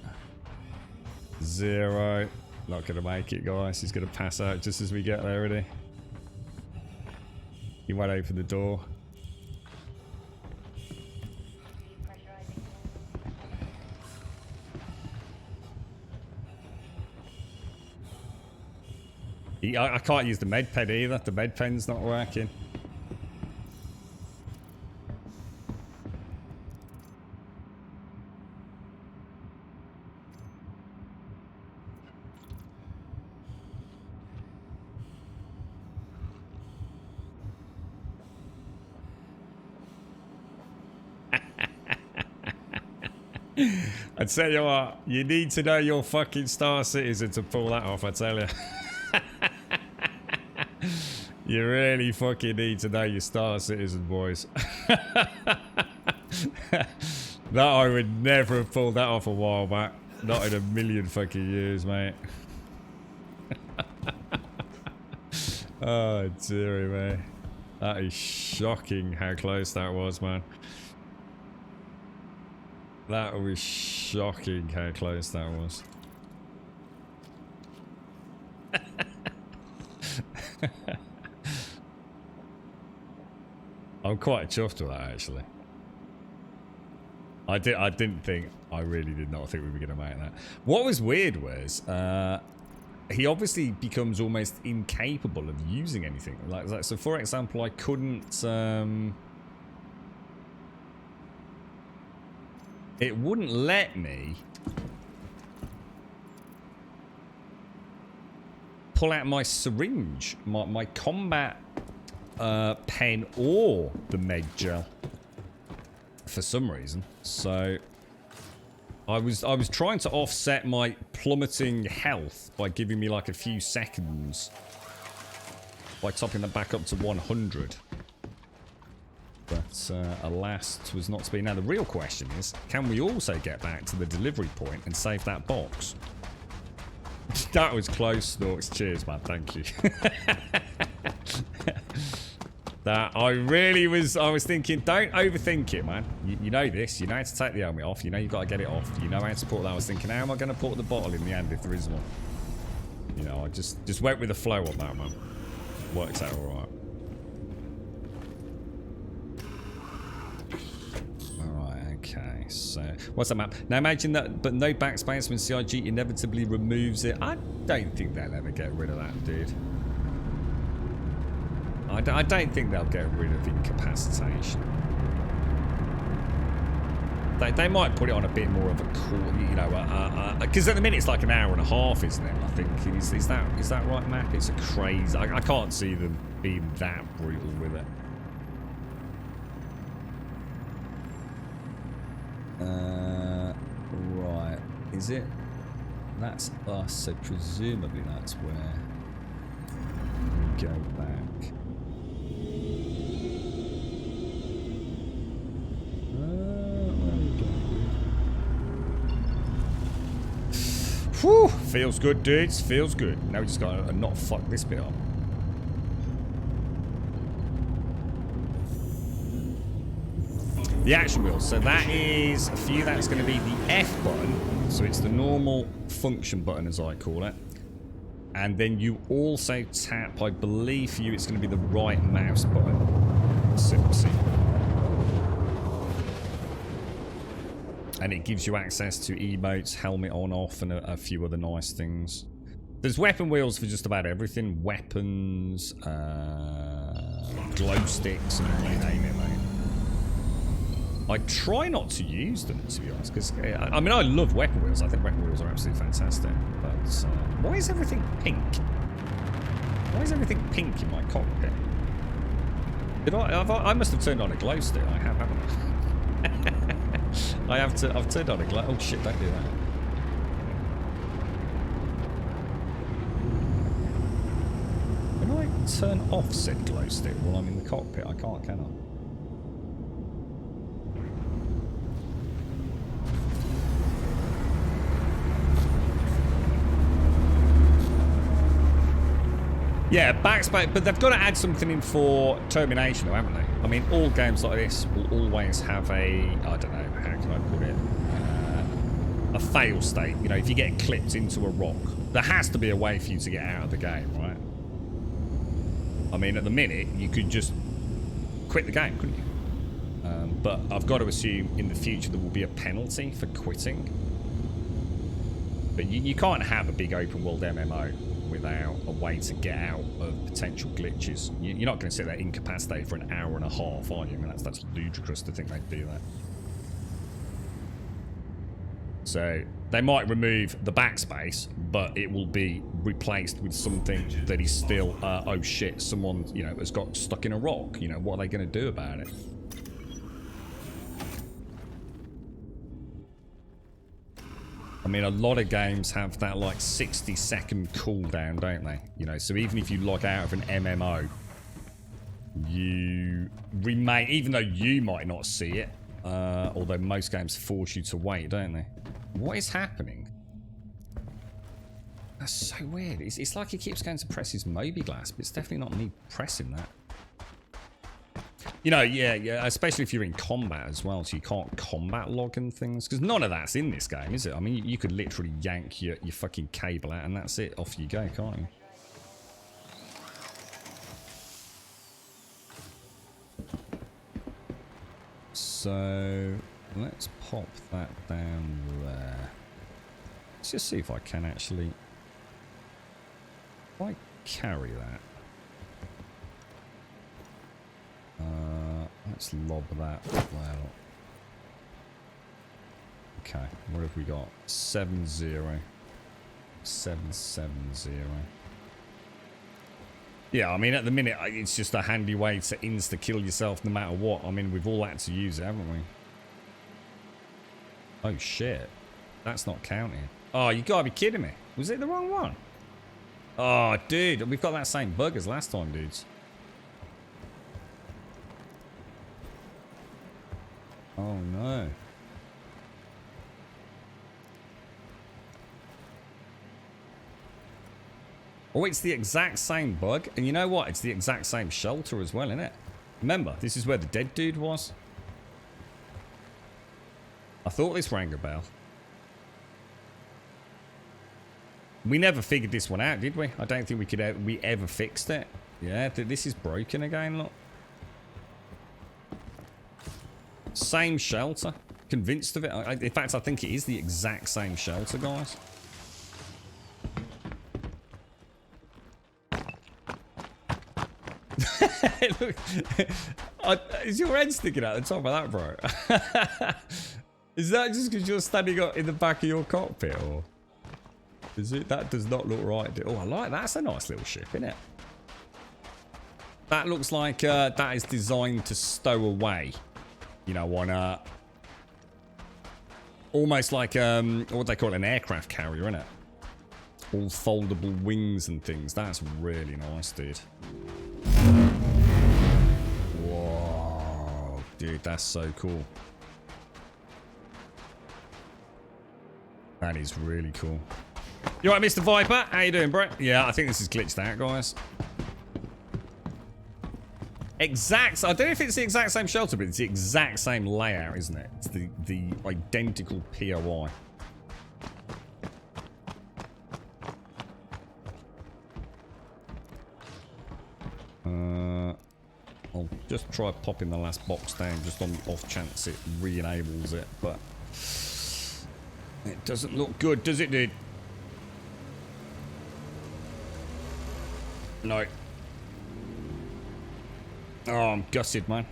0. Not gonna make it, guys. He's gonna pass out just as we get there, isn't he? He won't open the door. I can't use the med pen either. The med pen's not working. I tell you what, you need to know your fucking Star Citizen to pull that off, I tell you. You really fucking need to know your Star Citizen, boys. That I would never have pulled that off a while back. Not in a million fucking years, mate. Oh, dearie me. That is shocking how close that was, man. That was shocking how close that was. I'm quite chuffed with that, actually. I really did not think we were going to make that. What was weird was, he obviously becomes almost incapable of using anything. Like so, for example, I couldn't. It wouldn't let me pull out my syringe, my combat pen, or the med gel for some reason. So I was trying to offset my plummeting health by giving me like a few seconds by topping that back up to 100. But alas, it was not to be. Now the real question is, can we also get back to the delivery point and save that box? That was close, Snorks. Cheers, man. Thank you. That I was thinking, don't overthink it, man. You know this. You know how to take the helmet off. You know you've got to get it off. You know how to put that. I was thinking, how am I going to put the bottle in the end if there is one? You know, I just went with the flow on that, man. Works out all right. Okay, so what's that map? Now imagine that, but no backspace when CIG inevitably removes it. I don't think they'll ever get rid of that, dude. I don't think they'll get rid of incapacitation. They might put it on a bit more of a cool, you know, because at the minute it's like an hour and a half, isn't it? I think is that right, Mac? It's a crazy. I can't see them being that brutal with it. Right. Is it? That's us, so presumably that's where we go back. Whew, feels good, dudes. Feels good. Now we just gotta not fuck this bit up. The action wheel. So that is, for you, that's going to be the F button. So it's the normal function button, as I call it. And then you also tap, I believe for you, it's going to be the right mouse button. See. And it gives you access to emotes, helmet on, off, and a few other nice things. There's weapon wheels for just about everything. Weapons, glow sticks, and you name it, mate. I try not to use them, to be honest, because, I mean, I love weapon wheels. I think weapon wheels are absolutely fantastic. But why is everything pink? Why is everything pink in my cockpit? I must have turned on a glow stick. I have, haven't I? I've turned on a glow. Oh shit! Don't do that. Can I turn off said glow stick while I'm in the cockpit? I can't, can I? Yeah, backspace, but they've got to add something in for termination, though, haven't they? I mean, all games like this will always have a, I don't know, how can I put it, a fail state. You know, if you get clipped into a rock, there has to be a way for you to get out of the game, right? I mean, at the minute, you could just quit the game, couldn't you? But I've got to assume in the future there will be a penalty for quitting. But you can't have a big open world MMO without a way to get out of potential glitches. You're not going to sit there incapacitated for an hour and a half, are you? I mean, that's ludicrous to think they'd do that. So they might remove the backspace, but it will be replaced with something that is still, oh shit, someone, you know, has got stuck in a rock. You know, what are they going to do about it? I mean, a lot of games have that like 60-second cooldown, don't they? You know, so even if you log out of an MMO, you remain, even though you might not see it, although most games force you to wait, don't they? What is happening? That's so weird. It's like he keeps going to press his Mobi-Glass, but it's definitely not me pressing that. You know, yeah, especially if you're in combat as well, so you can't combat log and things, because none of that's in this game, is it? I mean, you could literally yank your fucking cable out and that's it. Off you go, can't you? So, let's pop that down there. Let's just see if I can actually... If I carry that. Let's lob that well. Okay, what have we got? 7-0. 7-7-0. Yeah, I mean, at the minute, it's just a handy way to insta-kill yourself no matter what. I mean, we've all had to use it, haven't we? Oh, shit. That's not counting. Oh, you gotta be kidding me. Was it the wrong one? Oh, dude, we've got that same bug as last time, dudes. Oh no. Oh, it's the exact same bug. And you know what? It's the exact same shelter as well, isn't it? Remember, this is where the dead dude was. I thought this rang a bell. We never figured this one out, did we? I don't think we ever fixed it. Yeah, this is broken again, look. Same shelter. Convinced of it. In fact, I think it is the exact same shelter, guys. Look, is your head sticking out the top of that, bro? Is that just because you're standing up in the back of your cockpit, or is it? That does not look right. Oh, I like that. That's a nice little ship, isn't it? That looks like that is designed to stow away. You know, on Almost like, what they call it, an aircraft carrier, isn't it? All foldable wings and things. That's really nice, dude. Whoa, dude, that's so cool. That is really cool. You alright, Mr. Viper? How you doing, bro? Yeah, I think this is glitched out, guys. I don't know if it's the exact same shelter, but it's the exact same layout, isn't it? It's the identical POI. I'll just try popping the last box down just on the off chance it re-enables it, but it doesn't look good, does it, dude? No. Oh, I'm gutted, man.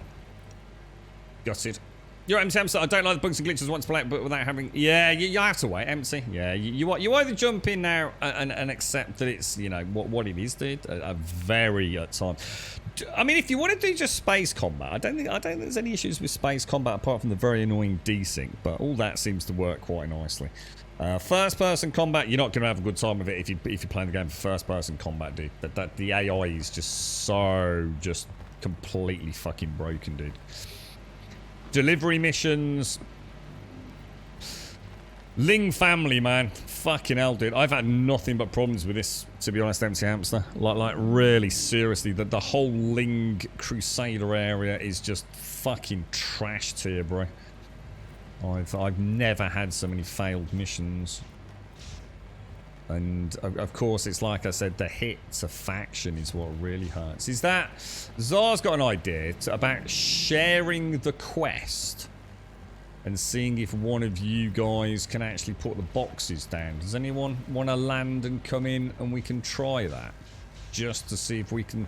Gutted. You're empty, Hamster. I don't like the bugs and glitches once played, but without having... Yeah, you have to wait, empty. Yeah, you either jump in now and accept that it's, you know, what it is, dude. A very time. I mean, if you want to do just space combat, I don't think there's any issues with space combat apart from the very annoying desync, but all that seems to work quite nicely. First-person combat, you're not going to have a good time with it if you're playing the game for first-person combat, dude. That the AI is just so completely fucking broken, dude. Delivery missions. Ling family, man. Fucking hell, dude. I've had nothing but problems with this, to be honest, Empty Hamster. Like really, seriously. The whole Ling Crusader area is just fucking trashed here, bro. I've never had so many failed missions. And of course, it's like I said, the hit to faction is what really hurts. Is that Zar's got an idea about sharing the quest and seeing if one of you guys can actually put the boxes down. Does anyone want to land and come in and we can try that? Just to see if we can...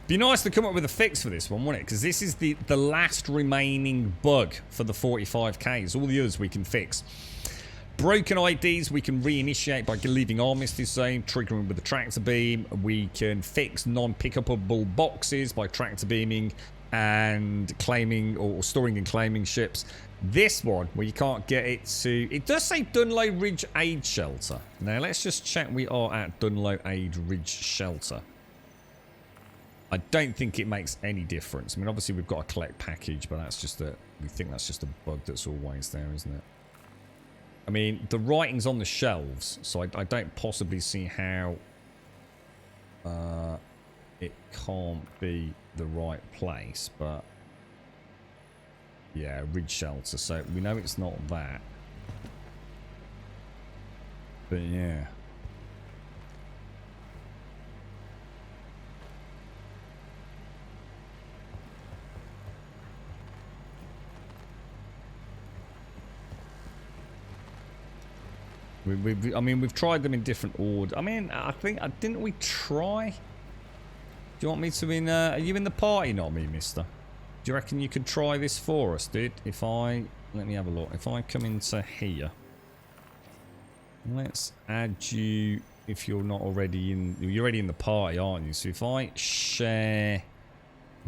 Be nice to come up with a fix for this one, wouldn't it? Because this is the last remaining bug for the 45Ks. All the others we can fix. Broken IDs we can reinitiate by leaving Armistice Zone, triggering with the tractor beam. We can fix non-pickupable boxes by tractor beaming and claiming or storing and claiming ships. This one, where you can't get it to... It does say Dunlow Ridge Aid Shelter. Now, let's just check we are at Dunlow Aid Ridge Shelter. I don't think it makes any difference. I mean, obviously, we've got a collect package, but that's just we think that's just a bug that's always there, isn't it? I mean, the writing's on the shelves, so I don't possibly see how it can't be the right place, but yeah, Ridge Shelter, so we know it's not that. But yeah. I mean, we've tried them in different order. I mean, I think, didn't we try? Do you want me to are you in the party, not me, mister? Do you reckon you could try this for us, dude? Let me have a look. If I come into here, let's add you, if you're not already you're already in the party, aren't you? So if I share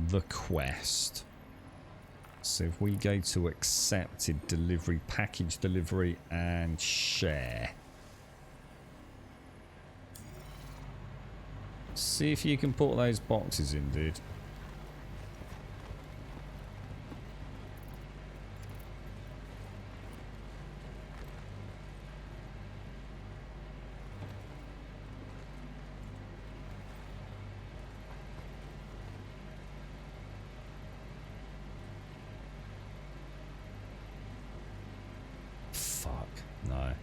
the quest. So if we go to accepted delivery, package delivery, and share. See if you can put those boxes in, dude. No.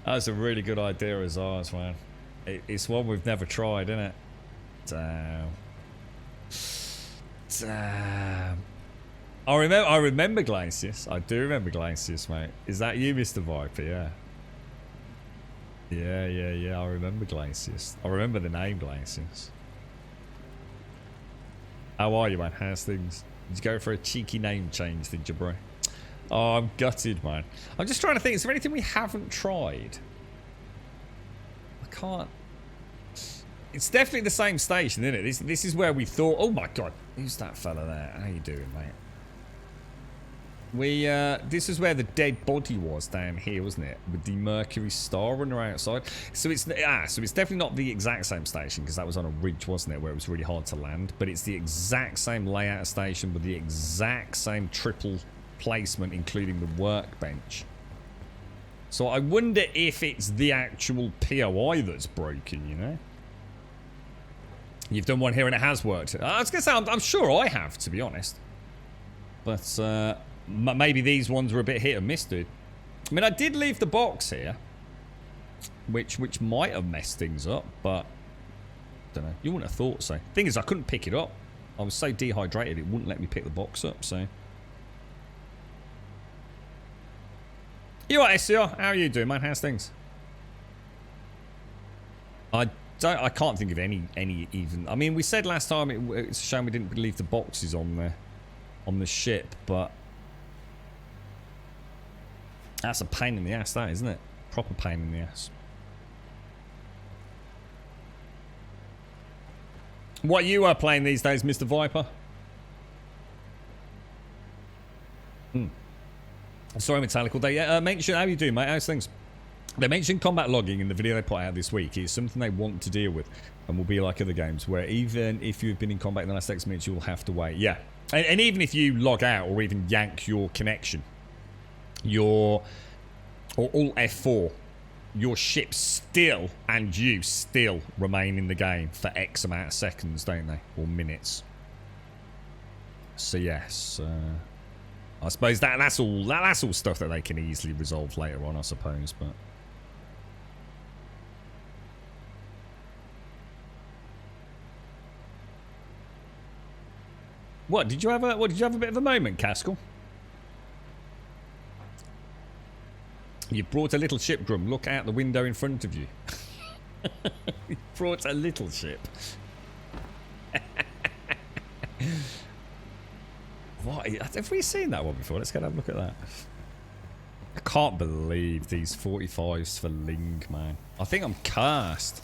That's a really good idea as ours, man. It's one we've never tried, isn't it? Damn. Damn. I remember Glacius. I do remember Glacius, mate. Is that you, Mr. Viper? Yeah. Yeah. I remember Glacius. I remember the name Glacius. How are you, man? How's things? Did you go for a cheeky name change, did you, bro? Oh, I'm gutted, man. I'm just trying to think. Is there anything we haven't tried? I can't. It's definitely the same station, isn't it? This is where we thought... Oh, my God. Who's that fella there? How you doing, mate? This is where the dead body was down here, wasn't it? With the Mercury Star runner outside. So it's definitely not the exact same station because that was on a ridge, wasn't it, where it was really hard to land. But it's the exact same layout of station with the exact same triple placement, including the workbench. So I wonder if it's the actual POI that's broken, you know? You've done one here and it has worked. I was going to say, I'm sure I have, to be honest. But maybe these ones were a bit hit and miss, dude. I mean, I did leave the box here, which might have messed things up, but I don't know. You wouldn't have thought so. Thing is, I couldn't pick it up. I was so dehydrated, it wouldn't let me pick the box up, so... You alright, SCR? How are you doing, man? How's things? I can't think of any even... I mean, we said last time it's a shame we didn't leave the boxes on the ship, but... That's a pain in the ass, that, isn't it? Proper pain in the ass. What you are playing these days, Mr. Viper? Sorry, Metallical Day. Yeah, mention how you doing, mate? How's things? They mentioned combat logging in the video they put out this week. It's something they want to deal with, and will be like other games, where even if you've been in combat in the last X minutes, you will have to wait. Yeah, and even if you log out or even yank your connection, or Alt F4, your ship still and you still remain in the game for X amount of seconds, don't they, or minutes? So yes. I suppose that's all stuff that they can easily resolve later on, I suppose, but what did you have a bit of a moment, Caskell? You brought a little ship, Grum. Look out the window in front of you. You brought a little ship. What? Have we seen that one before? Let's go and have a look at that. I can't believe these 45s for Ling, man. I think I'm cursed.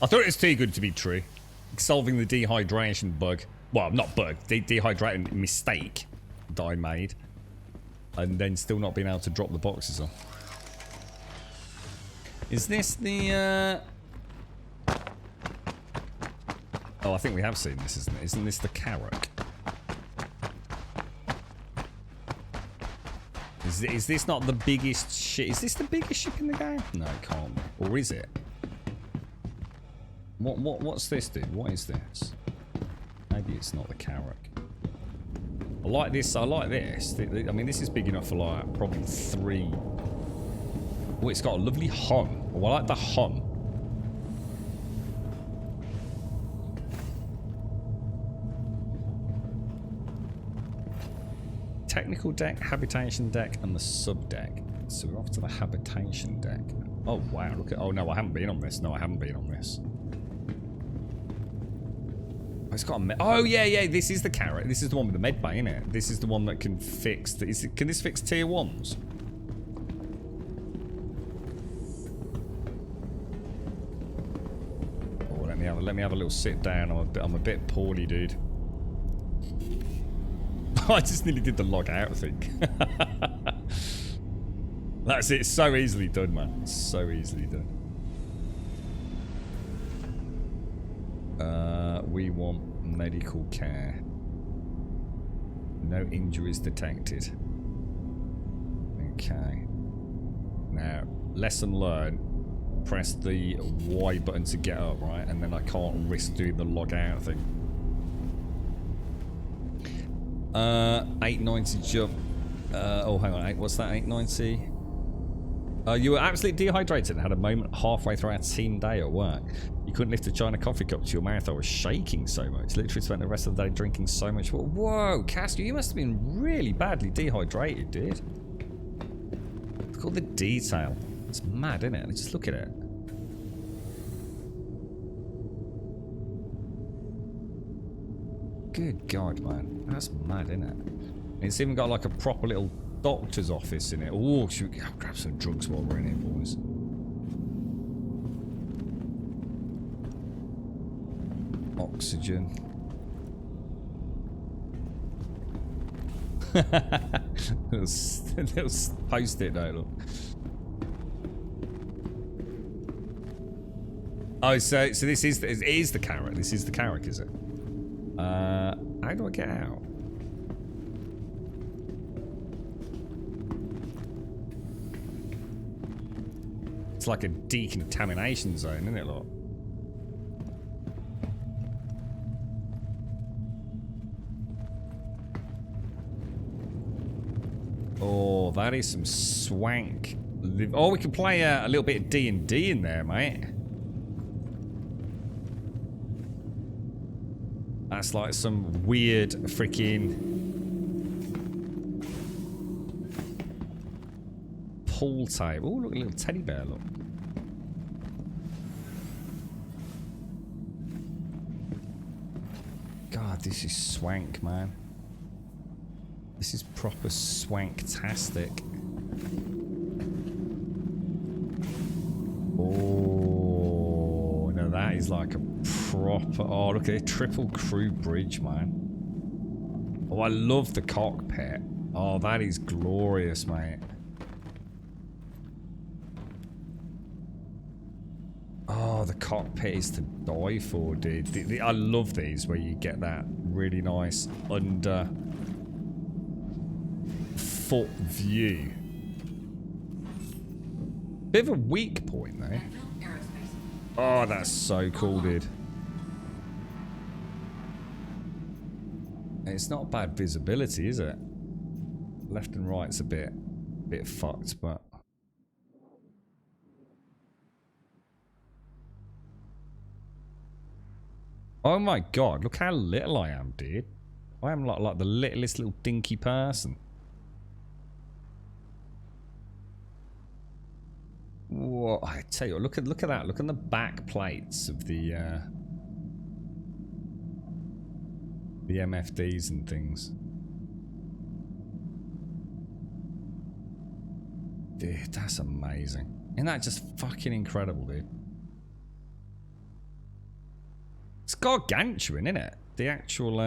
I thought it was too good to be true. Solving the dehydration bug. Well, not bug. Dehydrating mistake that I made. And then still not being able to drop the boxes off. Is this the... Oh, I think we have seen this, isn't it? Isn't this the Carrack? Is this not the biggest ship? Is this the biggest ship in the game? No, it can't be. Or is it? What's this, dude? What is this? Maybe it's not the Carrack. I like this. I like this. I mean, this is big enough for like probably 3. Oh, it's got a lovely hum. Oh, I like the hum. Technical deck, habitation deck, and the sub deck. So we're off to the habitation deck. Oh wow, look at... Oh no, I haven't been on this. No, I haven't been on this. Oh, it's got a... Oh yeah, this is the Carrack. This is the one with the med bay, isn't it? This is the one that can fix... Can this fix tier 1s? Oh, let me have a little sit down. I'm a bit poorly, dude. I just nearly did the log out thing. That's it. It's so easily done, man. It's so easily done. We want medical care. No injuries detected. Okay. Now, lesson learned. Press the Y button to get up, right? And then I can't risk doing the log out thing. 890 jump. Oh, hang on. What's that? 890? You were absolutely dehydrated and had a moment halfway through our team day at work. You couldn't lift a China coffee cup to your mouth. I was shaking so much. Literally spent the rest of the day drinking so much water. Whoa, Castor, you must have been really badly dehydrated, dude. Look at all the detail. It's mad, isn't it? Just look at it. Good God, man. That's mad, isn't it? It's even got like a proper little doctor's office in it. Oh, should we grab some drugs while we're in here, boys? Oxygen. Little post-it note. Look. Oh, so this is it is the carrot. This is the carrot, is it? How do I get out? It's like a decontamination zone, isn't it, look? Oh, that is some swank. Oh, we can play a little bit of D&D in there, mate. That's like some weird freaking pool table. Oh, look, a little teddy bear, look. God, this is swank, man. This is proper swanktastic. Oh, no, that is like a proper... Oh, look at it. Triple crew bridge, man. Oh, I love the cockpit. Oh, that is glorious, mate. Oh, the cockpit is to die for, dude. I love these where you get that really nice under... foot view. Bit of a weak point though. Oh, that's so cool, dude. It's not bad visibility, is it? Left and right's a bit fucked, but oh my god, look how little I am, dude. I am like the littlest little dinky person. Whoa, I tell you, look at that. Look at the back plates of the MFDs and things. Dude, that's amazing. Isn't that just fucking incredible, dude? It's gargantuan, isn't it? The actual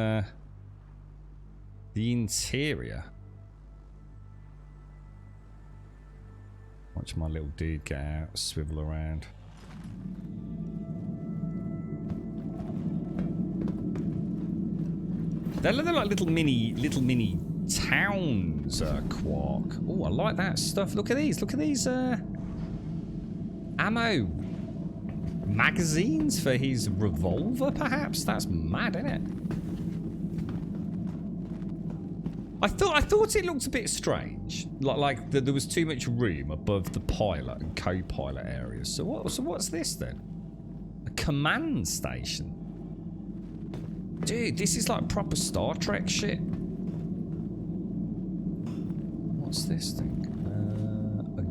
the interior. Watch my little dude get out, swivel around. They're like little mini towns, Quark. Oh, I like that stuff. Look at these. Look at these ammo magazines for his revolver, perhaps. That's mad, isn't it? I thought it looked a bit strange, like there was too much room above the pilot and co-pilot areas. So what's this then? A command station, dude. This is like proper Star Trek shit. What's this thing?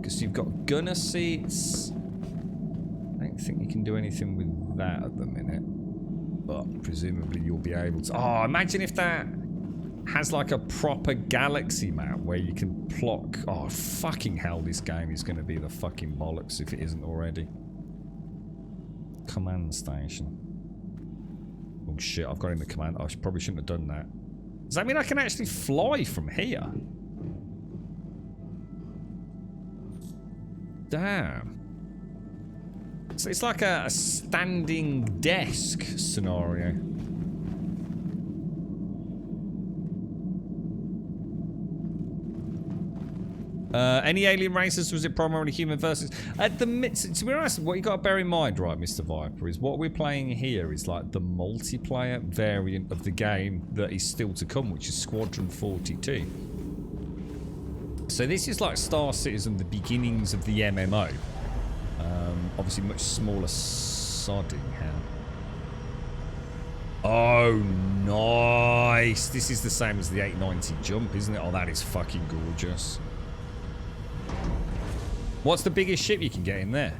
So you've got gunner seats. I don't think you can do anything with that at the minute, but presumably you'll be able to. Oh, imagine if that has like a proper galaxy map where you can plot. Oh, fucking hell, this game is going to be the fucking bollocks if it isn't already. Command station. Oh shit, I've got in the command. I probably shouldn't have done that. Does that mean I can actually fly from here? Damn. So it's like a standing desk scenario. Any alien races? Was it primarily human versus? At the to be honest, what you got to bear in mind, right, Mr. Viper, is what we're playing here is like the multiplayer variant of the game that is still to come, which is Squadron 42. So this is like Star Citizen, the beginnings of the MMO. Obviously, much smaller sodding hell. Oh, nice! This is the same as the 890 jump, isn't it? Oh, that is fucking gorgeous. What's the biggest ship you can get in there?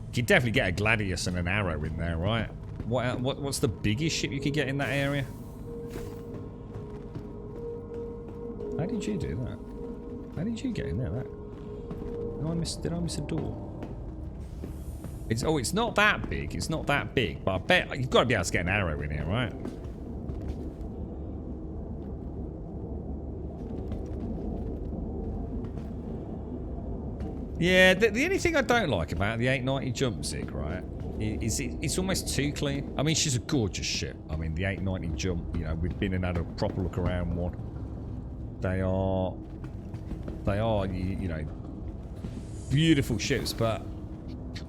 You can definitely get a Gladius and an Arrow in there, right? What's the biggest ship you could get in that area? How did you do that? How did you get in there? Did I miss a door? It's not that big. It's not that big, but I bet you've got to be able to get an Arrow in here, right? Yeah, the only thing I don't like about the 890 jump zig, right, is it's almost too clean. I mean, she's a gorgeous ship. I mean, the 890 jump, you know, we've been and had a proper look around one. They are, you know, beautiful ships, but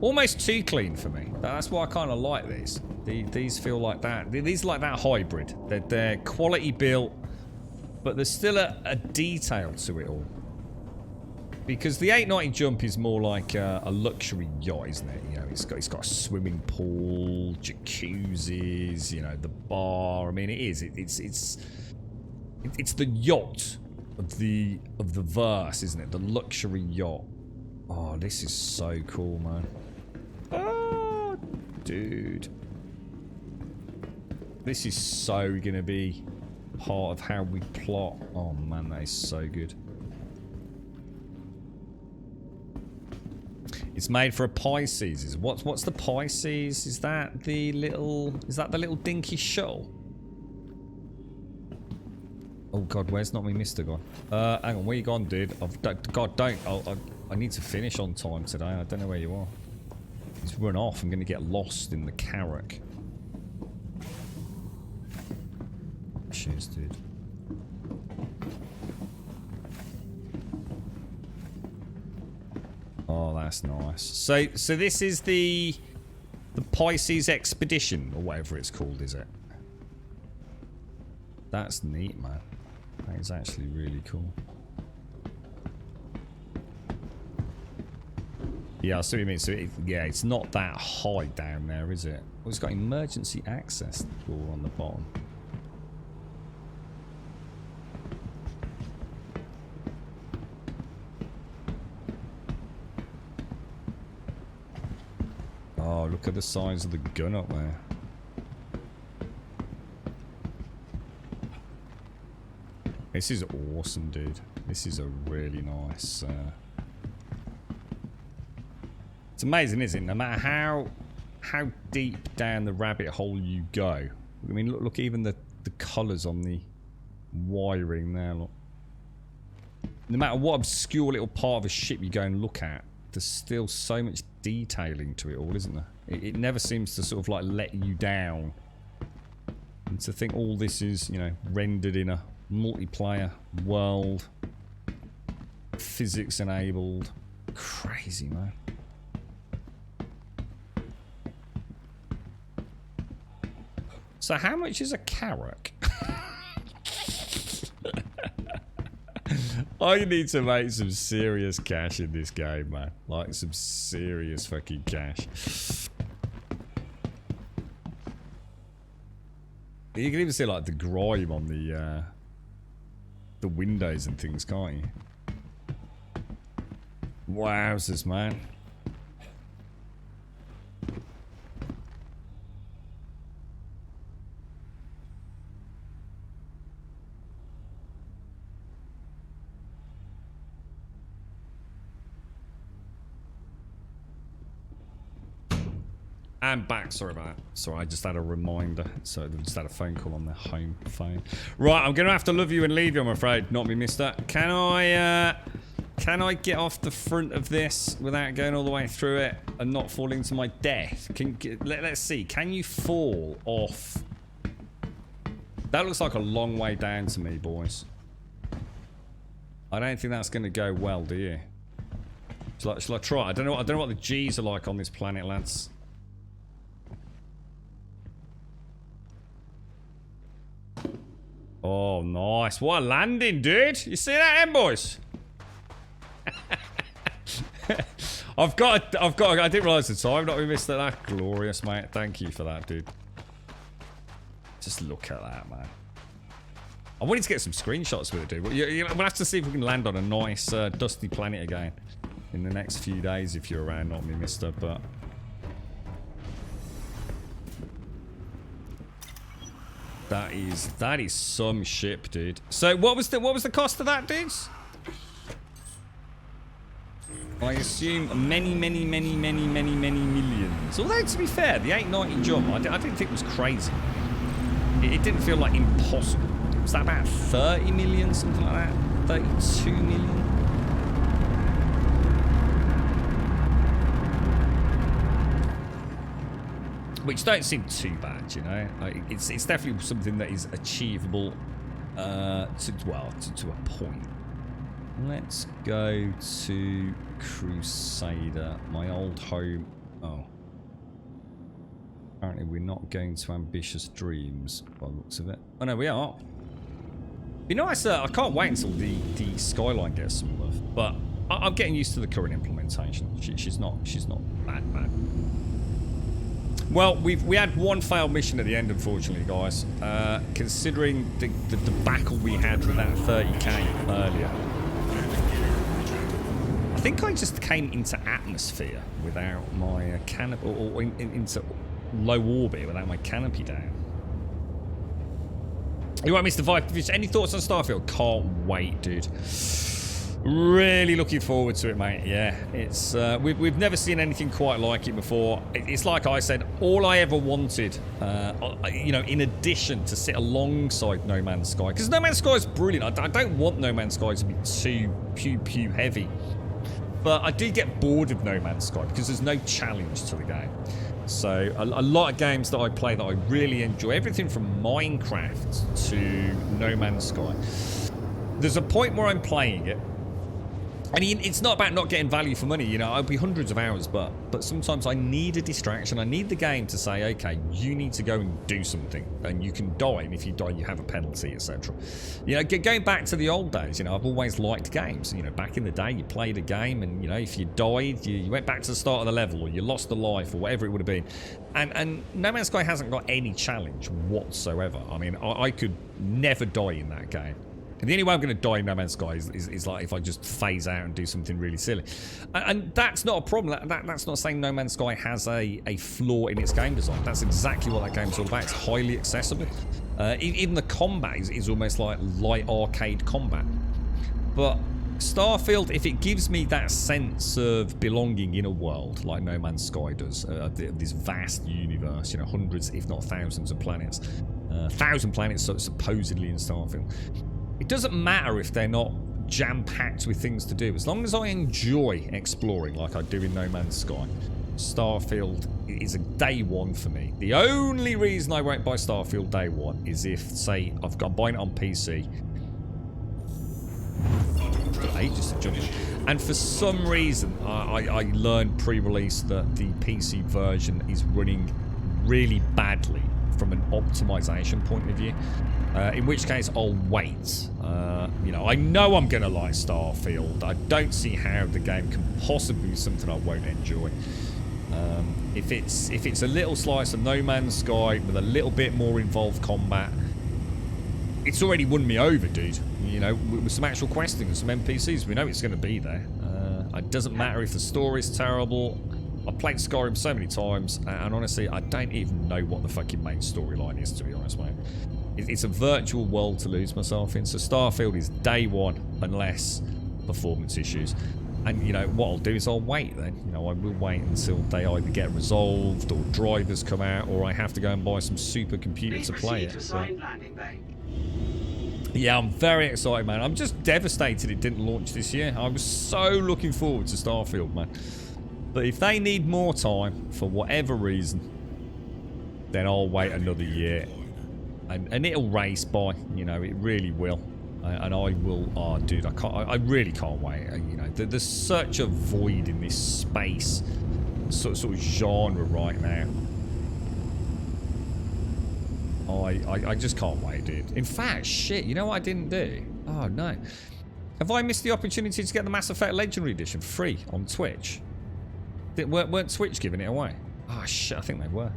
almost too clean for me. That's why I kind of like these. These feel like that. These are like that hybrid. They're quality built, but there's still a detail to it all. Because the 890 jump is more like a luxury yacht, isn't it? You know, it's got a swimming pool, jacuzzis, you know, the bar. I mean, it is. It's the yacht of the verse, isn't it? The luxury yacht. Oh, this is so cool, man. Oh, dude. This is so gonna be part of how we plot. Oh man, that is so good. It's made for a Pisces. What's the Pisces? Is that the little dinky shuttle? Oh god, where's Not Me Mister gone? Hang on, where you gone, dude? God, don't. I need to finish on time today. I don't know where you are. He's run off. I'm going to get lost in the Carrack. Cheers, dude. Oh, that's nice. So this is the Pisces Expedition, or whatever it's called, is it? That's neat, man. That is actually really cool. Yeah, I see what you mean. So, yeah, it's not that high down there, is it? Well, it's got emergency access door on the bottom. Oh, look at the size of the gun up there. This is awesome, dude. This is a really nice... It's amazing, isn't it? No matter how deep down the rabbit hole you go. I mean, look even the colours on the wiring there. Look. No matter what obscure little part of a ship you go and look at, there's still so much detailing to it all, isn't there? It never seems to sort of like let you down. And to think all this is, you know, rendered in a multiplayer world, physics enabled. Crazy, man. So how much is a Carrack? I need to make some serious cash in this game, man. Like some serious fucking cash. You can even see like the grime on the windows and things, can't you? Wowzers, man. I'm back. Sorry about that. Sorry, I just had a reminder. So I just had a phone call on the home phone. Right, I'm gonna have to love you and leave you, I'm afraid. Not me, mister. Can I get off the front of this without going all the way through it and not falling to my death? Let's see. Can you fall off? That looks like a long way down to me, boys. I don't think that's gonna go well, do you? Shall I try? I don't know what the G's are like on this planet, lads. Oh, nice. What a landing, dude. You see that, then, boys? I didn't realise the time. Not we missed that. Glorious, mate. Thank you for that, dude. Just look at that, man. I wanted to get some screenshots with it, dude. We'll have to see if we can land on a nice, dusty planet again in the next few days if you're around, not me, mister, but... That is some ship, dude. So what was the cost of that, dudes? I assume many millions. Although to be fair, the 890 jump I didn't think was crazy. It didn't feel like impossible. Was that about 30 million, something like that? 32 million? which don't seem too bad, you know. It's definitely something that is achievable to a point. Let's go to Crusader, my old home. Oh. Apparently we're not going to Ambitious Dreams by the looks of it. Oh no, we are. Be nice, I can't wait until the Skyline gets some love, but I'm getting used to the current implementation. She's not bad. Well, we had one failed mission at the end, unfortunately, guys. Considering the debacle we had with that 30k earlier. I think I just came into atmosphere without my canopy, or into low orbit without my canopy down. You right, Mr. Viper? Any thoughts on Starfield? Can't wait, dude. Really looking forward to it, mate. Yeah, it's we've never seen anything quite like it before. It's like I said, all I ever wanted, you know, in addition to sit alongside No Man's Sky, because No Man's Sky is brilliant. I don't want No Man's Sky to be too pew heavy, but I do get bored of No Man's Sky because there's no challenge to the game. So a lot of games that I play that I really enjoy, everything from Minecraft to No Man's Sky. There's a point where I'm playing it, and it's not about not getting value for money, you know. I'll be hundreds of hours, but sometimes I need a distraction. I need the game to say, okay, you need to go and do something, and you can die, and if you die, you have a penalty, etc. You know, going back to the old days, you know, I've always liked games. You know, back in the day, you played a game, and you know, if you died, you went back to the start of the level, or you lost a life, or whatever it would have been. And No Man's Sky hasn't got any challenge whatsoever. I mean, I could never die in that game. And the only way I'm going to die in No Man's Sky is like if I just phase out and do something really silly. And that's not a problem. That's not saying No Man's Sky has a flaw in its game design. That's exactly what that game's all about. It's highly accessible. Even the combat is almost like light arcade combat. But Starfield, if it gives me that sense of belonging in a world like No Man's Sky does, this vast universe, you know, hundreds if not thousands of planets, 1,000 planets supposedly in Starfield. It doesn't matter if they're not jam-packed with things to do. As long as I enjoy exploring like I do in No Man's Sky, Starfield is a day one for me. The only reason I won't buy Starfield day one is if, say, I'm buying it on PC. Ages to jump in. And for some reason, I learned pre-release that the PC version is running really badly from an optimization point of view. In which case I'll wait. You know, I know I'm going to like Starfield. I don't see how the game can possibly be something I won't enjoy. If it's a little slice of No Man's Sky with a little bit more involved combat, it's already won me over, dude. You know, with some actual questing and some NPCs, we know it's going to be there. It doesn't matter if the story's terrible. I've played Skyrim so many times, and honestly, I don't even know what the fucking main storyline is, to be honest, mate. It's a virtual world to lose myself in, so Starfield is day one, unless performance issues. And, you know, what I'll do is I'll wait then. You know, I will wait until they either get resolved, or drivers come out, or I have to go and buy some supercomputer to play it. So. Yeah, I'm very excited, man. I'm just devastated it didn't launch this year. I was so looking forward to Starfield, man. But if they need more time, for whatever reason, then I'll wait another year. And it'll race by, you know, it really will. And I will, oh dude, I really can't wait. You know, there's such a void in this space, sort of genre right now. I just can't wait, dude. In fact, shit, you know what I didn't do? Oh no. Have I missed the opportunity to get the Mass Effect Legendary Edition free on Twitch? Weren't Twitch giving it away? Oh shit, I think they were.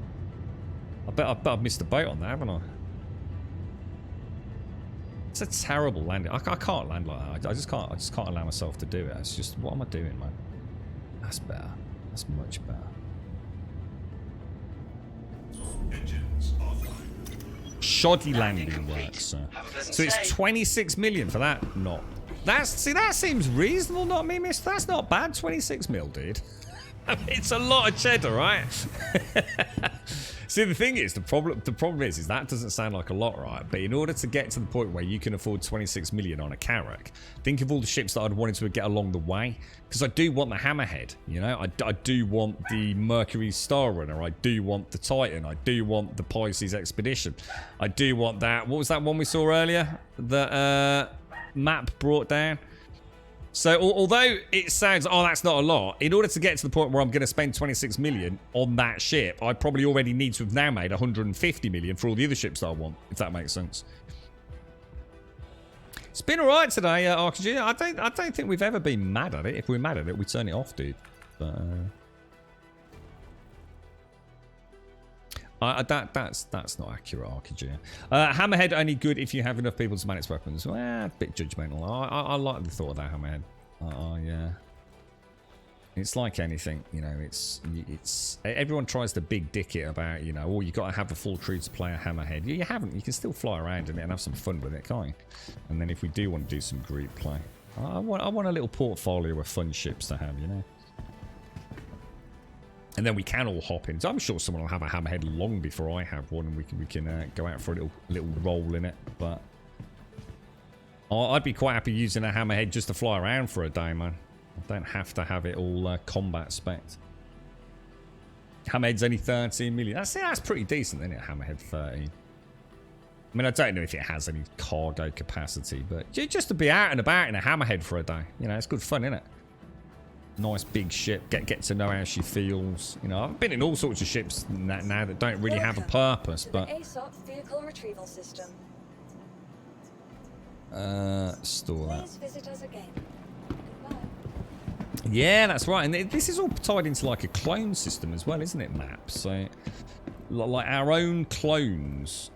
I bet I've missed the boat on that, haven't I? It's a terrible landing. I can't land like that. I just can't allow myself to do it. It's just, what am I doing, man? That's better. That's much better. Engines offline. Shoddy landing works, sir. So it's 26 million for that. Not. That seems reasonable, not me, miss. That's not bad. 26 mil, dude. It's a lot of cheddar, right? See, the thing is, the problem is that doesn't sound like a lot, right? But in order to get to the point where you can afford 26 million on a Carrack, think of all the ships that I'd wanted to get along the way. Because I do want the Hammerhead, you know? I do want the Mercury Star Runner. I do want the Titan. I do want the Pisces Expedition. I do want that. What was that one we saw earlier? The map brought down. So although it sounds, oh, that's not a lot, in order to get to the point where I'm going to spend 26 million on that ship, I probably already need to have now made 150 million for all the other ships that I want, if that makes sense. It's been alright today, RKG. I don't think we've ever been mad at it. If we're mad at it, we turn it off, dude. But that's not accurate, RKG. Hammerhead only good if you have enough people to man its weapons. Well, a bit judgmental. I like the thought of that Hammerhead. Yeah. It's like anything, you know. It's everyone tries to big dick it about, you know, oh, you got to have a full crew to play a Hammerhead. You haven't. You can still fly around in it and have some fun with it, can't you? And then if we do want to do some group play, I want a little portfolio of fun ships to have, you know. And then we can all hop in. So I'm sure someone will have a Hammerhead long before I have one, and we can go out for a little roll in it. But I'd be quite happy using a Hammerhead just to fly around for a day, man. I don't have to have it all combat spec. Hammerhead's only 13 million. That's pretty decent, isn't it? Hammerhead 13. I mean, I don't know if it has any cargo capacity, but just to be out and about in a Hammerhead for a day, you know, it's good fun, isn't it? Nice big ship, get to know how she feels. You know, I've been in all sorts of ships now that don't really have a purpose, but ASOP vehicle retrieval system. store that. Please visit us again. Goodbye. Yeah, that's right. And this is all tied into like a clone system as well, isn't it, Map? So, like our own clones,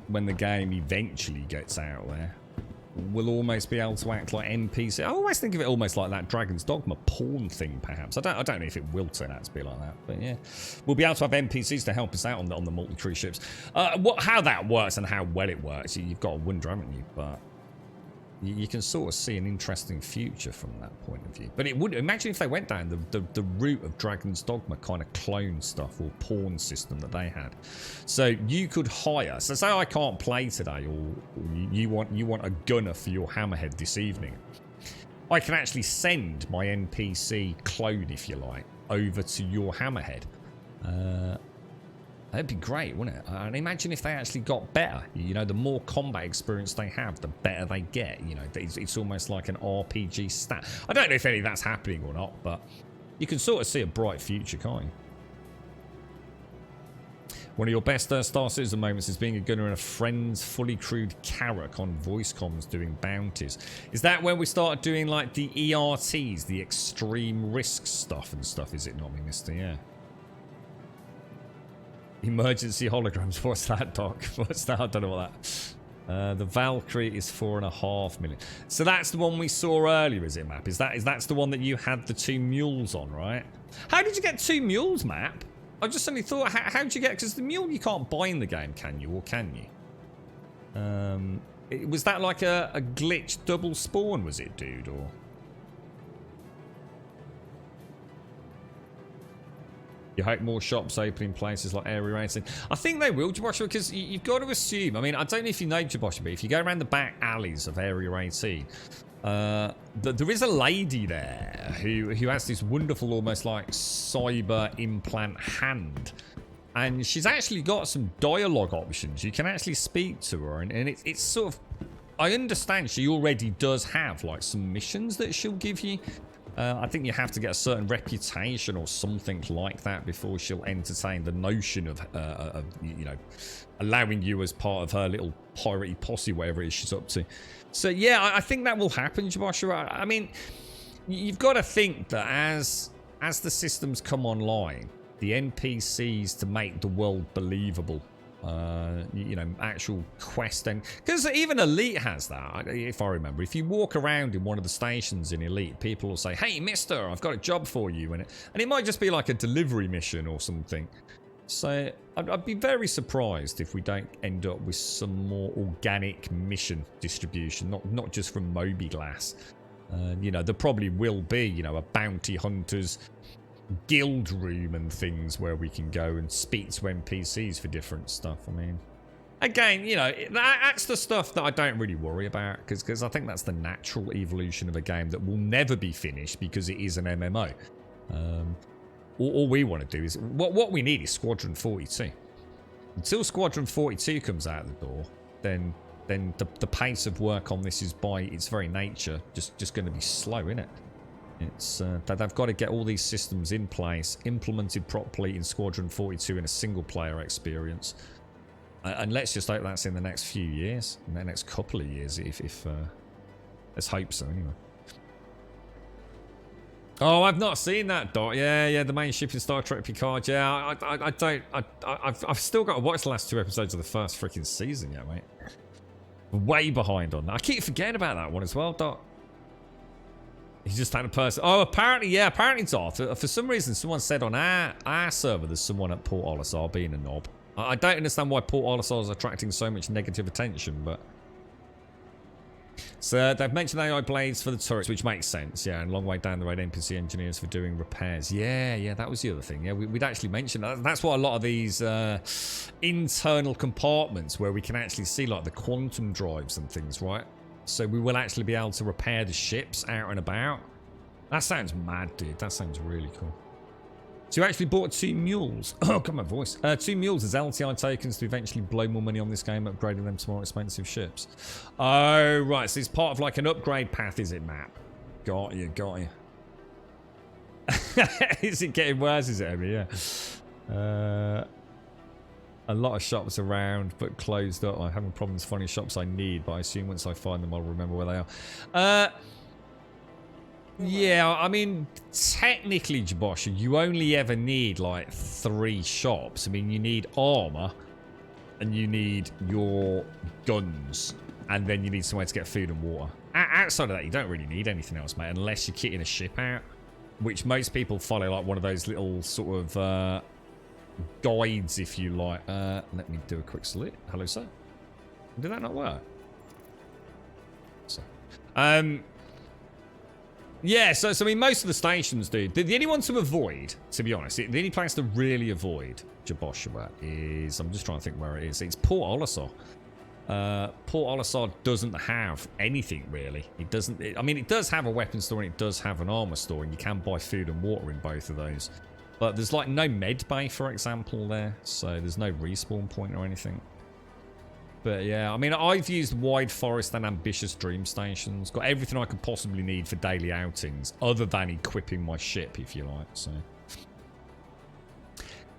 when the game eventually gets out there, will almost be able to act like NPC. I always think of it almost like that Dragon's Dogma pawn thing, perhaps. I don't know if it will turn out to be like that, but yeah, we'll be able to have NPCs to help us out on the multi-tree ships. How that works and how well it works, you've got to wonder, haven't you? But you can sort of see an interesting future from that point of view. But it would, imagine if they went down the route of Dragon's Dogma kind of clone stuff or pawn system that they had. So you could hire, so say I can't play today, or you want a gunner for your Hammerhead this evening. I can actually send my NPC clone, if you like, over to your Hammerhead. That'd be great, wouldn't it? And imagine if they actually got better. You know, the more combat experience they have, the better they get. You know, it's almost like an RPG stat. I don't know if any of that's happening or not, but you can sort of see a bright future, can't you? One of your best Star Citizen moments is being a gunner in a friend's fully crewed Carrack on voice comms doing bounties. Is that when we start doing like the ERTs, the extreme risk stuff and stuff, is it not, me mister? Yeah. Emergency holograms. What's that, Doc? What's that? I don't know what that. The Valkyrie is 4.5 million. So that's the one we saw earlier, is it, Map? That's the one that you had the 2 mules on, right? How did you get 2 mules, Map? I just suddenly thought, how did you get? Because the mule you can't buy in the game, can you? Or can you? Was that like a glitch double spawn? Was it, dude? Or you hope more shops open in places like area racing? I think they will, Jabosha, because you've got to assume. I mean, I don't know if you know, Jabosha, but if you go around the back alleys of Area 18, there is a lady there who has this wonderful, almost like cyber implant hand. And she's actually got some dialogue options. You can actually speak to her, and it's sort of... I understand she already does have, like, some missions that she'll give you. I think you have to get a certain reputation or something like that before she'll entertain the notion of you know, allowing you as part of her little piratey posse, whatever it is she's up to. So yeah, I think that will happen, Joshua. I mean, you've got to think that as the systems come online, the NPCs to make the world believable. You know, actual quest, and because even Elite has that, if I remember. If you walk around in one of the stations in Elite, people will say, "Hey, mister, I've got a job for you," and it might just be like a delivery mission or something. So I'd be very surprised if we don't end up with some more organic mission distribution, not just from Moby Glass. You know, there probably will be, you know, a bounty hunters guild room and things where we can go and speak to NPCs for different stuff. I mean, again, you know, that's the stuff that I don't really worry about because I think that's the natural evolution of a game that will never be finished because it is an MMO. All we want to do is what we need is Squadron 42. Until Squadron 42 comes out the door, then the pace of work on this is by its very nature just going to be slow, isn't it? It's that they've got to get all these systems in place, implemented properly in Squadron 42 in a single player experience. And let's just hope that's in the next few years, in the next couple of years, if let's hope so anyway. Oh, I've not seen that, Dot. Yeah, the main ship in Star Trek Picard. Yeah, I've still got to watch the last 2 episodes of the first freaking season yet, mate. Way behind on that. I keep forgetting about that one as well, Dot. He's just had a person. Oh, apparently, Dot. For some reason, someone said on our server there's someone at Port Olisar being a knob. I don't understand why Port Olisar is attracting so much negative attention, but... So they've mentioned AI blades for the turrets, which makes sense, yeah, and long way down the road, NPC engineers for doing repairs. Yeah, that was the other thing. Yeah, we'd actually mentioned that. That's what a lot of these internal compartments where we can actually see like the quantum drives and things, right? So we will actually be able to repair the ships out and about. That sounds mad, dude. That sounds really cool. So you actually bought 2 mules. Oh, got my voice. 2 mules as LTI tokens to eventually blow more money on this game, upgrading them to more expensive ships. Oh, right. So it's part of like an upgrade path, is it, map? Got you. Is it getting worse, is it, Emmy? Yeah. A lot of shops around, but closed up. I'm having problems finding shops I need, but I assume once I find them, I'll remember where they are. Yeah, I mean, technically, Jabosha, you only ever need like 3 shops. I mean, you need armor, and you need your guns, and then you need somewhere to get food and water. Outside of that, you don't really need anything else, mate, unless you're kitting a ship out, which most people follow like one of those little sort of guides, if you like. Let me do a quick salute. Hello, sir. Did that not work? So, yeah, so I mean, most of the stations, dude. The only one to avoid, to be honest, the only place to really avoid Jaboshua is, I'm just trying to think where it is. It's Port Olisar. Port Olisar doesn't have anything really. It doesn't. I mean, it does have a weapon store and it does have an armor store, and you can buy food and water in both of those. But there's like no med bay, for example, there, so there's no respawn point or anything. But yeah, I mean, I've used Wide Forest and Ambitious Dream Stations. Got everything I could possibly need for daily outings, other than equipping my ship, if you like. So,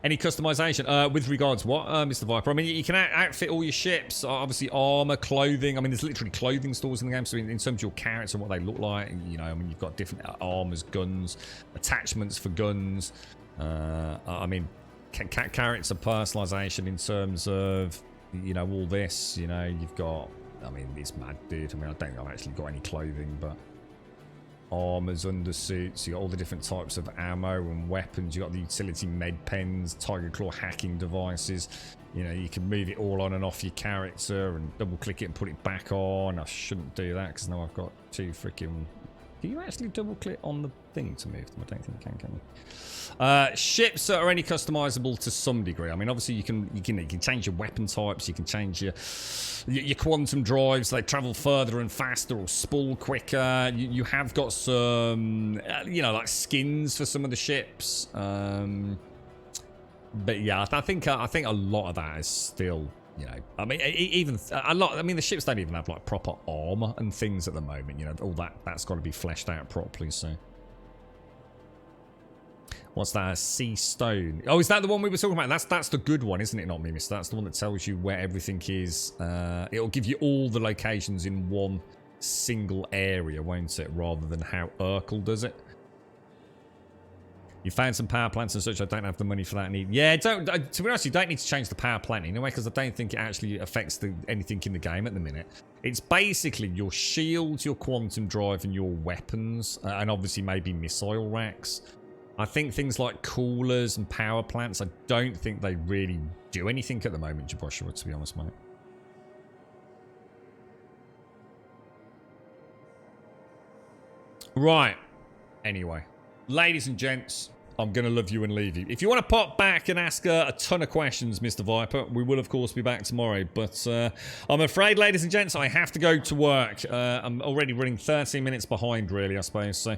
any customization with regards what, Mr. Viper? I mean, you can outfit all your ships. Obviously, armor, clothing. I mean, there's literally clothing stores in the game. So, in terms of your character and what they look like, you know, I mean, you've got different armors, guns, attachments for guns. I mean, character personalization in terms of, you know, all this, you know, you've got, I mean, it's mad, dude. I mean, I don't think I've actually got any clothing, but armors, undersuits, you got all the different types of ammo and weapons. You got the utility med pens, Tiger Claw hacking devices. You know, you can move it all on and off your character and double click it and put it back on. I shouldn't do that because now I've got 2 freaking... Can you actually double click on the thing to move them? I don't think you can you? Ships are only customizable to some degree. I mean, obviously you can change your weapon types, you can change your quantum drives. They travel further and faster or spool quicker. You have got some, you know, like skins for some of the ships. But yeah, I think a lot of that is still, you know, I mean, even a lot. I mean, the ships don't even have like proper armor and things at the moment. You know, all that's got to be fleshed out properly. So, what's that? Sea Stone. Oh, is that the one we were talking about? That's the good one, isn't it? Not me, mister. That's the one that tells you where everything is. It'll give you all the locations in one single area, won't it? Rather than how Urkel does it. You found some power plants and such. I don't have the money for that need. Yeah, to be honest, you don't need to change the power plant anyway, because I don't think it actually affects anything in the game at the minute. It's basically your shields, your quantum drive, and your weapons, and obviously maybe missile racks. I think things like coolers and power plants, I don't think they really do anything at the moment, Jaboshua, to be honest, mate. Right. Anyway. Ladies and gents, I'm going to love you and leave you. If you want to pop back and ask a ton of questions, Mr. Viper, we will, of course, be back tomorrow. But I'm afraid, ladies and gents, I have to go to work. I'm already running 13 minutes behind, really, I suppose. So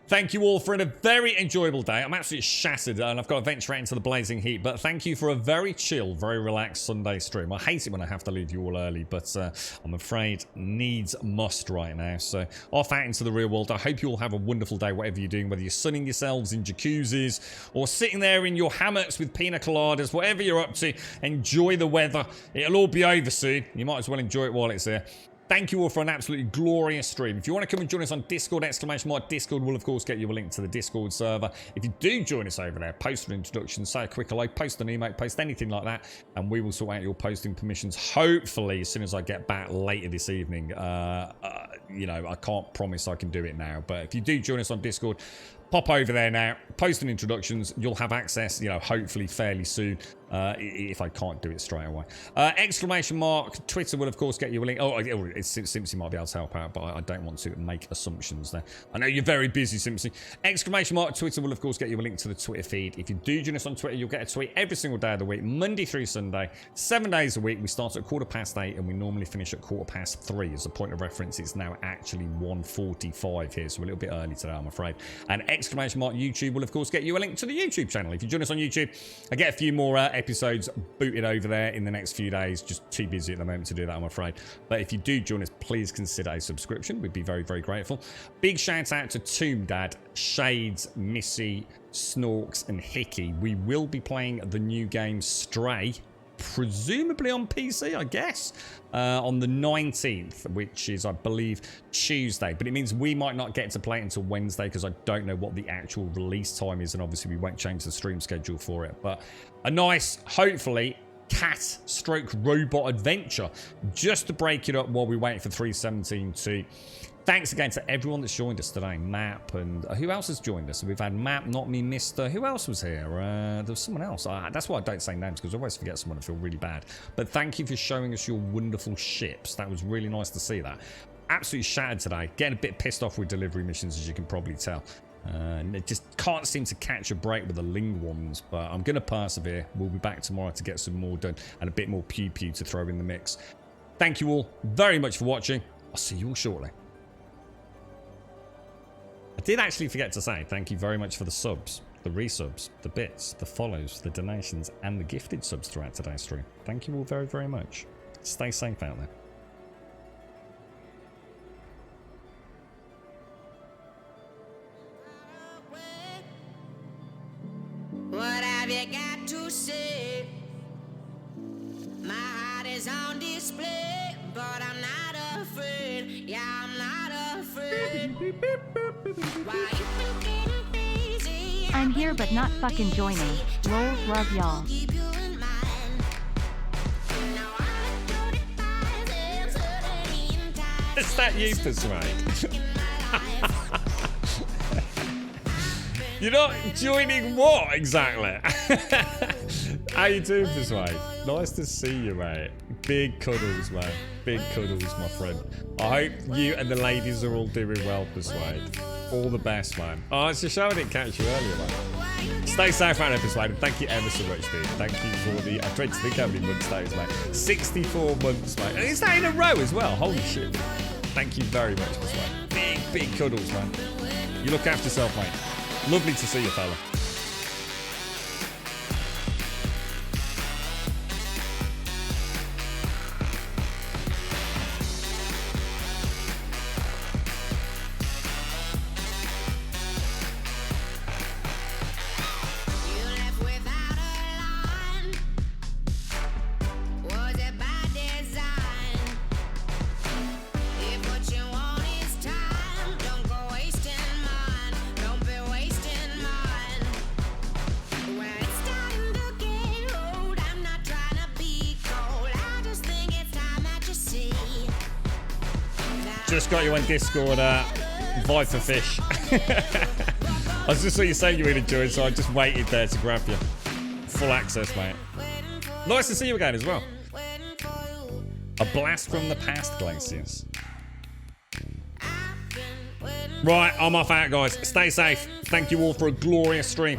thank you all for a very enjoyable day. I'm absolutely shattered, and I've got to venture out into the blazing heat. But thank you for a very chill, very relaxed Sunday stream. I hate it when I have to leave you all early, but I'm afraid needs must right now. So off out into the real world. I hope you all have a wonderful day, whatever you're doing, whether you're sunning yourselves in jacuzzis, or sitting there in your hammocks with pina coladas, whatever you're up to. Enjoy the weather. It'll all be over soon. You might as well enjoy it while it's here. Thank you all for an absolutely glorious stream. If you want to come and join us on Discord, Discord will, of course, get you a link to the Discord server. If you do join us over there, post an introduction, say a quick hello, post an email, post anything like that, and we will sort out your posting permissions, hopefully, as soon as I get back later this evening. You know, I can't promise I can do it now, but if you do join us on Discord, pop over there now, post an introductions. You'll have access, you know, hopefully fairly soon, if I can't do it straight away. Exclamation mark, Twitter will, of course, get you a link. Oh, Simpsy might be able to help out, but I don't want to make assumptions there. I know you're very busy, Simpsy. Exclamation mark, Twitter will, of course, get you a link to the Twitter feed. If you do join us on Twitter, you'll get a tweet every single day of the week, Monday through Sunday, 7 days a week. We start at 8:15, and we normally finish at 3:15. As a point of reference, it's now actually 1:45 here, so a little bit early today, I'm afraid. And exclamation mark YouTube will, of course, get you a link to the YouTube channel. If you join us on YouTube, I get a few more episodes booted over there in the next few days. Just too busy at the moment to do that, I'm afraid. But if you do join us, please consider a subscription. We'd be very, very grateful. Big shout out to Tomb Dad, Shades, Missy, Snorks, and Hickey. We will be playing the new game Stray, presumably on PC, I guess, on the 19th, which is, I believe, Tuesday. But it means we might not get to play it until Wednesday, because I don't know what the actual release time is, and obviously we won't change the stream schedule for it. But a nice, hopefully, cat-stroke-robot adventure, just to break it up while we wait for 317 to... Thanks again to everyone that's joined us today. Map and who else has joined us? We've had Map, Not Me, Mister. Who else was here? There was someone else. That's why I don't say names, because I always forget someone and feel really bad. But thank you for showing us your wonderful ships. That was really nice to see that. Absolutely shattered today. Getting a bit pissed off with delivery missions, as you can probably tell. It just can't seem to catch a break with the Ling ones, but I'm going to persevere. We'll be back tomorrow to get some more done and a bit more pew-pew to throw in the mix. Thank you all very much for watching. I'll see you all shortly. I did actually forget to say thank you very much for the subs, the resubs, the bits, the follows, the donations, and the gifted subs throughout today's stream. Thank you all very, very much. Stay safe out there. What have you got to say? My heart is on display, but I'm not afraid. Yeah, I'm not afraid. Why you been getting crazy? I'm here but not fucking joining. Lol, love y'all. Keep you in mind. Now I'm 35 and suddenly in time. Is that you, Persuade? In my life. You're not joining what exactly? How you doing, Persuade? Nice to see you, mate. Big cuddles, man. Big cuddles, my friend. I hope you and the ladies are all doing well, Persuade. All the best, man. Oh, it's a show I didn't catch you earlier, man. Stay safe out there, Persuade. And thank you ever so much, dude. Thank you for the... I tried to think how many months that is, mate. 64 months, mate. And is that in a row as well? Holy shit. Thank you very much, Persuade. Big, big cuddles, man. You look after yourself, mate. Lovely to see you, fella. You left without a line. Was it by design? If what you want is time, don't go wasting mine. Don't be wasting mine. When it's starting to get old, I'm not trying to be cold. I just think it's time that you see. Just got you on Discord, Viper Fish. I just saw you saying you were going to join, so I just waited there to grab you. Full access, mate. Nice to see you again as well. A blast from the past, Glaciers. I've been waiting Right, I'm off out, guys. Stay safe. Thank you all for a glorious stream.